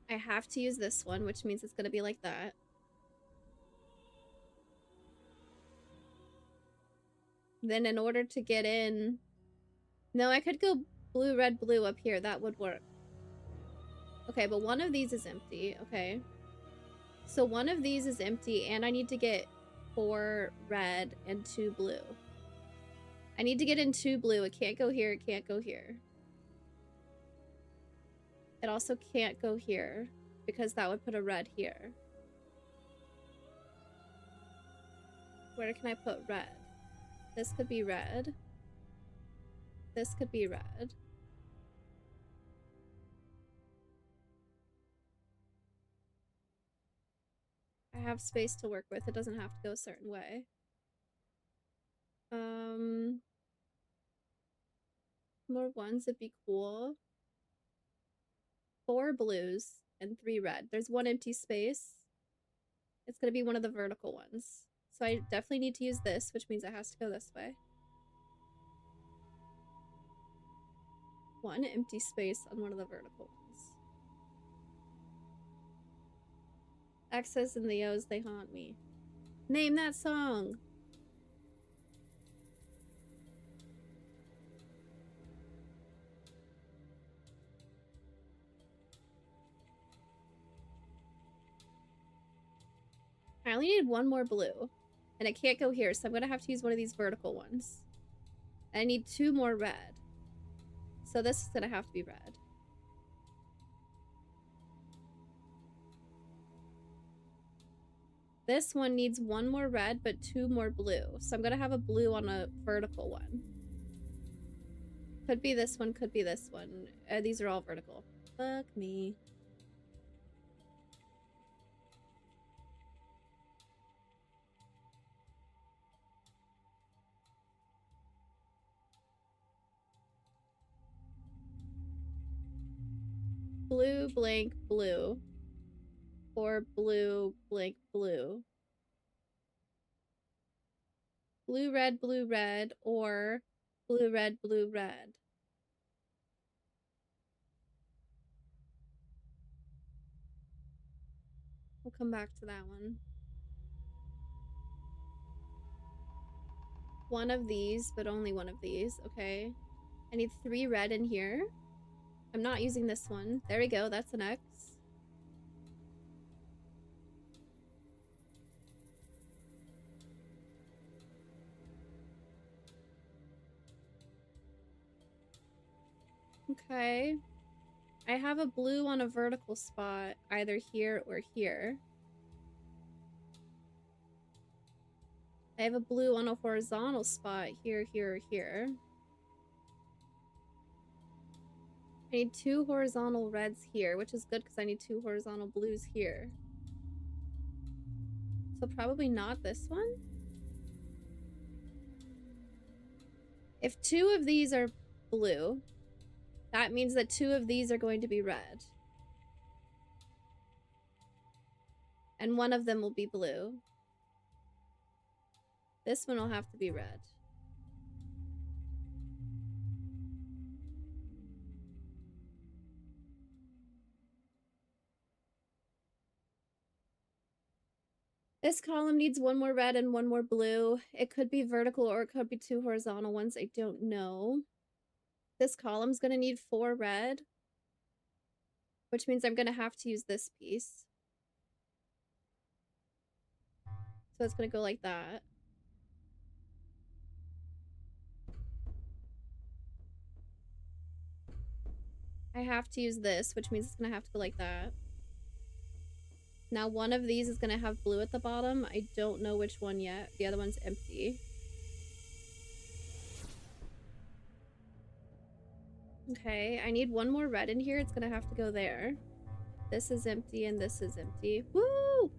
I have to use this one, which means it's going to be like that. Then in order to get in... No, I could go blue, red, blue up here. That would work. Okay, but one of these is empty. Okay. So one of these is empty, and I need to get 4 red and 2 blue. I need to get in 2 blue. It can't go here. It can't go here. It also can't go here, because that would put a red here. Where can I put red? This could be red. This could be red. I have space to work with. It doesn't have to go a certain way. More ones would be cool. 4 blues and 3 red. There's 1 empty space. It's gonna be one of the vertical ones. So I definitely need to use this, which means it has to go this way. 1 empty space on one of the vertical ones. X's and the O's, they haunt me. Name that song! I only need 1 more blue. And it can't go here, so I'm gonna have to use one of these vertical ones. And I need 2 more red. So this is gonna have to be red. This one needs 1 more red, but 2 more blue. So I'm gonna have a blue on a vertical one. Could be this one, could be this one. These are all vertical. Fuck me. Blue, blank, blue. Or blue, blank, blue. Blue, red, or blue, red, blue, red. We'll come back to that one. One of these, but only one of these. Okay. I need 3 red in here. I'm not using this one. There we go. That's an X. Okay. I have a blue on a vertical spot, either here or here. I have a blue on a horizontal spot, here, here, or here. I need 2 horizontal reds here, which is good because I need 2 horizontal blues here. So probably not this one? If 2 of these are blue, that means that 2 of these are going to be red. And 1 of them will be blue. This one will have to be red. This column needs 1 more red and 1 more blue. It could be vertical or it could be 2 horizontal ones. I don't know. This column's gonna need 4 red, which means I'm gonna have to use this piece. So it's gonna go like that. I have to use this, which means it's gonna have to go like that. Now one of these is gonna have blue at the bottom. I don't know which one yet. The other one's empty. Okay, I need 1 more red in here. It's gonna have to go there. This is empty and this is empty. Woo!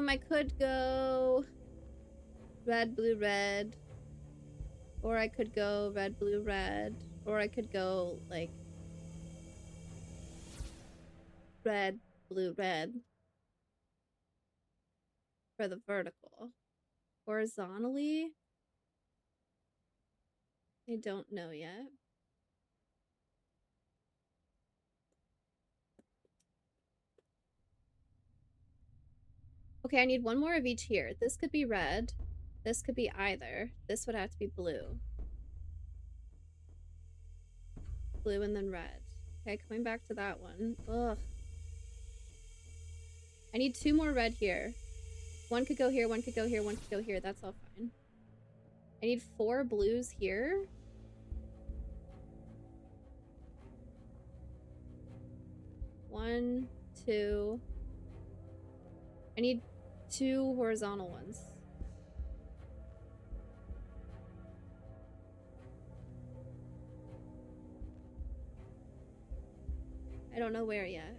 I could go red, blue, red. Or I could go red, blue, red. Or I could go, like, red, blue, red. For the vertical. Horizontally? I don't know yet. Okay, I need 1 more of each here. This could be red. This could be either. This would have to be blue. Blue and then red. Okay, coming back to that one. Ugh. I need 2 more red here. 1 could go here, 1 could go here, 1 could go here. That's all fine. I need 4 blues here. One, 2. I need 2 horizontal ones. I don't know where yet.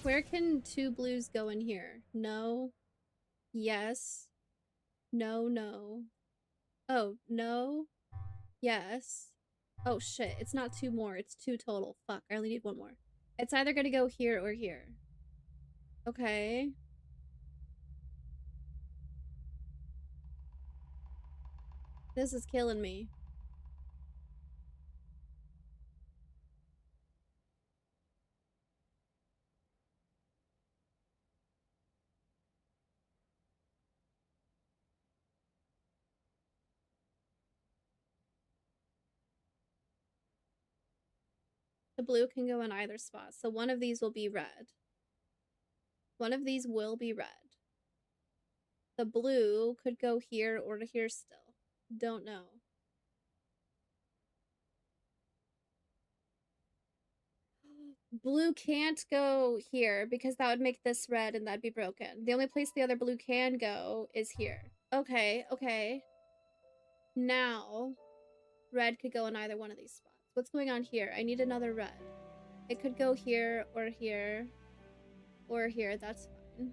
Where can 2 blues go in here? No. Yes. No, no. Oh, no. Yes. Oh shit, it's not 2 more, it's 2 total. Fuck, I only need 1 more. It's either gonna go here or here. Okay. This is killing me. The blue can go in either spot, so one of these will be red. One of these will be red. The blue could go here or to here still. Don't know. Blue can't go here because that would make this red and that'd be broken. The only place the other blue can go is here. Okay, okay. Now, red could go in either one of these spots. What's going on here? I need another red. It could go here or here or here. That's fine.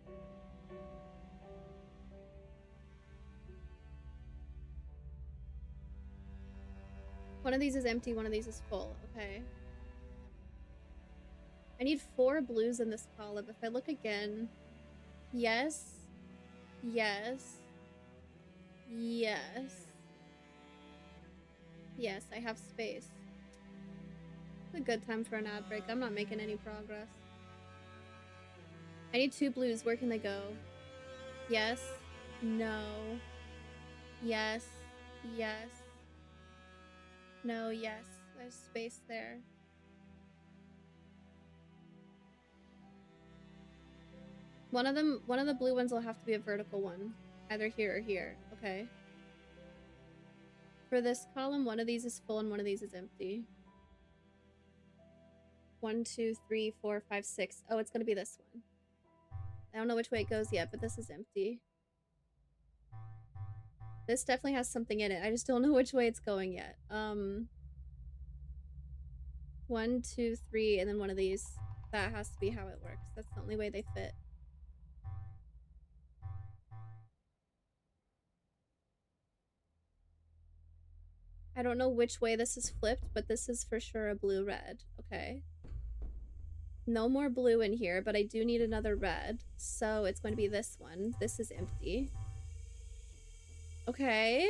One of these is empty, one of these is full. Okay. I need 4 blues in this column. If I look again, yes, yes, yes, yes, I have space. It's a good time for an ad break. I'm not making any progress. I need 2 blues. Where can they go? Yes, no, yes, yes, no, yes. There's space there. One of the blue ones will have to be a vertical one. Either here or here. Okay. For this column, one of these is full and one of these is empty. 1, 2, 3, 4, 5, 6. Oh, it's gonna be this one. I don't know which way it goes yet, but this is empty. This definitely has something in it. I just don't know which way it's going yet. 1, 2, 3, and then one of these. That has to be how it works. That's the only way they fit. I don't know which way this is flipped, but this is for sure a blue-red. Okay. No more blue in here, but I do need another red. So it's going to be this one. This is empty. Okay.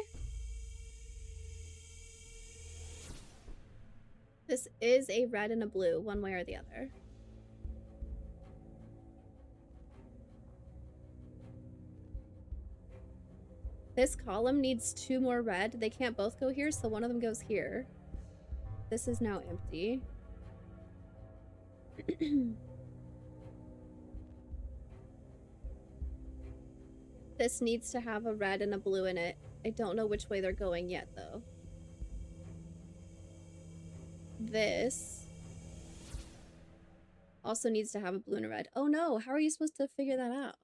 This is a red and a blue, one way or the other. This column needs 2 more red. They can't both go here, so one of them goes here. This is now empty. This needs to have a red and a blue in it. I don't know which way they're going yet, though. This also needs to have a blue and a red. Oh no, how are you supposed to figure that out?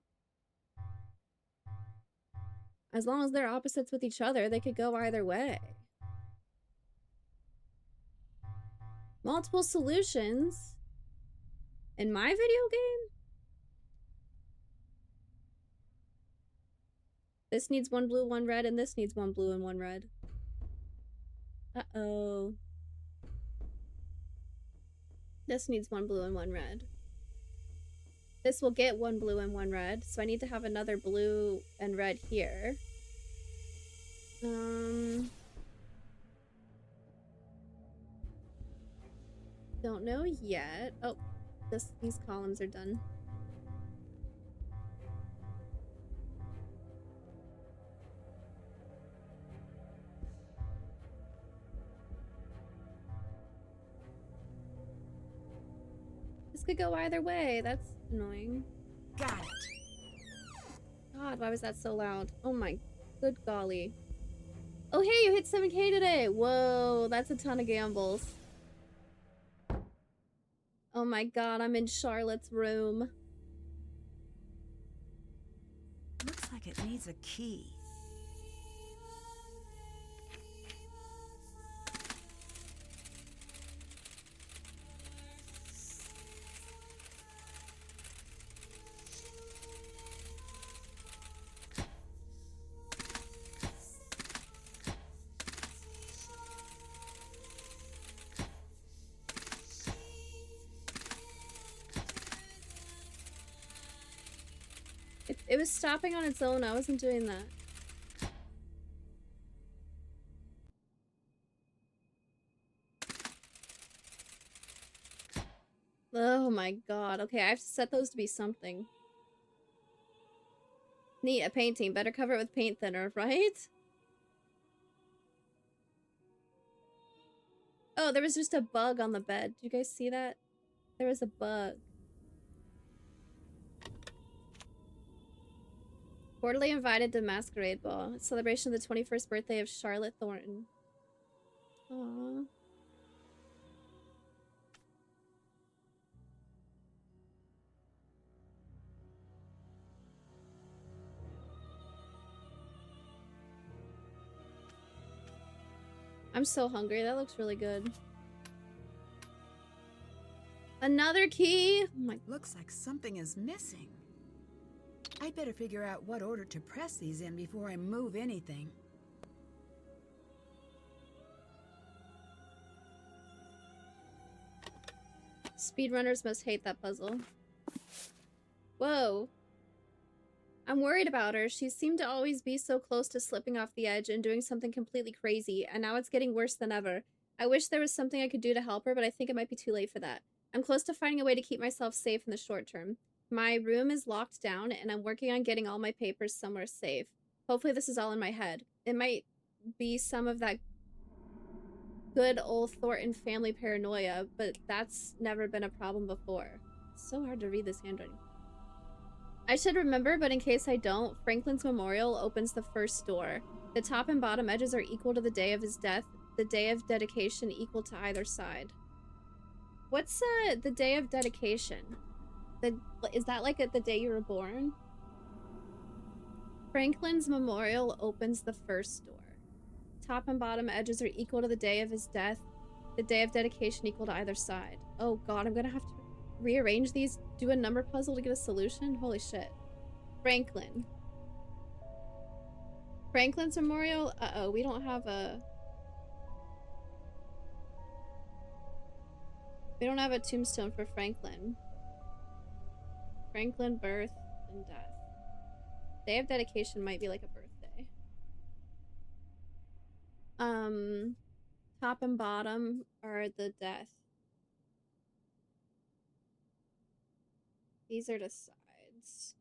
As long as they're opposites with each other, they could go either way. Multiple solutions? In my video game? This needs 1 blue, 1 red, and this needs 1 blue and 1 red. Uh-oh. This needs 1 blue and 1 red. This will get 1 blue and 1 red, so I need to have another blue and red here. Don't know yet. Oh, these columns are done. This could go either way. That's annoying. Got it. God, why was that so loud? Oh my good golly. Oh hey, you hit 7K today! Whoa, that's a ton of gambles. Oh my god, I'm in Charlotte's room. Looks like it needs a key. It was stopping on its own. I wasn't doing that. Oh my god. Okay, I have to set those to be something. Neat, a painting. Better cover it with paint thinner, right? Oh, there was just a bug on the bed. Did you guys see that? There was a bug. Quarterly invited to masquerade ball. Celebration of the 21st birthday of Charlotte Thornton. Aww. I'm so hungry. That looks really good. Another key? Oh my. Looks like something is missing. I'd better figure out what order to press these in before I move anything. Speedrunners must hate that puzzle. Whoa. I'm worried about her. She seemed to always be so close to slipping off the edge and doing something completely crazy, and now it's getting worse than ever. I wish there was something I could do to help her, but I think it might be too late for that. I'm close to finding a way to keep myself safe in the short term. My room is locked down, and I'm working on getting all my papers somewhere safe. Hopefully this is all in my head. It might be some of that good old Thornton family paranoia, but that's never been a problem before. It's so hard to read this handwriting. I should remember, but in case I don't, Franklin's memorial opens the first door. The top and bottom edges are equal to the day of his death, the day of dedication equal to either side. What's the day of dedication? Is that like the day you were born? Franklin's memorial opens the first door. Top and bottom edges are equal to the day of his death, the day of dedication equal to either side. Oh god, I'm gonna have to rearrange these, do a number puzzle to get a solution? Holy shit. Franklin. Franklin's memorial? Uh-oh, we don't have a... We don't have a tombstone for Franklin. Franklin, birth, and death. Day of dedication might be like a birthday. Top and bottom are the death. These are the sides.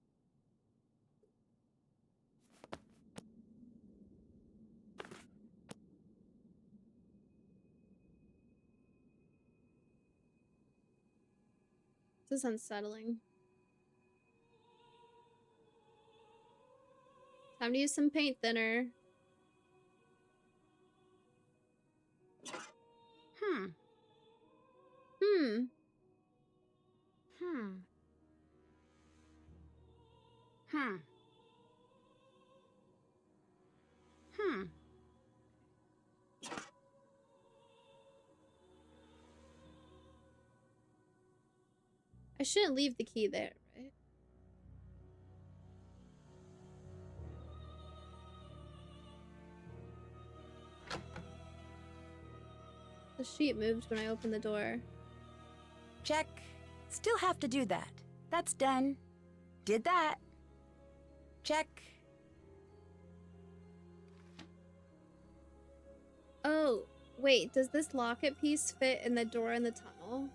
This is unsettling. Time to use some paint thinner. Hmm. Hmm. Hmm. Hmm. Hmm. I shouldn't leave the key there, right? The sheet moved when I opened the door. Check. Still have to do that. That's done. Did that. Check. Oh, wait, does this locket piece fit in the door in the tunnel?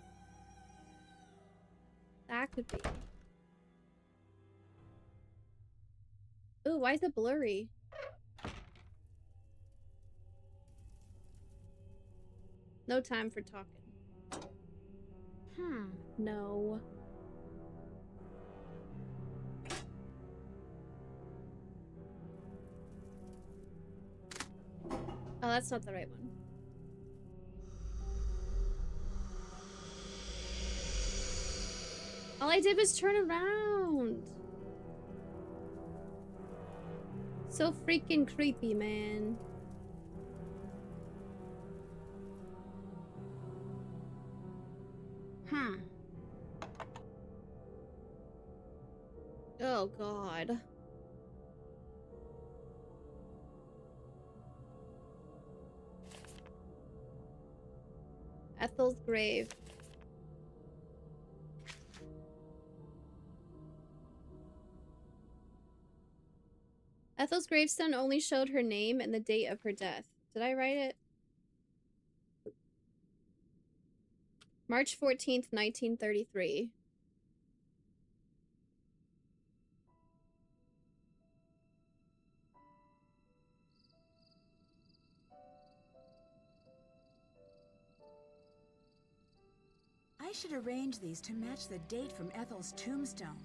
That could be. Ooh, why is it blurry? No time for talking. No. Oh, that's not the right one. All I did was turn around. So freaking creepy, man. Oh, God. Ethel's grave. Ethel's gravestone only showed her name and the date of her death. Did I write it? March 14th, 1933. I should arrange these to match the date from Ethel's tombstone.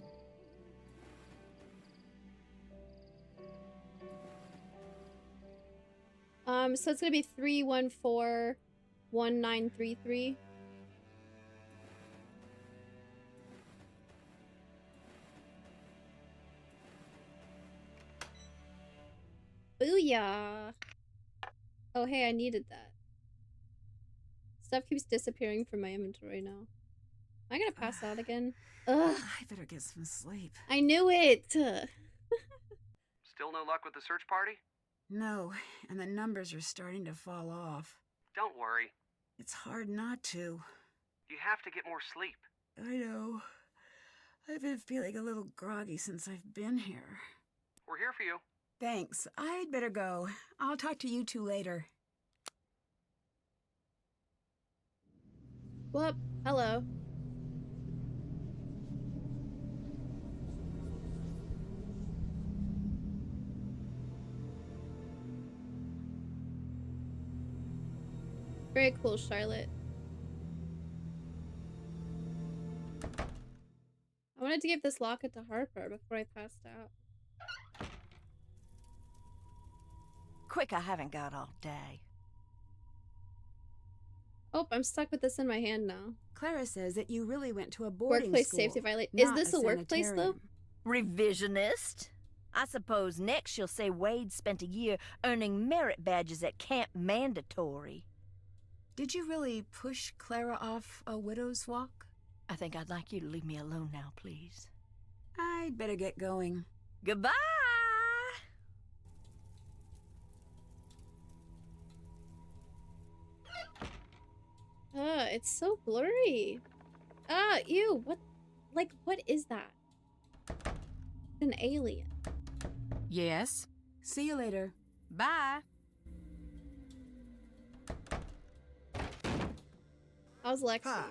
So it's gonna be 3141933. Booyah! Oh, hey, I needed that. Stuff keeps disappearing from my inventory now. Am I gonna pass out again? Ugh. I better get some sleep. I knew it! Still no luck with the search party? No, and the numbers are starting to fall off. Don't worry. It's hard not to. You have to get more sleep. I know. I've been feeling a little groggy since I've been here. We're here for you. Thanks. I'd better go. I'll talk to you two later. Whoop. Hello. Very cool, Charlotte. I wanted to give this locket to Harper before I passed out. Quick, I haven't got all day. Oh, I'm stuck with this in my hand now. Clara says that you really went to a boarding Workplace school, safety violation. Is not this a workplace, though? sanitarium. Revisionist? I suppose next she'll say Wade spent a year earning merit badges at Camp Mandatory. Did you really push Clara off a widow's walk? I think I'd like you to leave me alone now, please. I'd better get going. Goodbye! It's so blurry. Ew, what? Like, what is that? An alien. Yes. See you later. Bye. How's Lexi? Hi.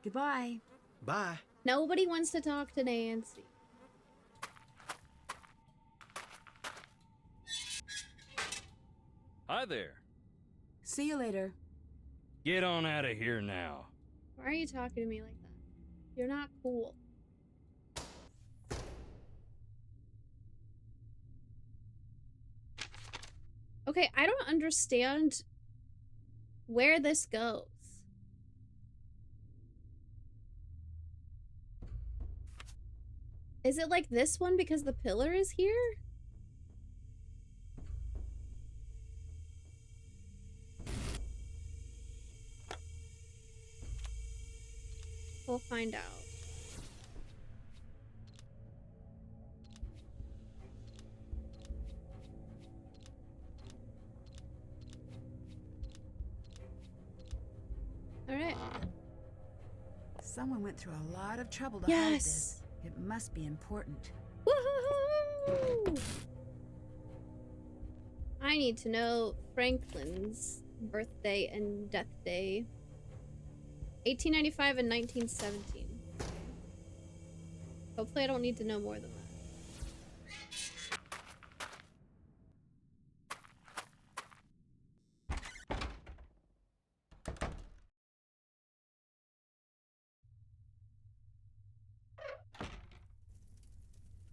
Goodbye. Bye. Nobody wants to talk to Nancy. Hi there. See you later. Get on out of here now. Why are you talking to me like that? You're not cool. Okay, I don't understand where this goes. Is it like this one because the pillar is here? We'll find out. All right. Someone went through a lot of trouble to hide this. It must be important. Woohoo! I need to know Franklin's birthday and death day. 1895 and 1917. Hopefully I don't need to know more than that.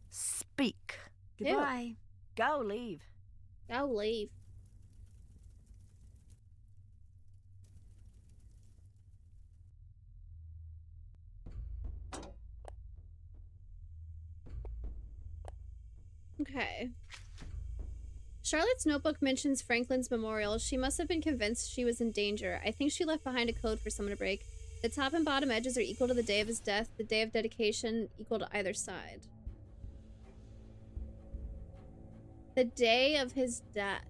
Speak. Goodbye. Go, leave. Go leave. Okay. Charlotte's notebook mentions Franklin's memorial. She must have been convinced she was in danger. I think she left behind a code for someone to break. The top and bottom edges are equal to the day of his death. The day of dedication equal to either side. The day of his death.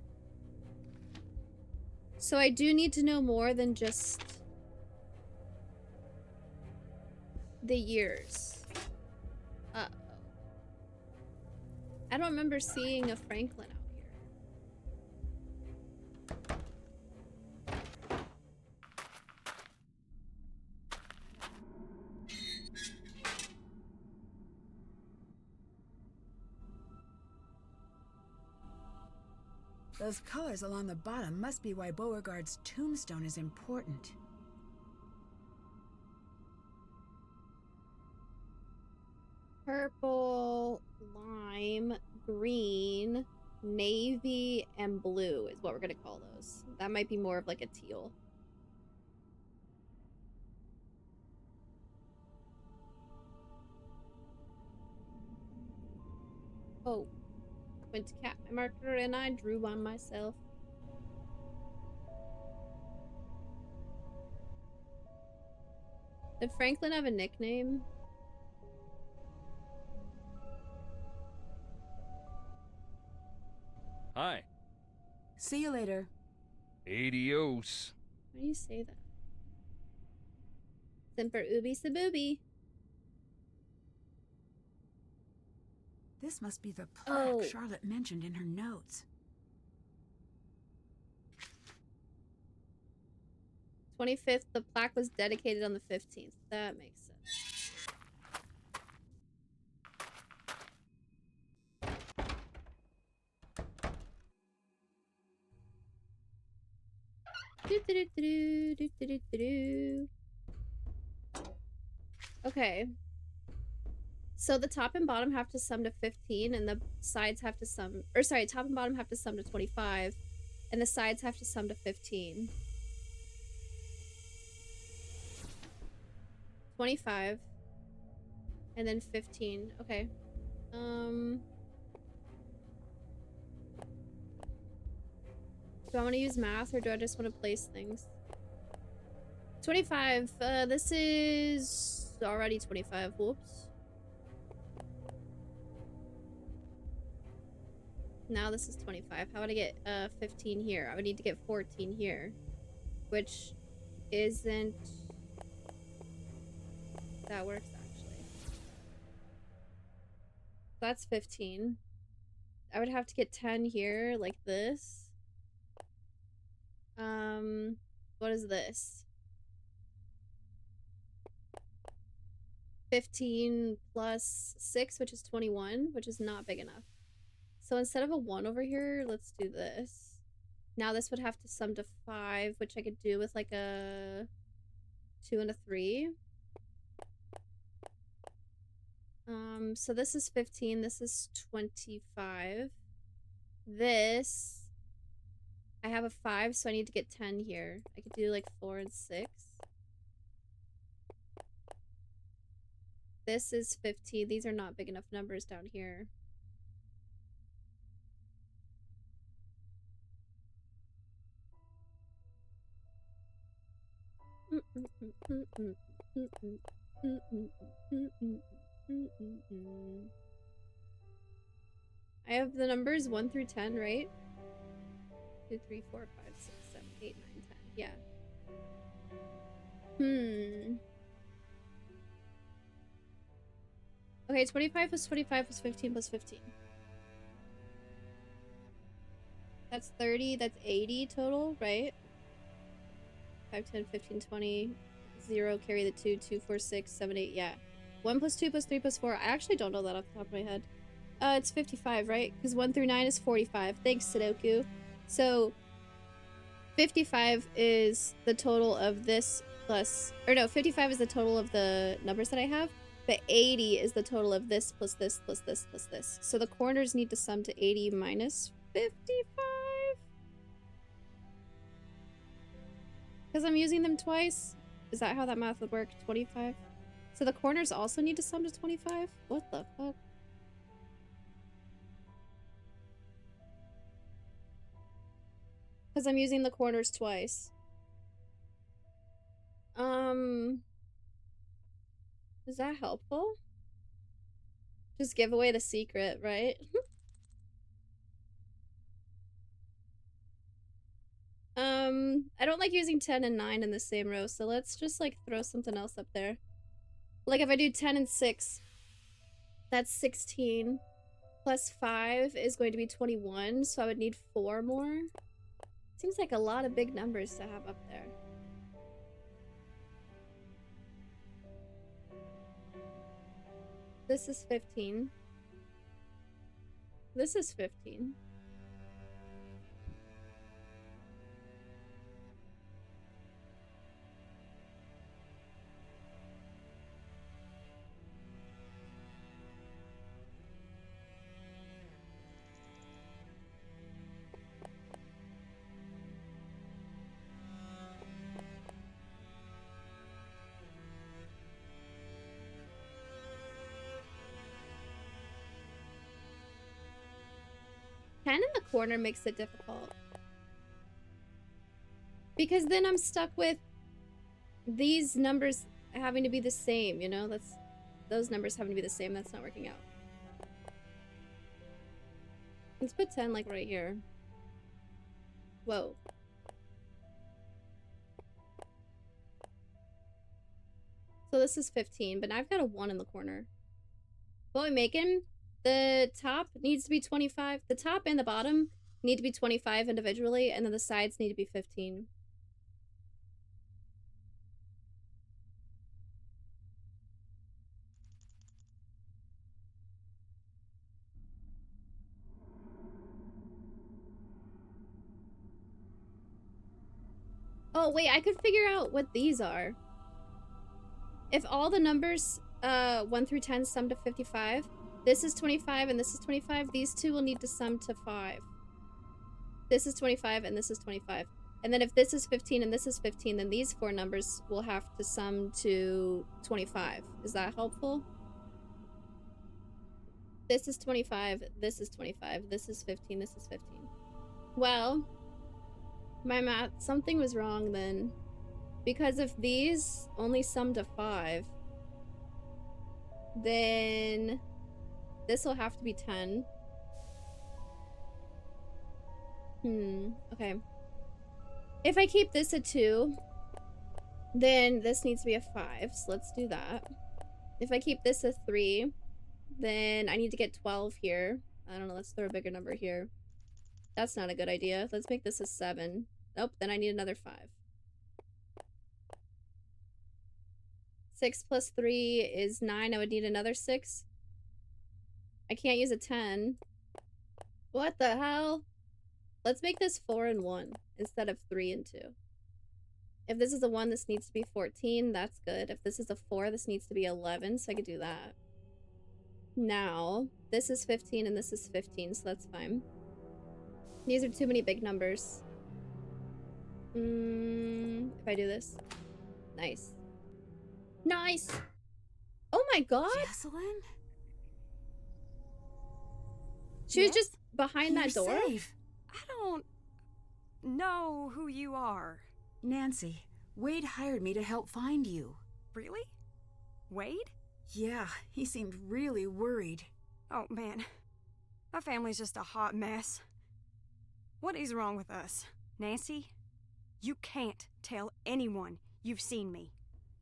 So I do need to know more than just the years. Uh-oh. I don't remember seeing a Franklin out here. Those colors along the bottom must be why Beauregard's tombstone is important. Purple, lime, green, navy, and blue is what we're gonna call those. That might be more of like a teal. Oh, went to cap my marker and I drew one myself. Did Franklin have a nickname? Hi. See you later. Adios. Why do you say that? Semper ubi sabooby. This must be the plaque Oh. Charlotte mentioned in her notes. 25th, the plaque was dedicated on the 15th. That makes sense. Okay. So the top and bottom have to sum to 15 and the sides have to sum, or sorry, top and bottom have to sum to 25 and the sides have to sum to 15. 25 and then 15. Okay. Do I want to use math or do I just want to place things? 25. This is already 25. Whoops. Now this is 25. How would I get 15 here? I would need to get 14 here, which isn't... That works actually. That's 15. I would have to get 10 here, like this. What is this? 15 plus 6, which is 21, which is not big enough. So instead of a 1 over here, let's do this. Now this would have to sum to 5, which I could do with like a 2 and a 3. So this is 15, this is 25. This, I have a 5, so I need to get 10 here. I could do like 4 and 6. This is 15. These are not big enough numbers down here. I have the numbers 1 through 10, right? 2, 3, 4, 5, 6, 7, 8, 9, 10. Yeah. Okay, 25 plus 25 plus 15 plus 15. That's 30, that's 80 total, right? 5, 10, 15, 20, 0, carry the 2, 2, 4, 6, 7, 8, yeah. 1 plus 2 plus 3 plus 4, I actually don't know that off the top of my head. It's 55, right? Because 1 through 9 is 45. Thanks, Sudoku. So, 55 is the total of this plus... Or no, 55 is the total of the numbers that I have. But 80 is the total of this plus this plus this plus this. So the corners need to sum to 80 minus 55? Because I'm using them twice? Is that how that math would work? 25? So the corners also need to sum to 25? What the fuck? Because I'm using the corners twice. Is that helpful? Just give away the secret, right? I don't like using 10 and 9 in the same row, so let's just like throw something else up there. Like if I do 10 and 6, that's 16. plus 5 is going to be 21, so I would need 4 more. Seems like a lot of big numbers to have up there. This is 15. This is 15. Ten in the corner makes it difficult. Because then I'm stuck with these numbers having to be the same, you know? Those numbers having to be the same. That's not working out. Let's put 10 like right here. Whoa. So this is 15, but now I've got a 1 in the corner. What are we making? The top needs to be 25. The top and the bottom need to be 25 individually, and then the sides need to be 15. Oh, wait, I could figure out what these are. If all the numbers 1 through 10 sum to 55, this is 25 and this is 25, these two will need to sum to 5. This is 25 and this is 25. And then if this is 15 and this is 15, then these 4 numbers will have to sum to 25. Is that helpful? This is 25, this is 25, this is 15, this is 15. Well, my math, something was wrong then. Because if these only sum to 5, then this will have to be 10. Okay. If I keep this a 2, then this needs to be a 5, so let's do that. If I keep this a 3, then I need to get 12 here. I don't know, let's throw a bigger number here. That's not a good idea. Let's make this a 7. Nope, then I need another 5. 6 plus 3 is 9. I would need another 6. I can't use a 10. What the hell? Let's make this 4 and 1 instead of 3 and 2. If this is a 1, this needs to be 14. That's good. If this is a 4, this needs to be 11, so I could do that. Now, this is 15 and this is 15, so that's fine. These are too many big numbers. If I do this. Nice. Nice! Oh my god! Jessalyn? She was just behind that You're door? safe. I don't know who you are. Nancy, Wade hired me to help find you. Really? Wade? Yeah, he seemed really worried. Oh, man. My family's just a hot mess. What is wrong with us? Nancy, you can't tell anyone you've seen me.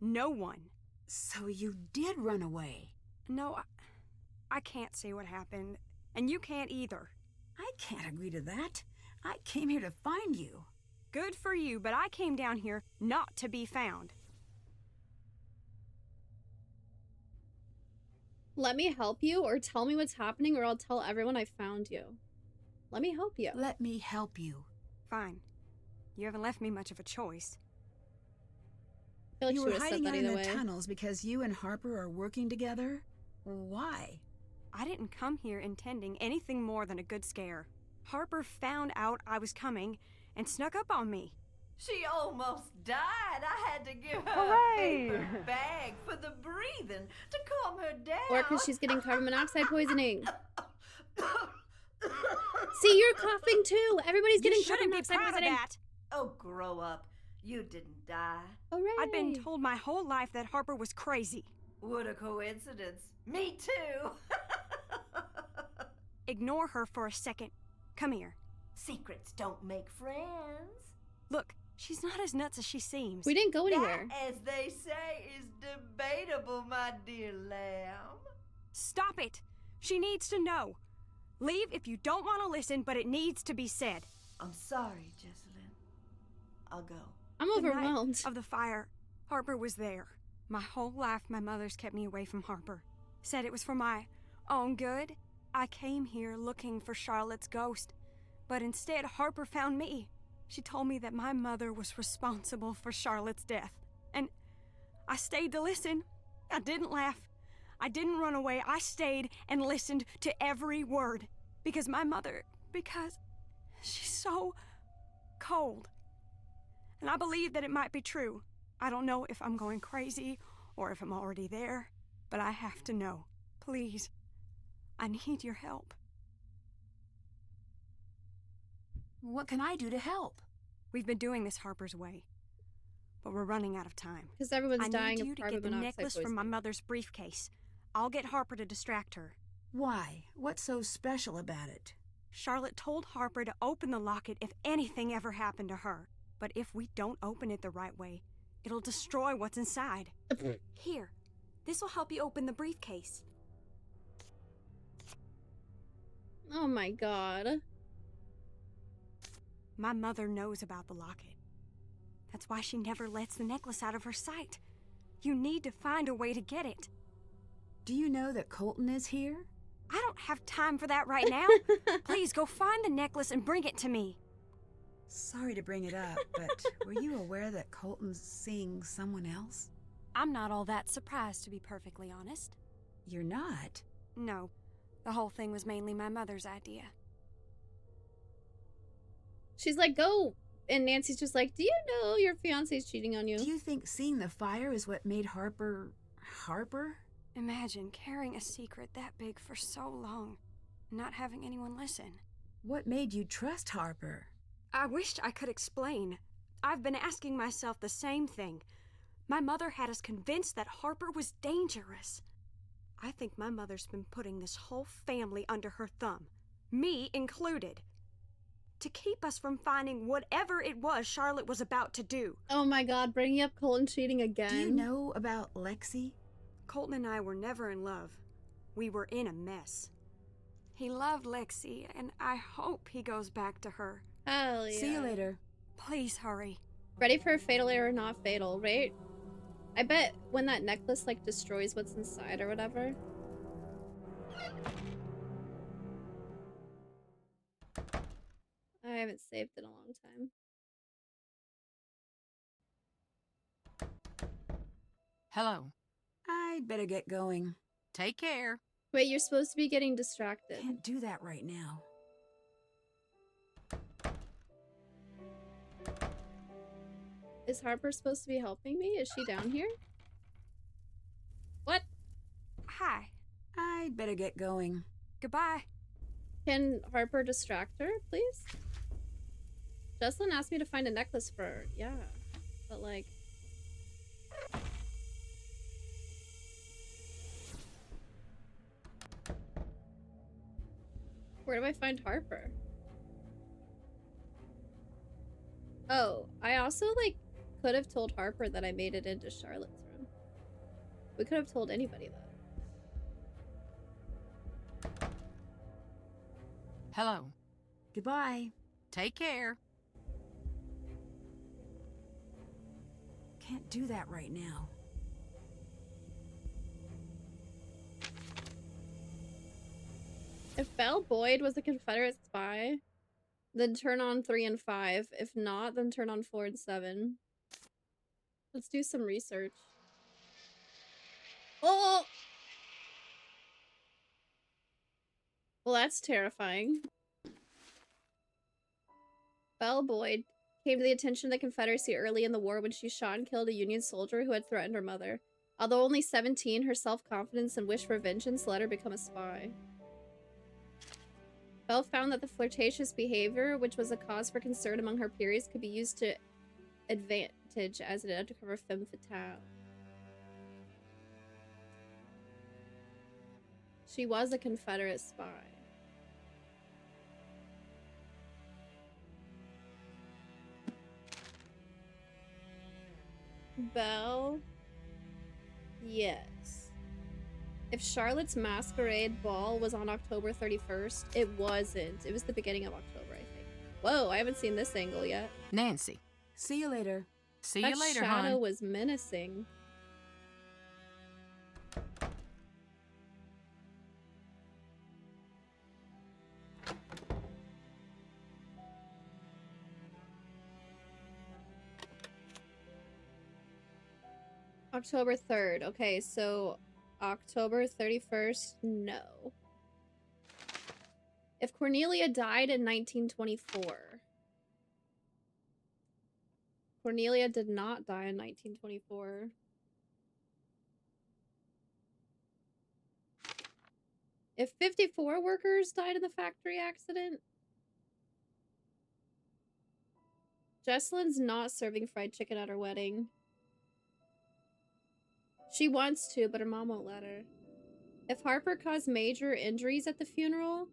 No one. So you did run away? No, I can't say what happened, and you can't either. I can't agree to that. I came here to find you. Good for you, but I came down here not to be found. Let me help you, or tell me what's happening, or I'll tell everyone I found you. Let me help you. Let me help you. Fine. You haven't left me much of a choice. I feel like You she were would have said hiding that out in either the way. tunnels because you and Harper are working together? Why? I didn't come here intending anything more than a good scare. Harper found out I was coming and snuck up on me. She almost died. I had to give her Hooray! a paper bag for the breathing to calm her down. Or because she's getting carbon monoxide poisoning. See, you're coughing too. Everybody's getting You carbon shouldn't be monoxide proud of poisoning. that. Oh, grow up. You didn't die. Hooray. I'd been told my whole life that Harper was crazy. What a coincidence. Me too. Ignore her for a second. Come here. Secrets don't make friends. Look, she's not as nuts as she seems. We didn't go anywhere. That, as they say, is debatable, my dear lamb. Stop it! She needs to know. Leave if you don't want to listen, but it needs to be said. I'm sorry, Jessalyn. I'll go. I'm The overwhelmed. night of the fire, Harper was there. My whole life, my mother's kept me away from Harper. Said it was for my own good. I came here looking for Charlotte's ghost, but instead Harper found me. She told me that my mother was responsible for Charlotte's death, and I stayed to listen. I didn't laugh. I didn't run away. I stayed and listened to every word, because she's so cold. And I believe that it might be true. I don't know if I'm going crazy or if I'm already there, but I have to know. Please, I need your help. What can I do to help? We've been doing this Harper's way, but we're running out of time. Because everyone's dying I of need you to carbon get the monoxide necklace from my poisoning. mother's briefcase. I'll get Harper to distract her. Why? What's so special about it? Charlotte told Harper to open the locket if anything ever happened to her. But if we don't open it the right way, it'll destroy what's inside. Here, this will help you open the briefcase. Oh my god. My mother knows about the locket. That's why she never lets the necklace out of her sight. You need to find a way to get it. Do you know that Colton is here? I don't have time for that right now. Please go find the necklace and bring it to me. Sorry to bring it up, but were you aware that Colton's seeing someone else? I'm not all that surprised, to be perfectly honest. You're not? No, the whole thing was mainly my mother's idea. She's like, go. And Nancy's just like, do you know your fiance's cheating on you? Do you think seeing the fire is what made Harper... Harper? Imagine carrying a secret that big for so long, not having anyone listen. What made you trust Harper? I wished I could explain. I've been asking myself the same thing. My mother had us convinced that Harper was dangerous. I think my mother's been putting this whole family under her thumb, me included, to keep us from finding whatever it was Charlotte was about to do. Oh my god, bringing up Colton cheating again. Do you know about Lexi? Colton and I were never in love. We were in a mess. He loved Lexi, and I hope he goes back to her. Hell yeah. See you later. Please hurry. Ready for a fatal error, not fatal, right? I bet when that necklace, like, destroys what's inside or whatever. I haven't saved in a long time. Hello. I'd better get going. Take care. Wait, you're supposed to be getting distracted. Can't do that right now. Is Harper supposed to be helping me? Is she down here? What? Hi. I'd better get going. Goodbye. Can Harper distract her, please? Jocelyn asked me to find a necklace for her. Yeah. But like... where do I find Harper? Oh, I also, like, could have told Harper that I made it into Charlotte's room. We could have told anybody that. Hello. Goodbye. Take care. Can't do that right now. If Belle Boyd was a Confederate spy, then turn on 3 and 5. If not, then turn on 4 and 7. Let's do some research. Oh! Well, that's terrifying. Belle Boyd came to the attention of the Confederacy early in the war when she shot and killed a Union soldier who had threatened her mother. Although only 17, her self-confidence and wish for vengeance let her become a spy. Belle found that the flirtatious behavior, which was a cause for concern among her peers, could be used to advantage as an undercover femme fatale. She was a Confederate spy. Belle? Yes. If Charlotte's Masquerade Ball was on October 31st, it wasn't. It was the beginning of October, I think. Whoa, I haven't seen this angle yet. Nancy. See you later. See That you later, shadow hon. was menacing. October 3rd. Okay, so October 31st, no. If Cornelia died in 1924. Cornelia did not die in 1924. If 54 workers died in the factory accident. Jesselyn's not serving fried chicken at her wedding. She wants to, but her mom won't let her. If Harper caused major injuries at the funeral,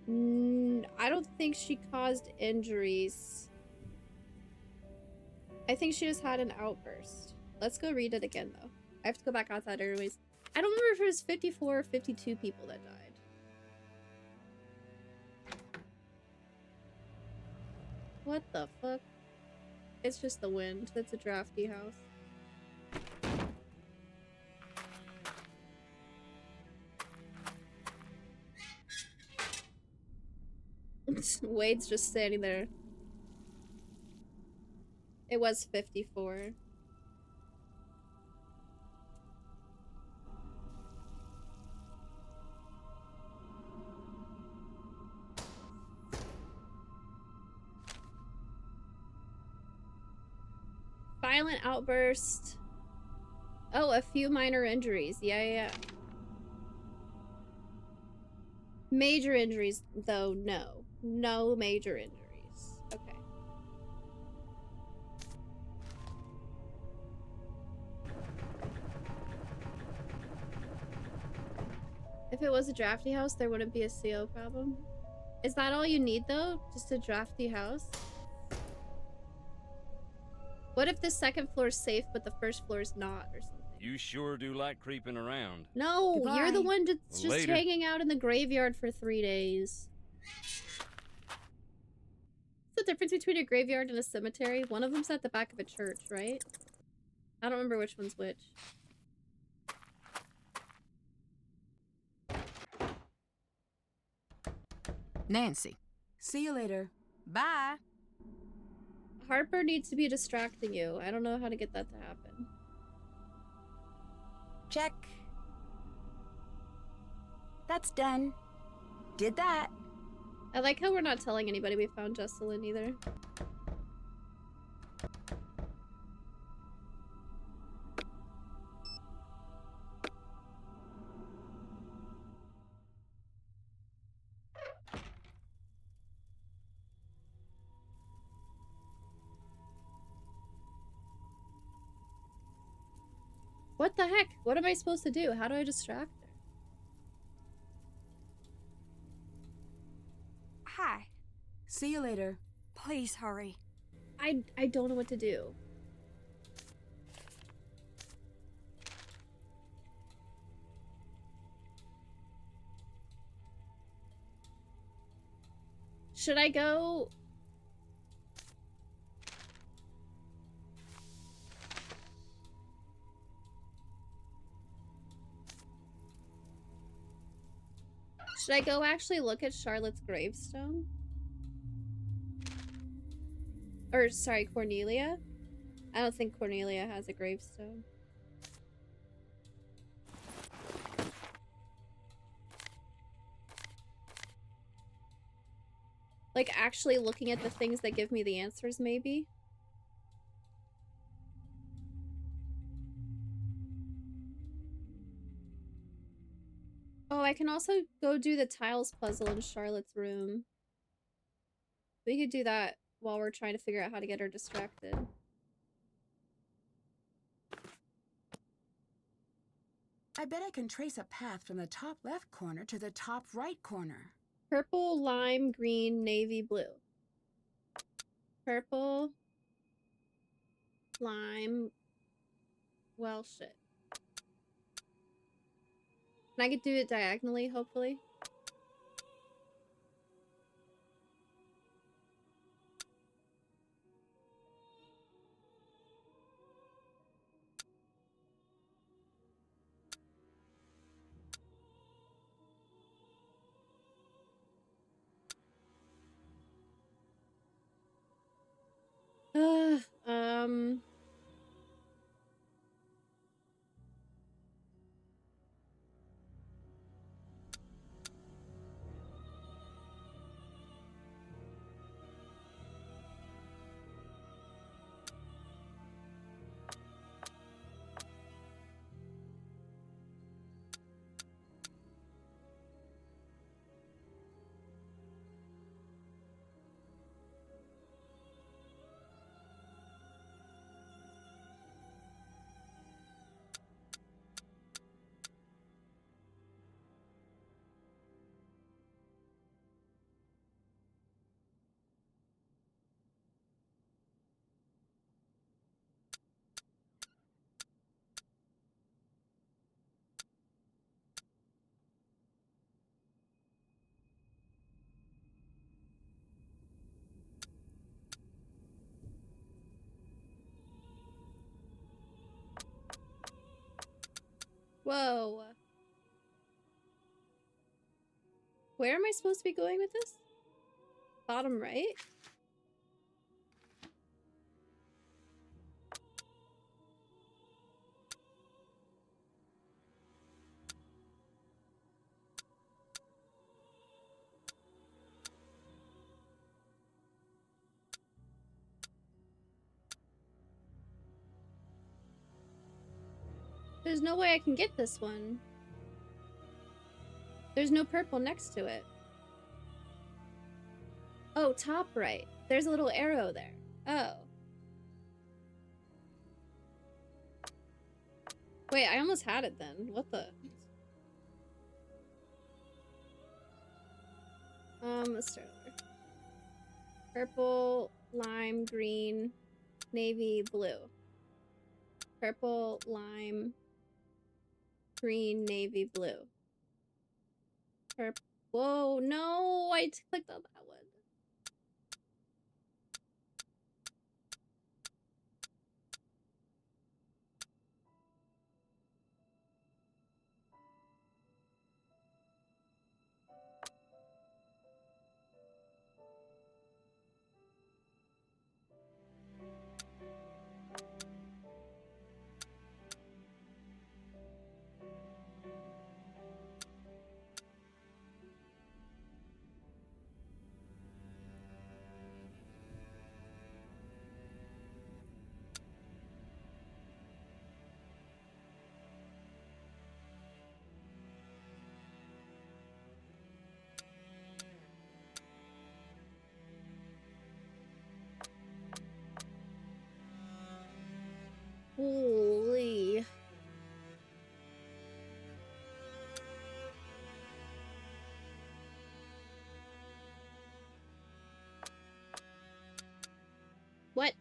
I don't think she caused injuries. I think she just had an outburst. Let's go read it again, though. I have to go back out that anyways. I don't remember if it was 54 or 52 people that died. What the fuck? It's just the wind. That's a drafty house. Wade's just standing there. It was 54. Violent outburst. Oh, a few minor injuries. Yeah. Major injuries, though, no. No major injuries. Okay. If it was a drafty house, there wouldn't be a CO problem. Is that all you need, though? Just a drafty house? What if the second floor is safe, but the first floor is not, or something? You sure do like creeping around. No, Goodbye. you're the one that's just Later. hanging out in the graveyard for 3 days. What's the difference between a graveyard and a cemetery? One of them's at the back of a church, right? I don't remember which one's which. Nancy. See you later. Bye. Harper needs to be distracting you. I don't know how to get that to happen. Check. That's done. Did that. I like how we're not telling anybody we found Jesselyn either. What the heck? What am I supposed to do? How do I distract her? Hi. See you later. Please hurry. I don't know what to do. Should I go? Should I go actually look at Charlotte's gravestone? Or, sorry, Cornelia? I don't think Cornelia has a gravestone. Like, actually looking at the things that give me the answers, maybe? Oh, I can also go do the tiles puzzle in Charlotte's room. We could do that while we're trying to figure out how to get her distracted. I bet I can trace a path from the top left corner to the top right corner. Purple, lime, green, navy, blue. Purple, lime, well, shit. And I could do it diagonally, hopefully. Um... Whoa. Where am I supposed to be going with this? Bottom right? There's no way I can get this one. There's no purple next to it. Oh, top right. There's a little arrow there. Oh. Wait, I almost had it then. What the? Let's start over. Purple, lime, green, navy, blue. Purple, lime, green, navy, blue. Whoa, no! I clicked on that one. Holy. What?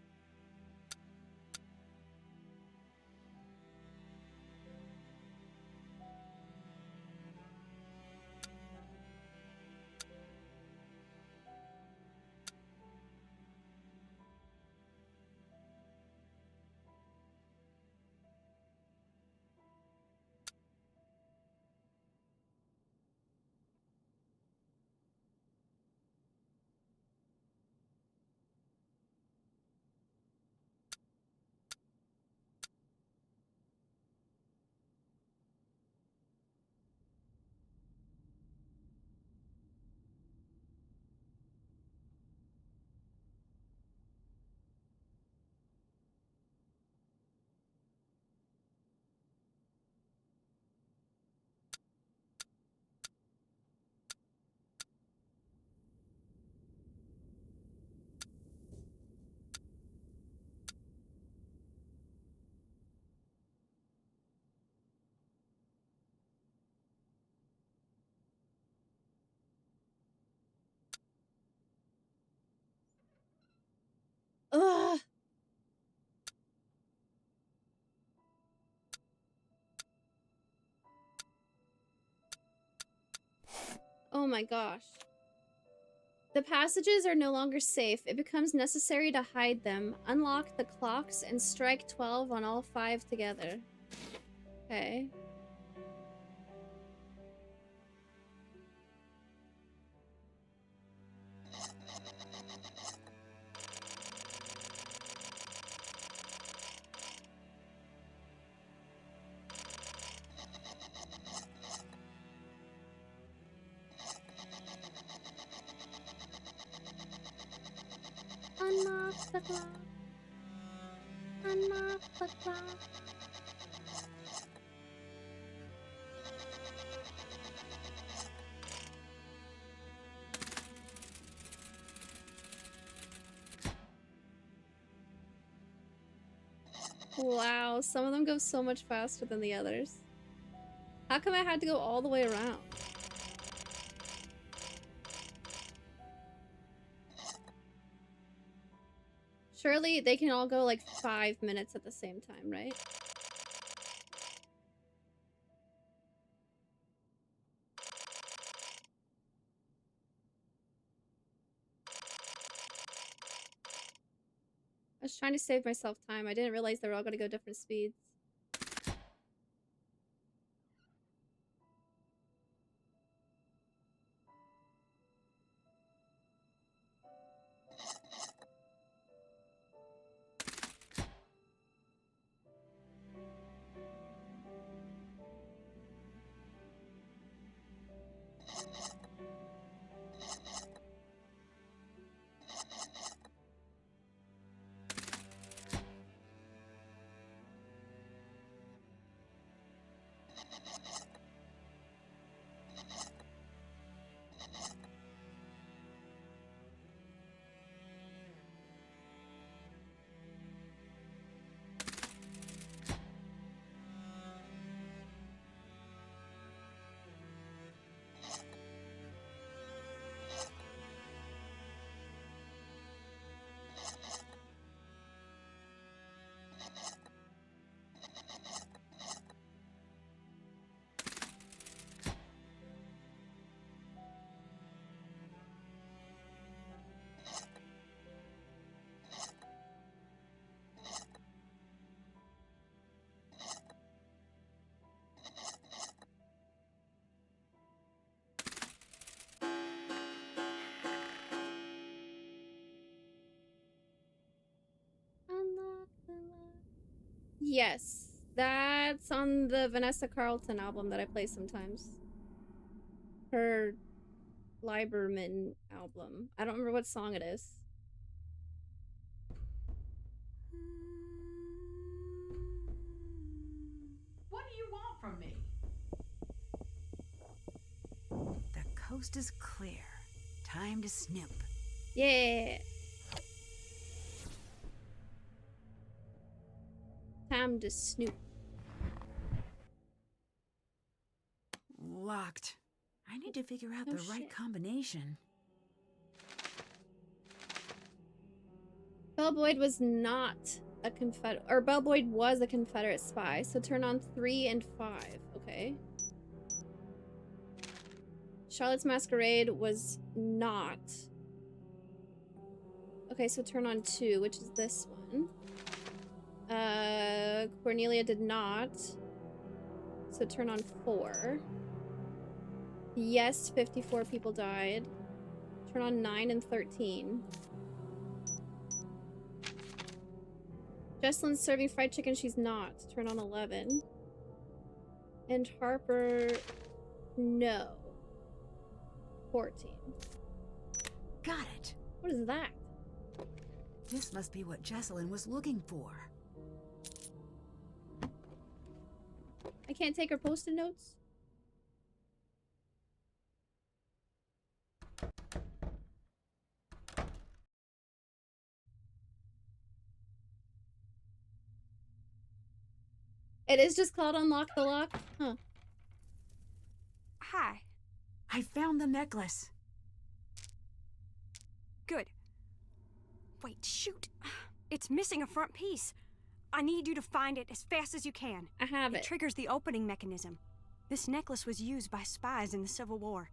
Oh my gosh. The passages are no longer safe. It becomes necessary to hide them. Unlock the clocks and strike 12 on all 5 together. Okay. Unlock the clock. Unlock the clock. Wow, some of them go so much faster than the others. How come I had to go all the way around? Surely they can all go like 5 minutes at the same time, right? I was trying to save myself time. I didn't realize they were all going to go different speeds. Unlock the lock. Yes, that's on the Vanessa Carlton album that I play sometimes. Her Lieberman album. I don't remember what song it is. What do you want from me? The coast is clear. Time to snoop. Yeah. Time to snoop. Locked. I need to figure out Oh, the right shit. combination. Belle Boyd was not a Confederate, or Belle Boyd was a Confederate spy, so turn on 3 and 5, okay? Charlotte's Masquerade was not. Okay, so turn on 2, which is this one. Cornelia did not. So turn on 4. Yes, 54 people died. Turn on 9 and 13. Jesselyn's serving fried chicken, she's not. Turn on 11. And Harper, no. 14. Got it. What is that? This must be what Jesselyn was looking for. I can't take her post-it notes? It is just called Unlock the Lock? Huh. Hi. I found the necklace. Good. Wait, shoot. It's missing a front piece. I need you to find it as fast as you can. I have it. It triggers the opening mechanism. This necklace was used by spies in the Civil War.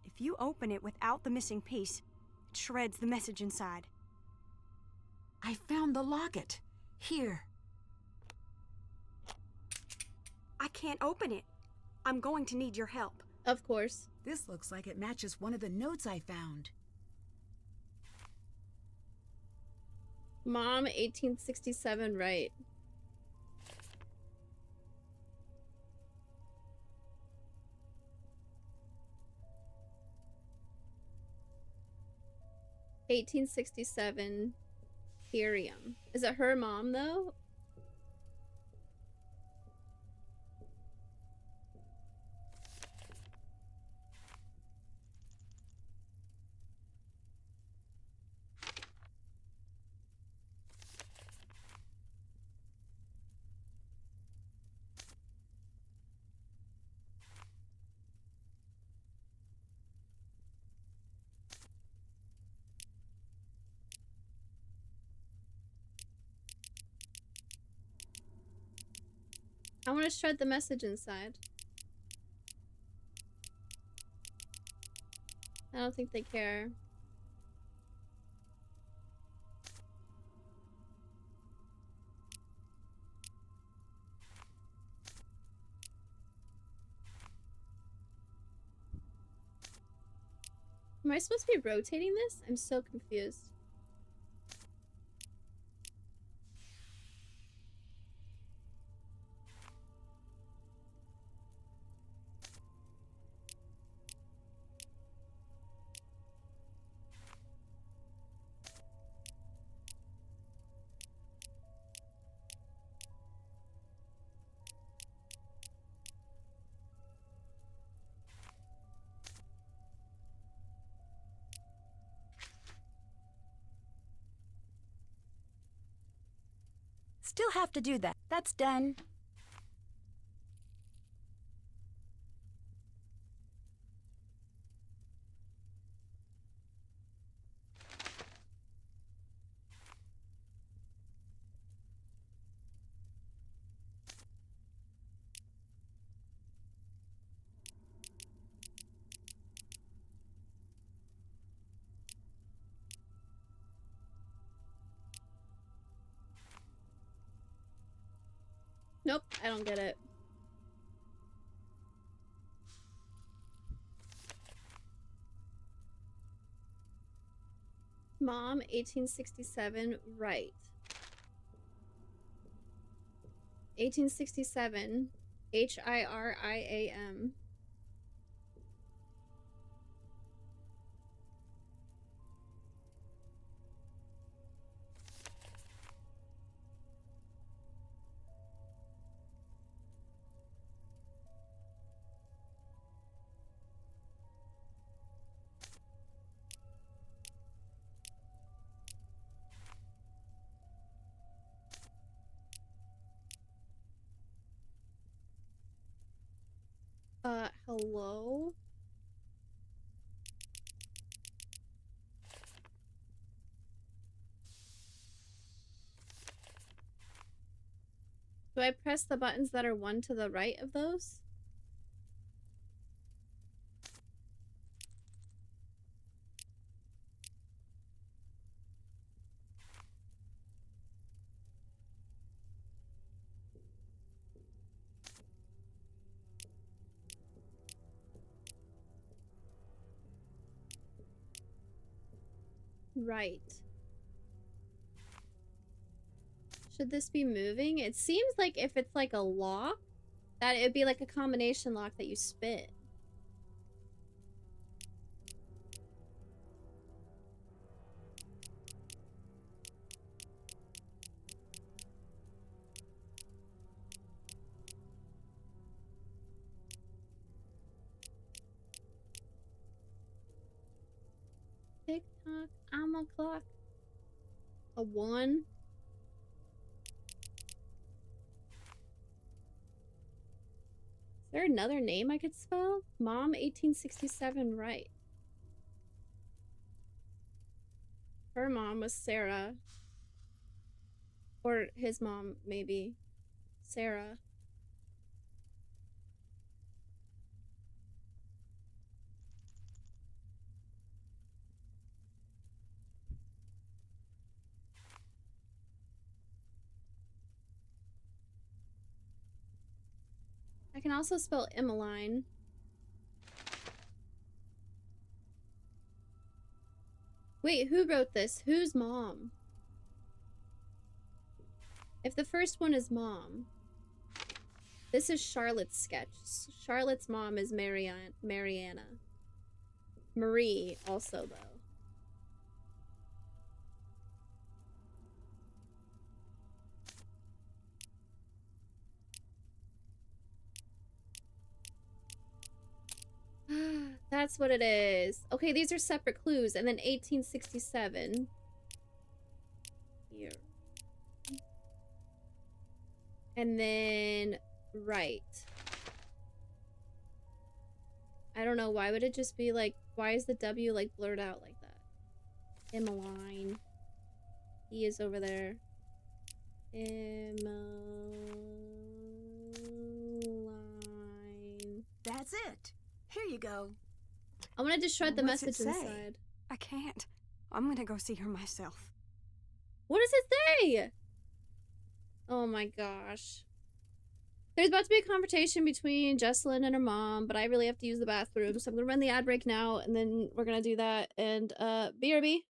If you open it without the missing piece, it shreds the message inside. I found the locket. Here. I can't open it. I'm going to need your help. Of course. This looks like it matches one of the notes I found. Mom, 1867, right. $1867 Ethereum. Is it her mom though? I want to shred the message inside. I don't think they care. Am I supposed to be rotating this? I'm so confused. Still have to do that. That's done. Nope, I don't get it. Mom, 1867, right. 1867, HIRIAM. Hello? Do I press the buttons that are one to the right of those? Right. Should this be moving? It seems like if it's like a lock, that it would be like a combination lock that you spin. Tick tock, I'm a clock. A 1. Is there another name I could spell? Mom, 1867, right. Her mom was Sarah. Or his mom, maybe. Sarah. I can also spell Emmeline. Wait, who wrote this? Who's mom? If the first one is mom, this is Charlotte's sketch. Charlotte's mom is Mariana. Marie also, though. That's what it is. Okay, these are separate clues. And then 1867. Here. And then right. I don't know. Why would it just be like, why is the W like blurred out like that? Emmeline. He is over there. Emmeline. That's it. Here you go. I wanted to shred the What's it message say? inside. I can't. I'm gonna go see her myself. What does it say? Oh my gosh. There's about to be a confrontation between Jessalyn and her mom, but I really have to use the bathroom, so I'm gonna run the ad break now, and then we're gonna do that. And BRB.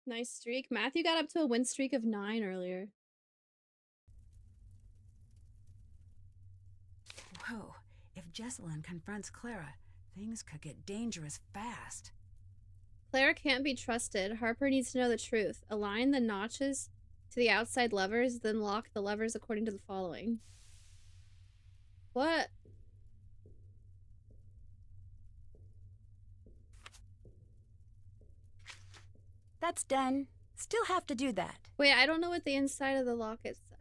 Nice streak. Matthew got up to a win streak of 9 earlier. Whoa. If Jessalyn confronts Clara, things could get dangerous fast. Clara can't be trusted. Harper needs to know the truth. Align the notches to the outside levers, then lock the levers according to the following. What? That's done. Still have to do that. Wait, I don't know what the inside of the locket said.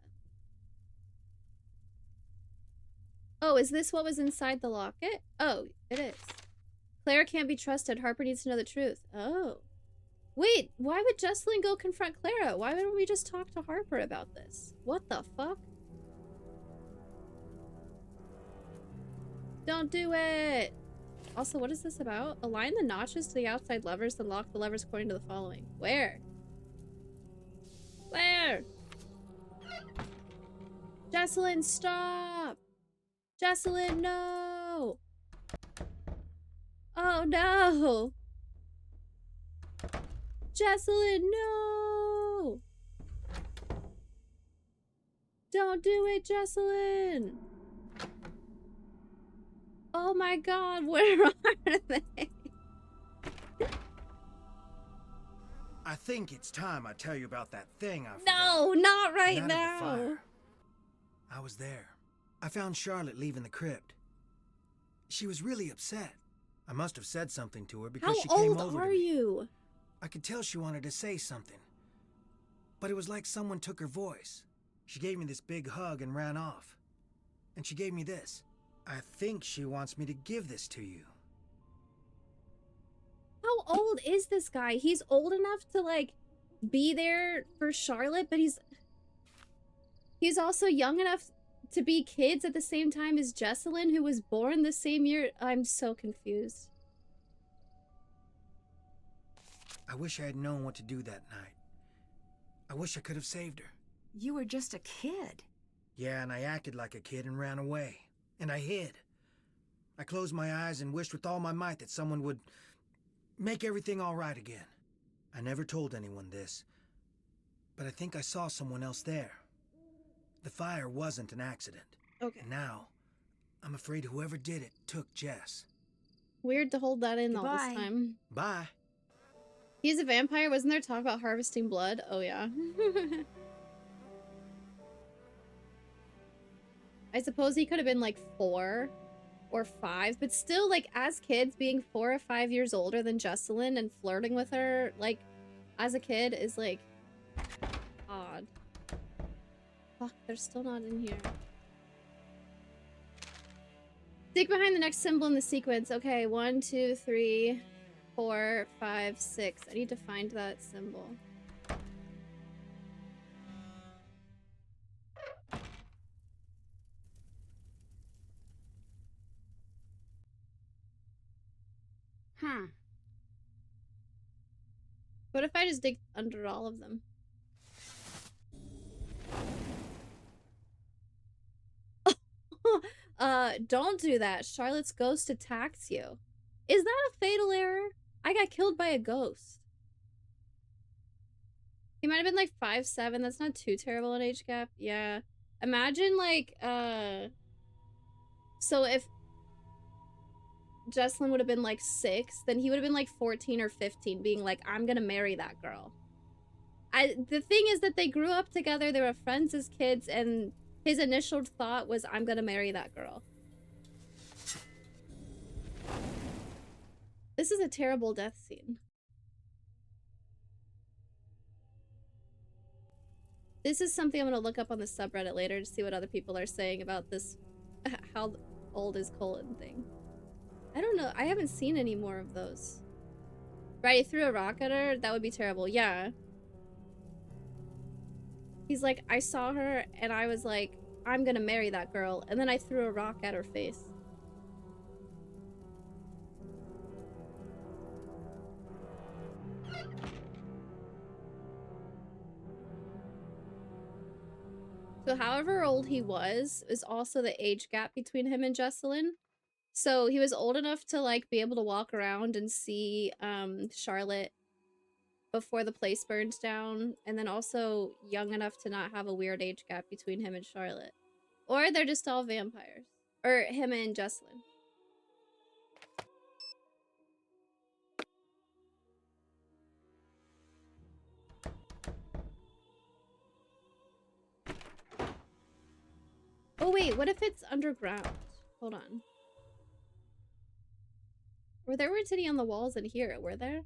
Oh, is this what was inside the locket? Oh, it is. Clara can't be trusted. Harper needs to know the truth. Oh. Wait, why would Jesselyn go confront Clara? Why wouldn't we just talk to Harper about this? What the fuck? Don't do it! Also, what is this about? Align the notches to the outside levers, then lock the levers according to the following. Where? Where? Jesselyn, stop! Jesselyn, no! Oh no! Jesselyn, no! Don't do it, Jesselyn! Oh my god, where are they? I think it's time I tell you about that thing I forgot. No, not right The night of the now! fire. I was there. I found Charlotte leaving the crypt. She was really upset. I must have said something to her because she came over to me. How old are you? I could tell she wanted to say something. But it was like someone took her voice. She gave me this big hug and ran off. And she gave me this. I think she wants me to give this to you. How old is this guy? He's old enough to, like, be there for Charlotte, but he's also young enough to be kids at the same time as Jesselyn, who was born the same year. I'm so confused. I wish I had known what to do that night. I wish I could have saved her. You were just a kid. Yeah, and I acted like a kid and ran away. And I hid. I closed my eyes and wished with all my might that someone would make everything all right again. I never told anyone this, but I think I saw someone else there. The fire wasn't an accident. Okay. And now, I'm afraid whoever did it took Jess. Weird to hold that in all this Goodbye. time. Bye. He's a vampire. Wasn't there talk about harvesting blood? Oh, yeah. I suppose he could have been like 4 or 5, but still, like, as kids, being 4 or 5 years older than Jesselyn and flirting with her, like, as a kid is, like, odd. Fuck, they're still not in here. Dig behind the next symbol in the sequence. Okay, 1, 2, 3, 4, 5, 6. I need to find that symbol. What if I just dig under all of them? Don't do that. Charlotte's ghost attacks you. Is that a fatal error? I got killed by a ghost. He might have been like 5'7". That's not too terrible an age gap. Yeah. Imagine like, so if Jesselyn would have been like 6, then he would have been like 14 or 15, being like, I'm gonna marry that girl. The thing is that they grew up together, they were friends as kids, and his initial thought was, I'm gonna marry that girl. This is a terrible death scene. This is something I'm gonna look up on the subreddit later to see what other people are saying about this, how old is Colin thing. I don't know. I haven't seen any more of those. Right, he threw a rock at her? That would be terrible. Yeah. He's like, I saw her and I was like, I'm gonna marry that girl. And then I threw a rock at her face. So however old he was is also the age gap between him and Jesselyn. So he was old enough to like be able to walk around and see Charlotte before the place burns down, and then also young enough to not have a weird age gap between him and Charlotte. Or they're just all vampires. Or him and Jesselyn. wait, what if it's underground? Hold on. There weren't any on the walls in here, were there?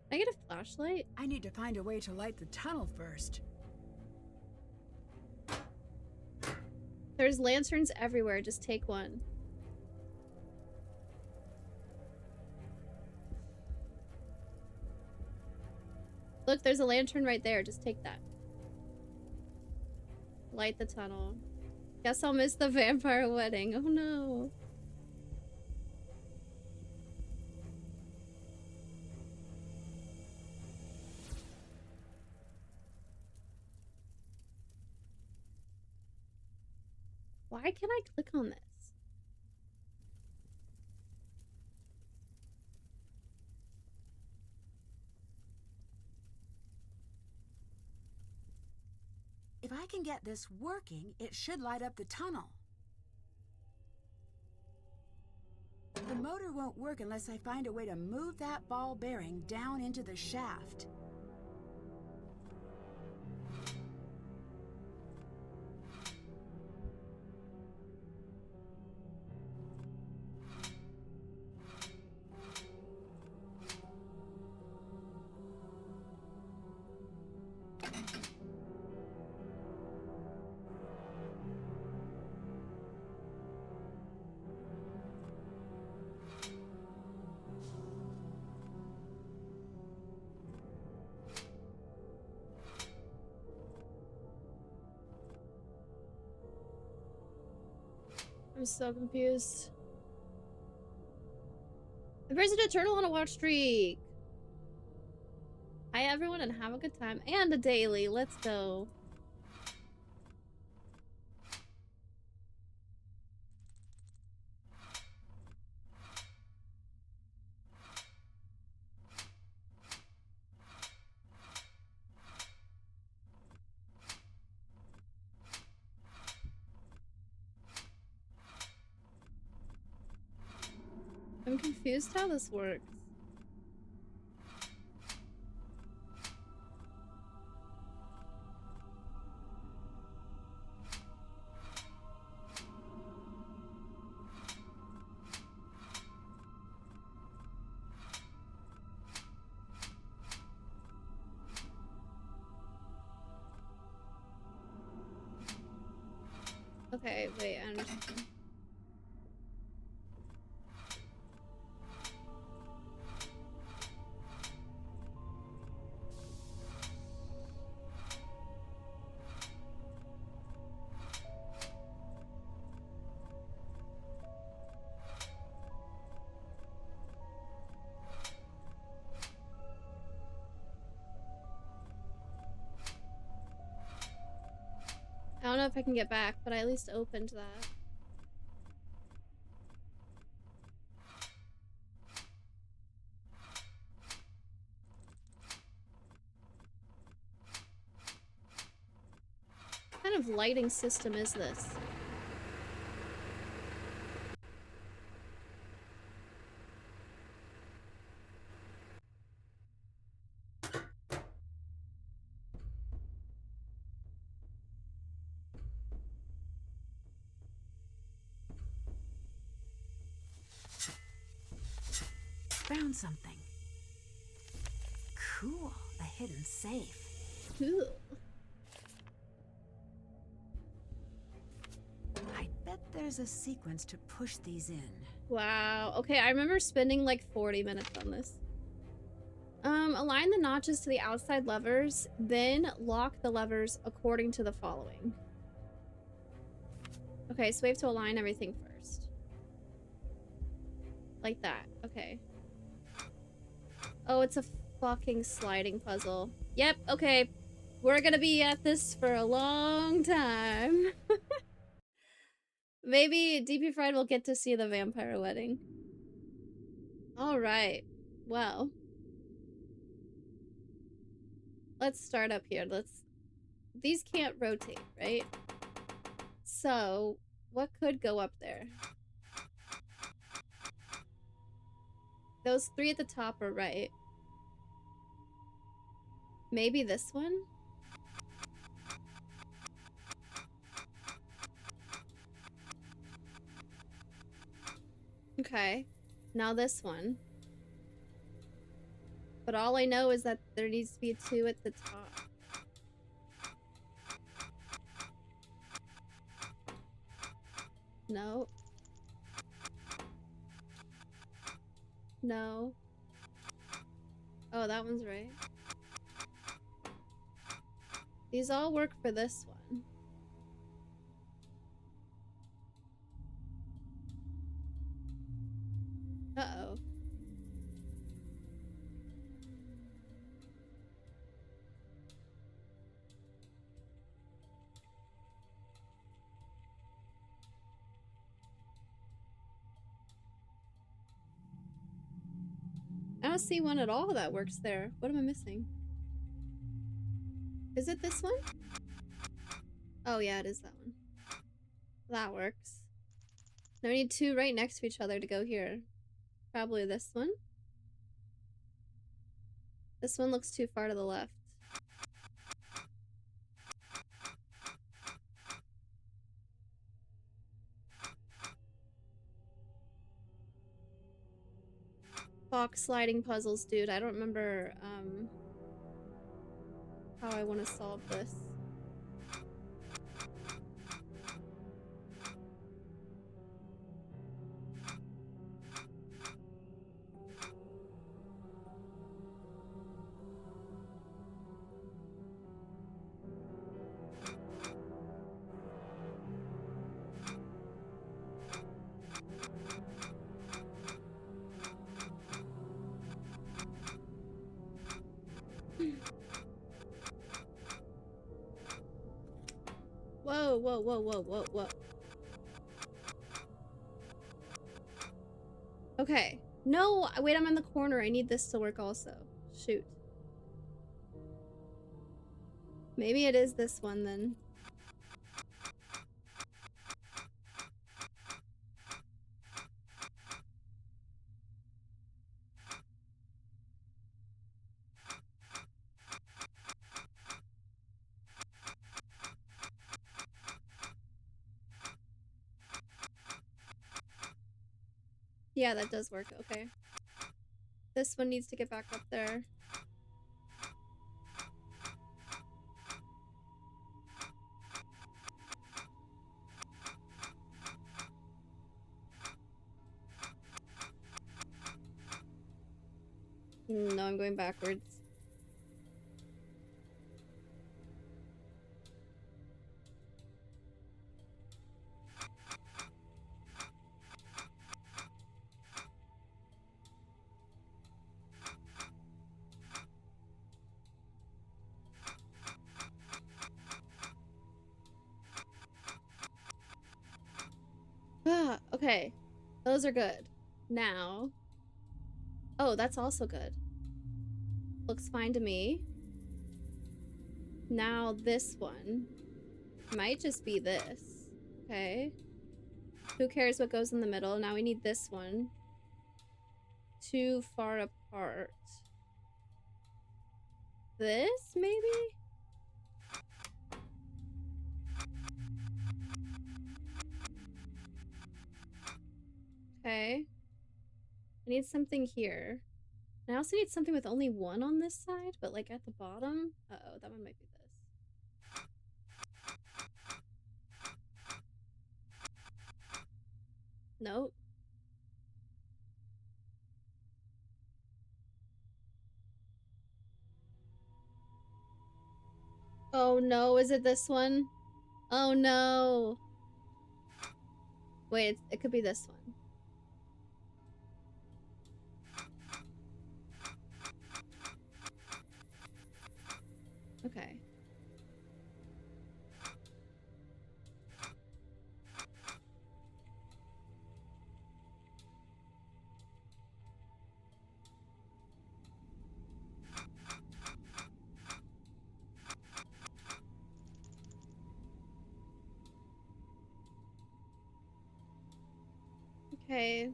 Can I get a flashlight? I need to find a way to light the tunnel first. There's lanterns everywhere, just take one. Look, there's a lantern right there, just take that. Light the tunnel. Guess I'll miss the vampire wedding. Oh no. Why can't I click on this? If I can get this working, it should light up the tunnel. The motor won't work unless I find a way to move that ball bearing down into the shaft. I'm so confused. The person eternal on a watch streak. Hi everyone and have a good time. And a daily. Let's go. I'm confused how this works. Okay, wait, I understand. I don't know if I can get back, but I at least opened that. What kind of lighting system is this? Found something. Cool, a hidden safe. Cool. I bet there's a sequence to push these in. Wow. Okay, I remember spending like 40 minutes on this. Align the notches to the outside levers, then lock the levers according to the following. Okay, so we have to align everything first. Like that. Okay. Oh, it's a fucking sliding puzzle. Yep, okay. We're gonna be at this for a long time. Maybe DP Fried will get to see the vampire wedding. Alright. Well. Let's start up here. These can't rotate, right? So, what could go up there? Those 3 at the top are right. Maybe this one? Okay. Now this one. But all I know is that there needs to be a 2 at the top. No. No. Oh, that one's right. These all work for this one. Uh-oh. I don't see one at all that works there. What am I missing? Is it this one? Oh yeah, it is that one. That works. Now we need 2 right next to each other to go here. Probably this one. This one looks too far to the left. Box sliding puzzles, dude. I don't remember how I want to solve this. Whoa, whoa, whoa, whoa, whoa, whoa. Okay. No, wait, I'm in the corner. I need this to work also. Shoot. Maybe it is this one then. Yeah, that does work. Okay. This one needs to get back up there. No, I'm going backwards. Ah, okay. Those are good. Now. Oh, that's also good. Looks fine to me. Now this one might just be this. Okay. Who cares what goes in the middle? Now we need this one. Too far apart. This, maybe? Okay. I need something here. And I also need something with only 1 on this side, but like at the bottom. Uh-oh, that one might be this. Nope. Oh no, is it this one? Oh no. Wait, it could be this one. Okay. Okay.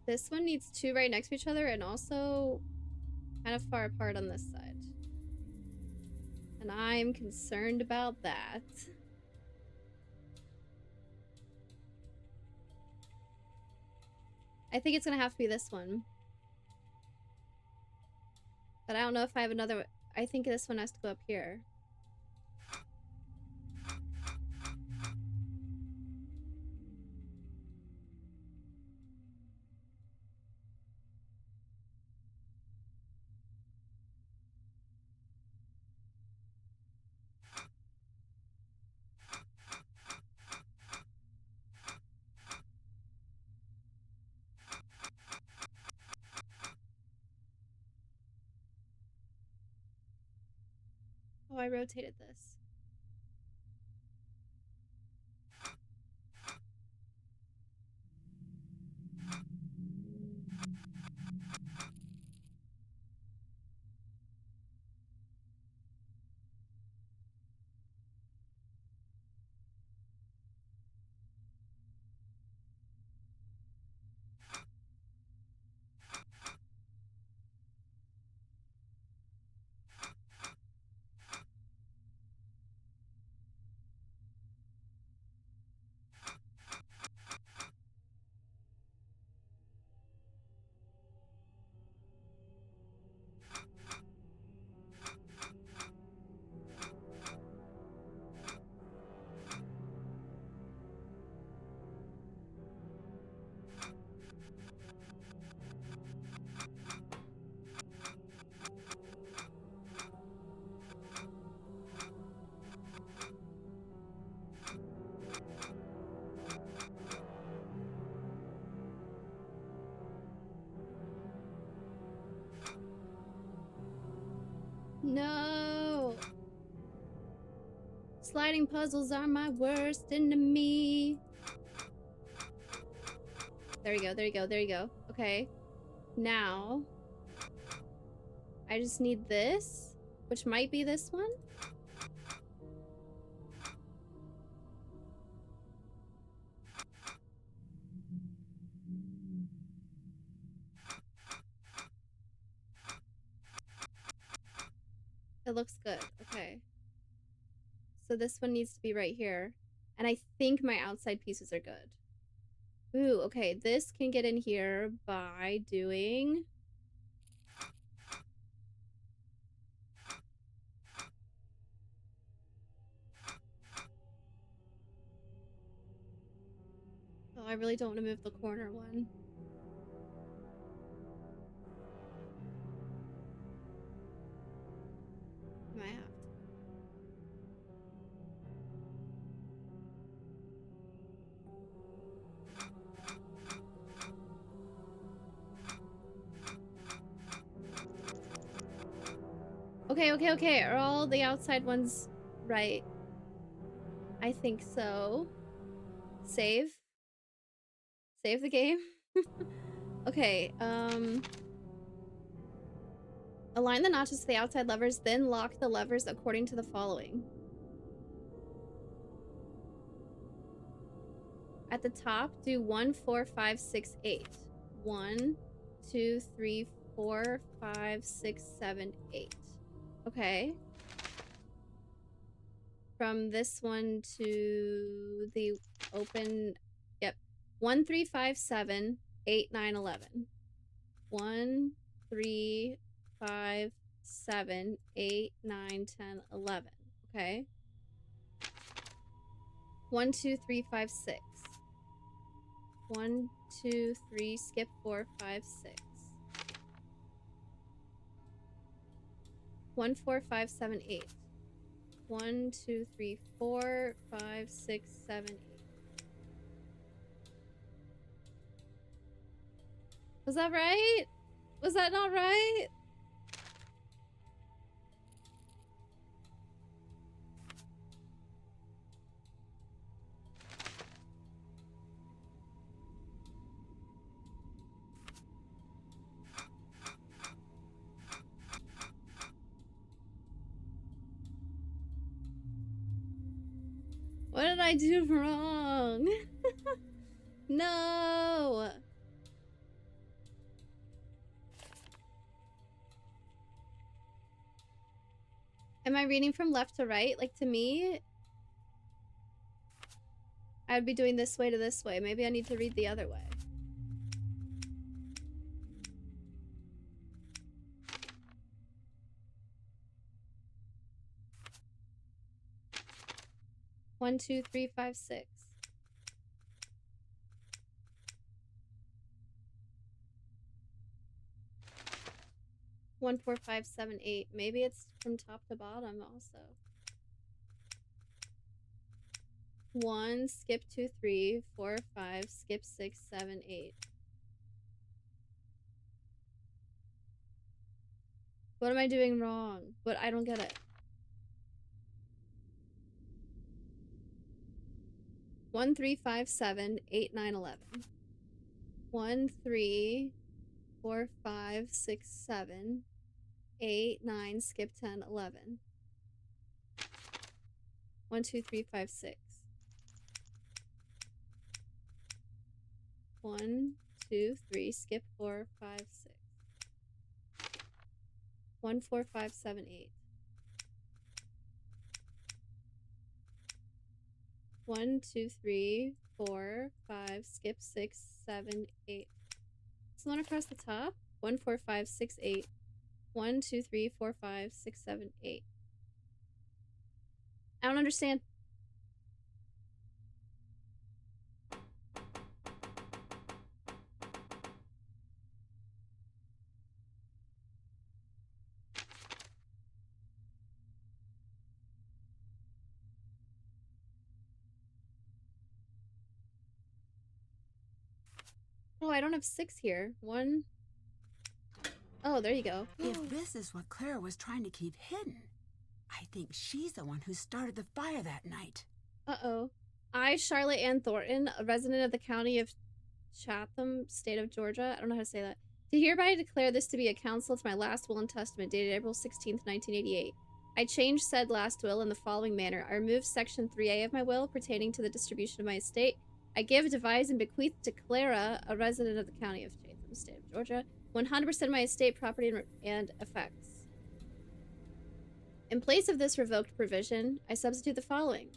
This one needs 2 right next to each other and also kind of far apart on this side. And I'm concerned about that. I think it's gonna have to be this one. But I don't know if I have another. I think this one has to go up here. Oh, I rotated this. No! Sliding puzzles are my worst enemy. There you go, there you go, there you go. Okay. Now, I just need this, which might be this one. It looks good. Okay. So this one needs to be right here. And I think my outside pieces are good. Ooh, okay. This can get in here by doing... Oh, I really don't want to move the corner one. I have to. Okay, okay, okay. Are all the outside ones right? I think so. Save. Save the game. Okay, align the notches to the outside levers, then lock the levers according to the following. At the top, do 1, 4, 5, 6, 8. 1, 2, 3, 4, 5, 6, 7, 8. Okay. From this one to the open, yep. 1, 3, 5, 7, 8, 9, 11. 1, 3, 5, 7, 8, 9, 10, 11. Okay. 1, 2, 3, 5, 6. 1, 2, 3, skip 4, 5, 6. 1, 4, 5, 7, 8. 1, 2, 3, 4, 5, 6, 7, 8. Was that right? Was that not right? What did I do wrong? No! No! Am I reading from left to right? Like, to me, I'd be doing this way to this way. Maybe I need to read the other way. One, two, three, five, six. One, four, five, seven, eight. Maybe it's from top to bottom also. 1, skip 2, 3, 4, 5, skip 6, 7, 8. What am I doing wrong? But I don't get it. 1, 3, 5, 7, 8, 9, 11. 1, 3, 4, 5, 6, 7, 8, 9, skip 10, 11. 1, 2, 3, 5, 6. 1, 2, 3, skip 4, 5, 6. 1, 4, 5, 7, 8. 1, 2, 3, 4, 5, skip 6, 7, 8. Is the one across the top? 1, 4, 5, 6, 8. 1, 2, 3, 4, 5, 6, 7, 8. I don't understand. Oh, I don't have 6 here. 1. Oh, there you go. If this is what Clara was trying to keep hidden, I think she's the one who started the fire that night. Uh-oh. I, Charlotte Ann Thornton, a resident of the county of Chatham, state of Georgia. I don't know how to say that. Do hereby declare this to be a counsel to my last will and testament dated April 16th, 1988. I change said last will in the following manner. I remove section 3A of my will pertaining to the distribution of my estate. I give, devise, and bequeath to Clara, a resident of the county of Chatham, state of Georgia, 100% of my estate, property, and effects. In place of this revoked provision, I substitute the following.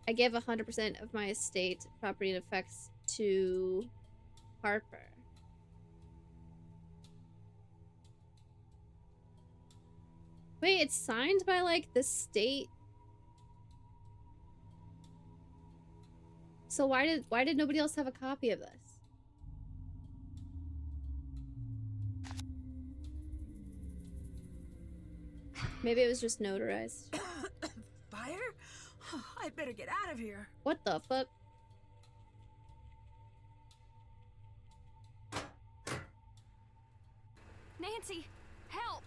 I give 100% of my estate, property, and effects to Harper. Wait, it's signed by, like, the state? So why did nobody else have a copy of this? Maybe it was just notarized. Fire? I'd better get out of here. What the fuck? Nancy, help!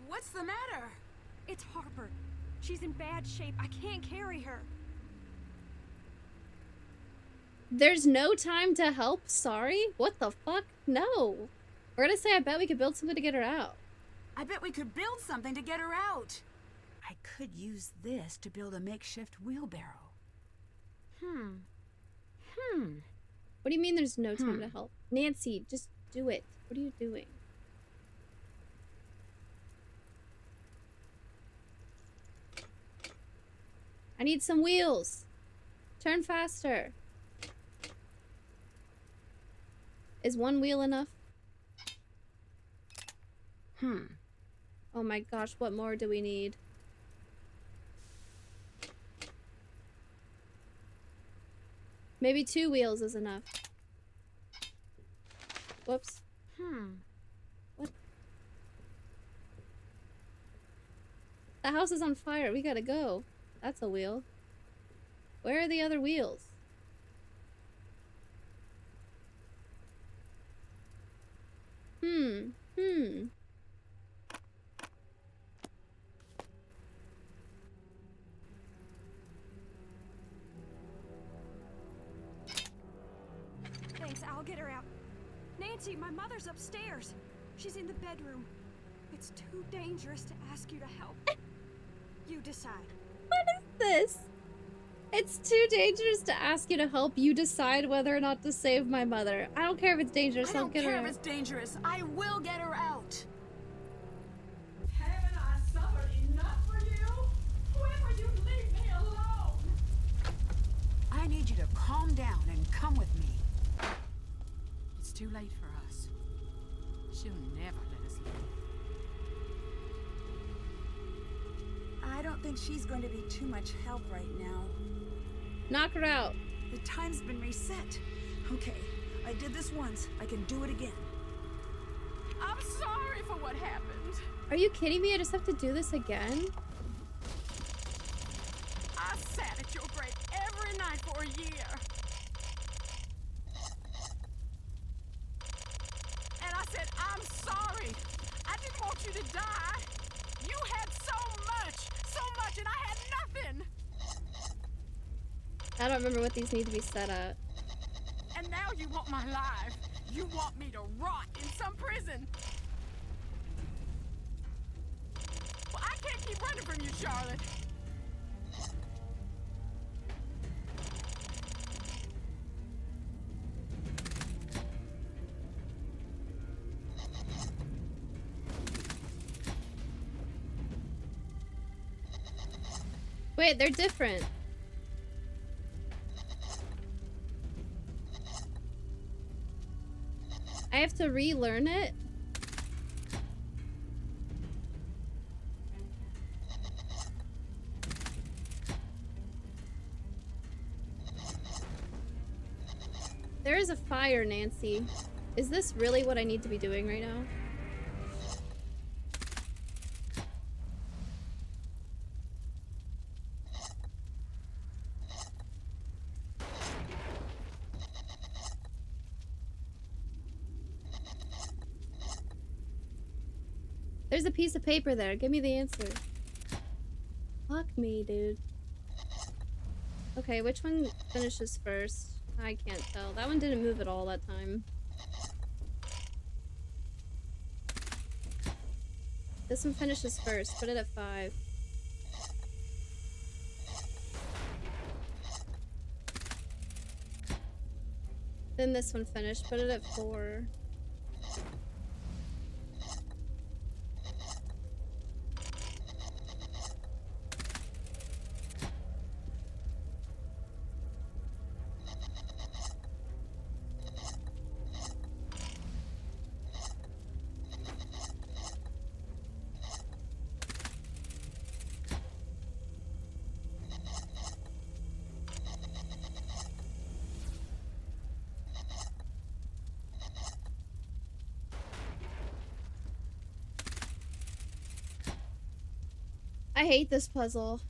What's the matter? It's Harper. She's in bad shape. I can't carry her. There's no time to help? Sorry? What the fuck? No. We're gonna say I bet we could build something to get her out. I bet we could build something to get her out. I could use this to build a makeshift wheelbarrow. What do you mean there's no time to help? Nancy, just do it. What are you doing? I need some wheels. Turn faster. Is one wheel enough? Oh my gosh, what more do we need? Maybe 2 wheels is enough. Whoops. What? The house is on fire. We gotta go. That's a wheel. Where are the other wheels? Thanks, I'll get her out. Nancy, my mother's upstairs. She's in the bedroom. It's too dangerous to ask you to help. You decide. What is this? It's too dangerous to ask you to help you decide whether or not to save my mother. I don't care if it's dangerous. I don't get care her if it's dangerous. I will get her out. Haven't I suffered enough for you? When will you leave me alone? I need you to calm down and come with me. It's too late for us. She'll never let us leave. I don't think she's going to be too much help right now. Knock her out. The time's been reset. Okay, I did this once. I can do it again. I'm sorry for what happened. Are you kidding me? I just have to do this again? I sat at your grave every night for a year. And I said, I'm sorry. I didn't want you to die. You had so much, and I had nothing. I don't remember what these need to be set at. And now you want my life. You want me to rot in some prison. Well, I can't keep running from you, Charlotte. Wait, they're different. I have to relearn it? There is a fire, Nancy. Is this really what I need to be doing right now? There's a piece of paper there. Give me the answer. Fuck me, dude. Okay, which one finishes first? I can't tell. That one didn't move at all that time. This one finishes first. Put it at 5. Then this one finished. Put it at 4. I hate this puzzle.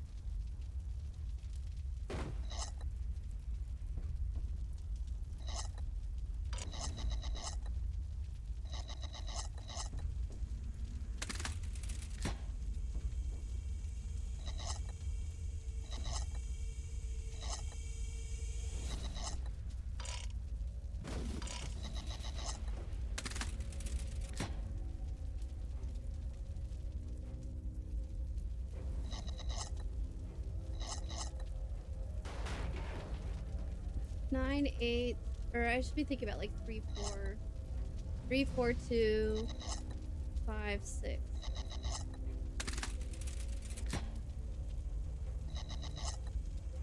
Nine, 8, or I should be thinking about like 3, 4. 3, 4, 2, 5, 6.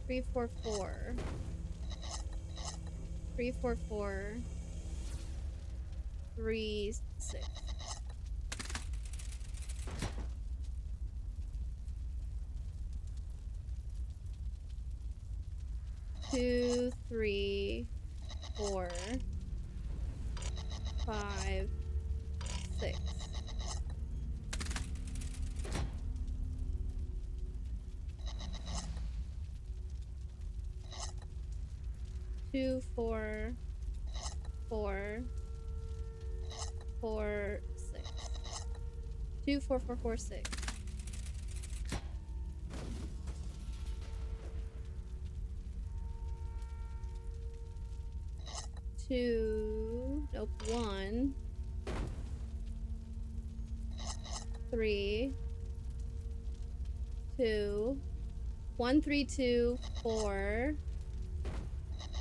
3, 4, 4. 3, 4, 4. 3, 6. Two, 3, 4, 5, 6. Two, 4, 4, 4, 6. 2, 4, 4, 4, 6. Two, nope, 1, 3, 2, 1, 3, 2, 4,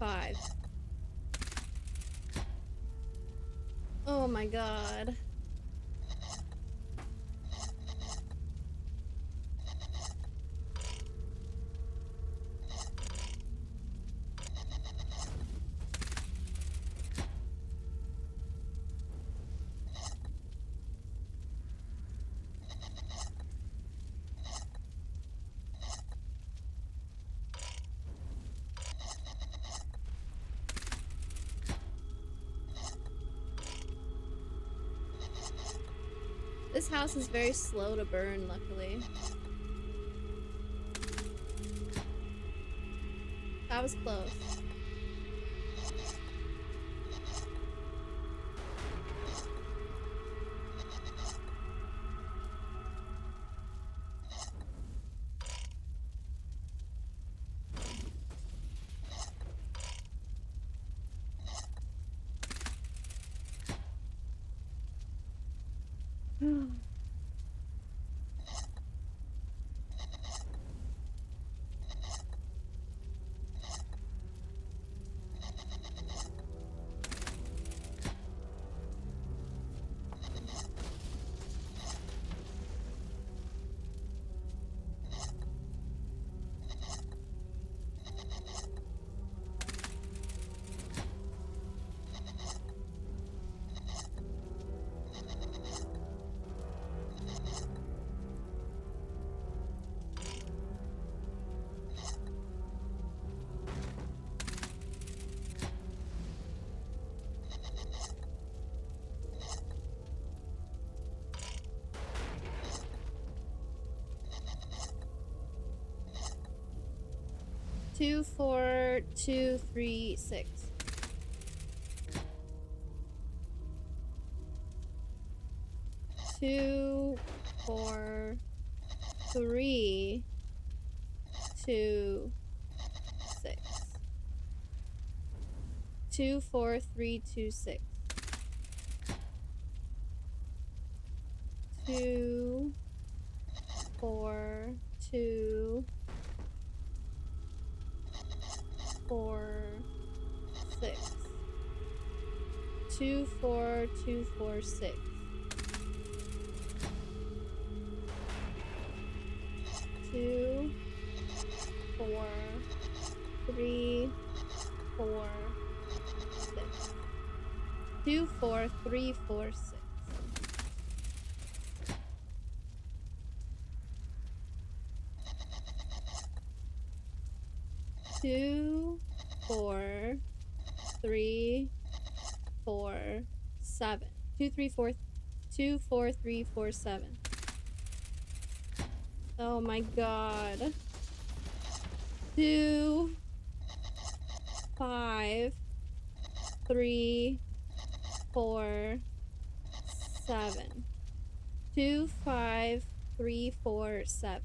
5. Oh my god. This house is very slow to burn, luckily. That was close. Two, 4, 2, 3, 6. Two, 4, 3, 2, 6. 2, 4, 3, 2, 6. 2, 4, 2, 4, 6. 2, 4, 2, 4, 6. 2, 4, 3, 4, 6. 2, 4, 3, 4, 6. 2, 4, 3, 4, 7. 2, 3, 4, 2, 4, 3, 4, 7. Oh my god. 2, 5, 3, 4, 7. 2, 5, 3, 4, 7.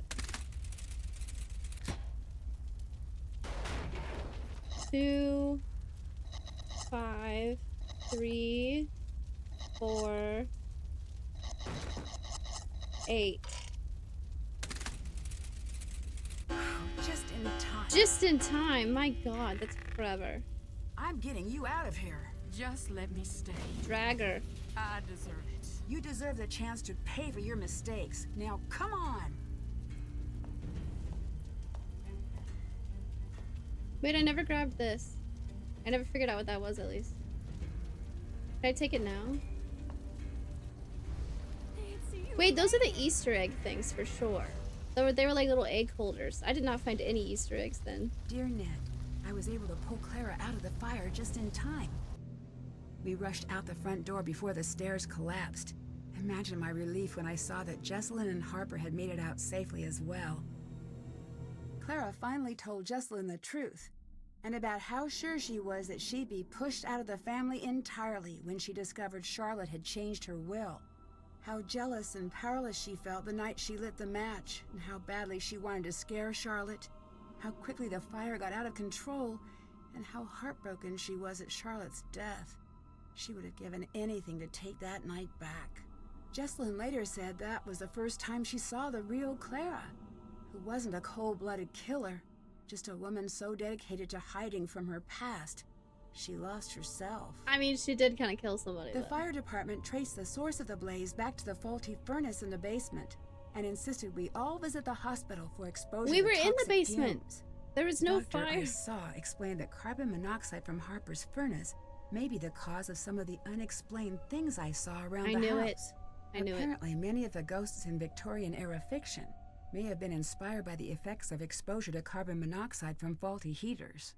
2, 5, 3, 4, 8. Just in time. Just in time. My god, that's forever. I'm getting you out of here. Just let me stay. Drag her. I deserve it. You deserve the chance to pay for your mistakes. Now, come on. Wait, I never grabbed this. I never figured out what that was, at least. Can I take it now? Wait, those are the Easter egg things for sure. They were like little egg holders. I did not find any Easter eggs then. Dear Ned, I was able to pull Clara out of the fire just in time. We rushed out the front door before the stairs collapsed. Imagine my relief when I saw that Jessalyn and Harper had made it out safely as well. Clara finally told Jessalyn the truth, and about how sure she was that she'd be pushed out of the family entirely when she discovered Charlotte had changed her will. How jealous and powerless she felt the night she lit the match, and how badly she wanted to scare Charlotte. How quickly the fire got out of control, and how heartbroken she was at Charlotte's death. She would have given anything to take that night back. Jessalyn later said that was the first time she saw the real Clara. who wasn't a cold-blooded killer, just a woman so dedicated to hiding from her past, she lost herself. I mean, she did kind of kill somebody, The though. fire department traced the source of the blaze back to the faulty furnace in the basement and insisted we all visit the hospital for exposure We to were in the toxic basement. fumes. There was no Doctor fire. I saw explained that carbon monoxide from Harper's furnace may be the cause of some of the unexplained things I saw around I the knew house. it. I knew it. Apparently, many of the ghosts in Victorian-era fiction may have been inspired by the effects of exposure to carbon monoxide from faulty heaters.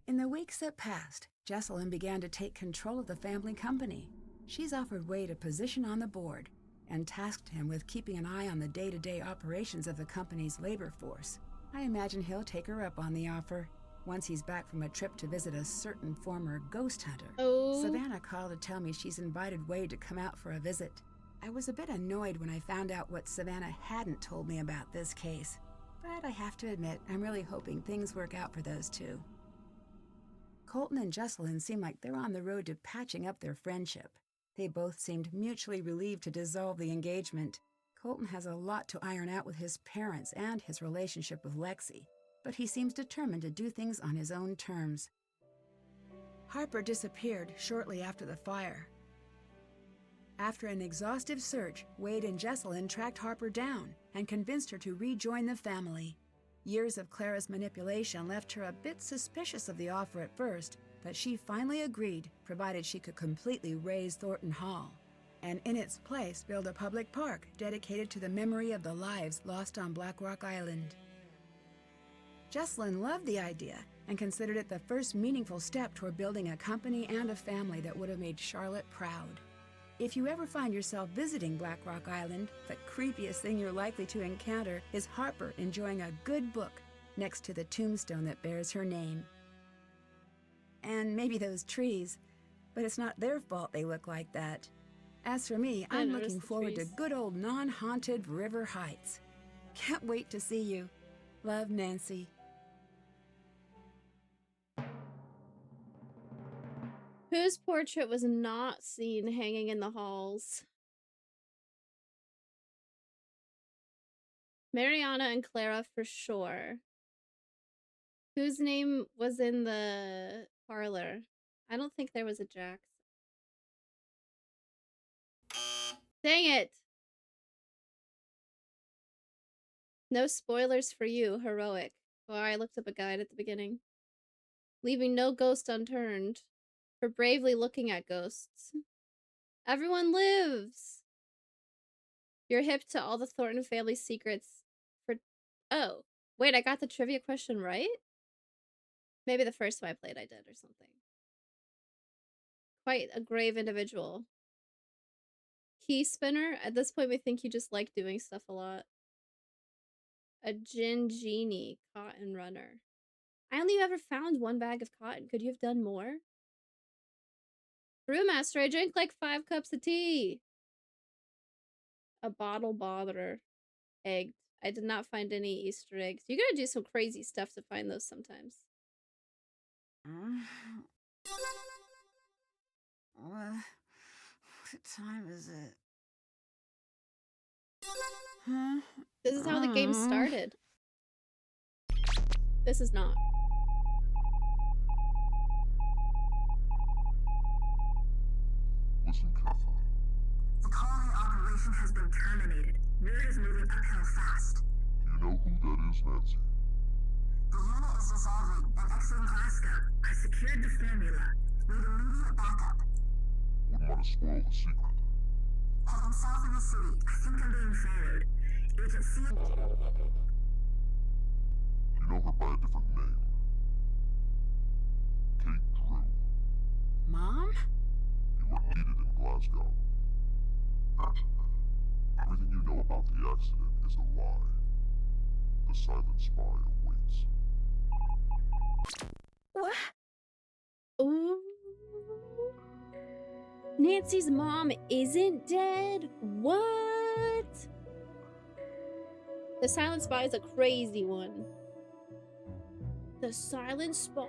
In the weeks that passed, Jesselyn began to take control of the family company. She's offered Wade a position on the board and tasked him with keeping an eye on the day-to-day operations of the company's labor force. I imagine he'll take her up on the offer once he's back from a trip to visit a certain former ghost hunter. Oh. Savannah called to tell me she's invited Wade to come out for a visit. I was a bit annoyed when I found out what Savannah hadn't told me about this case, but I have to admit, I'm really hoping things work out for those two. Colton and Jesselyn seem like they're on the road to patching up their friendship. They both seemed mutually relieved to dissolve the engagement. Colton has a lot to iron out with his parents and his relationship with Lexi, but he seems determined to do things on his own terms. Harper disappeared shortly after the fire. After an exhaustive search, Wade and Jesselyn tracked Harper down and convinced her to rejoin the family. Years of Clara's manipulation left her a bit suspicious of the offer at first, but she finally agreed, provided she could completely raze Thornton Hall, and in its place build a public park dedicated to the memory of the lives lost on Black Rock Island. Jesselyn loved the idea and considered it the first meaningful step toward building a company and a family that would have made Charlotte proud. If you ever find yourself visiting Black Rock Island, the creepiest thing you're likely to encounter is Harper enjoying a good book next to the tombstone that bears her name. And maybe those trees, but it's not their fault they look like that. As for me, I'm looking forward to good old non-haunted River Heights. Can't wait to see you. Love, Nancy. Whose portrait was not seen hanging in the halls? Mariana and Clara for sure. Whose name was in the parlor? I don't think there was a Jax. Dang it! No spoilers for you, heroic. Oh, I looked up a guide at the beginning. Leaving no ghost unturned. For bravely looking at ghosts. Everyone lives! You're hip to all the Thornton family secrets for... Oh, wait, I got the trivia question right? Maybe the first time I played I did or something. Quite a grave individual. Key spinner? At this point we think you just like doing stuff a lot. A gin genie cotton runner. I only ever found one bag of cotton. Could you have done more? Brewmaster, I drank like 5 cups of tea. A bottle botherer. Egged. I did not find any Easter eggs. You gotta do some crazy stuff to find those sometimes. What time is it? Huh? This is how the game started. This is not. Listen carefully. The colony operation has been terminated. Word is moving uphill fast. Do you know who that is, Nancy? The unit is dissolving and exiting Glasgow. I secured the formula. Need immediate backup. Wouldn't want to spoil the secret. Heading south of the city. I think I'm being followed. Agent C. You know her by a different name. Kate Drew. Mom? You were needed in Glasgow. Everything you know about the accident is a lie. The silent spy awaits. What? Ooh. Nancy's mom isn't dead? What? The silent spy is a crazy one. The silent spy.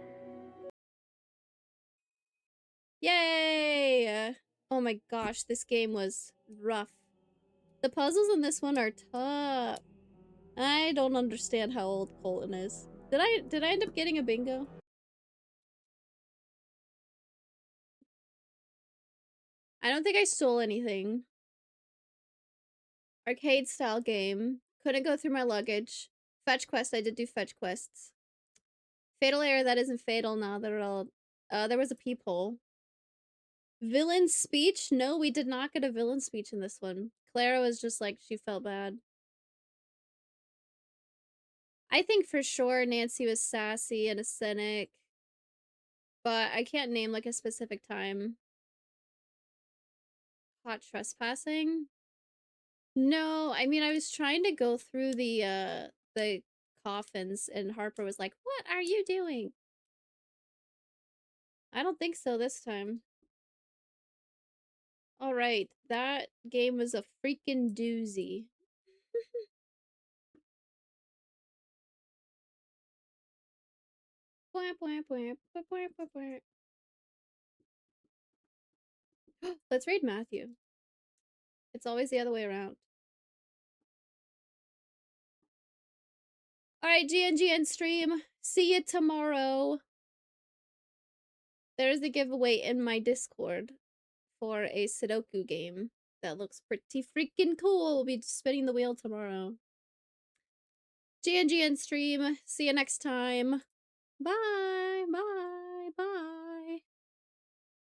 Yay! Oh my gosh, this game was rough. The puzzles in this one are tough. I don't understand how old Colton is. Did I end up getting a bingo? I don't think I stole anything. Arcade style game. Couldn't go through my luggage. Fetch quest, I did do fetch quests. Fatal error, that isn't fatal now. They're all there was a peephole. Villain speech? No, we did not get a villain speech in this one. Clara was just like, she felt bad. I think for sure Nancy was sassy and a cynic. But I can't name like a specific time. Caught trespassing? No, I mean I was trying to go through the coffins and Harper was like, "What are you doing?" I don't think so this time. All right, that game was a freaking doozy. Let's read Matthew. It's always the other way around. All right, GNGN stream. See you tomorrow. There's a giveaway in my Discord for a Sudoku game that looks pretty freaking cool. We'll be spinning the wheel tomorrow. GNGN stream. See you next time. Bye. Bye.